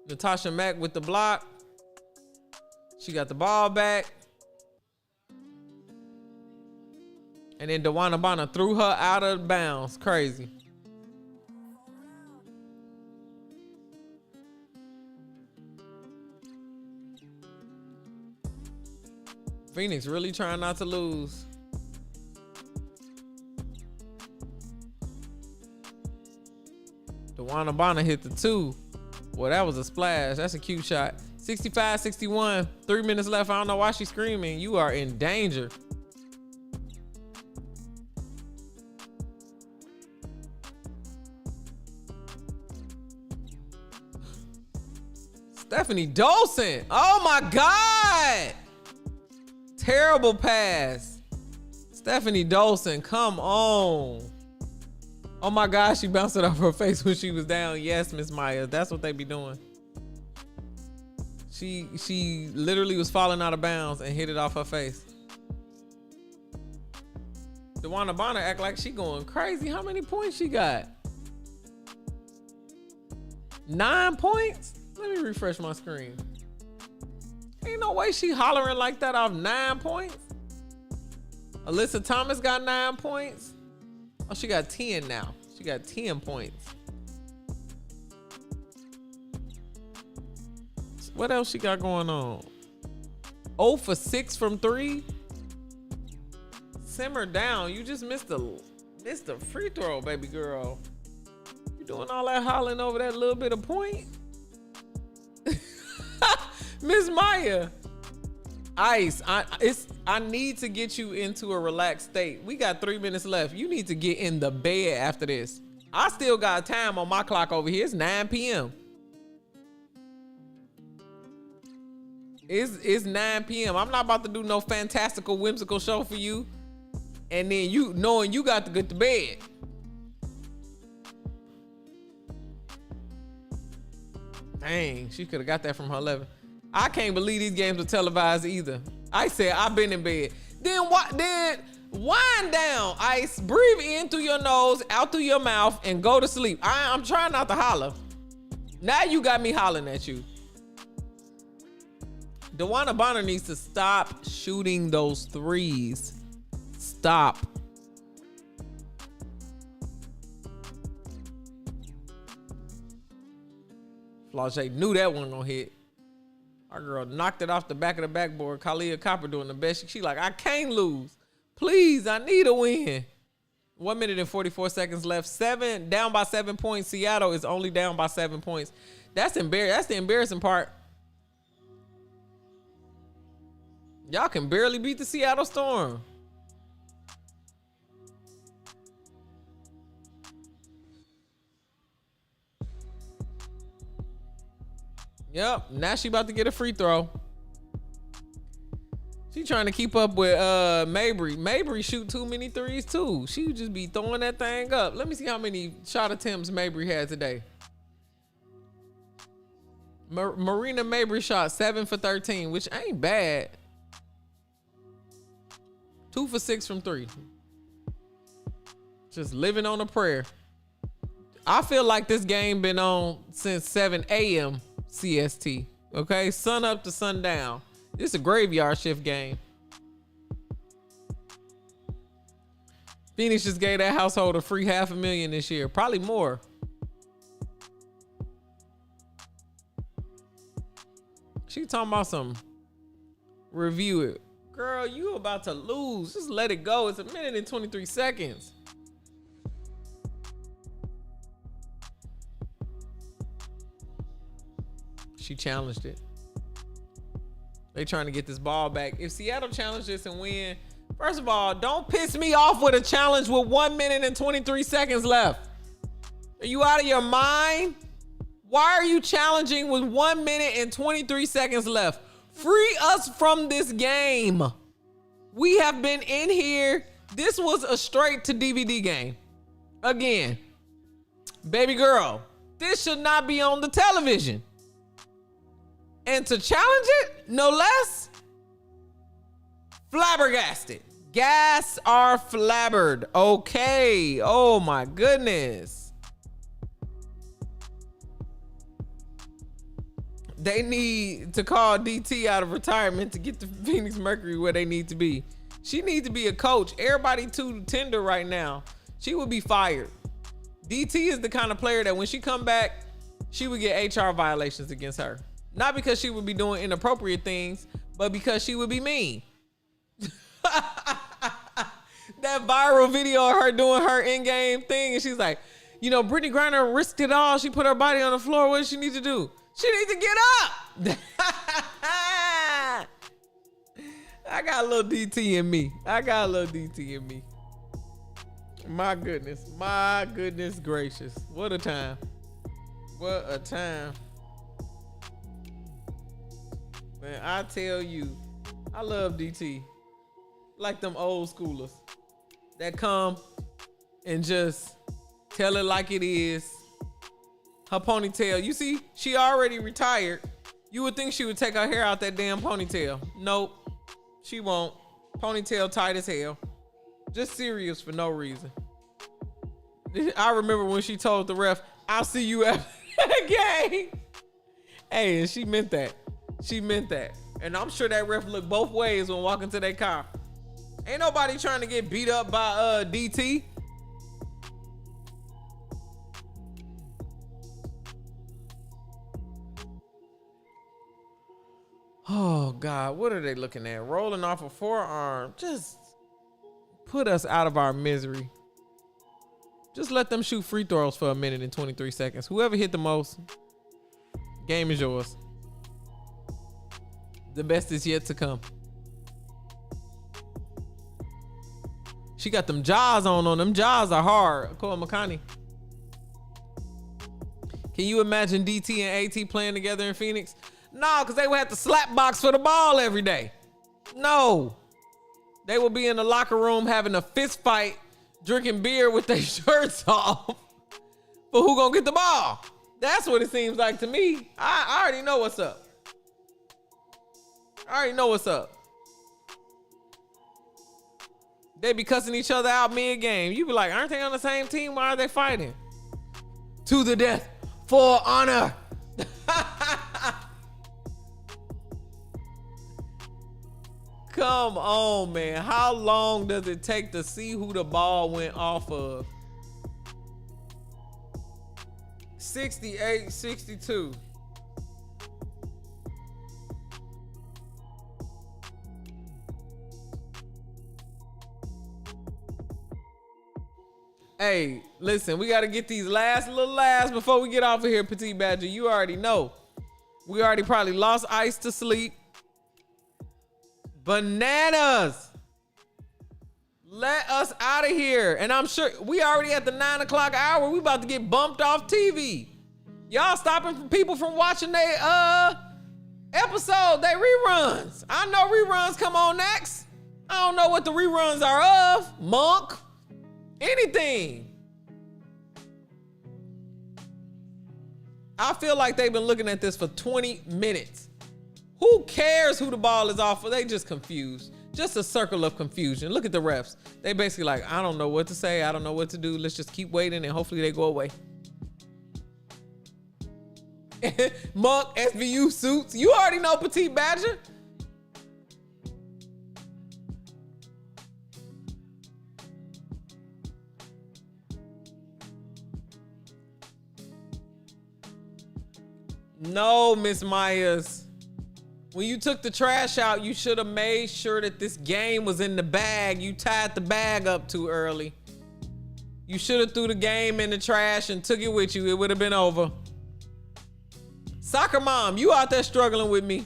Natasha Mack with the block. She got the ball back. And then DeWanna Bonner threw her out of bounds. Crazy. Phoenix really trying not to lose. DeWanna Bonner hit the 2. Well, that was a splash. That's a cute shot. 65-61. 3 minutes left. I don't know why she's screaming. You are in danger. Stephanie Dolson. Oh my God. Terrible pass. Stephanie Dolson, come on. Oh my gosh, she bounced it off her face when she was down. Yes, Miss Maya, that's what they be doing. She literally was falling out of bounds and hit it off her face. DeWanna Bonner act like she going crazy. How many points she got? 9 points? Let me refresh my screen. Ain't no way she hollering like that off 9 points. Alyssa Thomas got 9 points. Oh, she got 10 now. She got 10 points. What else she got going on? 0 for 6 from 3. Simmer down. You just missed the free throw, baby girl. You doing all that hollering over that little bit of point? Miss Maya. Ice, I need to get you into a relaxed state. We got 3 minutes left. You need to get in the bed after this. I still got time on my clock over here. It's 9 p.m. It's 9 p.m. I'm not about to do no fantastical, whimsical show for you. And then you knowing you got to get to bed. Dang, she could have got that from her 11. I can't believe these games were televised either. I said, I've been in bed. Then wind down, Ice. Breathe in through your nose, out through your mouth, and go to sleep. I'm trying not to holler. Now you got me hollering at you. DeWanna Bonner needs to stop shooting those threes. Stop. Flau'jae knew that one gonna hit. Our girl knocked it off the back of the backboard. Kalia Copper doing the best. She like, I can't lose. Please, I need a win. 1 minute and 44 seconds left. Down by 7 points. Seattle is only down by 7 points. That's embarrassing. That's the embarrassing part. Y'all can barely beat the Seattle Storm. Yep, now she about to get a free throw. She trying to keep up with Mabry. Mabry shoot too many threes too. She would just be throwing that thing up. Let me see how many shot attempts Mabry had today. Marina Mabry shot 7 for 13, which ain't bad. 2 for 6 from 3. Just living on a prayer. I feel like this game been on since 7 a.m. CST. Okay, sun up to sundown. This is a graveyard shift game. Phoenix just gave that household a free $500,000 this year, probably more. She talking about some review it. Girl, you about to lose. Just let it go. It's 1 minute and 23 seconds. She challenged it. They trying to get this ball back. If Seattle challenge this and win, first of all, don't piss me off with a challenge with 1 minute and 23 seconds left. Are you out of your mind? Why are you challenging with 1 minute and 23 seconds left? Free us from this game. We have been in here. This was a straight to DVD game. Again, baby girl, this should not be on the television. And to challenge it, no less, flabbergasted. Gas are flabbered. Okay. Oh my goodness. They need to call DT out of retirement to get the Phoenix Mercury where they need to be. She needs to be a coach. Everybody too tender right now. She would be fired. DT is the kind of player that when she come back, she would get HR violations against her. Not because she would be doing inappropriate things, but because she would be mean. That viral video of her doing her in-game thing, and she's like, you know, Brittany Griner risked it all. She put her body on the floor. What does she need to do? She needs to get up. I got a little DT in me. My goodness gracious. What a time. Man, I tell you, I love DT. Like them old schoolers that come and just tell it like it is. Her ponytail, you see, she already retired. You would think she would take her hair out that damn ponytail. Nope, she won't. Ponytail tight as hell. Just serious for no reason. I remember when she told the ref, I'll see you after the game. Hey, and she meant that. And I'm sure that ref looked both ways when walking to that car. Ain't nobody trying to get beat up by DT. Oh God, what are they looking at? Rolling off a forearm. Just put us out of our misery. Just let them shoot free throws for a minute and 23 seconds. Whoever hit the most, game is yours. The best is yet to come. She got them jaws on. Them jaws are hard. Cole McConney. Can you imagine DT and AT playing together in Phoenix? No, because they would have to slap box for the ball every day. No. They would be in the locker room having a fist fight, drinking beer with their shirts off. But who gonna get the ball? That's what it seems like to me. I already know what's up. They be cussing each other out mid-game. You be like, aren't they on the same team? Why are they fighting? To the death, for honor. Come on, man. How long does it take to see who the ball went off of? 68-62. Hey, listen, we got to get these last before we get off of here, Petite Badger. You already know. We already probably lost Ice to sleep. Bananas. Let us out of here. And I'm sure we already at the 9 o'clock hour. We about to get bumped off TV. Y'all stopping people from watching their episode, they reruns. I know reruns come on next. I don't know what the reruns are of. Monk. Anything. I feel like they've been looking at this for 20 minutes. Who cares who the ball is off for? They just confused. Just a circle of confusion. Look at the refs. They basically like, I don't know what to say. I don't know what to do. Let's just keep waiting and hopefully they go away. Monk, SVU suits. You already know Petite Badger. No, Miss Myers. When you took the trash out, you should have made sure that this game was in the bag. You tied the bag up too early. You should have threw the game in the trash and took it with you. It would have been over. Soccer mom, you out there struggling with me.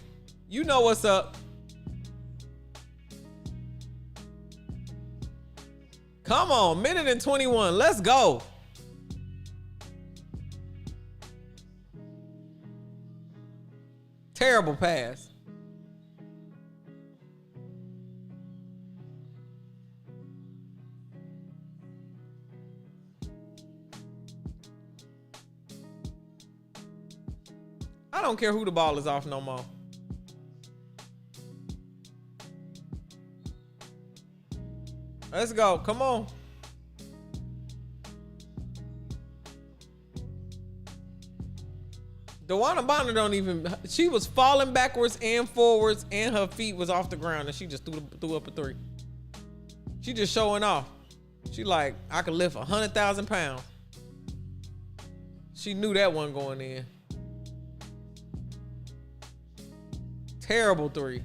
You know what's up. Come on, minute and 21. Let's go. Terrible pass. I don't care who the ball is off no more. Let's go. Come on. DeWanna Bonner don't even, she was falling backwards and forwards and her feet was off the ground and she just threw up a three. She just showing off. She like, I could lift 100,000 pounds. She knew that one going in. Terrible three.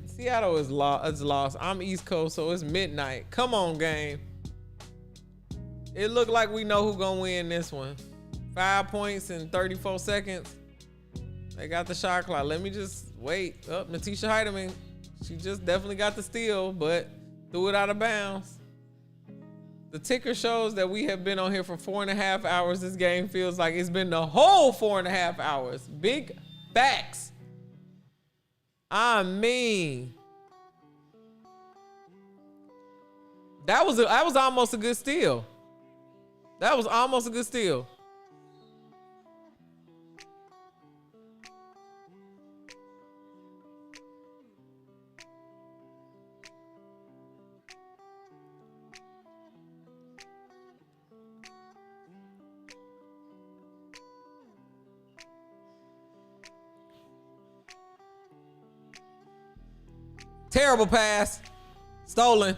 Seattle is lost. I'm East Coast, so it's midnight. Come on, game. It looked like we know who gonna win this one. 5 points in 34 seconds. They got the shot clock. Let me just wait. Oh, Natisha Heidemann. She just definitely got the steal, but threw it out of bounds. The ticker shows that we have been on here for 4.5 hours. This game feels like it's been the whole 4.5 hours. Big facts. I mean, that was almost a good steal. That was almost a good steal. Terrible pass. Stolen.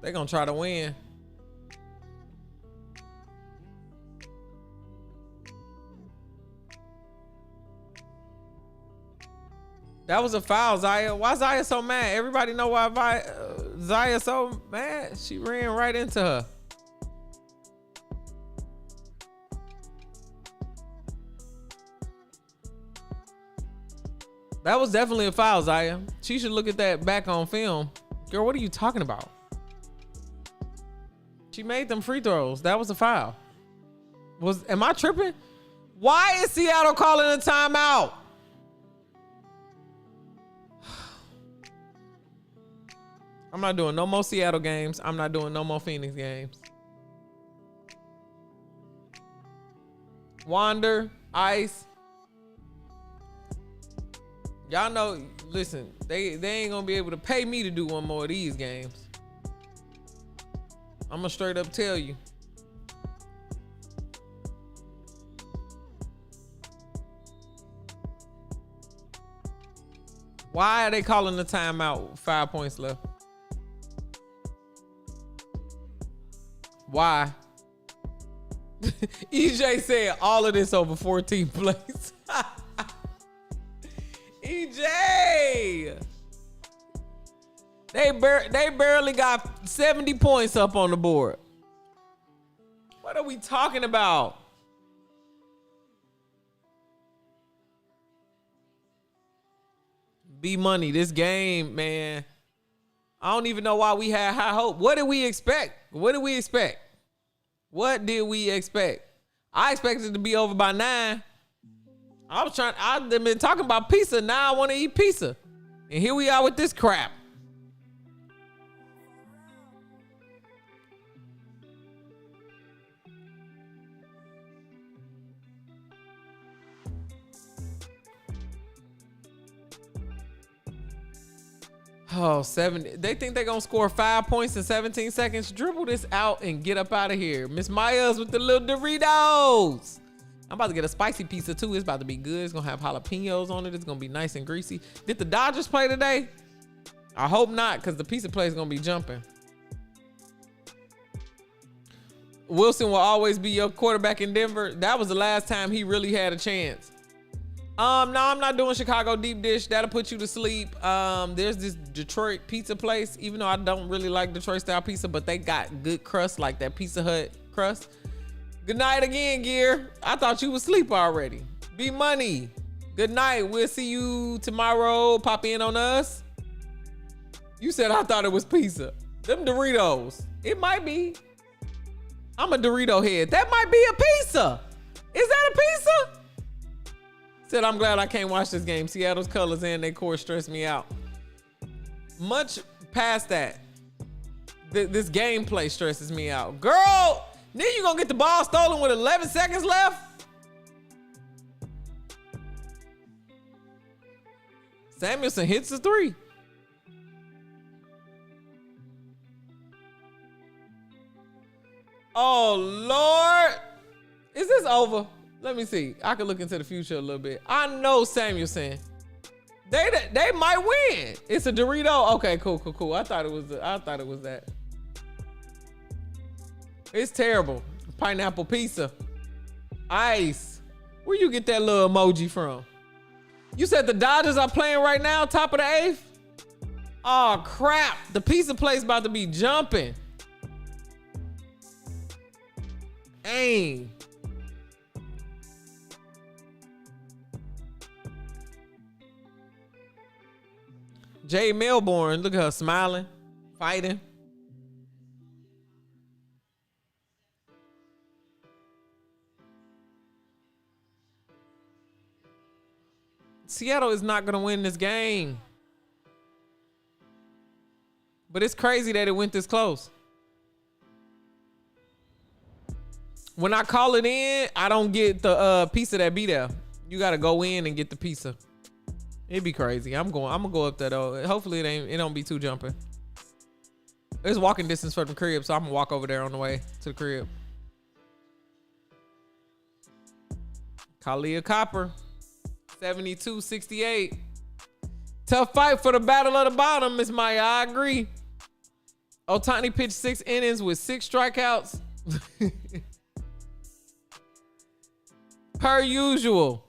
They're gonna try to win. That was a foul, Zaya. Why Zaya so mad? Everybody know why Zaya so mad? She ran right into her. That was definitely a foul, Zaya. She should look at that back on film. Girl, what are you talking about? She made them free throws. That was a foul. Am I tripping? Why is Seattle calling a timeout? I'm not doing no more Seattle games. I'm not doing no more Phoenix games. Wander, Ice. Y'all know, listen, they ain't gonna be able to pay me to do one more of these games. I'm gonna straight up tell you. Why are they calling the timeout? 5 points left. Why? EJ said all of this over 14 plays. EJ! They barely got 70 points up on the board. What are we talking about? B Money, this game, man. I don't even know why we had high hope. What did we expect? What did we expect? What did we expect? I expected it to be over by 9. I've been talking about pizza. Now I want to eat pizza. And here we are with this crap. Oh, 70. They think they're going to score 5 points in 17 seconds. Dribble this out and get up out of here. Miss Myers with the little Doritos. I'm about to get a spicy pizza too. It's about to be good. It's going to have jalapenos on it. It's going to be nice and greasy. Did the Dodgers play today? I hope not, because the pizza place is going to be jumping. Wilson will always be your quarterback in Denver. That was the last time he really had a chance. No, I'm not doing Chicago deep dish. That'll put you to sleep. There's this Detroit pizza place. Even though I don't really like Detroit style pizza, but they got good crust, like that Pizza Hut crust. Good night again, Gear. I thought you was asleep already. B Money. Good night. We'll see you tomorrow. Pop in on us. You said I thought it was pizza. Them Doritos. It might be. I'm a Dorito head. That might be a pizza. Is that a pizza? Said, I'm glad I can't watch this game. Seattle's colors and their core stress me out. Much past that, this gameplay stresses me out. Girl, then you gonna get the ball stolen with 11 seconds left? Samuelson hits the three. Oh, Lord. Is this over? Let me see. I can look into the future a little bit. I know Samuelson. They might win. It's a Dorito. Okay, cool. I thought it was that. It's terrible. Pineapple pizza. Ice. Where you get that little emoji from? You said the Dodgers are playing right now, top of the 8th? Oh, crap. The pizza place about to be jumping. Dang. Jay Melbourne, look at her smiling, fighting. Seattle is not going to win this game. But it's crazy that it went this close. When I call it in, I don't get the pizza that be there. You got to go in and get the pizza. It'd be crazy. I'm gonna go up there though. Hopefully it don't be too jumping. It's walking distance from the crib, so I'm gonna walk over there on the way to the crib. Kalia Copper, 72-68. Tough fight for the battle of the bottom, Miss Maya. I agree. Ohtani pitched 6 innings with 6 strikeouts. Per usual.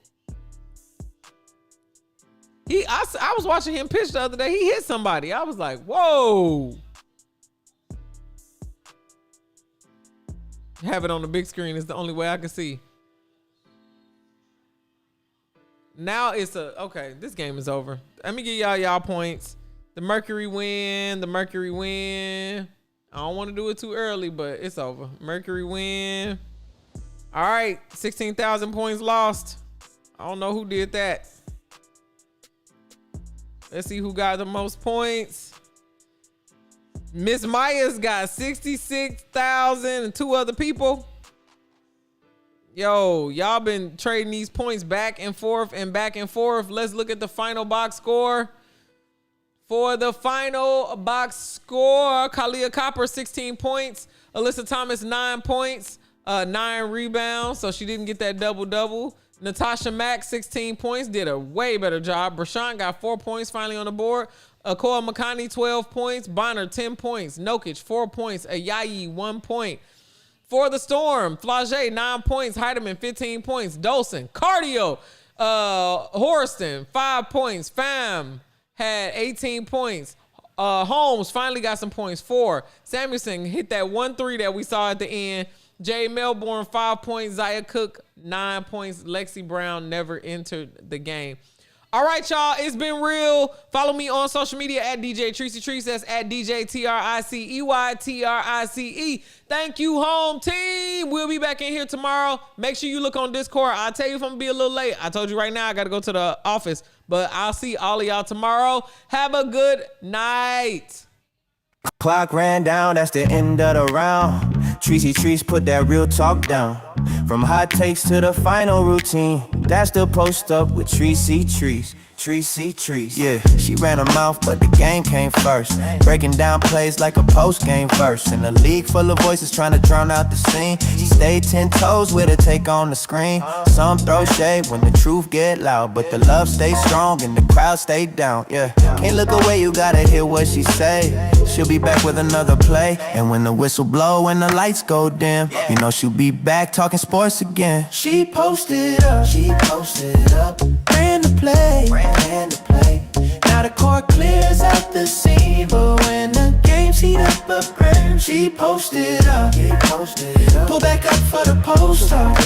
I was watching him pitch the other day. He hit somebody. I was like, whoa. Have it on the big screen is the only way I can see. Now it's okay, this game is over. Let me give y'all points. The Mercury win. I don't want to do it too early, but it's over. Mercury win. All right, 16,000 points lost. I don't know who did that. Let's see who got the most points. Miss Maya's got 66,000 and 2 other people. Yo, y'all been trading these points back and forth and back and forth. Let's look at the final box score. For the final box score, Kalia Copper, 16 points. Alyssa Thomas, 9 points, 9 rebounds. So she didn't get that double-double. Natasha Mack, 16 points, did a way better job. Brashant got 4 points finally on the board. Akoa Makani, 12 points. Bonner, 10 points. Nokic, 4 points. Ayayi, 1 point. For the Storm, Flage, 9 points. Heidemann, 15 points. Dolson, Cardio, Horston, 5 points. Pham had 18 points. Holmes finally got some points, 4. Samuelson hit that 1-3 that we saw at the end. Jay Melbourne, 5 points. Zaya Cook, 9 points. Lexi Brown never entered the game. All right, y'all. It's been real. Follow me on social media at DJ Tricey Trice. That's at DJ TRICEY. Thank you, home team. We'll be back in here tomorrow. Make sure you look on Discord. I'll tell you if I'm going to be a little late. I told you right now I got to go to the office. But I'll see all of y'all tomorrow. Have a good night. Clock ran down, that's the end of the round. Tricey Trice put that real talk down. From hot takes to the final routine, that's the post up with Tricey Trice. Tricey Trice, yeah, she ran her mouth, but the game came first. Breaking down plays like a post-game verse. In a league full of voices trying to drown out the scene, she stayed 10 toes with her take on the screen. Some throw shade when the truth get loud, but the love stays strong and the crowd stayed down, yeah. Can't look away, you gotta hear what she say. She'll be back with another play, and when the whistle blow and the lights go dim, you know she'll be back talking sports again. She posted up, ran the play. Now the court clears out the scene, but when the games heat up a frame, she posted up. Pull back up for the post up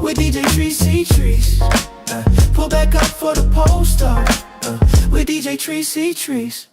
with DJ Tricey Trice. Pull back up for the post up with DJ Tricey Trice.